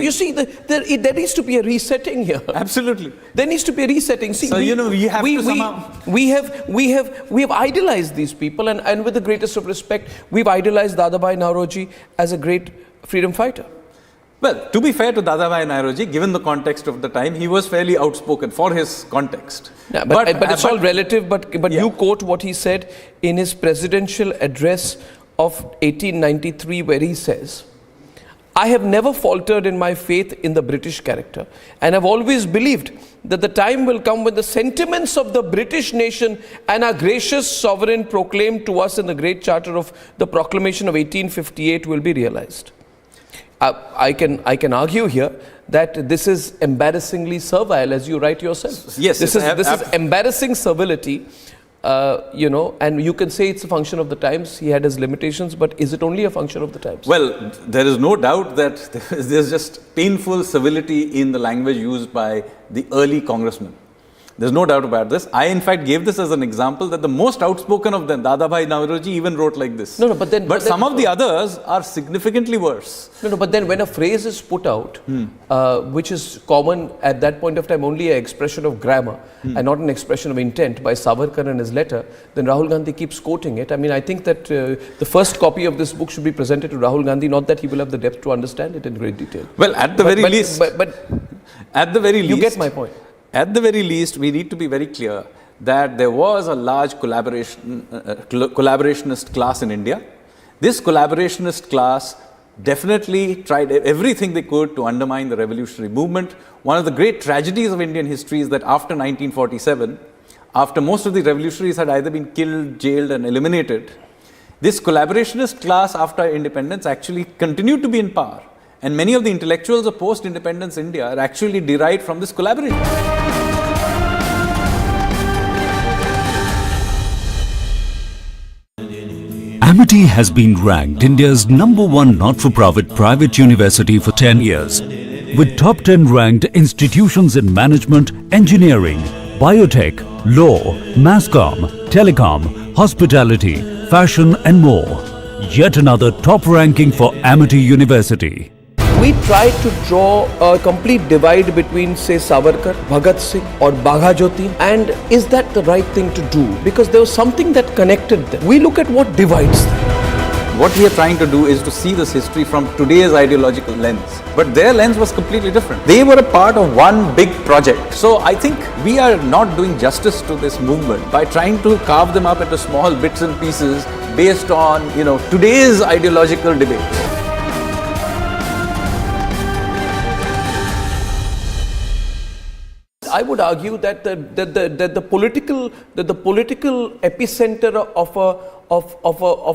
You see, there needs to be a resetting here. Absolutely, there needs to be a resetting. See, so we have idolized these people, and with the greatest of respect, we've idolized Dadabhai Nauroji as a great freedom fighter. Well, to be fair to Dadabhai Nauroji, given the context of the time, he was fairly outspoken for his context. Yeah, but it's all relative. But yeah. You quote what he said in his presidential address of 1893, where he says, "I have never faltered in my faith in the British character, and have always believed that the time will come when the sentiments of the British nation and our gracious sovereign proclaimed to us in the Great Charter of the Proclamation of 1858 will be realized." I can argue here that this is embarrassingly servile, as you write yourself. Yes, this is embarrassing servility, and you can say it's a function of the times. He had his limitations, but is it only a function of the times? Well, there is no doubt that there's just painful civility in the language used by the early congressmen. There's no doubt about this. I, in fact, gave this as an example that the most outspoken of them, Dadabhai Naoroji, even wrote like this. But some of the others are significantly worse. But then when a phrase is put out, which is common at that point of time, only an expression of grammar and not an expression of intent by Savarkar in his letter, then Rahul Gandhi keeps quoting it. I mean, I think that the first copy of this book should be presented to Rahul Gandhi, not that he will have the depth to understand it in great detail. Well, at the very least, you get my point. At the very least, we need to be very clear that there was a large collaborationist class in India. This collaborationist class definitely tried everything they could to undermine the revolutionary movement. One of the great tragedies of Indian history is that after 1947, after most of the revolutionaries had either been killed, jailed and eliminated, this collaborationist class after independence actually continued to be in power. And many of the intellectuals of post-independence India are actually derived from this collaboration. Amity has been ranked India's #1 not-for-profit private university for 10 years, with top 10 ranked institutions in management, engineering, biotech, law, masscom, telecom, hospitality, fashion and more. Yet another top ranking for Amity University. We tried to draw a complete divide between, say, Savarkar, Bhagat Singh or Bagha Jyoti, and is that the right thing to do? Because there was something that connected them. We look at what divides them. What we are trying to do is to see this history from today's ideological lens. But their lens was completely different. They were a part of one big project. So I think we are not doing justice to this movement by trying to carve them up into small bits and pieces based on, today's ideological debates. I would argue that the political epicenter of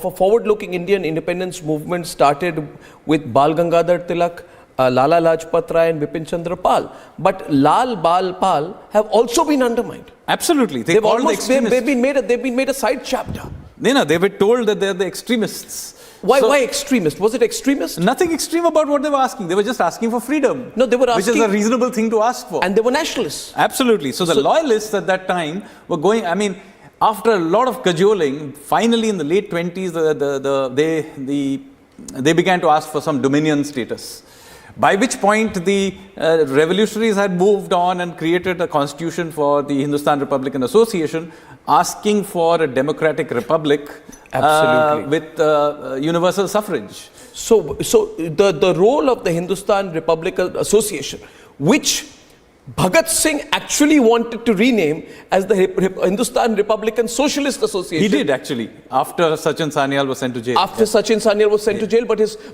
a forward-looking Indian independence movement started with Bal Gangadhar Tilak, Lala Lajpat Rai and Bipin Chandra Pal. But Lal, Bal, Pal have also been undermined. Absolutely. They've been made a side chapter. They were told that they're the extremists. Why extremist? Was it extremist? Nothing extreme about what they were asking. They were just asking for freedom. No, they were asking... Which is a reasonable thing to ask for. And they were nationalists. Absolutely. So the loyalists at that time were going... after a lot of cajoling, finally in the late 20s, they began to ask for some dominion status. By which point the revolutionaries had moved on and created a constitution for the Hindustan Republican Association, asking for a democratic republic with universal suffrage. So the role of the Hindustan Republican Association, which Bhagat Singh actually wanted to rename as the Hindustan Republican Socialist Association. He did actually, after Sachin Sanyal was sent to jail.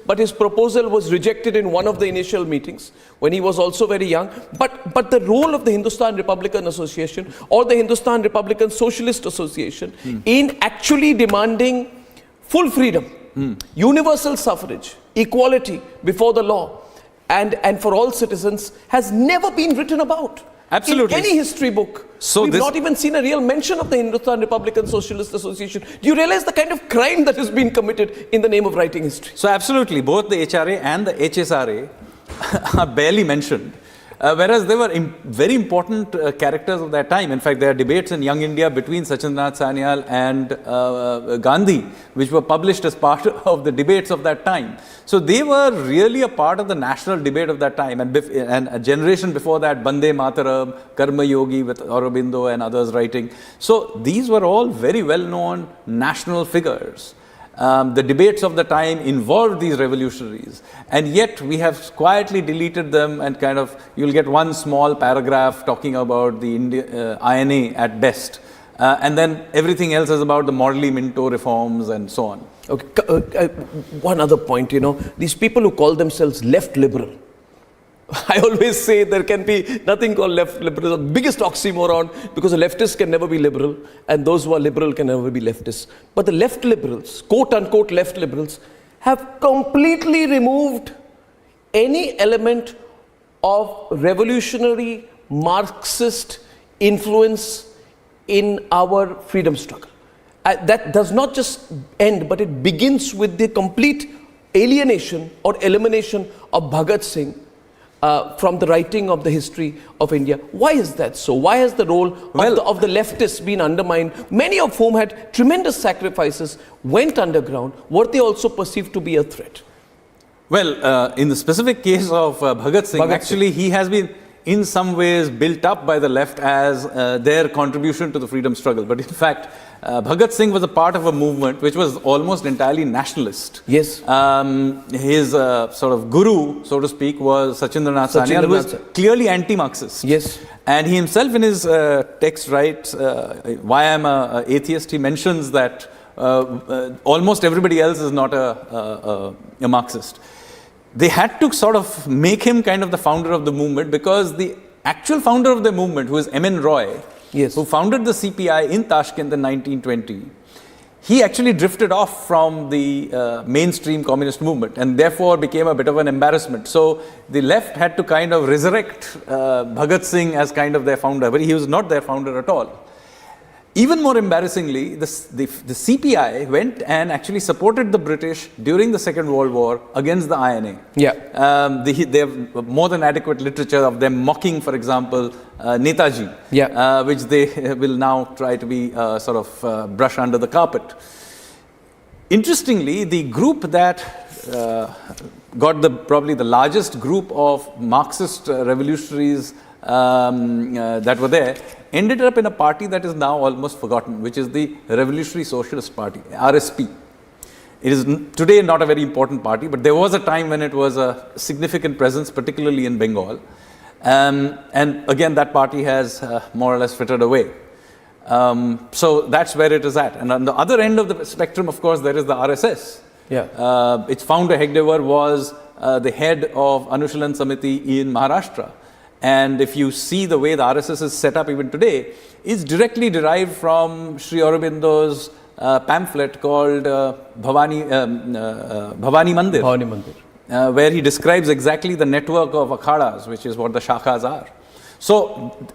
But his proposal was rejected in one of the initial meetings when he was also very young. But the role of the Hindustan Republican Association or the Hindustan Republican Socialist Association in actually demanding full freedom, universal suffrage, equality before the law, and for all citizens has never been written about. Absolutely. In any history book. We've not even seen a real mention of the Hindustan Republican Socialist Association. Do you realize the kind of crime that has been committed in the name of writing history? So absolutely, both the HRA and the HSRA are barely mentioned. Whereas they were very important characters of that time. In fact, there are debates in Young India between Sachindranath Sanyal and Gandhi, which were published as part of the debates of that time. So they were really a part of the national debate of that time. And a generation before that, Bande Mataram, Karma Yogi with Aurobindo and others writing. So these were all very well-known national figures. The debates of the time involved these revolutionaries, and yet we have quietly deleted them and you'll get one small paragraph talking about the INA at best, and then everything else is about the Morley Minto reforms and so on. Okay, one other point, these people who call themselves left liberal, I always say there can be nothing called left liberal. The biggest oxymoron, because a leftist can never be liberal and those who are liberal can never be leftists. But the left liberals, quote unquote left liberals, have completely removed any element of revolutionary Marxist influence in our freedom struggle. That does not just end, but it begins with the complete alienation or elimination of Bhagat Singh, from the writing of the history of India. Why is that so? Why has the role of the leftists been undermined? Many of whom had tremendous sacrifices, went underground. Were they also perceived to be a threat? Well, in the specific case of Bhagat Singh, he has been in some ways built up by the left as their contribution to the freedom struggle. But in fact, Bhagat Singh was a part of a movement which was almost entirely nationalist. Yes. His sort of guru, so to speak, was Sachindranath Sanyal, who was clearly anti-Marxist. Yes. And he himself in his text writes, why I'm an atheist, he mentions that almost everybody else is not a Marxist. They had to sort of make him kind of the founder of the movement, because the actual founder of the movement, who is M.N. Roy, who founded the CPI in Tashkent in 1920, he actually drifted off from the mainstream communist movement and therefore became a bit of an embarrassment. So the left had to kind of resurrect Bhagat Singh as kind of their founder, but he was not their founder at all. Even more embarrassingly, the CPI went and actually supported the British during the Second World War against the INA. Yeah. They have more than adequate literature of them mocking, for example, Netaji, which they will now try to be sort of brush under the carpet. Interestingly, the group that got probably the largest group of Marxist revolutionaries that were there ended up in a party that is now almost forgotten, which is the Revolutionary Socialist Party, RSP. It is today not a very important party, but there was a time when it was a significant presence, particularly in Bengal. And again, that party has more or less frittered away. So that's where it is at. And on the other end of the spectrum, of course, there is the RSS. Yeah. Its founder, Hegdewar, was the head of Anushilan Samiti in Maharashtra. And if you see the way the RSS is set up even today, it's directly derived from Sri Aurobindo's pamphlet called Bhavani Mandir, where he describes exactly the network of akhadas, which is what the shakhas are. So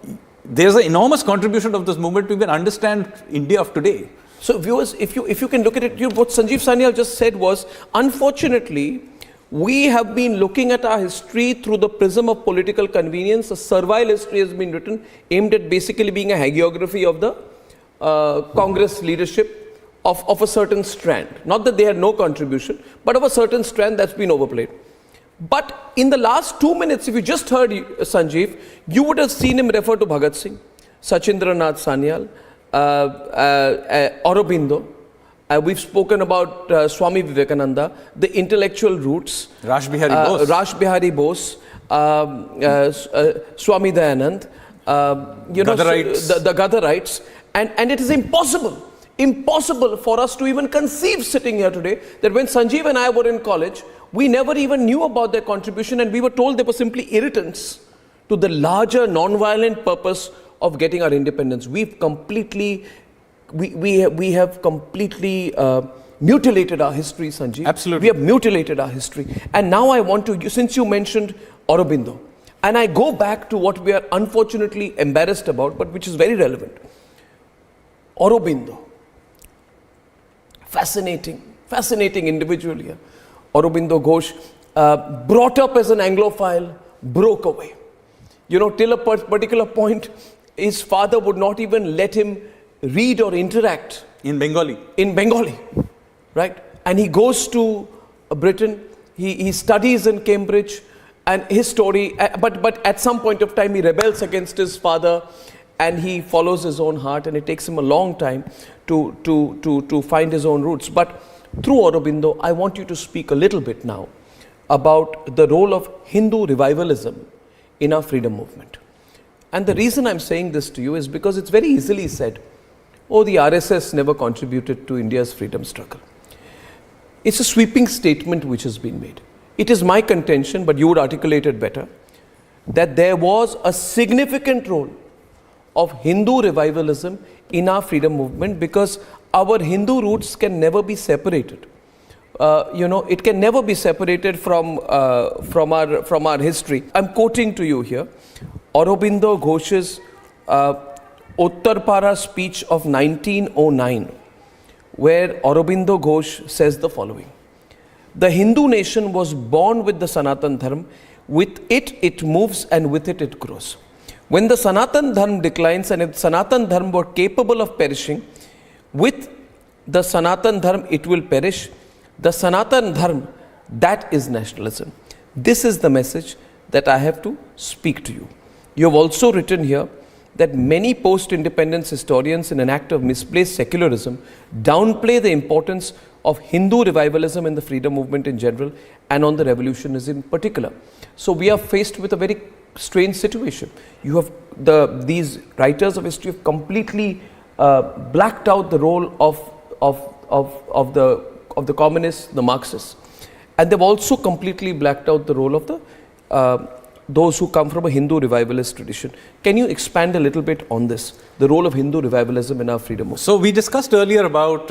there's an enormous contribution of this movement to even understand India of today. So viewers, if you can look at it, what Sanjeev Sanyal just said was, unfortunately, we have been looking at our history through the prism of political convenience. A servile history has been written, aimed at basically being a hagiography of the Congress leadership of a certain strand. Not that they had no contribution, but of a certain strand that's been overplayed. But in the last 2 minutes, if you just heard Sanjeev, you would have seen him refer to Bhagat Singh, Sachindranath Sanyal, Aurobindo. We've spoken about Swami Vivekananda, the intellectual roots. Rash Bihari Bose, Swami Dayanand, the Gadarites. And it is impossible for us to even conceive sitting here today that when Sanjeev and I were in college, we never even knew about their contribution, and we were told they were simply irritants to the larger non-violent purpose of getting our independence. We've completely... We have completely mutilated our history, Sanjeev. Absolutely. We have mutilated our history. And now I want to, since you mentioned Aurobindo, and I go back to what we are unfortunately embarrassed about, but which is very relevant. Aurobindo. Fascinating individual here. Aurobindo Ghosh, brought up as an Anglophile, broke away. Till a particular point, his father would not even let him read or interact in Bengali, right? And he goes to Britain, he studies in Cambridge, and his story, but at some point of time he rebels against his father and he follows his own heart, and it takes him a long time to find his own roots. But through Aurobindo, I want you to speak a little bit now about the role of Hindu revivalism in our freedom movement. And the reason I'm saying this to you is because it's very easily said, oh, the RSS never contributed to India's freedom struggle. It's a sweeping statement which has been made. It is my contention, but you would articulate it better, that there was a significant role of Hindu revivalism in our freedom movement, because our Hindu roots can never be separated. It can never be separated from our history. I'm quoting to you here, Aurobindo Ghosh's Uttar speech of 1909, where Aurobindo Ghosh says the following: the Hindu nation was born with the Sanatan Dharma, With it, it moves, and with it, it grows. When the Sanatan Dharma declines, and if Sanatan Dharma were capable of perishing, with the Sanatan Dharma, it will perish. The Sanatan Dharma, that is nationalism. This is the message that I have to speak to you. You have also written here that many post-independence historians, in an act of misplaced secularism, downplay the importance of Hindu revivalism in the freedom movement in general and on the revolutions in particular. So we are faced with a very strange situation. You have these writers of history have completely blacked out the role of the communists, the Marxists, and they've also completely blacked out the role of the those who come from a Hindu revivalist tradition. Can you expand a little bit on this, the role of Hindu revivalism in our freedom movement? So we discussed earlier about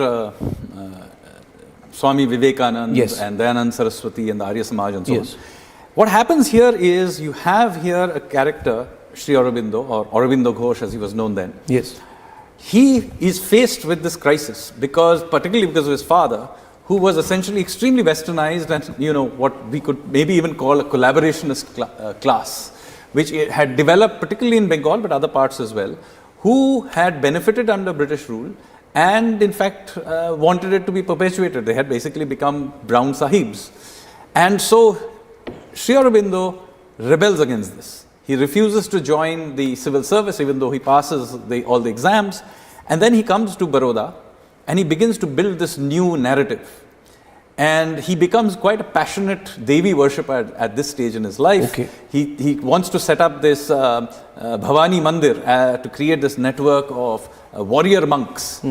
Swami Vivekananda and Dayanand Saraswati and the Arya Samaj and so on. What happens here is you have here a character, Sri Aurobindo, or Aurobindo Ghosh as he was known then. Yes. He is faced with this crisis particularly because of his father, who was essentially extremely westernized and, what we could maybe even call a collaborationist class, which had developed particularly in Bengal, but other parts as well, who had benefited under British rule and in fact wanted it to be perpetuated. They had basically become brown sahibs. And so Sri Aurobindo rebels against this. He refuses to join the civil service even though he passes all the exams, and then he comes to Baroda and he begins to build this new narrative. And he becomes quite a passionate Devi worshipper at this stage in his life. Okay. He wants to set up this Bhavani Mandir to create this network of warrior monks.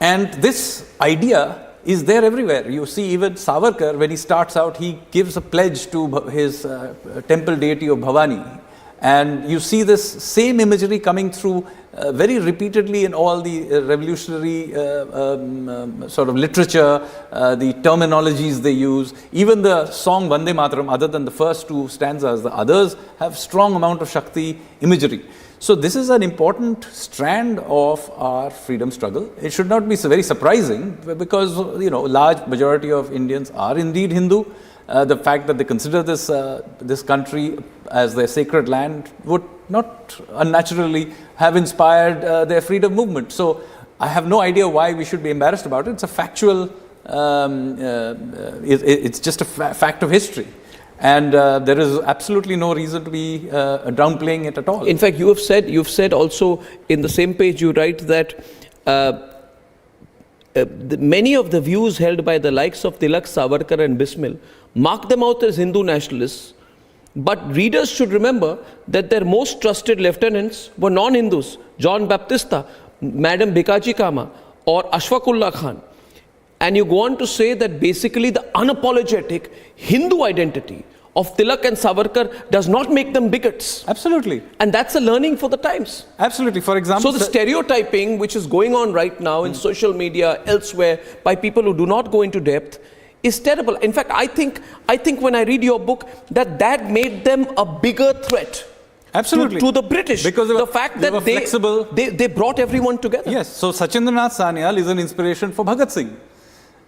And this idea is there everywhere. You see even Savarkar, when he starts out, he gives a pledge to his temple deity of Bhavani. And you see this same imagery coming through very repeatedly in all the revolutionary sort of literature, the terminologies they use. Even the song Vande Mataram, other than the first two stanzas, the others have strong amount of Shakti imagery. So this is an important strand of our freedom struggle. It should not be very surprising because, large majority of Indians are indeed Hindu. The fact that they consider this country as their sacred land would not unnaturally have inspired their freedom movement. So I have no idea why we should be embarrassed about it. It's a factual, it's just a fact of history. And there is absolutely no reason to be downplaying it at all. In fact, you've said also in the same page you write that many of the views held by the likes of Tilak, Savarkar and Bismil mark them out as Hindu nationalists, but readers should remember that their most trusted lieutenants were non-Hindus, John Baptista, Madam Bhikaji Kama or Ashfaqullah Khan. And you go on to say that basically the unapologetic Hindu identity of Tilak and Savarkar does not make them bigots. Absolutely. And that's a learning for the times. Absolutely. For example, so the stereotyping which is going on right now in social media, elsewhere, by people who do not go into depth, is terrible. In fact, I think when I read your book, that made them a bigger threat. Absolutely. To the British. Because the fact that they brought everyone together. Yes. So Sachindranath Sanyal is an inspiration for Bhagat Singh.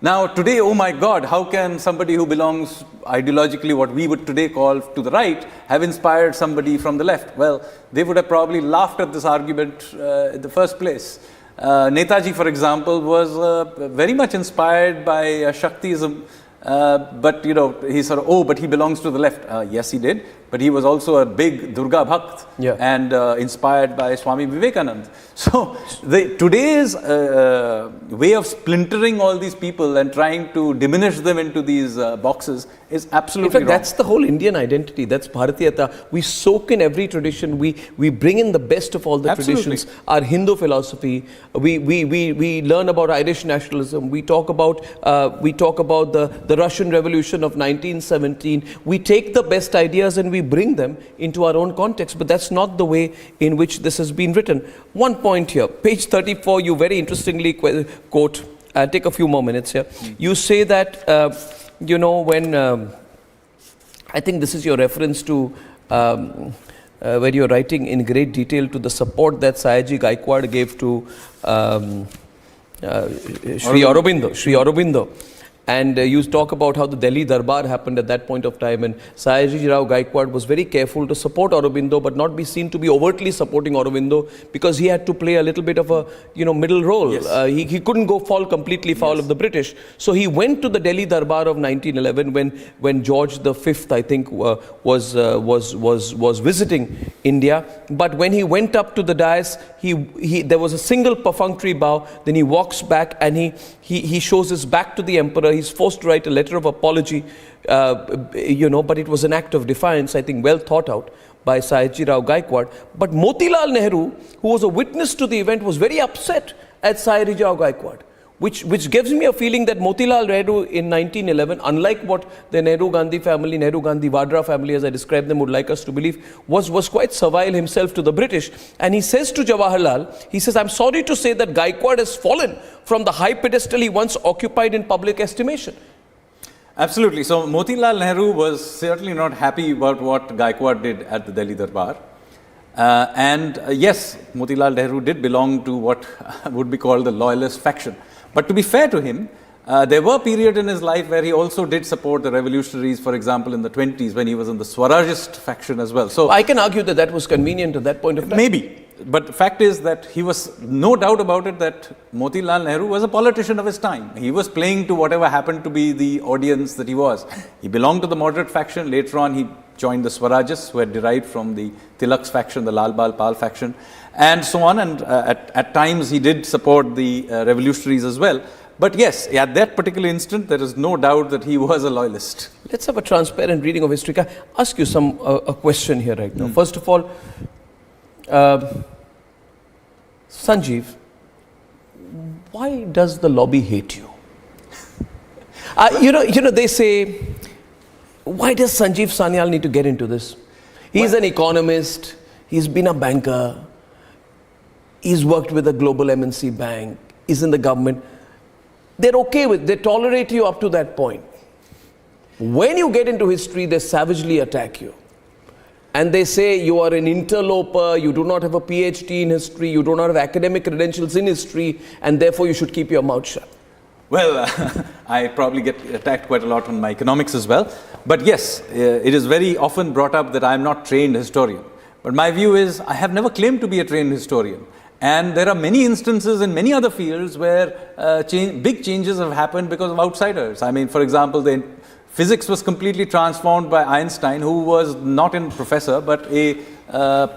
Now today, oh my God, how can somebody who belongs ideologically what we would today call to the right have inspired somebody from the left? Well, they would have probably laughed at this argument in the first place. Netaji, for example, was very much inspired by Shaktism, but he sort of, but he belongs to the left. Yes, he did, but he was also a big Durga Bhakt and inspired by Swami Vivekananda. So today's way of splintering all these people and trying to diminish them into these boxes is absolutely wrong. In fact, that's the whole Indian identity. That's Bharatiyata. We soak in every tradition. We bring in the best of all the traditions. Our Hindu philosophy. We learn about Irish nationalism. We talk about the Russian Revolution of 1917. We take the best ideas and we bring them into our own context. But that's not the way in which this has been written. One point here, page 34, you very interestingly quote, I'll take a few more minutes here. You say that, when, I think this is your reference to where you're writing in great detail to the support that Sayaji Gaikwad gave to Sri Aurobindo. And you talk about how the Delhi Darbar happened at that point of time, and Sayajiji Rao Gaikwad was very careful to support Aurobindo, but not be seen to be overtly supporting Aurobindo, because he had to play a little bit of a middle role. Yes. He couldn't go completely foul of the British. So he went to the Delhi Darbar of 1911 when George V, I think, was visiting India. But when he went up to the dais, there was a single perfunctory bow. Then he walks back and he shows his back to the emperor. He's forced to write a letter of apology, but it was an act of defiance, I think, well thought out by Sayajiji Rao Gaikwad. But Motilal Nehru, who was a witness to the event, was very upset at Sayajiji Rao Gaikwad, which gives me a feeling that Motilal Nehru in 1911, unlike what the Nehru-Gandhi family, Nehru-Gandhi-Vadra family, as I described them, would like us to believe, was quite servile himself to the British. And he says to Jawaharlal, he says, "I'm sorry to say that Gaikwad has fallen from the high pedestal he once occupied in public estimation." Absolutely. So Motilal Nehru was certainly not happy about what Gaikwad did at the Delhi Darbar. Yes, Motilal Nehru did belong to what would be called the loyalist faction. But to be fair to him, there were periods in his life where he also did support the revolutionaries, for example, in the 20s, when he was in the Swarajist faction as well. So I can argue that was convenient at that point of time. Maybe. But the fact is that he was, no doubt about it, that Motilal Nehru was a politician of his time. He was playing to whatever happened to be the audience that he was. He belonged to the moderate faction. Later on, he joined the Swarajists, who had derived from the Tilak's faction, the Lal Bal Pal faction, and so on. And at times, he did support the revolutionaries as well. But yes, at that particular instant, there is no doubt that he was a loyalist. Let's have a transparent reading of history. Can I ask you a question here right now? First of all, Sanjeev, why does the lobby hate you? They say, why does Sanjeev Sanyal need to get into this? He's an economist, he's been a banker, he's worked with a global MNC bank, he's in the government. They're okay with, they tolerate you up to that point. When you get into history, they savagely attack you. And they say you are an interloper, you do not have a PhD in history, you do not have academic credentials in history, and therefore you should keep your mouth shut. Well, I probably get attacked quite a lot on my economics as well. But yes, it is very often brought up that I am not trained historian. But my view is I have never claimed to be a trained historian. And there are many instances in many other fields where big changes have happened because of outsiders. I mean, for example, physics was completely transformed by Einstein, who was not a professor, but a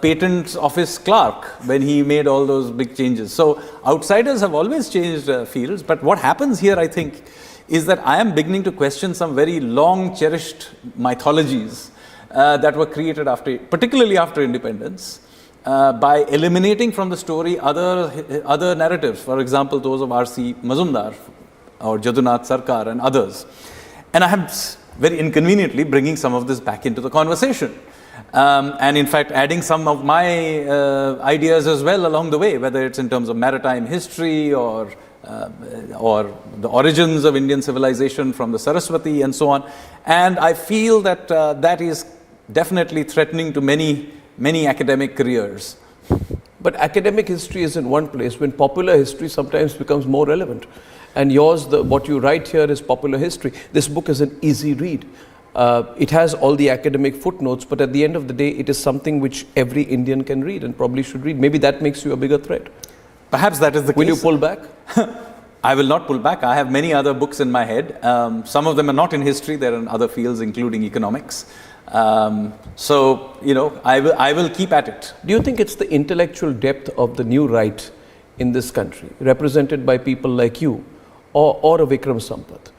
patent office clerk when he made all those big changes. So outsiders have always changed fields. But what happens here, I think, is that I am beginning to question some very long cherished mythologies that were created particularly after independence, by eliminating from the story other narratives. For example, those of R.C. Mazumdar or Jadunath Sarkar and others. And I am very inconveniently bringing some of this back into the conversation. And in fact, adding some of my ideas as well along the way, whether it's in terms of maritime history or the origins of Indian civilization from the Saraswati and so on. And I feel that that is definitely threatening to many academic careers. But academic history is in one place when popular history sometimes becomes more relevant. And yours, what you write here is popular history. This book is an easy read. It has all the academic footnotes, but at the end of the day, it is something which every Indian can read and probably should read. Maybe that makes you a bigger threat. Perhaps that is the case. Will you pull back? I will not pull back. I have many other books in my head. Some of them are not in history. They're in other fields, including economics. So, I will keep at it. Do you think it's the intellectual depth of the new right in this country, represented by people like you, or a Vikram Sampath,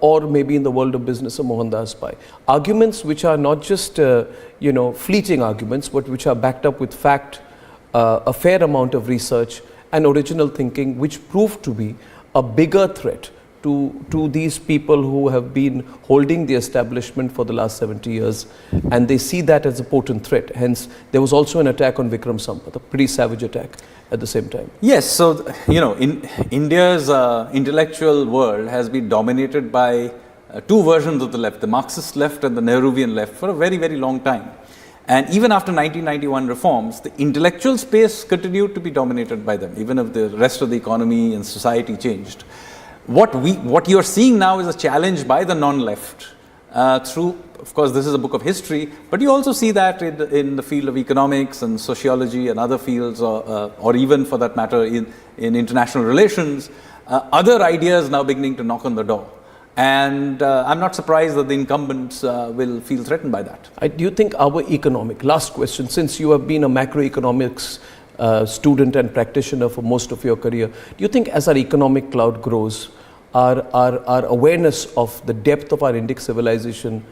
or maybe in the world of business a Mohandas Pai? Arguments which are not just, fleeting arguments, but which are backed up with fact, a fair amount of research and original thinking, which prove to be a bigger threat to these people who have been holding the establishment for the last 70 years, and they see that as a potent threat. Hence, there was also an attack on Vikram Sampath, a pretty savage attack at the same time. Yes, so, in India's intellectual world has been dominated by two versions of the left, the Marxist left and the Nehruvian left, for a very, very long time. And even after 1991 reforms, the intellectual space continued to be dominated by them, even if the rest of the economy and society changed. What you're seeing now is a challenge by the non-left through, of course, this is a book of history, but you also see that in the field of economics and sociology and other fields, or even for that matter in international relations, other ideas now beginning to knock on the door. And I'm not surprised that the incumbents will feel threatened by that. Do you think our last question, since you have been a macroeconomics student and practitioner for most of your career, do you think as our economic cloud grows, our awareness of the depth of our Indic civilization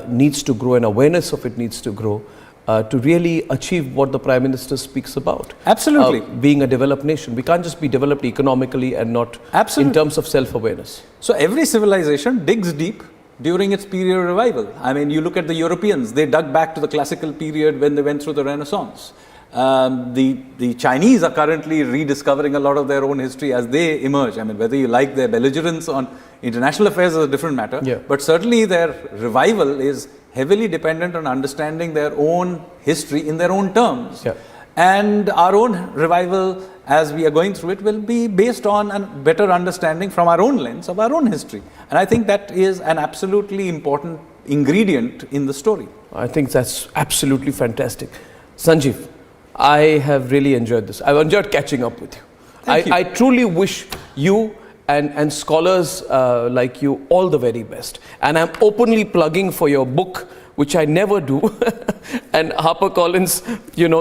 needs to grow, and awareness of it needs to grow to really achieve what the Prime Minister speaks about? Absolutely. Being a developed nation. We can't just be developed economically and not in terms of self-awareness. So every civilization digs deep during its period of revival. I mean, you look at the Europeans, they dug back to the classical period when they went through the Renaissance. The Chinese are currently rediscovering a lot of their own history as they emerge. I mean, whether you like their belligerence on international affairs is a different matter, but certainly their revival is heavily dependent on understanding their own history in their own terms. And our own revival, as we are going through it, will be based on a better understanding from our own lens of our own history. And I think that is an absolutely important ingredient in the story. I think that's absolutely fantastic. Sanjeev, I have really enjoyed this. I've enjoyed catching up with you. I truly wish you and scholars like you all the very best. And I'm openly plugging for your book, which I never do. And HarperCollins,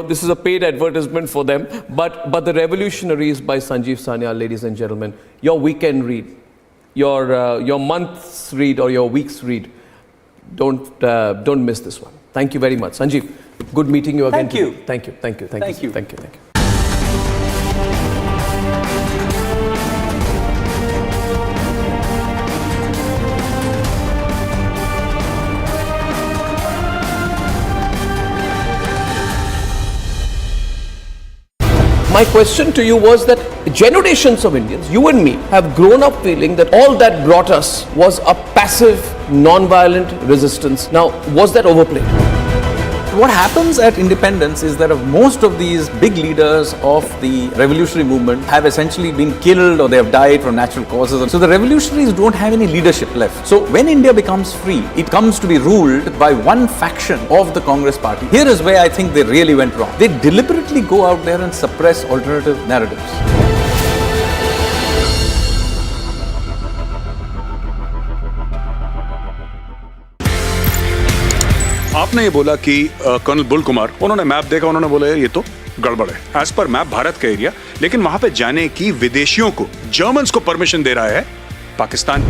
this is a paid advertisement for them. But The Revolutionaries by Sanjeev Sanyal, ladies and gentlemen, your weekend read, your month's read or your week's read. Don't miss this one. Thank you very much. Sanjeev, good meeting you again. Thank you. Thank you. My question to you was that generations of Indians, you and me, have grown up feeling that all that brought us was a passive, non-violent resistance. Now, was that overplayed? What happens at independence is that most of these big leaders of the revolutionary movement have essentially been killed or they have died from natural causes. So the revolutionaries don't have any leadership left. So when India becomes free, it comes to be ruled by one faction of the Congress party. Here is where I think they really went wrong. They deliberately go out there and suppress alternative narratives. आपने ये बोला कि colonel bull Kumar, उन्होंने map देखा, उन्होंने बोला ये तो गड़बड़ है। एज पर मैप भारत का एरिया, लेकिन वहां पे जाने की विदेशियों को, जर्मन्स को परमिशन दे रहा है पाकिस्तान।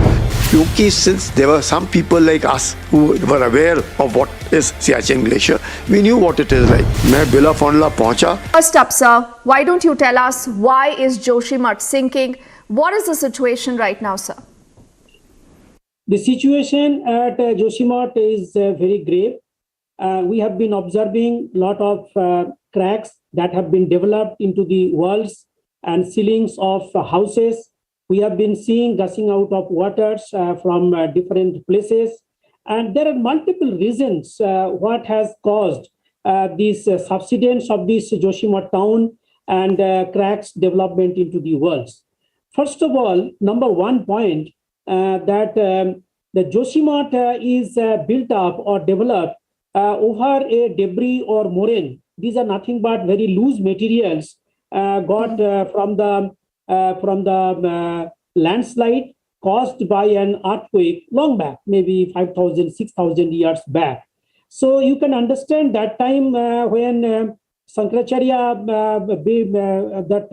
क्योंकि since there were some people like us who were aware of what is Siachen Glacier, we knew what it is like. मैं बिला फॉन्डला पहुंचा। First up, sir, why don't you tell us why is Joshimath sinking? What is the situation right now, sir? The situation at Joshimath is very grave. We have been observing a lot of cracks that have been developed into the walls and ceilings of houses. We have been seeing gushing out of waters from different places. And there are multiple reasons what has caused this subsidence of this Joshimath town and cracks development into the walls. First of all, number one point that the Joshimath is built up or developed over a debris or moraine. These are nothing but very loose materials got from the landslide caused by an earthquake long back, maybe 5,000, 6,000 years back. So you can understand that time when Sankaracharya, that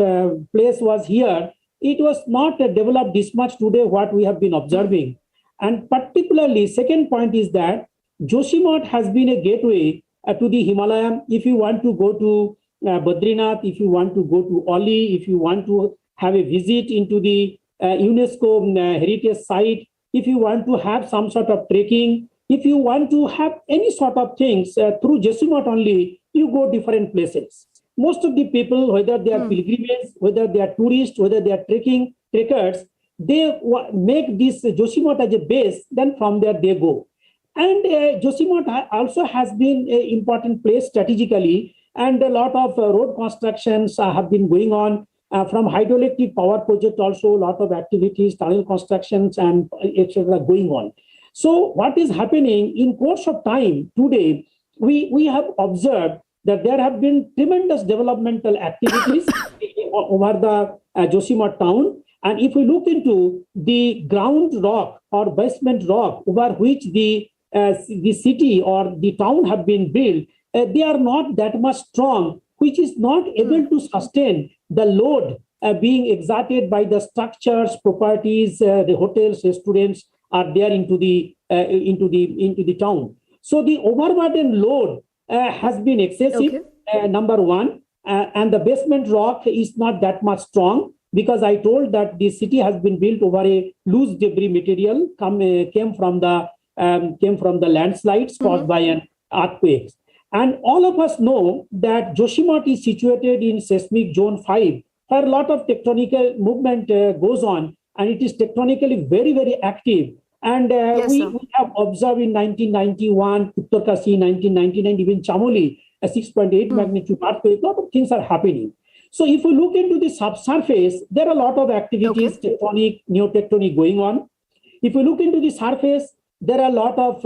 place was here, it was not developed this much today what we have been observing. And particularly, second point is that Joshimath has been a gateway to the Himalaya. If you want to go to Badrinath, if you want to go to Oli, if you want to have a visit into the UNESCO heritage site, if you want to have some sort of trekking, if you want to have any sort of things through Joshimath only, you go different places. Most of the people, whether they are pilgrims, whether they are tourists, whether they are trekkers, they make this Joshimath as a base, then from there they go. And Joshimath also has been an important place strategically, and a lot of road constructions have been going on. From hydroelectric power project also, a lot of activities, tunnel constructions and etc. going on. So what is happening in course of time today, we have observed that there have been tremendous developmental activities over the Joshimath town. And if we look into the ground rock or basement rock over which the city or the town have been built, they are not that much strong, which is not able to sustain the load being exerted by the structures, properties, the hotels, restaurants are there into the town. So the overburden load has been excessive, number one, and the basement rock is not that much strong, because I told that the city has been built over a loose debris material came from the landslides caused by an earthquake. And all of us know that Joshimath is situated in seismic zone 5, where a lot of tectonic movement goes on, and it is tectonically very, very active. And we have observed in 1991, Uttarkasi, 1999, even Chamoli, a 6.8 magnitude earthquake. A lot of things are happening. So if we look into the subsurface, there are a lot of activities, tectonic, neotectonic going on. If we look into the surface, there are a lot of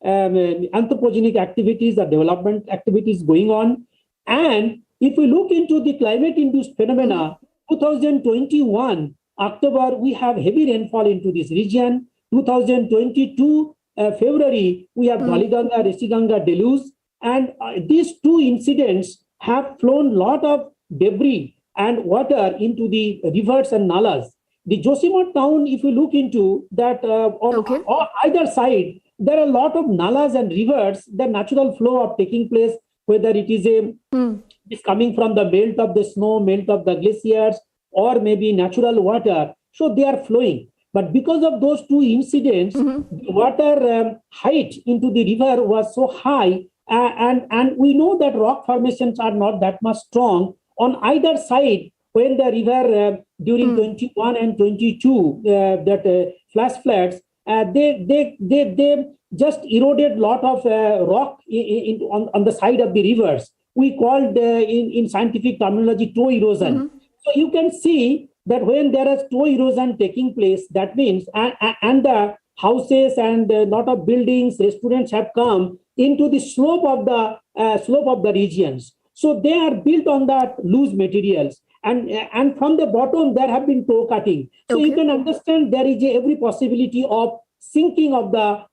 anthropogenic activities or development activities going on. And if we look into the climate-induced phenomena, 2021, October, we have heavy rainfall into this region. 2022, February, we have Daliganga, Rishiganga deluge. And these two incidents have flown a lot of debris and water into the rivers and nalas. The Joshimath town, if you look into that, on either side, there are a lot of nalas and rivers, the natural flow of taking place, whether it is is coming from the melt of the snow, melt of the glaciers, or maybe natural water. So they are flowing. But because of those two incidents, the water height into the river was so high, and we know that rock formations are not that much strong on either side. When the river during 21 and 22 that flash floods, they just eroded lot of rock on the side of the rivers. We called in scientific terminology toe erosion. So you can see that when there is toe erosion taking place, that means and the houses and a lot of buildings, restaurants have come into the slope of the regions. So they are built on that loose materials. And from the bottom, there have been toe cutting. So you can understand there is every possibility of sinking of the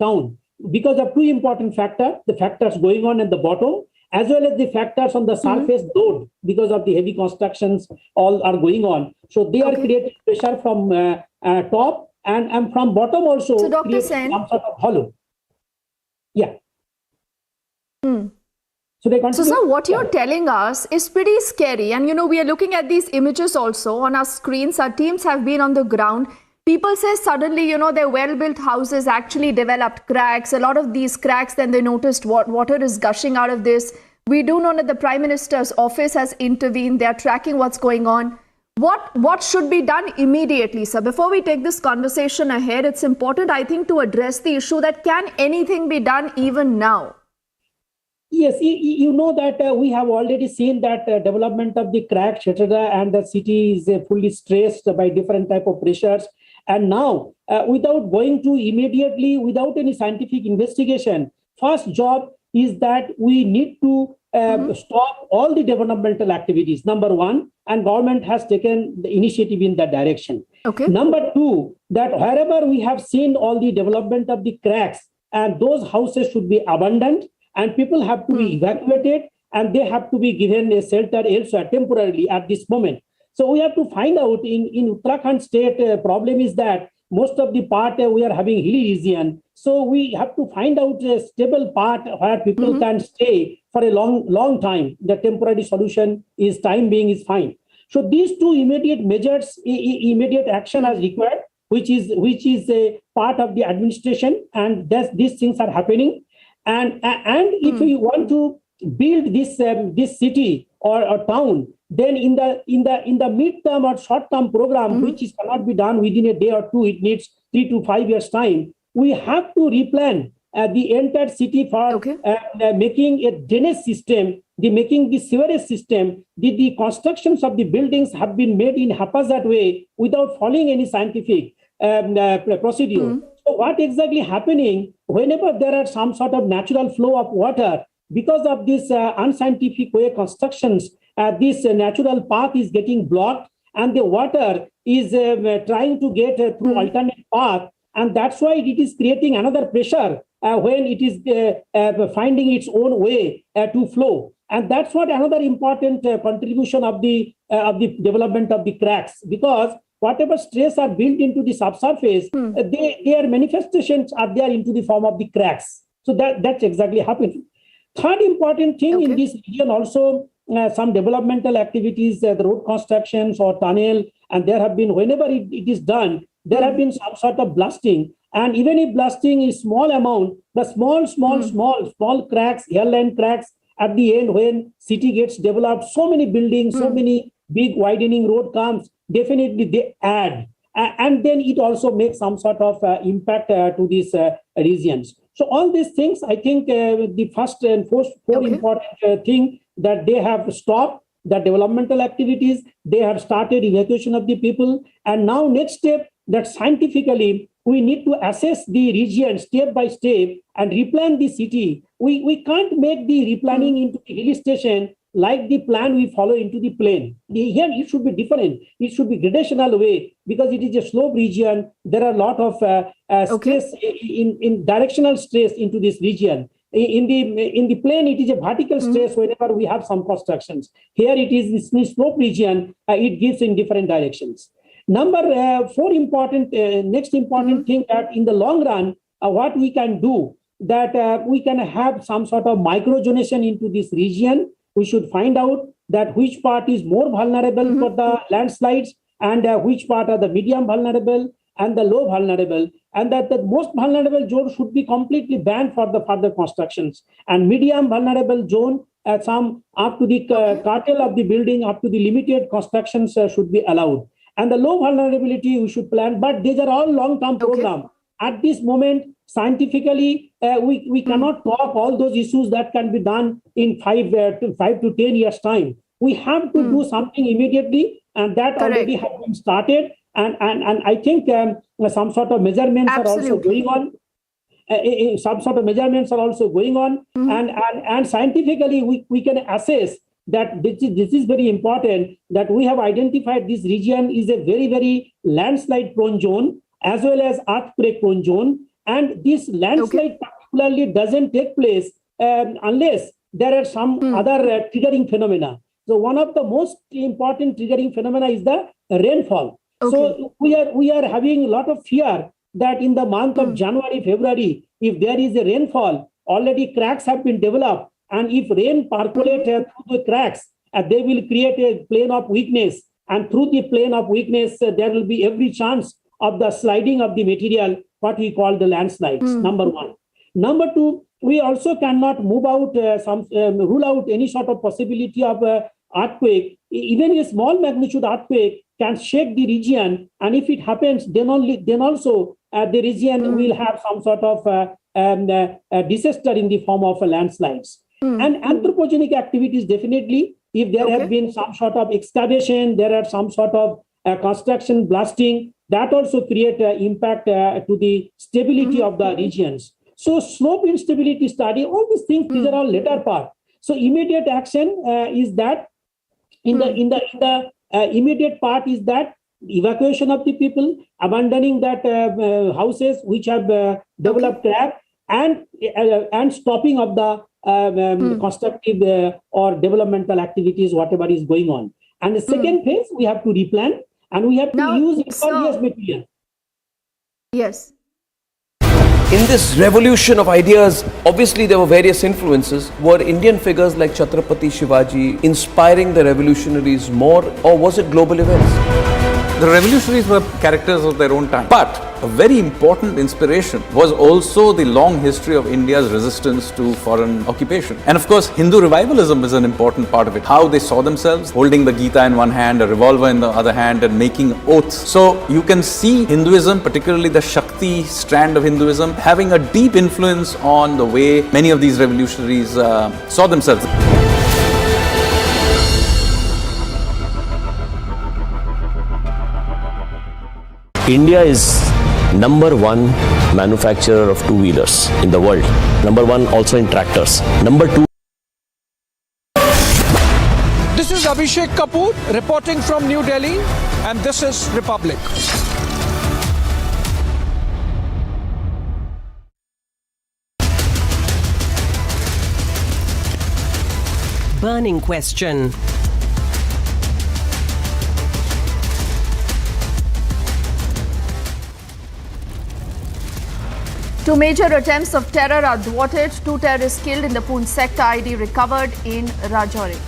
town because of two important factors: the factors going on at the bottom, as well as the factors on the surface load because of the heavy constructions all are going on. So they are creating pressure from top and from bottom also. So Dr. Sen, some sort of hollow. Yeah. So, sir, what you're telling us is pretty scary. And, we are looking at these images also on our screens. Our teams have been on the ground. People say suddenly, their well-built houses actually developed cracks. A lot of these cracks, then they noticed water is gushing out of this. We do know that the Prime Minister's office has intervened. They are tracking what's going on. What should be done immediately, sir? Before we take this conversation ahead, it's important, I think, to address the issue that can anything be done even now? Yes, you know that we have already seen that development of the cracks, etc., and the city is fully stressed by different type of pressures. And now, without going to immediately, without any scientific investigation, first job is that we need to stop all the developmental activities, number one, and government has taken the initiative in that direction. Number two, that wherever we have seen all the development of the cracks, and those houses should be abandoned, and people have to be evacuated, and they have to be given a shelter elsewhere temporarily at this moment. So we have to find out in Uttarakhand state, problem is that most of the part we are having hilly region. So we have to find out a stable part where people can stay for a long time. The temporary solution is time being is fine. So these two immediate measures, immediate action is required, which is a part of the administration, and these things are happening. And if we want to build this city or town, then in the mid-term or short-term program, which cannot be done within a day or two, it needs 3 to 5 years time. We have to replan the entire city for making a drainage system, making the sewerage system. The constructions of the buildings have been made in haphazard way without following any scientific procedure. So what exactly happening whenever there are some sort of natural flow of water, because of this unscientific way constructions, this natural path is getting blocked and the water is trying to get through alternate path. And that's why it is creating another pressure when it is finding its own way to flow. And that's what another important contribution of the development of the cracks, because whatever stress are built into the subsurface, their manifestations are there into the form of the cracks. So that's exactly happening. Third important thing in this region also, some developmental activities, the road constructions or tunnel, and there have been, whenever it is done, there have been some sort of blasting. And even if blasting is small amount, the small cracks, hairline cracks, at the end when city gets developed, so many buildings, so many big widening road comes, definitely they add. And then it also makes some sort of impact to these regions. So all these things, I think the first and four important thing that they have stopped the developmental activities, they have started evacuation of the people. And now next step, that scientifically, we need to assess the region step by step and replan the city. We can't make the replanning into the hill station like the plan we follow into the plain. Here it should be different. It should be gradational way, because it is a slope region. There are a lot of stress in directional stress into this region. In the plain, it is a vertical stress whenever we have some constructions. Here it is this slope region. It gives in different directions. Number next important thing, that in the long run, what we can do, that we can have some sort of microzonation into this region. We should find out that which part is more vulnerable for the landslides and which part are the medium vulnerable and the low vulnerable, and that the most vulnerable zone should be completely banned for the further constructions, and medium vulnerable zone, some up to the cartel of the building, up to the limited constructions should be allowed. And the low vulnerability we should plan, but these are all long-term program. At this moment, scientifically, we cannot talk all those issues that can be done in 5 to 10 years time. We have to do something immediately, and that already has been started. And I think some sort of measurements are also going on. Some sort of measurements are also going on, and scientifically we can assess that this is very important, that we have identified this region is a very, very landslide prone zone as well as earthquake prone zone. And this landslide particularly doesn't take place unless there are some other triggering phenomena. So one of the most important triggering phenomena is the rainfall. So we are having a lot of fear that in the month of January, February, if there is a rainfall, already cracks have been developed. And if rain percolates through the cracks, they will create a plane of weakness. And through the plane of weakness, there will be every chance of the sliding of the material, what we call the landslides, number one. Number two, we also cannot move out, rule out any sort of possibility of earthquake. Even a small magnitude earthquake can shake the region. And if it happens, then also the region will have some sort of disaster in the form of landslides. And anthropogenic activities, definitely, if there have been some sort of excavation, there are some sort of construction, blasting, that also create impact to the stability of the regions. So slope instability study, all these things, these are all later part. So immediate action is that in the immediate part is that evacuation of the people, abandoning that houses which have developed crack, and stopping of the constructive or developmental activities, whatever is going on. And the second phase, we have to replan, and we have to use impervious material. Yes. In this revolution of ideas, obviously there were various influences. Were Indian figures like Chhatrapati Shivaji inspiring the revolutionaries more, or was it global events? The revolutionaries were characters of their own time. But a very important inspiration was also the long history of India's resistance to foreign occupation. And of course, Hindu revivalism is an important part of it. How they saw themselves, holding the Gita in one hand, a revolver in the other hand, and making oaths. So you can see Hinduism, particularly the Shakti strand of Hinduism, having a deep influence on the way many of these revolutionaries saw themselves. India is number one manufacturer of two-wheelers in the world. Number one also in tractors. Number two. This is Abhishek Kapoor reporting from New Delhi, and this is Republic. Burning question. Two major attempts of terror are thwarted. 2 terrorists killed in the Poonch sector. IED recovered in Rajouri.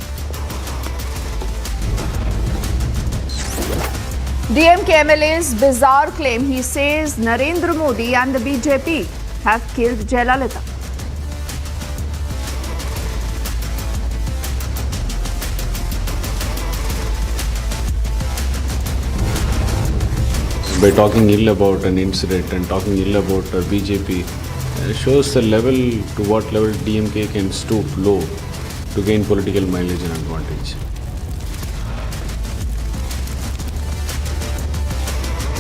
DMK MLA's bizarre claim. He says Narendra Modi and the BJP have killed Jayalalitha. By talking ill about an incident and talking ill about BJP shows the level to what level DMK can stoop low to gain political mileage and advantage.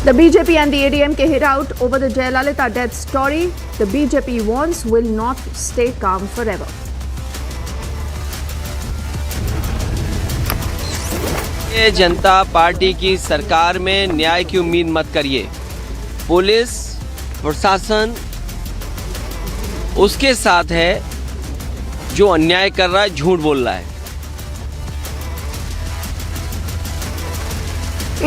The BJP and the ADMK hit out over the Jayalalitha death story. The BJP warns will not stay calm forever. Janata party की सरकार में न्याय की उम्मीद मत करिए। Police प्रशासन उसके साथ है जो अन्याय कर रहा है, झूठ बोल रहा है।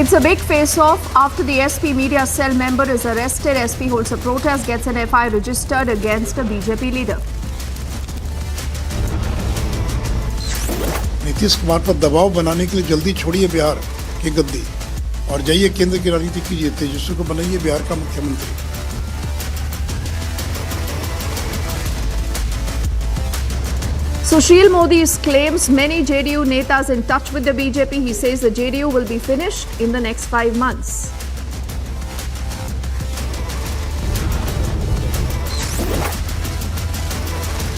It's a big face-off after the SP media cell member is arrested. SP holds a protest, gets an FI registered against a BJP leader. Nitish Kumar पर दबाव बनाने के लिए जल्दी छोड़िए बिहार की गद्दी और जाइए केंद्र की राजनीति कीजिए, तेजस्वी को बनाइए बिहार का मुख्यमंत्री। Sushil Modi claims many JDU netas in touch with the BJP. He says the JDU will be finished in the next 5 months.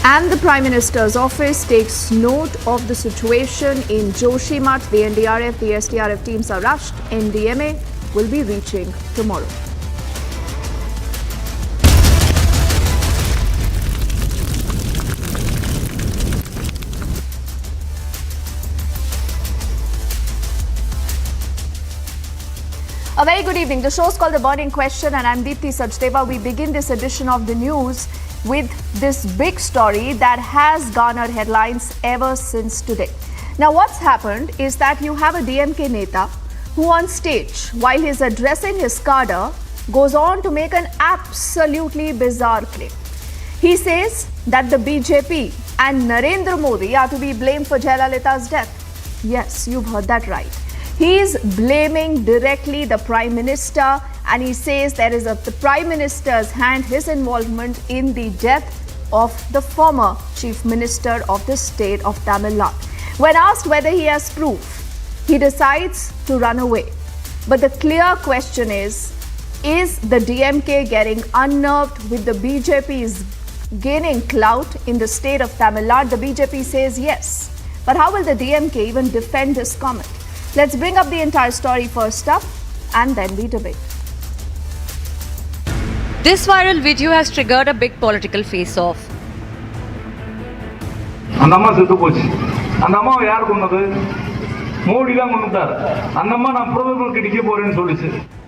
And the Prime Minister's office takes note of the situation in Joshimath. The NDRF, the SDRF teams are rushed. NDMA will be reaching tomorrow. A very good evening. The show is called The Burning Question and I'm Deepthi Sachdeva. We begin this edition of the news with this big story that has garnered headlines ever since today. Now what's happened is that you have a DMK neta who on stage, while he's addressing his cadre, goes on to make an absolutely bizarre claim. He says that the BJP and Narendra Modi are to be blamed for Jayalalitha's death. Yes, you've heard that right. He is blaming directly the Prime Minister and he says there is the Prime Minister's hand, his involvement in the death of the former Chief Minister of the state of Tamil Nadu. When asked whether he has proof, he decides to run away. But the clear question is the DMK getting unnerved with the BJP's gaining clout in the state of Tamil Nadu? The BJP says yes. But how will the DMK even defend this comment? Let's bring up the entire story first up and then we debate. This viral video has triggered a big political face-off.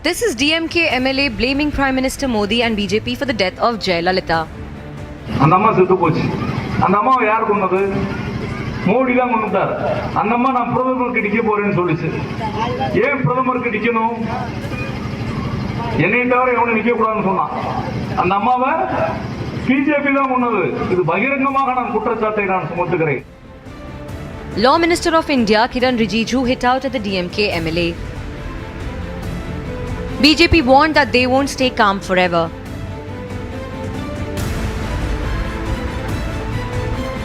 This is DMK MLA blaming Prime Minister Modi and BJP for the death of Jayalalitha. Law Minister of India Kiran Rijiju hit out at the DMK MLA. BJP warned that they won't stay calm forever.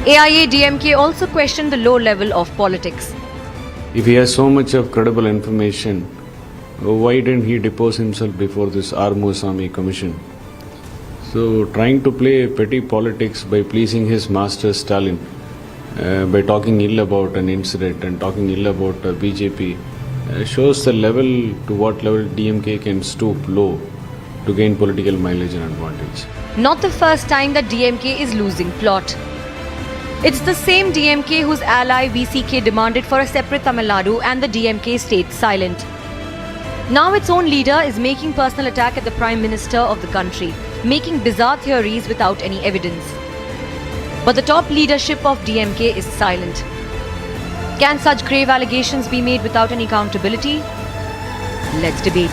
AIADMK also questioned the low level of politics. If he has so much of credible information, why didn't he depose himself before this R. Muasamy commission? So trying to play petty politics by pleasing his master Stalin, by talking ill about an incident and talking ill about BJP, shows the level to what level DMK can stoop low to gain political mileage and advantage. Not the first time that DMK is losing plot. It's the same DMK whose ally VCK demanded for a separate Tamil Nadu and the DMK stayed silent. Now its own leader is making personal attack at the Prime Minister of the country, making bizarre theories without any evidence. But the top leadership of DMK is silent. Can such grave allegations be made without any accountability? Let's debate.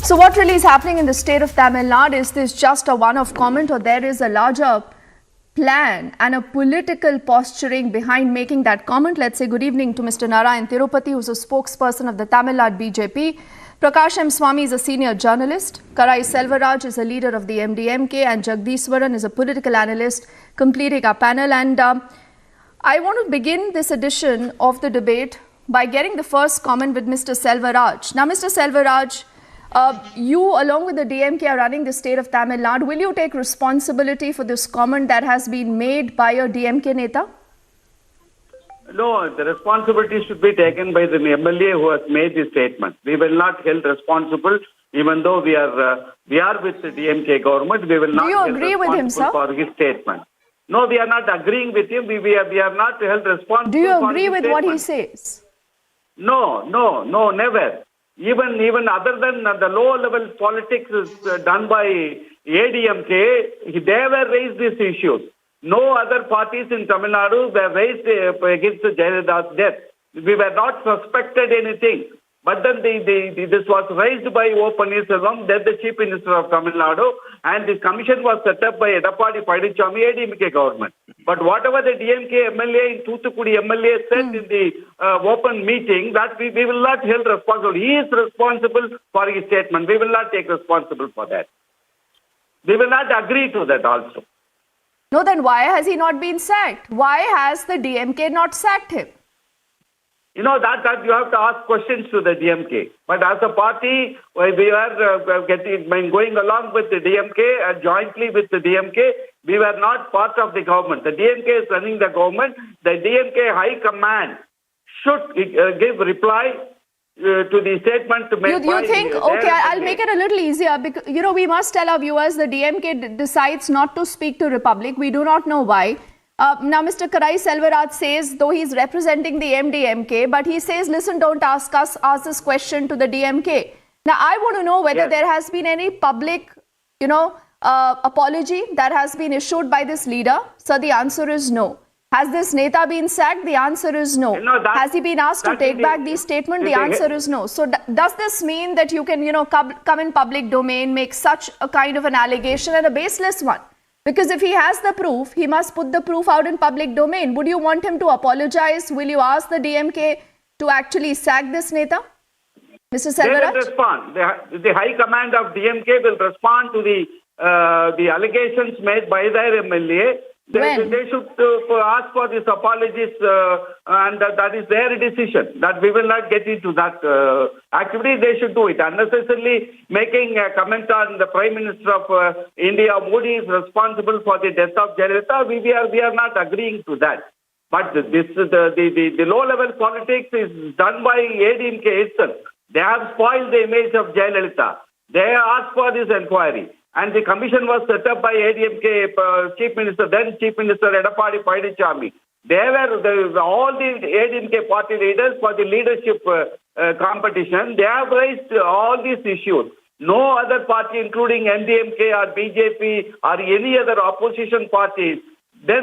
So what really is happening in the state of Tamil Nadu? Is this just a one-off comment, or there is a larger plan and a political posturing behind making that comment? Let's say good evening to Mr. Narayan Tirupati, who's a spokesperson of the Tamil Nadu BJP. Prakash M. Swamy is a senior journalist. Karai Selvaraj is a leader of the MDMK, and Jagdishwaran is a political analyst completing our panel. And I want to begin this edition of the debate by getting the first comment with Mr. Selvaraj. Now, Mr. Selvaraj, you, along with the DMK, are running the state of Tamil Nadu. Will you take responsibility for this comment that has been made by a DMK neta? No, the responsibility should be taken by the MLA who has made this statement. We will not held responsible, even though we are with the DMK government. We will not. Do you agree with him, sir? For his statement. No, we are not agreeing with him. We are not held responsible. Do you agree with what he says? No, never. Even other than the low-level politics is done by ADMK, they were raised these issues. No other parties in Tamil Nadu were raised against Jayalalitha's death. We were not suspected anything. But then this was raised by O. Pannirselvam, then the Chief Minister of Tamil Nadu, and this commission was set up by Edapadi Padichami, ADMK government. But whatever the DMK MLA in Thoothukudi MLA said in the open meeting, that we will not held responsible. He is responsible for his statement. We will not take responsible for that. We will not agree to that also. No, then why has he not been sacked? Why has the DMK not sacked him? You know, that you have to ask questions to the DMK. But as a party, we are going along with the DMK and jointly with the DMK. We were not part of the government. The DMK is running the government. The DMK High Command should give reply to the statement made by... You think, okay, I'll make it a little easier. Because, we must tell our viewers the DMK decides not to speak to Republic. We do not know why. Now, Mr. Karai Selvaraj says, though he's representing the MDMK, but he says, listen, don't ask us, ask this question to the DMK. Now, I want to know whether there has been any public, apology that has been issued by this leader. So the answer is no. Has this neta been sacked? The answer is no. Has he been asked to take back the statement? The answer is no. So does this mean that you can, come in public domain, make such a kind of an allegation, and a baseless one? Because if he has the proof, he must put the proof out in public domain. Would you want him to apologize? Will you ask the DMK to actually sack this neta? Mr. Selvaraj? They will respond. The High Command of DMK will respond to the allegations made by their MLA. They should ask for these apologies, and that is their decision. That we will not get into that activity. They should do it. Unnecessarily making a comment on the Prime Minister of India, Modi, is responsible for the death of Jayalalitha. We are not agreeing to that. But the low-level politics is done by ADMK itself. They have spoiled the image of Jayalalitha. They asked for this inquiry. And the commission was set up by ADMK Chief Minister, then Chief Minister Edapadi Padichami. They were all the ADMK party leaders for the leadership competition. They have raised all these issues. No other party, including NDMK or BJP or any other opposition parties, we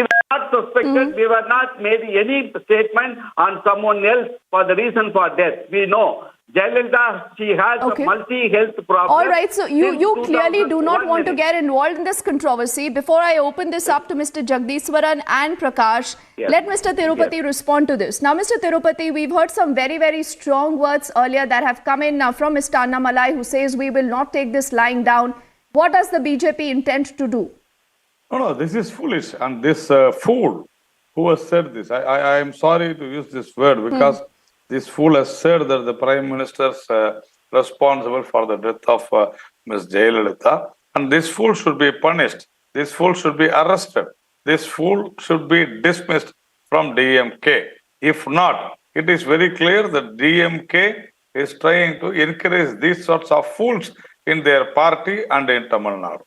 were not suspected. We were not made any statement on someone else for the reason for death. We know. Jayalalitha, she has a multi-health problem. All right, so you clearly do not want to minute. get involved in this controversy. Before I open this up to Mr. Jagdishwaran and Prakash, let Mr. Tirupati respond to this. Now, Mr. Tirupati, we've heard some very, very strong words earlier that have come in from Mr. Annamalai, who says we will not take this lying down. What does the BJP intend to do? No, this is foolish. And this fool who has said this, I am sorry to use this word because this fool has said that the Prime Minister is responsible for the death of Ms. Jayalalitha. And this fool should be punished. This fool should be arrested. This fool should be dismissed from DMK. If not, it is very clear that DMK is trying to encourage these sorts of fools in their party and in Tamil Nadu.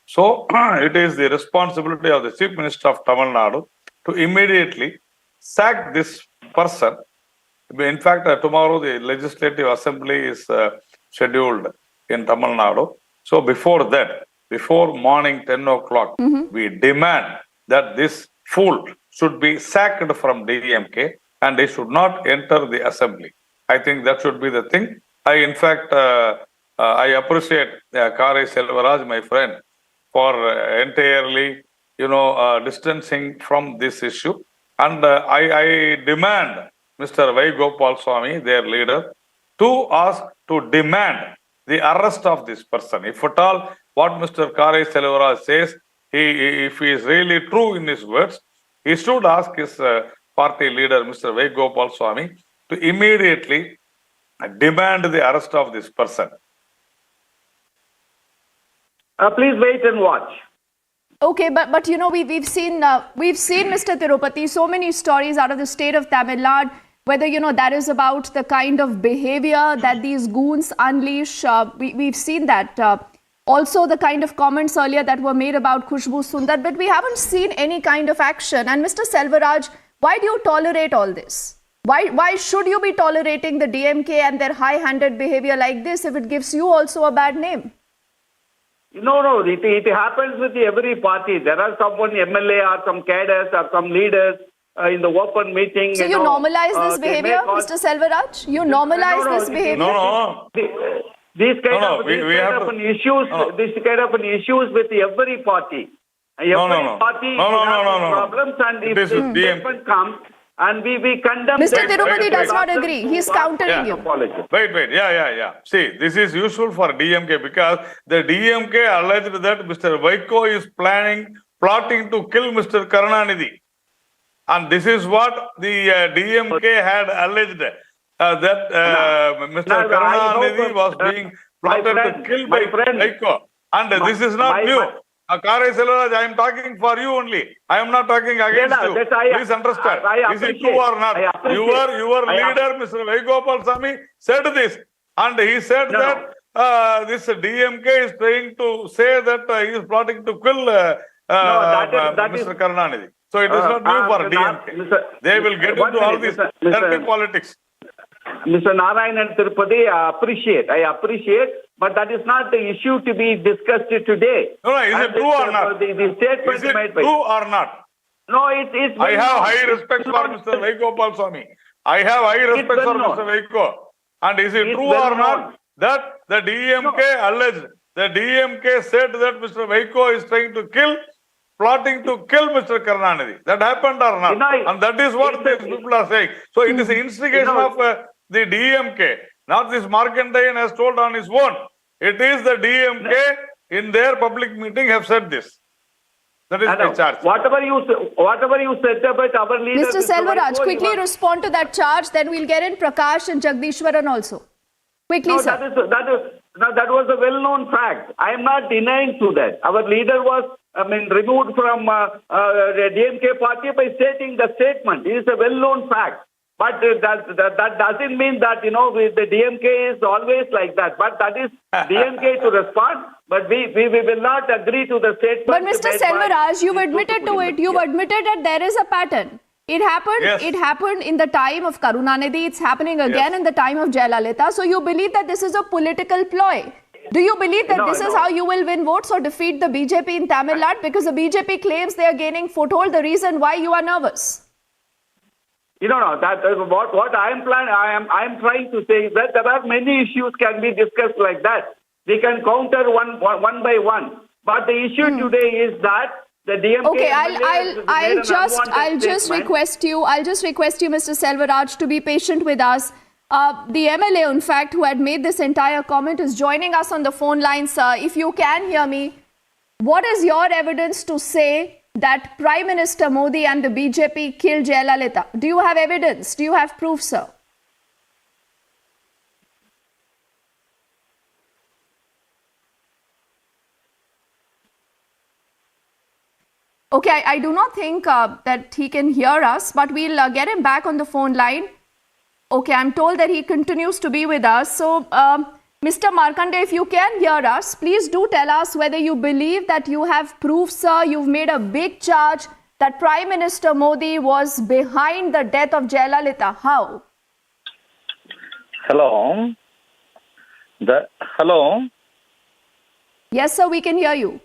So it is the responsibility of the Chief Minister of Tamil Nadu to immediately sack this person. In fact, tomorrow the Legislative Assembly is scheduled in Tamil Nadu. So before that, before morning 10 o'clock, we demand that this fool should be sacked from DMK and he should not enter the assembly. I think that should be the thing. I appreciate Kare Selvaraj, my friend, for entirely, distancing from this issue. And I demand Mr. V. Gopal Swami, their leader, to demand the arrest of this person. If at all what Mr. Kare Selvaraj says, if he is really true in his words, he should ask his party leader, Mr. V. Gopal Swami, to immediately demand the arrest of this person. Please wait and watch. Okay, but we've seen Mr. Tirupati, so many stories out of the state of Tamil Nadu, whether that is about the kind of behavior that these goons unleash. We've seen that. Also the kind of comments earlier that were made about Khushbu Sundar, but we haven't seen any kind of action. And Mr. Selvaraj, why do you tolerate all this? Why should you be tolerating the DMK and their high-handed behavior like this if it gives you also a bad name? No, it happens with every party. There are someone MLA or some cadres or some leaders in the open meeting. So you normalize this behavior, Mr. Selvaraj? You normalize this behavior? No. These kind of issues with every party. Every party has problems, and if this statement comes, and we condemn. Mr. Tirupati does not agree. He is countering you. Wait. Yeah. See, this is useful for DMK because the DMK alleged that Mr. Vaiko is plotting to kill Mr. Karunanidhi. And this is what the DMK had alleged, that Mr. Karunanidhi was being plotted to kill by Vaiko. And this is not new. Kare Selvaraj, I am talking for you only. I am not talking against you. Please understand. Is it true or not? Your leader, Mr. Vaigopal Swami, said this. And he said that this DMK is trying to say that he is plotting to kill Mr. Karunanidhi. So it is not new for DMK. They will get into all this dirty politics. Mr. Narayanan Tirupati, I appreciate, but that is not the issue to be discussed today. No, is it true or not? The statement is it true or not? No, it's. I have high respect for Mr. Vaigopal Swami. I have high respect for Mr. Vaiko. And is it true or not that the DMK alleged, the DMK said that Mr. Vaiko is trying to plotting to kill Mr. Karunanidhi. That happened or not? And that is what these people are saying. So it is the instigation of the DMK. Not this Markandayan has told on his own. It is the DMK in their public meeting have said this. That is my charge. Whatever you said about our leader. Mr. Selvaraj, quickly respond to that charge. Then we'll get in Prakash and Jagdishwaran also. Quickly, sir. That was a well-known fact. I am not denying to that. Our leader was removed from the DMK party by stating the statement. It is a well-known fact. But that doesn't mean that, the DMK is always like that. But that is DMK to respond. But we will not agree to the statement. But Mr. Selvaraj, you've admitted to it. You've admitted that there is a pattern. It happened. Yes. It happened in the time of Karunanidhi. It's happening again in the time of Jayalalitha. So you believe that this is a political ploy. Do you believe that this is how you will win votes or defeat the BJP in Tamil Nadu? Because the BJP claims they are gaining foothold. The reason why you are nervous. No. That what I am trying to say is that there are many issues can be discussed like that. We can counter one by one. But the issue today is that the DMK. Okay, I'll just request you, Mr. Selvaraj, to be patient with us. The MLA, in fact, who had made this entire comment, is joining us on the phone line, sir. If you can hear me, what is your evidence to say that Prime Minister Modi and the BJP killed Jayalalitha? Do you have evidence? Do you have proof, sir? Okay, I do not think that he can hear us, but we'll get him back on the phone line. Okay, I'm told that he continues to be with us. So, Mr. Markande, if you can hear us, please do tell us whether you believe that you have proof, sir. You've made a big charge that Prime Minister Modi was behind the death of Jayalalitha. How? Hello? Hello? Yes, sir, we can hear you.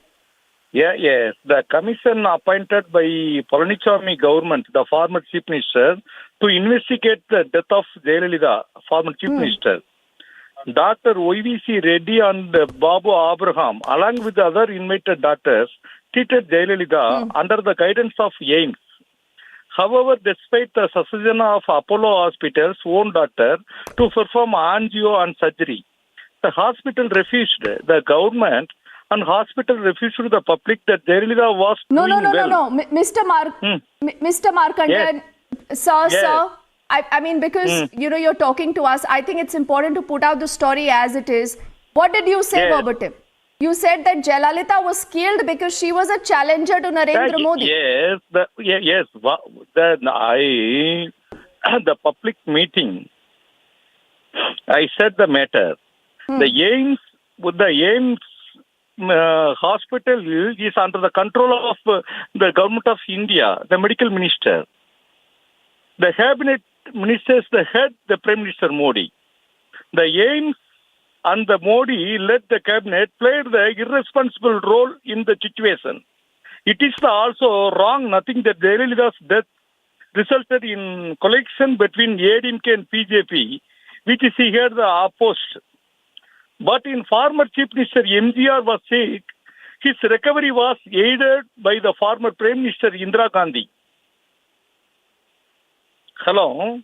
Yes. The commission appointed by Palanichami government, the former chief minister, to investigate the death of Jayalalitha, former chief minister. Dr. OVC Reddy and Babu Abraham, along with the other invited doctors, treated Jayalalitha under the guidance of AIMS. However, despite the suggestion of Apollo Hospital's own doctor to perform angio and surgery, the hospital refused. The government and hospital refused to the public that Jayalalitha was doing well. No. Mr. Markandan, sir. I mean, because, you're talking to us, I think it's important to put out the story as it is. What did you say verbatim? You said that Jayalalitha was killed because she was a challenger to Narendra Modi. Yes. The public meeting, I said the matter. The AIMS hospital is under the control of the government of India, the medical minister. The cabinet ministers, the head, the Prime Minister Modi. The AIMS and the Modi led the cabinet played the irresponsible role in the situation. It is also wrong, nothing that Jayalalitha's death resulted in collision between ADMK and BJP, which is here the opposite. But in former Chief Minister MGR was sick, his recovery was aided by the former Prime Minister Indira Gandhi. Hello?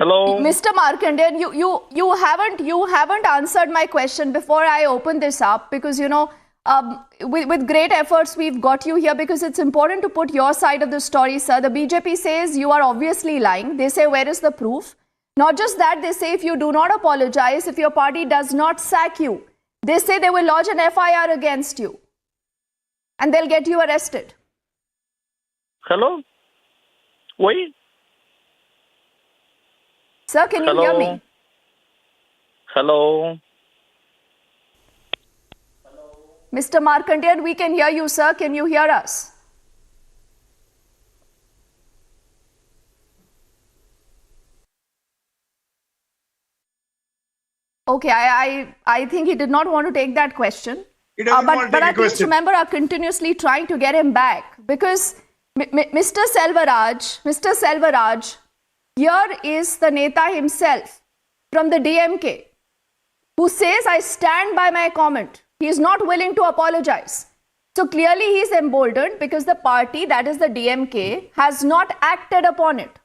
Mr. Markandan, you haven't answered my question before I open this up, because with great efforts we've got you here, because it's important to put your side of the story, sir. The BJP says you are obviously lying. They say, where is the proof? Not just that, they say if you do not apologize, if your party does not sack you, they say they will lodge an FIR against you and they'll get you arrested. Hello? Wait. Sir, can you hear me? Hello? Mr. Markandan, we can hear you, sir. Can you hear us? Okay, I think he did not want to take that question. But I please remember are continuously trying to get him back, because Mr. Selvaraj, here is the Neta himself from the DMK who says, I stand by my comment. He is not willing to apologize. So clearly he is emboldened because the party, that is the DMK, has not acted upon it.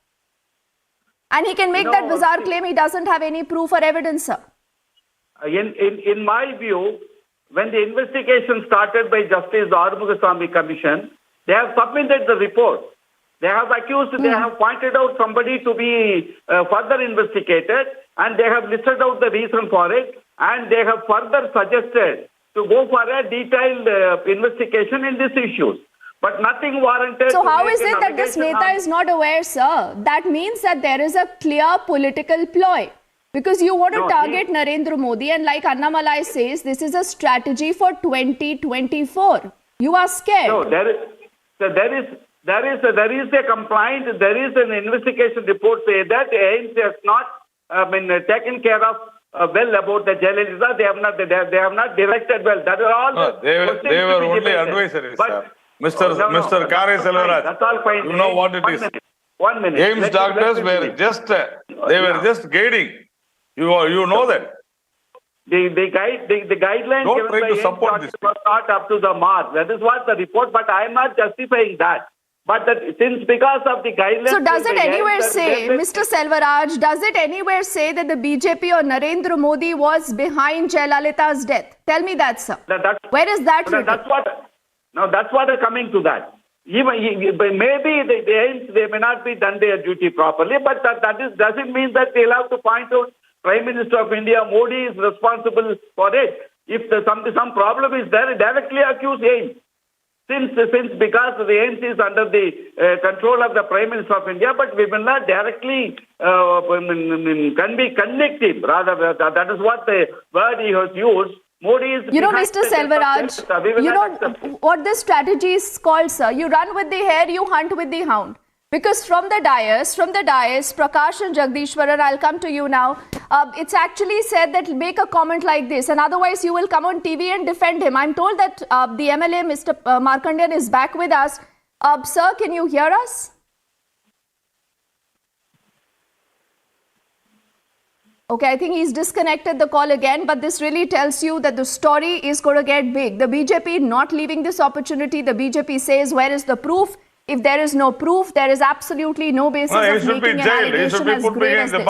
And he can make that bizarre claim he doesn't have any proof or evidence, sir. In my view, when the investigation started by Justice Arumugaswamy Commission, they have submitted the report. They have accused, they have pointed out somebody to be further investigated, and they have listed out the reason for it, and they have further suggested to go for a detailed investigation in these issues. But nothing warranted. So how is it that this Neta is not aware, sir? That means that there is a clear political ploy. Because you want to target Narendra Modi, and like Annamalai says, this is a strategy for 2024. You are scared. No, there is a complaint. There is an investigation report say that AIMS has not taken care of well about the Jayalalitha. They have not directed well. That are all. They were only advisories, sir. Mr. Kare Selvaraj, That's all fine. you know what it is. 1 minute. AIMS doctors were just, just guiding. You know that. The guidelines Don't given try by to AIMS support doctors this. were not up to the mark. That is what the report, but I am not justifying that. But because of the guidelines... So does it by anywhere AIMS, say, Mr. Selvaraj, does it anywhere say that the BJP or Narendra Modi was behind Jayalalitha's death? Tell me that, sir. Where is that written? That's what is coming to that. Maybe the AIMS, they may not be done their duty properly, but that doesn't mean that they'll have to point out Prime Minister of India, Modi, is responsible for it. If some problem is there, directly accuse AIMS. Since because the AIMS is under the control of the Prime Minister of India, but we will not directly can be convicted. Rather, that is what the word he has used. Modi is... You know, Mr. Selvaraj, you know what this strategy is called, sir? You run with the hare, you hunt with the hound. Because from the dais, Prakash and Jagdishwaran, I'll come to you now. It's actually said that make a comment like this, and otherwise you will come on TV and defend him. I'm told that the MLA, Mr. Markandeyan, is back with us. Sir, can you hear us? Okay, I think he's disconnected the call again, but this really tells you that the story is going to get big. The BJP not leaving this opportunity. The BJP says, where is the proof? If there is no proof, there is absolutely no basis of making an allegation as grave as this.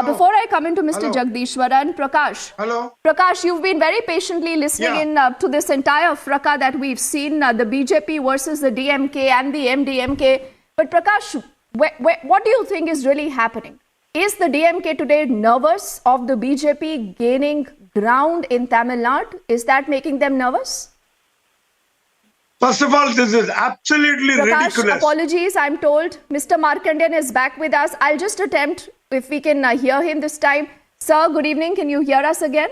Before I come into Mr. Jagdishwaran, Prakash. Hello. Prakash, you've been very patiently listening to this entire fracas that we've seen, the BJP versus the DMK and the MDMK. But Prakash, what do you think is really happening? Is the DMK today nervous of the BJP gaining ground in Tamil Nadu? Is that making them nervous? First of all, this is absolutely Prakash, ridiculous. Apologies, I'm told Mr. Markandeyan is back with us. I'll just attempt if we can hear him this time. Sir, good evening. Can you hear us again?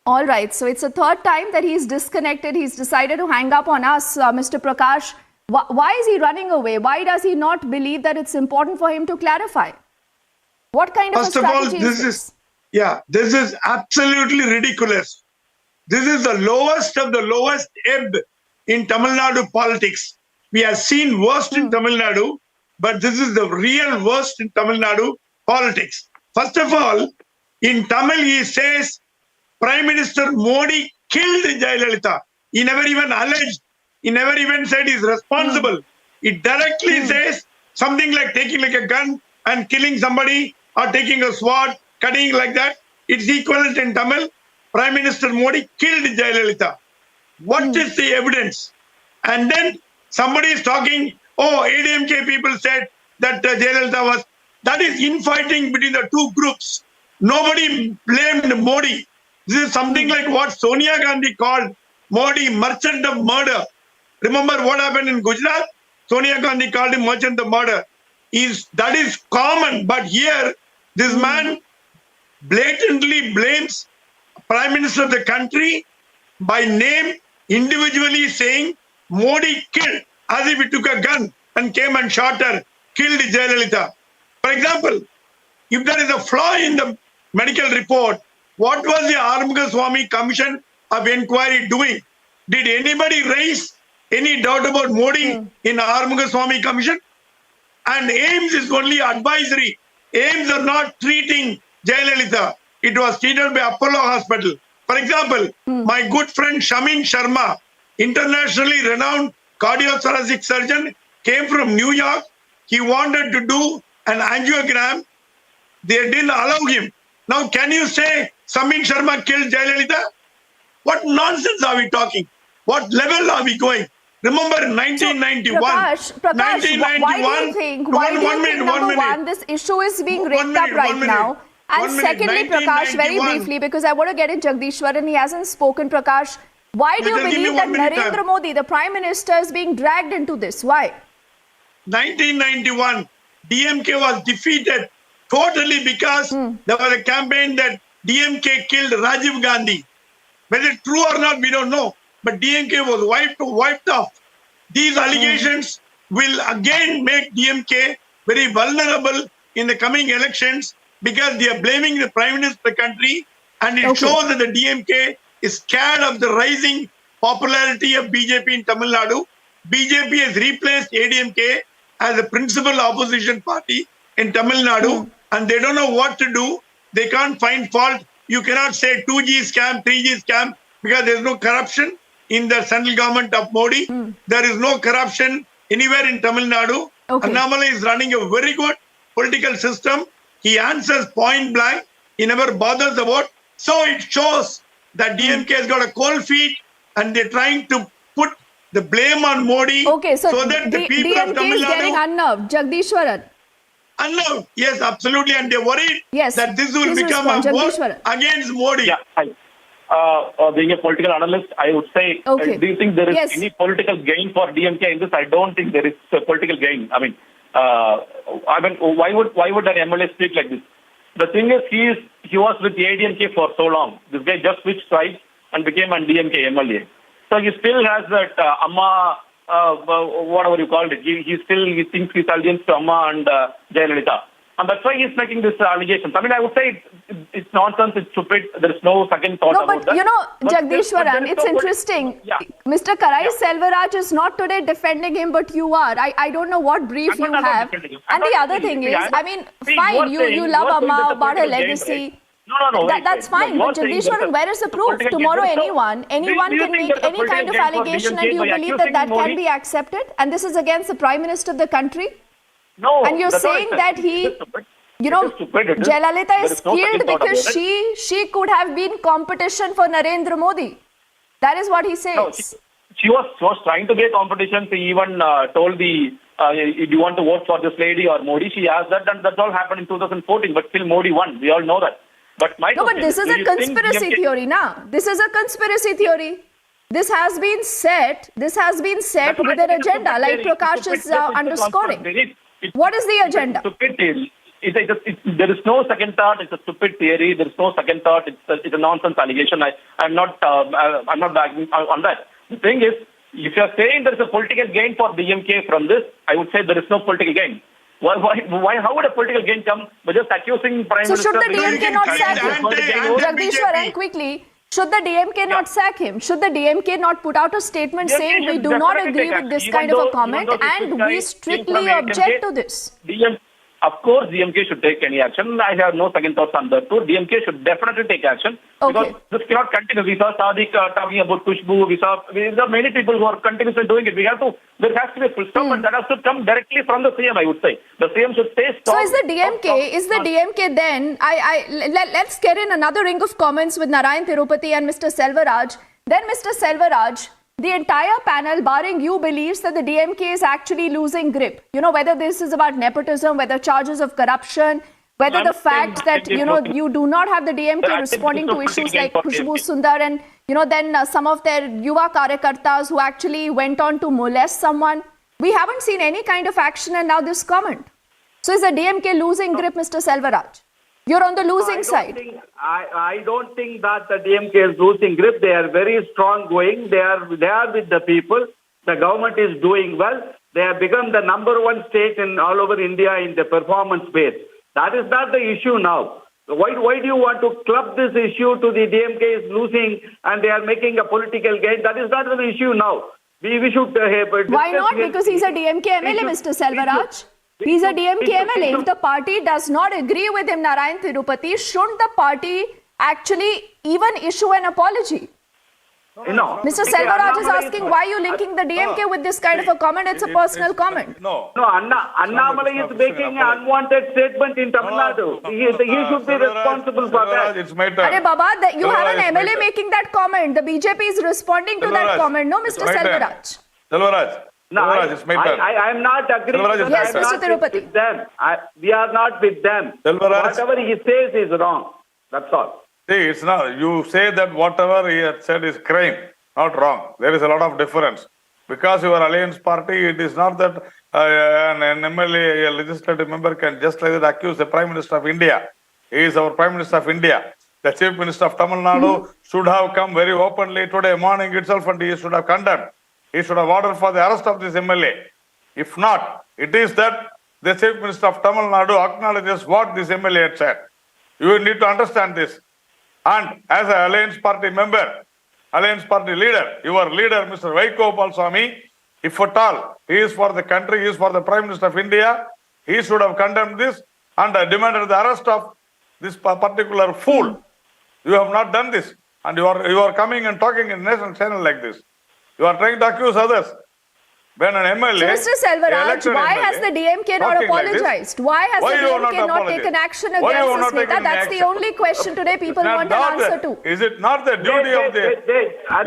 All right. So it's a third time that he's disconnected. He's decided to hang up on us, Mr. Prakash. Why is he running away? Why does he not believe that it's important for him to clarify? What kind of a strategy is this? This is absolutely ridiculous. This is the lowest of the lowest ebb in Tamil Nadu politics. We have seen worst in Tamil Nadu, but this is the real worst in Tamil Nadu politics. First of all, in Tamil he says Prime Minister Modi killed Jayalalitha. He never even alleged. He never even said he's responsible. It directly says something like taking like a gun and killing somebody or taking a sword, cutting like that. It's equivalent in Tamil. Prime Minister Modi killed Jayalalitha. What is the evidence? And then somebody is talking, ADMK people said that Jayalalitha was... That is infighting between the two groups. Nobody blamed Modi. This is something like what Sonia Gandhi called Modi merchant of murder. Remember what happened in Gujarat? Sonia Gandhi called him merchant of murder. That is common, but here this man blatantly blames Prime Minister of the country by name, individually saying Modi killed, as if he took a gun and came and shot her, killed Jayalalitha. For example, if there is a flaw in the medical report, what was the Arumugaswamy Commission of Inquiry doing? Did anybody raise any doubt about Modi in Arumugaswamy Commission? And AIMS is only advisory. AIMS are not treating Jayalalitha. It was treated by Apollo Hospital. For example, my good friend Shamin Sharma, internationally renowned cardiothoracic surgeon, came from New York. He wanted to do an angiogram. They didn't allow him. Now, can you say Shamin Sharma killed Jayalalitha? What nonsense are we talking? What level are we going? Remember 1991. Prakash, why do you think, number one, this issue is being raked up right now? And secondly, Prakash, very briefly, because I want to get in Jagdishwaran, he hasn't spoken, Prakash. Why do you believe that Narendra Modi, the Prime Minister, is being dragged into this? Why? 1991, DMK was defeated totally because there was a campaign that DMK killed Rajiv Gandhi. Whether true or not, we don't know. But DMK was wiped off. These allegations will again make DMK very vulnerable in the coming elections because they are blaming the Prime Minister of the country And it shows that the DMK is scared of the rising popularity of BJP in Tamil Nadu. BJP has replaced ADMK as a principal opposition party in Tamil Nadu, and they don't know what to do. They can't find fault. You cannot say 2G scam, 3G scam, because there is no corruption in the central government of Modi. There is no corruption anywhere in Tamil Nadu. Annamalai is running a very good political system. He answers point blank. He never bothers about. So it shows that DMK has got a cold feet and they're trying to put the blame on Modi. Okay, so that the people DMK of Tamil is getting Nadu... unnerved. Jagdishwaran. Unnerved, yes, absolutely. And they're worried that this will become a war against Modi. Yeah, being a political analyst, I would say, do you think there is any political gain for DMK in this? I don't think there is a political gain. I mean, why would an MLA speak like this? The thing is, he was with the ADMK for so long. This guy just switched sides and became an DMK MLA. So he still has that Amma, whatever you called it. He thinks he's allegiance to Amma and Jayalalitha. And that's why he's making this allegations. I mean, I would say it's nonsense, it's stupid. There is no second thought about that. You know, Jagdishwaran, it's interesting. Mr. Karai Selvaraj is not today defending him, but you are. I don't know what brief you have. And the other thing is, I mean, fine, you love Amma, about her legacy. No. That's fine. But Jagdishwaran, where is the proof? Tomorrow anyone can make any kind of allegation, and you believe that can be accepted? And this is against the Prime Minister of the country? No. And you're saying that Jayalalitha is killed because she could have been competition for Narendra Modi. That is what he says. No, she was trying to get competition. She even told do you want to vote for this lady or Modi? She asked that, and that's all happened in 2014. But still Modi won. We all know that. But this is a conspiracy theory now. This is a conspiracy theory. This has been set with an agenda, like Prakash is underscoring. What is the agenda? Stupid theory. There is no second thought. It's a stupid theory. There is no second thought. It's a nonsense allegation. I'm not backing on that. The thing is, if you are saying there is a political gain for DMK from this, I would say there is no political gain. Why? How would a political gain come by just accusing Prime Minister? So should the DMK not sack him? Jagdishwaran, quickly. Should the DMK not sack him? Should the DMK not put out a statement saying we do not agree with this kind of a comment and we strictly object to this? Of course, DMK should take any action. I have no second thoughts on that too. DMK should definitely take action because this cannot continue. We saw Sadiq talking about Kushbu. We saw many people who are continuously doing it. There has to be a full stop, and that has to come directly from the CM. I would say the CM should say stop. So is the DMK then? Let's get in another ring of comments with Narayan Tirupati and Mr. Selvaraj. Then Mr. Selvaraj, the entire panel, barring you, believes that the DMK is actually losing grip. You know, whether this is about nepotism, whether charges of corruption, whether the fact that, you do not have the DMK responding to issues like Khushbu Sundar and, then some of their Yuva Karyakartas who actually went on to molest someone. We haven't seen any kind of action, and now this comment. So is the DMK losing grip, Mr. Selvaraj? You're on the losing side. I don't think that the DMK is losing grip. They are very strong going. They are with the people. The government is doing well. They have become the number one state in all over India in the performance base. That is not the issue now. Why do you want to club this issue to the DMK is losing and they are making a political gain? That is not the issue now. We should... Why not? Because he's a DMK MLA, Mr. Selvaraj. He's a DMK MLA. If the party does not agree with him, Narayan Tirupati, shouldn't the party actually even issue an apology? No. Mr. Selvaraj is asking why you linking the DMK with this kind of a comment. It's a personal comment. No, Annamalai is making an unwanted statement in Tamil Nadu. He should be responsible for that. It's my turn. Arey Baba, you have an MLA making that comment. The BJP is responding to that comment. No, Mr. Selvaraj. Selvaraj. No, I am not agreeing with yes, Mr. Tirupati. Them. We are not with them. Whatever he says is wrong. That's all. See, it's not. You say that whatever he has said is crime, not wrong. There is a lot of difference. Because you are alliance party, it is not that an MLA, a legislative member can just like that accuse the Prime Minister of India. He is our Prime Minister of India. The Chief Minister of Tamil Nadu should have come very openly today morning itself and he should have condemned. He should have ordered for the arrest of this MLA. If not, it is that the Chief Minister of Tamil Nadu acknowledges what this MLA had said. You need to understand this. And as an Alliance Party member, Alliance Party leader, your leader, Mr. Vaiko Palswamy, if at all he is for the country, he is for the Prime Minister of India, he should have condemned this and demanded the arrest of this particular fool. You have not done this, and you are coming and talking in national channel like this. You are trying to accuse others. When an MLA, so Mr. Selvaraj, why has the DMK not apologized? Why has the DMK not taken action against this Neta? That's the only question today people want an answer to. Is it not the duty of the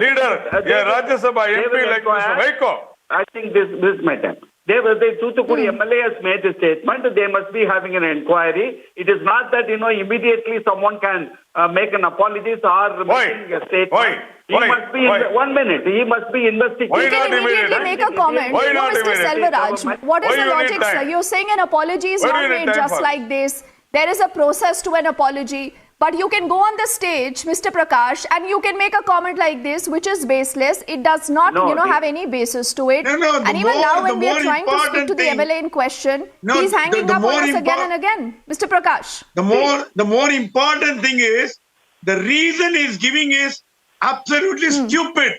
leader, a Rajya Sabha MP like Mr. Vaiko? I think this matter. The Thoothukudi MLA has made a statement. They must be having an inquiry. It is not that, immediately someone can make an apology or making a statement. He must be 1 minute. He must be investigating. He can immediately make a comment. Mr. Selvaraj, what is the logic, sir? You're saying an apology is not made just like this. There is a process to an apology. But you can go on the stage, Mr. Prakash, and you can make a comment like this, which is baseless. It does not, have any basis to it. And even now, when we are trying to speak to the MLA in question, he's hanging up on us again and again. Mr. Prakash. The more important thing is, the reason he's giving is absolutely stupid.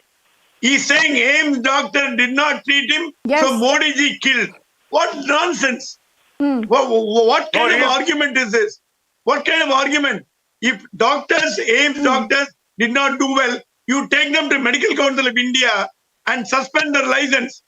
He's saying AIMS doctor did not treat him, so Modi ji killed. What nonsense. What kind of argument is this? What kind of argument? If doctors, AIMS doctors did not do well, you take them to Medical Council of India and suspend their license.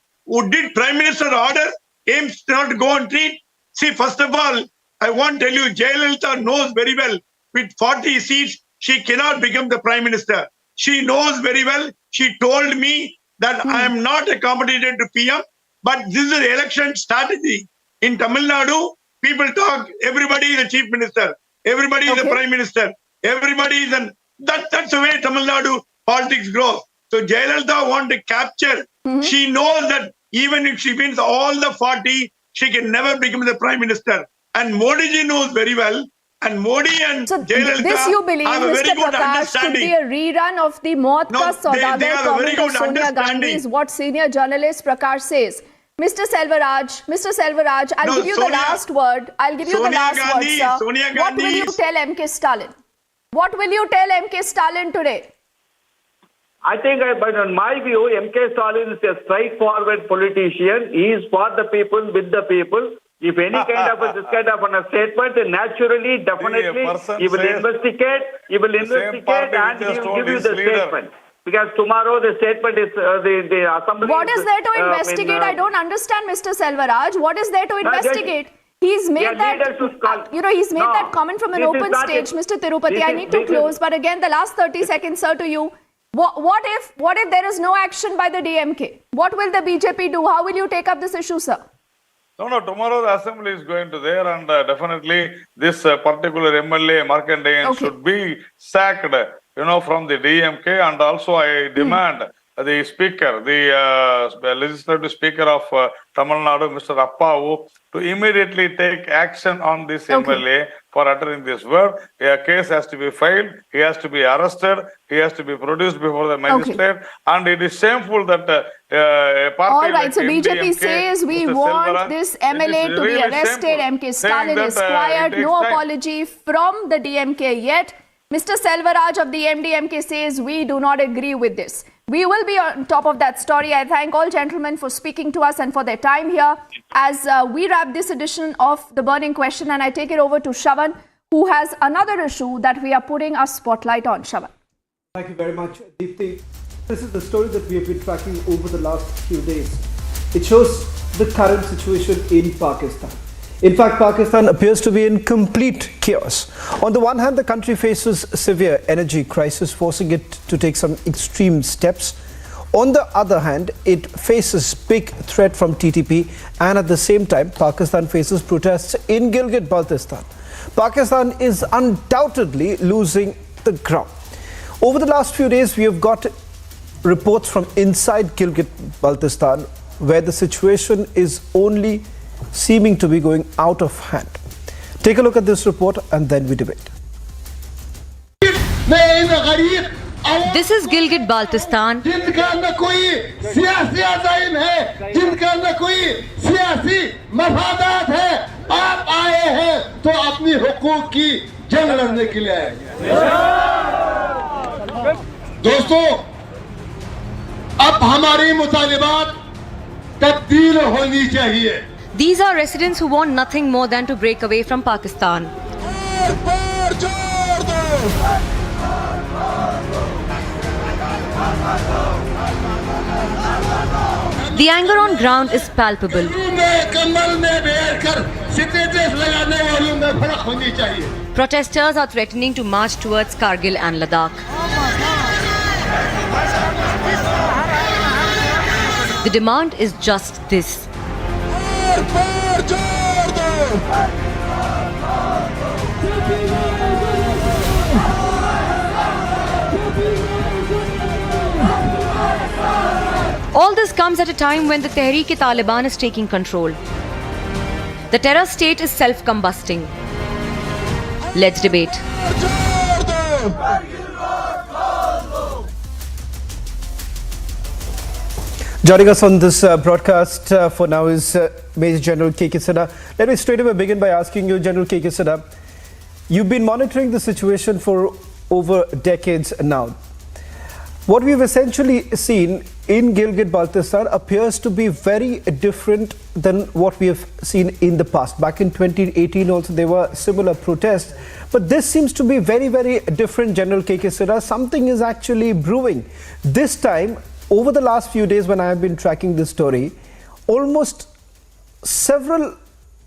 Did Prime Minister order AIMS not to go and treat? See, first of all, I want to tell you, Jayalalitha knows very well, with 40 seats, she cannot become the Prime Minister. She knows very well. She told me that I am not a competitor to PM, but this is an election strategy. In Tamil Nadu, people talk, everybody is a Chief Minister. Everybody is a Prime Minister. Everybody is that's the way Tamil Nadu politics grows. So Jayalalitha wants to capture. She knows that even if she wins all the 40, she can never become the Prime Minister. And Modi ji knows very well. And Modi and Jayalalitha this you believe, have a very Mr. good Prakash, could understanding. be a rerun of the Maut Ka Saudagar comment of Sonia Gandhi, is what senior journalist Prakash says. Mr. Selvaraj, I'll give you the last word. I'll give you the last word, sir. What will you tell MK Stalin? What will you tell MK Stalin today? I think, but in my view, MK Stalin is a straightforward politician. He is for the people, with the people. If any kind of this kind of a statement, then naturally, definitely, he will investigate. He will investigate and he will give you the statement. Because tomorrow the statement is the assembly. What is there to investigate? I don't understand, Mr. Selvaraj. What is there to investigate? He's made that. He's made that comment from an open stage, Mr. Tirupati. I need to close, but again, the last 30 seconds, sir, to you. What if there is no action by the DMK? What will the BJP do? How will you take up this issue, sir? No, tomorrow the assembly is going to there, and definitely this particular MLA, Markandayan, should be sacked, from the DMK, and also I demand the speaker, the legislative speaker of Tamil Nadu, Mr. Appavu, to immediately take action on this MLA for uttering this word. A case has to be filed, he has to be arrested, he has to be produced before the magistrate, and it is shameful that a party all right, like so BJP MDMK, says we Mr. want Selvaraj, this MLA to be arrested. MK Stalin is quiet. No apology from the DMK yet. Mr. Selvaraj of the MDMK says we do not agree with this. We will be on top of that story. I thank all gentlemen for speaking to us and for their time here as we wrap this edition of The Burning Question, and I take it over to Shravan, who has another issue that we are putting a spotlight on. Shravan. Thank you very much, Deepthi. This is the story that we have been tracking over the last few days. It shows the current situation in Pakistan. In fact, Pakistan appears to be in complete chaos. On the one hand, the country faces severe energy crisis, forcing it to take some extreme steps. On the other hand, it faces big threat from TTP, and at the same time, Pakistan faces protests in Gilgit-Baltistan. Pakistan is undoubtedly losing the ground. Over the last few days, we have got reports from inside Gilgit-Baltistan where the situation is only seeming to be going out of hand. Take a look at this report and then we debate. This is Gilgit-Baltistan. जिनका न कोई सियासी अज़ाइम है, जिनका न कोई सियासी मफादात है, आप आए हैं तो अपनी हुकूक की जंग लड़ने के लिए आए हैं। दोस्तों, अब हमारी मुतालिबात तब्दील होनी चाहिए. These are residents who want nothing more than to break away from Pakistan. The anger on ground is palpable. Protesters are threatening to march towards Kargil and Ladakh. The demand is just this. All this comes at a time when the Tehreek-e-Taliban is taking control. The terror state is self-combusting. Let's debate. Joining us on this broadcast for now is Major General K.K. Sidha. Let me straight away begin by asking you, General K.K. Sidha, you've been monitoring the situation for over decades now. What we've essentially seen in Gilgit-Baltistan appears to be very different than what we have seen in the past. Back in 2018 also there were similar protests, but this seems to be very, very different, General K.K. Sidha. Something is actually brewing. This time, over the last few days when I have been tracking this story, almost several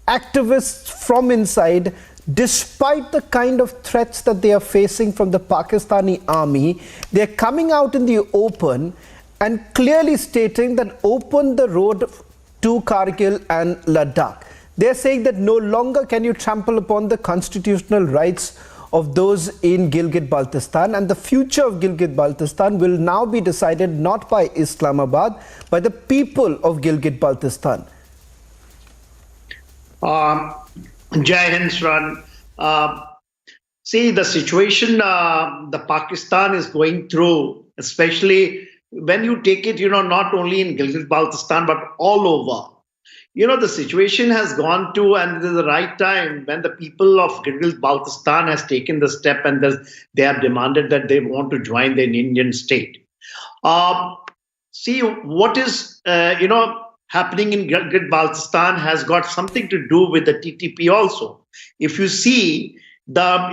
activists from inside, despite the kind of threats that they are facing from the Pakistani army, they are coming out in the open and clearly stating that open the road to Kargil and Ladakh. They are saying that no longer can you trample upon the constitutional rights of those in Gilgit-Baltistan, and the future of Gilgit-Baltistan will now be decided not by Islamabad, by the people of Gilgit-Baltistan. Jai Hind, Shran. See, the situation the Pakistan is going through, especially when you take it, not only in Gilgit-Baltistan, but all over. The situation has gone to, and it is the right time when the people of Gilgit-Baltistan has taken the step and they have demanded that they want to join the Indian state. See, what is, happening in Gilgit-Baltistan has got something to do with the TTP also. If you see the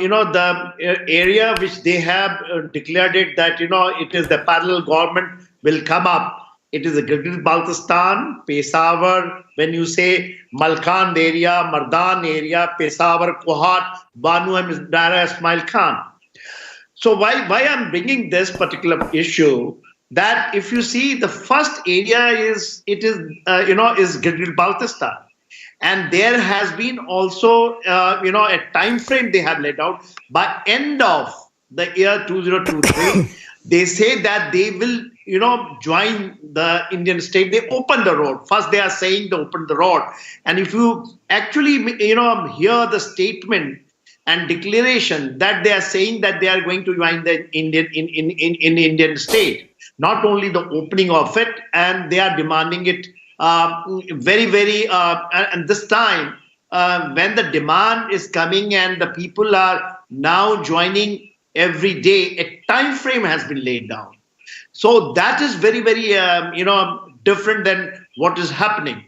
area which they have declared it that, it is the parallel government will come up. It is the Gilgit-Baltistan, Peshawar, when you say Malkand area, Mardan area, Peshawar, Kohat, Banu and Dara Ismail Khan. So why I'm bringing this particular issue, that if you see the first area is Gilgit-Baltistan, and there has been also a time frame they have laid out by end of the year 2023. They say that they will join the Indian state. They open the road. First they are saying they open the road, and if you actually hear the statement and declaration that they are saying that they are going to join the Indian state. Not only the opening of it, and they are demanding it very, very, and this time when the demand is coming and the people are now joining every day, a time frame has been laid down. So that is very, very, different than what is happening.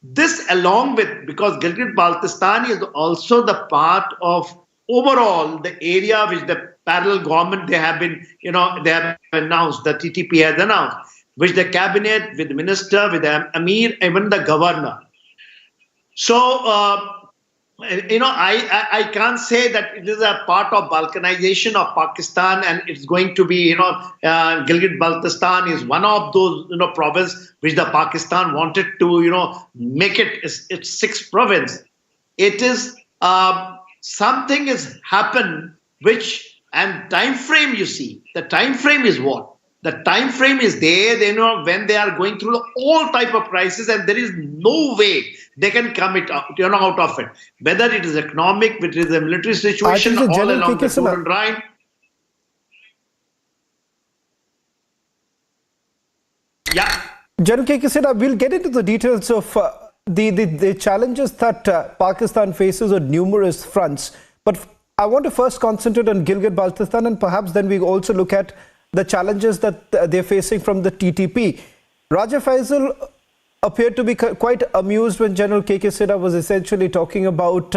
This along with, because Gilgit-Baltistan is also the part of overall the area which the parallel government they have been, they have announced, the TTP has announced, which the cabinet, with the minister, with the Amir, even the governor. So, I can't say that it is a part of balkanization of Pakistan and it's going to be, Gilgit-Baltistan is one of those, province which the Pakistan wanted to, make it its sixth province. It is, something has happened which, and time frame you see, the time frame is what? The time frame is there, when they are going through all type of crisis, and there is no way they can come out of it. Whether it is economic, whether it is a military situation, all along the Golden Rhine. Yeah. General K.K. Sidha, we'll get into the details of the challenges that Pakistan faces on numerous fronts. But I want to first concentrate on Gilgit-Baltistan, and perhaps then we also look at the challenges that they're facing from the TTP. Raja Faisal appeared to be quite amused when General KK Sinha was essentially talking about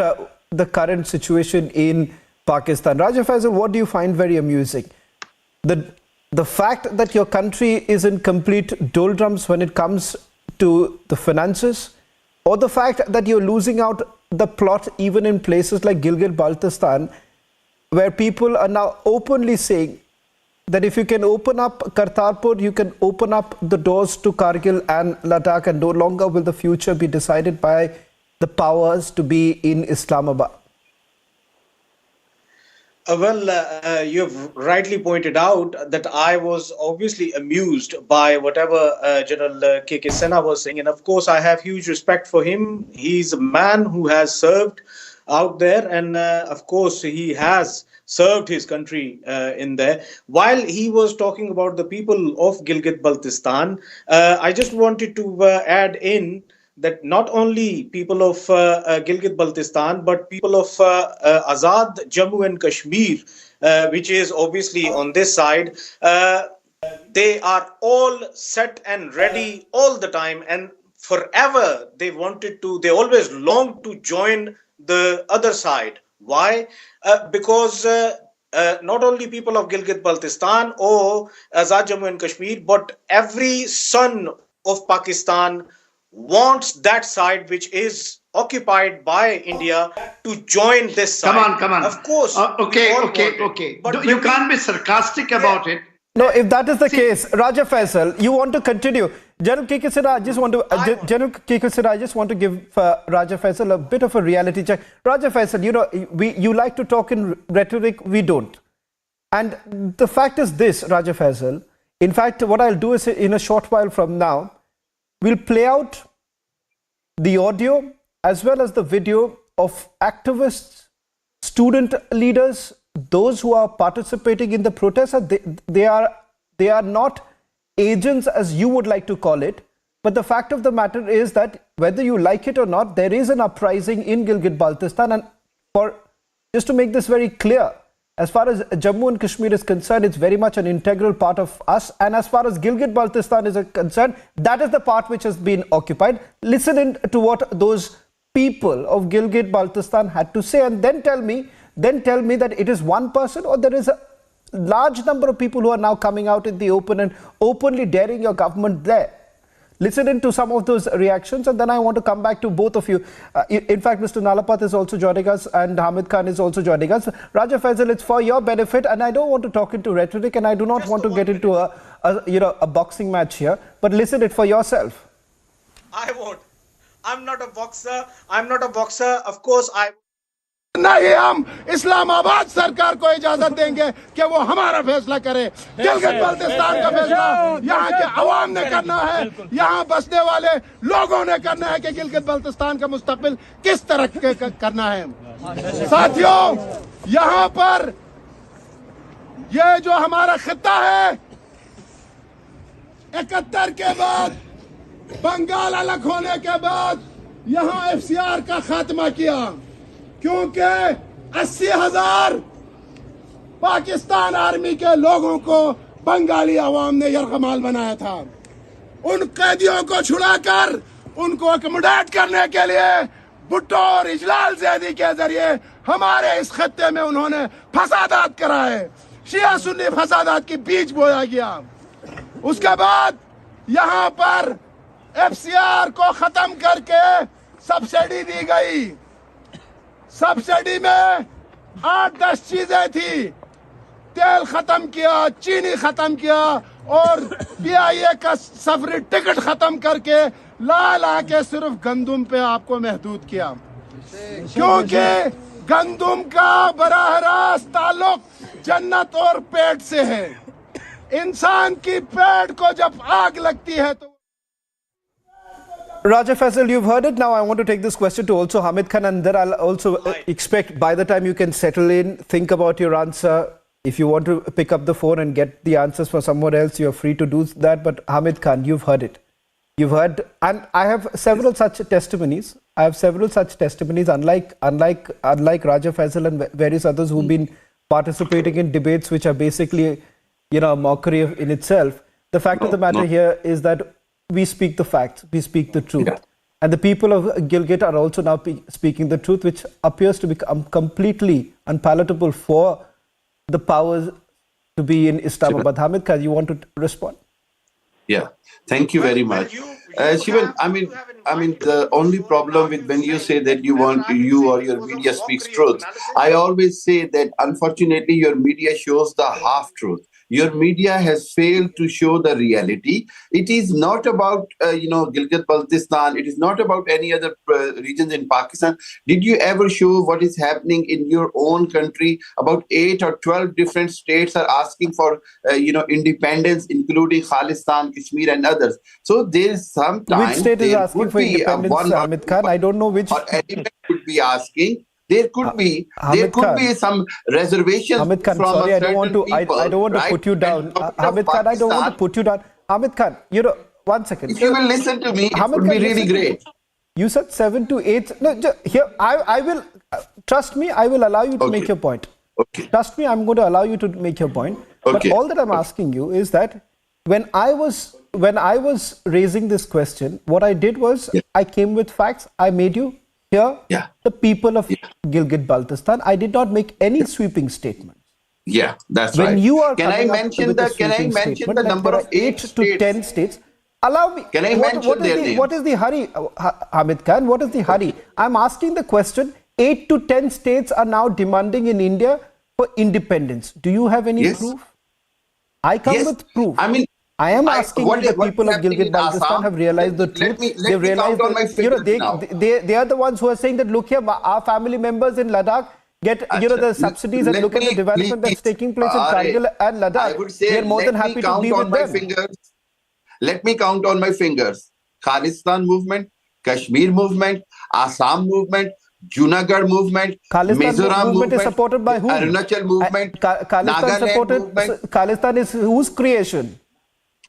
the current situation in Pakistan. Raja Faisal, what do you find very amusing? The fact that your country is in complete doldrums when it comes to the finances, or the fact that you're losing out the plot even in places like Gilgit-Baltistan, where people are now openly saying that if you can open up Kartarpur, you can open up the doors to Kargil and Ladakh, and no longer will the future be decided by the powers to be in Islamabad. You've rightly pointed out that I was obviously amused by whatever General KK Sinha was saying. And of course, I have huge respect for him. He's a man who has served out there. And of course, he has served his country in there. While he was talking about the people of Gilgit-Baltistan, I just wanted to add in that not only people of Gilgit-Baltistan, but people of Azad Jammu and Kashmir, which is obviously on this side, they are all set and ready all the time, and forever they always longed to join the other side. Why? Because not only people of Gilgit-Baltistan or Azad Jammu and Kashmir, but every son of Pakistan wants that side which is occupied by India to join this side. Come on. Of course. Okay. But you can't be sarcastic about it. No, if that is the case, Raja Faisal, you want to continue. General KK Sinha, I just want to give Raja Faisal a bit of a reality check. Raja Faisal, you like to talk in rhetoric, we don't. And the fact is this, Raja Faisal, in fact, what I'll do is in a short while from now, we'll play out the audio as well as the video of activists, student leaders, those who are participating in the protest. They are not agents as you would like to call it, but the fact of the matter is that whether you like it or not, there is an uprising in Gilgit-Baltistan. And just to make this very clear, as far as Jammu and Kashmir is concerned, it's very much an integral part of us. And as far as Gilgit-Baltistan is concerned, that is the part which has been occupied. Listen in to what those people of Gilgit-Baltistan had to say, and then tell me that it is one person or there is a large number of people who are now coming out in the open and openly daring your government there. Listen in to some of those reactions, and then I want to come back to both of you. In fact, Mr. Nalapat is also joining us, and Hamid Khan is also joining us. Raja Faisal, it's for your benefit, and I don't want to talk into rhetoric, and I do not want to get into a boxing match here. But listen it for yourself. I won't. I'm not a boxer. Of course, नहीं हम इस्लामाबाद सरकार को इजाजत देंगे कि वो हमारा फैसला करे। गिलगित बल्तिस्तान का फैसला यहाँ के अवाम ने करना है, यहाँ बसने वाले लोगों ने करना है कि गिलगित बल्तिस्तान का मुस्तकबिल किस तरह करना है। साथियों, यहाँ पर ये जो हमारा खित्ता है, 71 के बाद, बंगाल अलग होने के बाद यहाँ FCR का खात्मा किया, क्योंकि 80,000 पाकिस्तान आर्मी के लोगों को बंगाली अवाम ने यरगमाल बनाया था। उन कैदियों को छुड़ाकर उनको अकोमोडेट करने के लिए भुट्टो और इजलाल ज़ैदी के जरिए हमारे इस खत्ते में उन्होंने फसादात कराए, शिया सुन्नी फसादात की बीज बोया गया। उसके बाद यहाँ पर FCR को खत्म करके सब्सिडी दी गई। सब्सिडी में 8-10 चीजें थी, तेल खत्म किया, चीनी खत्म किया और PIA का सफरी टिकट खत्म करके ला के सिर्फ गंदुम पे आपको महदूद किया, क्योंकि गंदुम का बराह रास्त ताल्लुक जन्नत और पेट से है। इंसान की पेट को जब आग लगती है तो Raja Faisal, you've heard it. Now I want to take this question to also Hamid Khan, and then I'll also expect by the time you can settle in, think about your answer. If you want to pick up the phone and get the answers for someone else, you're free to do that. But Hamid Khan, you've heard it. You've heard, and I have several such testimonies. Unlike Raja Faisal and various others who've been participating in debates which are basically, a mockery in itself. The fact of the matter here is that we speak the facts, we speak the truth. Yeah. And the people of Gilgit are also now speaking the truth, which appears to become completely unpalatable for the powers to be in Islamabad. Hamid Khan, you want to respond? Yeah, thank you very much. Shivan, I mean, the only problem with when you say that you or your media speaks truth, I always say that unfortunately your media shows the half truth. Your media has failed to show the reality. It is not about, Gilgit-Baltistan. It is not about any other regions in Pakistan. Did you ever show what is happening in your own country? About 8 or 12 different states are asking for, independence, including Khalistan, Kashmir, and others. So there is sometimes which state is asking for independence, Hamid Khan? I don't know which. Or anyone could be asking. There could be some reservations. Hamid Khan, from sorry, I don't want to put you down. Hamid Khan, I don't want to put you down. Hamid Khan, 1 second. If you will listen to me, it would be really great. You said 7 to 8. No, here I will trust me. I will allow you to make your point. Okay. Trust me, I'm going to allow you to make your point. Okay. But all that I'm asking you is that when I was raising this question, what I did was I came with facts. I made you hear the people of Gilgit-Baltistan. I did not make any sweeping statements. Yeah, that's right. When you are can I mention the number of 8 to 10 states? Allow me. Can I mention their name? What is the hurry, Hamid Khan? What is the hurry? I'm asking the question. 8 to 10 states are now demanding in India for independence. Do you have any proof? I come with proof. I am asking if the people of Gilgit-Baltistan have realized the truth. They've realized that, they are the ones who are saying that, look here, our family members in Ladakh get the subsidies, and look at the development that's taking place in Kargil and Ladakh. We are more than happy to be with them. Let me count on my fingers. Khalistan movement, Kashmir movement, Assam movement, Junagadh movement, Mizoram movement is supported by whom? Arunachal movement, Nagaland movement. Khalistan is whose creation?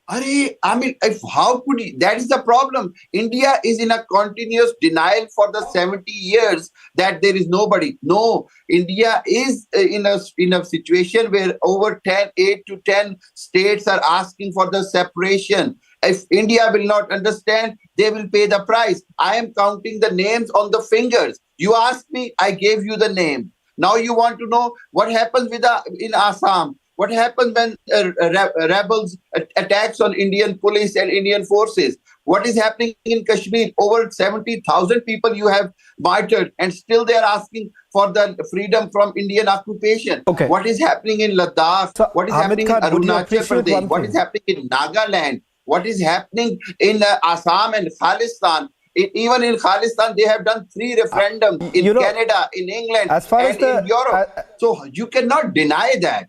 How could you? That is the problem. India is in a continuous denial for the 70 years that there is nobody. No, India is in a situation where over 8 to 10 states are asking for the separation. If India will not understand, they will pay the price. I am counting the names on the fingers. You asked me, I gave you the name. Now you want to know what happens in Assam. What happens when rebels attacks on Indian police and Indian forces? What is happening in Kashmir? Over 70,000 people you have martyred, and still they are asking for the freedom from Indian occupation. Okay. What is happening in Ladakh? So, what is happening in Arunachal Pradesh? What is happening in Nagaland? What is happening in Assam and Khalistan? Even in Khalistan, they have done 3 referendums in Canada, in England, and in Europe. So you cannot deny that.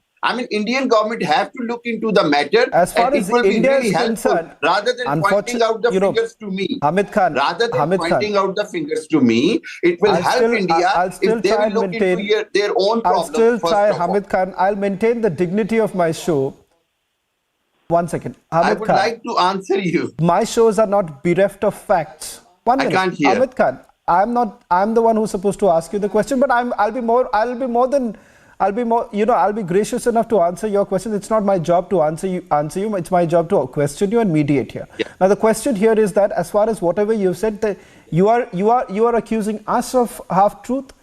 Indian government have to look into the matter. As far as India is concerned, rather than pointing out the fingers to me. Hamid Khan, rather than pointing out the fingers to me, it will help India if they will look into their own problems. I'll still try, Hamid Khan. I'll maintain the dignity of my show. 1 second. Hamid I would Khan, like to answer you. My shows are not bereft of facts. 1 minute. I can't hear. Hamid Khan, I'm the one who's supposed to ask you the question, but I'll be gracious enough to answer your question. It's not my job to answer you. It's my job to question you and mediate here. Yeah. Now the question here is that, as far as whatever you've said, that you are accusing us of half truth.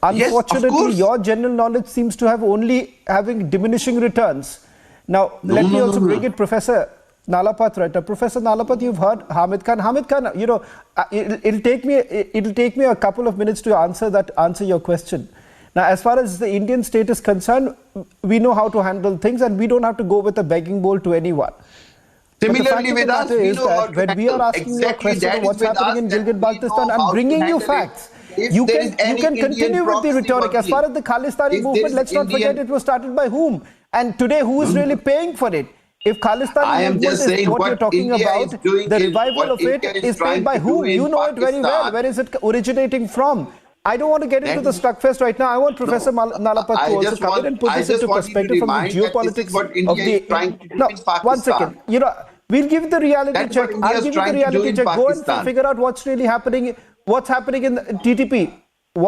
Unfortunately, yes, your general knowledge seems to have only having diminishing returns. Now, let me also bring it, Professor Nalapat, right? Professor Nalapat, you've heard Hamid Khan. Hamid Khan, it'll take me a couple of minutes to answer your question. Now, as far as the Indian state is concerned, we know how to handle things, and we don't have to go with a begging bowl to anyone. Similarly with us, we know how to when we are asking you a question of what's happening in Gilgit-Baltistan, I'm bringing you facts. You can continue with the rhetoric. As far as the Khalistani movement, let's not forget it was started by whom? And today, who is really paying for it? If Khalistani movement is what you're talking about, the revival of it is paid by whom? You know it very well. Where is it originating from? I don't want to get into the Stuckfest right now. I want Professor Nalapat to also come in and put this into perspective from the geopolitics of the... No, 1 second. We'll give the reality check. I'll give you the reality check. Go and figure out what's really happening. What's happening in TTP? You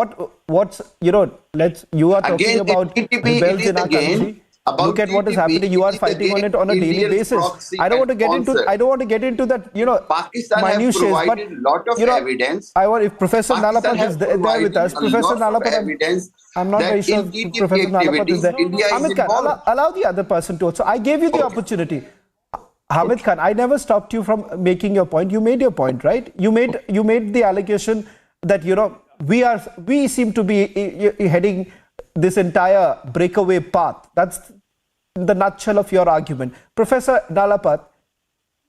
are talking about rebels in our country. About Look at what is happening. You are fighting on it on a daily basis. I don't want to get into. I don't want to get into that. Pakistan minutiae, has provided a lot of evidence. If Professor Nalapat is there with us, Professor Nalapat, I'm not very sure Professor Nalapat is there. Hamid Khan, allow the other person to also. I gave you the opportunity. Hamid Khan, I never stopped you from making your point. You made your point, right? You made the allegation that we seem to be heading this entire breakaway path. That's the nutshell of your argument. Professor Nalapat,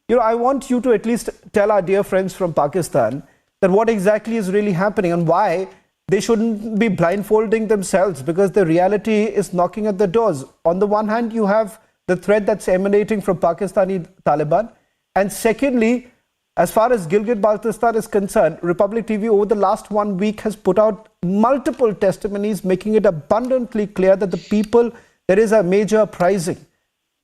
I want you to at least tell our dear friends from Pakistan that what exactly is really happening and why they shouldn't be blindfolding themselves, because the reality is knocking at the doors. On the one hand, you have the threat that's emanating from Pakistani Taliban. And secondly, as far as Gilgit-Baltistan is concerned, Republic TV over the last 1 week has put out multiple testimonies making it abundantly clear that the people, there is a major uprising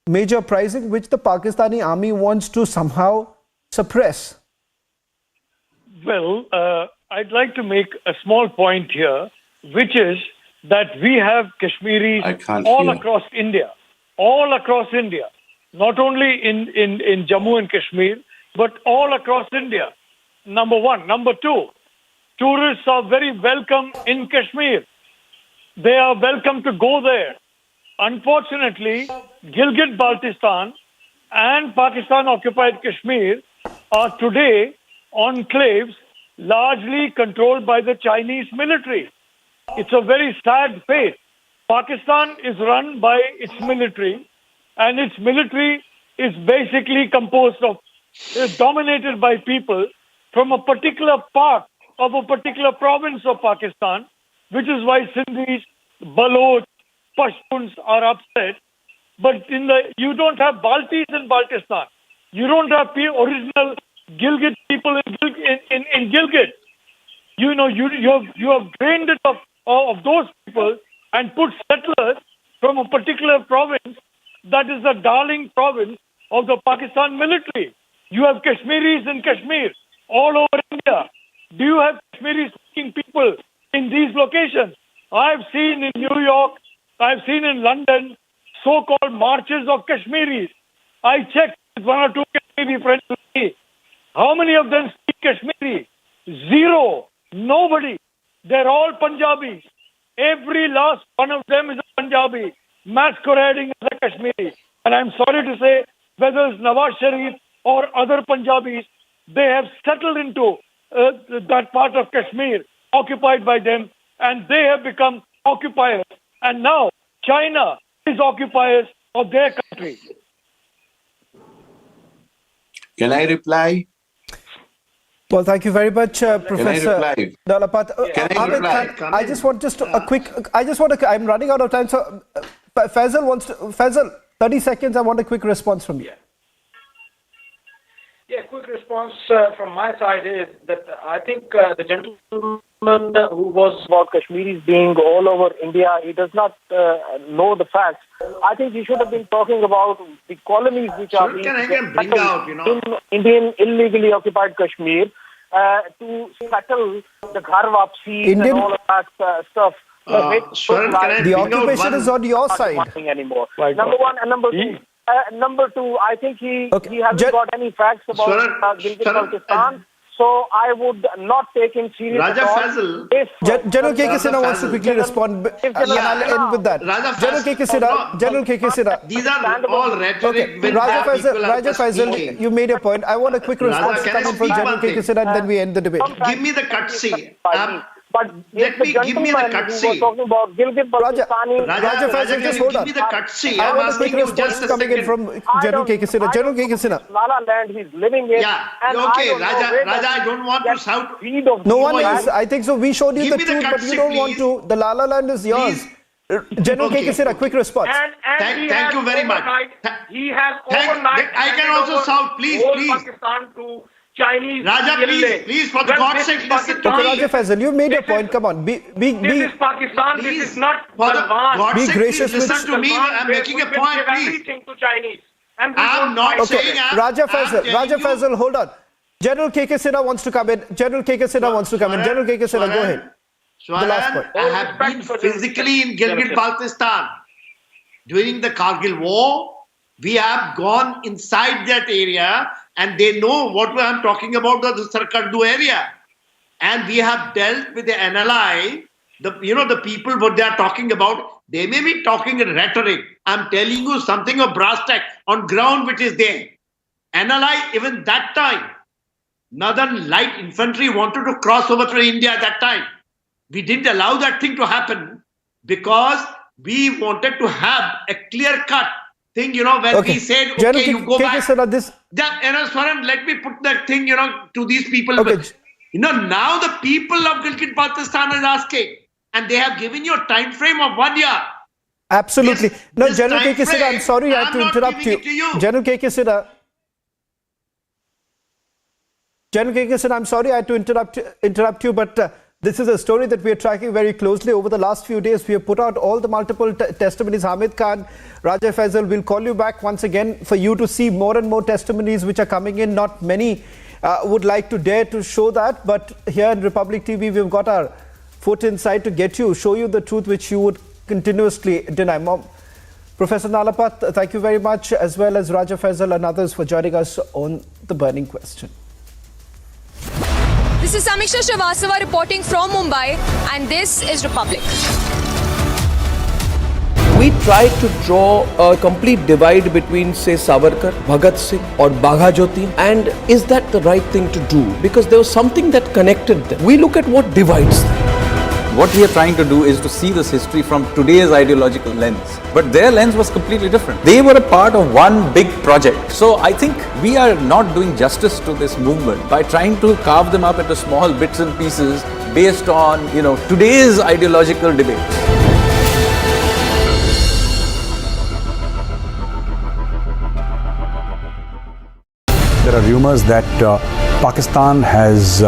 which the Pakistani army wants to somehow suppress. Well, I'd like to make a small point here, which is that we have Kashmiris all across India, not only in Jammu and Kashmir, but all across India. Number one. Number two, tourists are very welcome in Kashmir. They are welcome to go there. Unfortunately, Gilgit-Baltistan and Pakistan-occupied Kashmir are today enclaves largely controlled by the Chinese military. It's a very sad fate. Pakistan is run by its military, and its military is basically composed of, dominated by people from a particular part of a particular province of Pakistan, which is why Sindhis, Baloch, Pashtuns are upset. But you don't have Baltis in Baltistan. You don't have original Gilgit people in Gilgit. You have drained it of those people and put settlers from a particular province that is the darling province of the Pakistan military. You have Kashmiris in Kashmir all over India. Do you have Kashmiri-speaking people in these locations? I've seen in New York, I've seen in London, so-called marches of Kashmiris. I checked with one or two Kashmiri friends with me. How many of them speak Kashmiri? Zero. Nobody. They're all Punjabis. Every last one of them is a Punjabi, masquerading as a Kashmiri. And I'm sorry to say, whether it's Nawaz Sharif or other Punjabis, they have settled into that part of Kashmir, occupied by them, and they have become occupiers. And now China is occupiers of their country. Can I reply? Well, thank you very much, Professor Nalapat. Can I reply? I just want I'm running out of time, so Faisal, 30 seconds, I want a quick response from you. Yeah, quick response from my side is that I think the gentleman who was about Kashmiris being all over India, he does not know the facts. I think he should have been talking about the colonies which are being in Indian illegally occupied Kashmir to settle the Ghar Wapsi and all of that stuff. The occupation is on your side. Anymore. Number one, and number two. Number two, I think he hasn't got any facts about Gilgit-Baltistan, so I would not take him seriously. Raja Faisal. General K.K. Sinha wants to quickly respond. I'll end with that. General K.K. Sinha. These are all rhetoric. Okay. Raja Faisal, you made a point. I want a quick response coming from General K.K. Sinha, and then we end the debate. Give me the cutscene. But give me the cutscene. Raja Faisal, just hold on. Give me the cutscene. I want a quick response coming in from General K.K. Sinha. General K.K. Sinha. Lala land he's living in. Yeah, okay, Raja, I don't want to shout. No one is. I think so. We showed you the truth, but you don't want to. The Lala land is yours. General K.K. Sinha, quick response. Thank you very much. He has overnight. I can also shout, please. Pakistan to Chinese. Raja, please, for God's sake, listen to me. Okay, Raja Faisal, you made your point. Come on, this is Pakistan. Please, this is not for God's be sake, gracious. Please listen to me. I'm making a point, please. Everything to Chinese. I'm not saying. Raja Faisal, hold on. General K.K. Sinha wants to come in. General K.K. Sinha wants to come in. General K.K. Sinha, go ahead. The last point. I have been physically in Gilgit-Baltistan. during the Kargil war. We have gone inside that area and they know what I'm talking about, the Sarkardu area. And we have dealt with the NLI, the people what they are talking about. They may be talking in rhetoric. I'm telling you something of brass tack on ground which is there. NLI, even that time, Northern Light Infantry wanted to cross over to India at that time. We didn't allow that thing to happen because we wanted to have a clear-cut thing, when we said, okay, you go back. Swaran, let me put that thing, to these people. Okay. Now the people of Gilgit-Baltistan is asking, and they have given you a time frame of 1 year. Absolutely. Yes, no, General K.K. Sidha, I'm sorry I had to interrupt you. General K.K. Sidha. General K.K. Sidha, I'm sorry I had to interrupt you, but this is a story that we are tracking very closely. Over the last few days, we have put out all the multiple testimonies. Hamid Khan, Raja Faisal, will call you back once again for you to see more and more testimonies which are coming in. Not many would like to dare to show that, but here in Republic TV, we've got our foot inside to show you the truth which you would continuously deny. Professor Nalapat, thank you very much, as well as Raja Faisal and others for joining us on The Burning Question. This is Samiksha Srivastava reporting from Mumbai, and this is Republic. We tried to draw a complete divide between, say, Savarkar, Bhagat Singh or Bagha Jyoti, and is that the right thing to do? Because there was something that connected them. We look at what divides them. What we are trying to do is to see this history from today's ideological lens. But their lens was completely different. They were a part of one big project. So I think we are not doing justice to this movement by trying to carve them up into small bits and pieces based on, today's ideological debates. There are rumors that Pakistan has,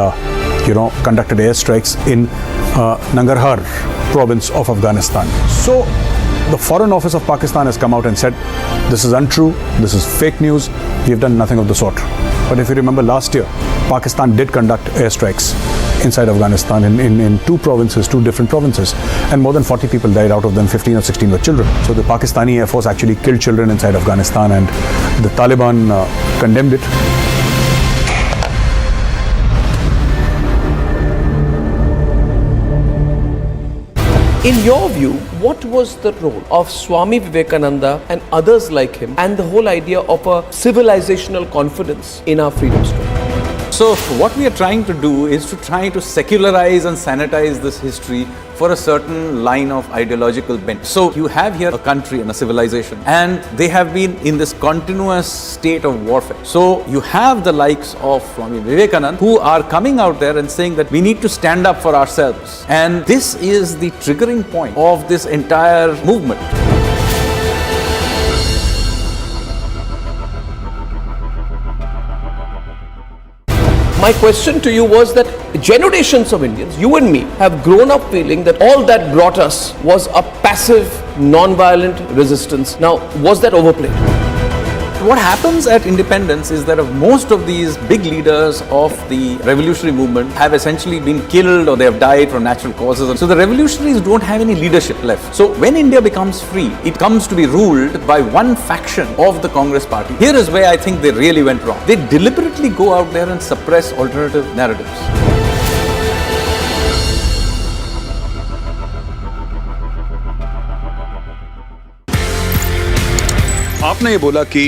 conducted airstrikes in Nangarhar province of Afghanistan. So the Foreign Office of Pakistan has come out and said, this is untrue, this is fake news, we have done nothing of the sort. But if you remember last year, Pakistan did conduct airstrikes inside Afghanistan in two different provinces, and more than 40 people died, out of them 15 or 16 were children. So the Pakistani Air Force actually killed children inside Afghanistan, and the Taliban condemned it. In your view, what was the role of Swami Vivekananda and others like him and the whole idea of a civilizational confidence in our freedom struggle? So what we are trying to do is to try to secularize and sanitize this history for a certain line of ideological bent. So you have here a country and a civilization, and they have been in this continuous state of warfare. So you have the likes of Swami Vivekananda who are coming out there and saying that we need to stand up for ourselves. And this is the triggering point of this entire movement. My question to you was that generations of Indians, you and me, have grown up feeling that all that brought us was a passive, non-violent resistance. Now, was that overplayed? What happens at independence is that most of these big leaders of the revolutionary movement have essentially been killed or they have died from natural causes. So the revolutionaries don't have any leadership left. So when India becomes free, it comes to be ruled by one faction of the Congress party. Here is where I think they really went wrong. They deliberately go out there and suppress alternative narratives. आपने ये बोला कि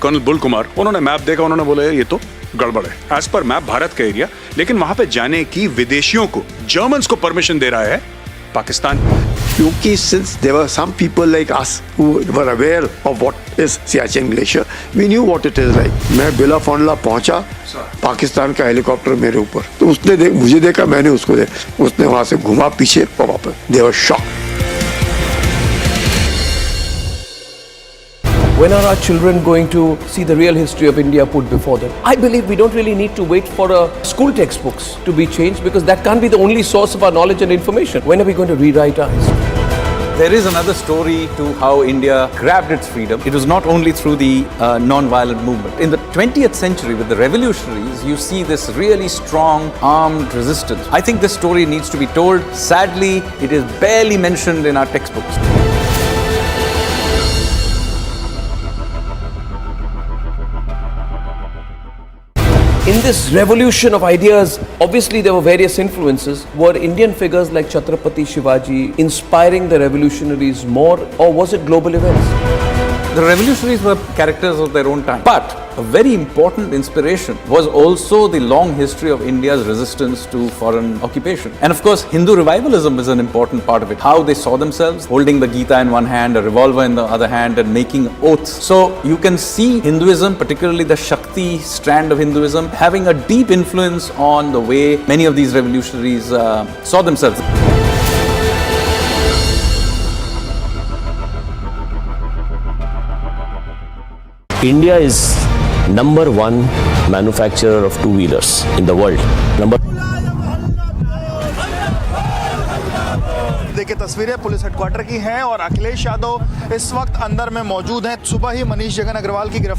colonel bull Kumar, उन्होंने map देखा, उन्होंने बोला ये तो गड़बड़ है। एज पर मैप भारत का एरिया, लेकिन वहां पे जाने की विदेशियों को, जर्मन्स को परमिशन दे रहा है पाकिस्तान। क्योंकि since there were some people like us who were aware of what is Siachen Glacier, we knew what it is like. मैं बिला फॉन्डला पहुंचा, पाकिस्तान का हेलीकॉप्टर मेरे ऊपर, तो उसने मुझे देखा, मैंने उसको देखा, उसने वहां से घुमा पीछे और वापस। They were shocked. When are our children going to see the real history of India put before them? I believe we don't really need to wait for school textbooks to be changed, because that can't be the only source of our knowledge and information. When are we going to rewrite our history? There is another story to how India grabbed its freedom. It was not only through the non-violent movement. In the 20th century, with the revolutionaries, you see this really strong armed resistance. I think this story needs to be told. Sadly, it is barely mentioned in our textbooks. In this revolution of ideas, obviously there were various influences. Were Indian figures like Chhatrapati Shivaji inspiring the revolutionaries more, or was it global events? The revolutionaries were characters of their own time. But a very important inspiration was also the long history of India's resistance to foreign occupation. And of course, Hindu revivalism is an important part of it. How they saw themselves, holding the Gita in one hand, a revolver in the other hand, and making oaths. So you can see Hinduism, particularly the Shakti strand of Hinduism, having a deep influence on the way many of these revolutionaries saw themselves. India is #1 manufacturer of two-wheelers in the world. देखिए तस्वीरें police headquarter की हैं और अखिलेश यादव इस वक्त अंदर में मौजूद हैं। सुबह ही मनीष जगन अग्रवाल की गिरफ्तारी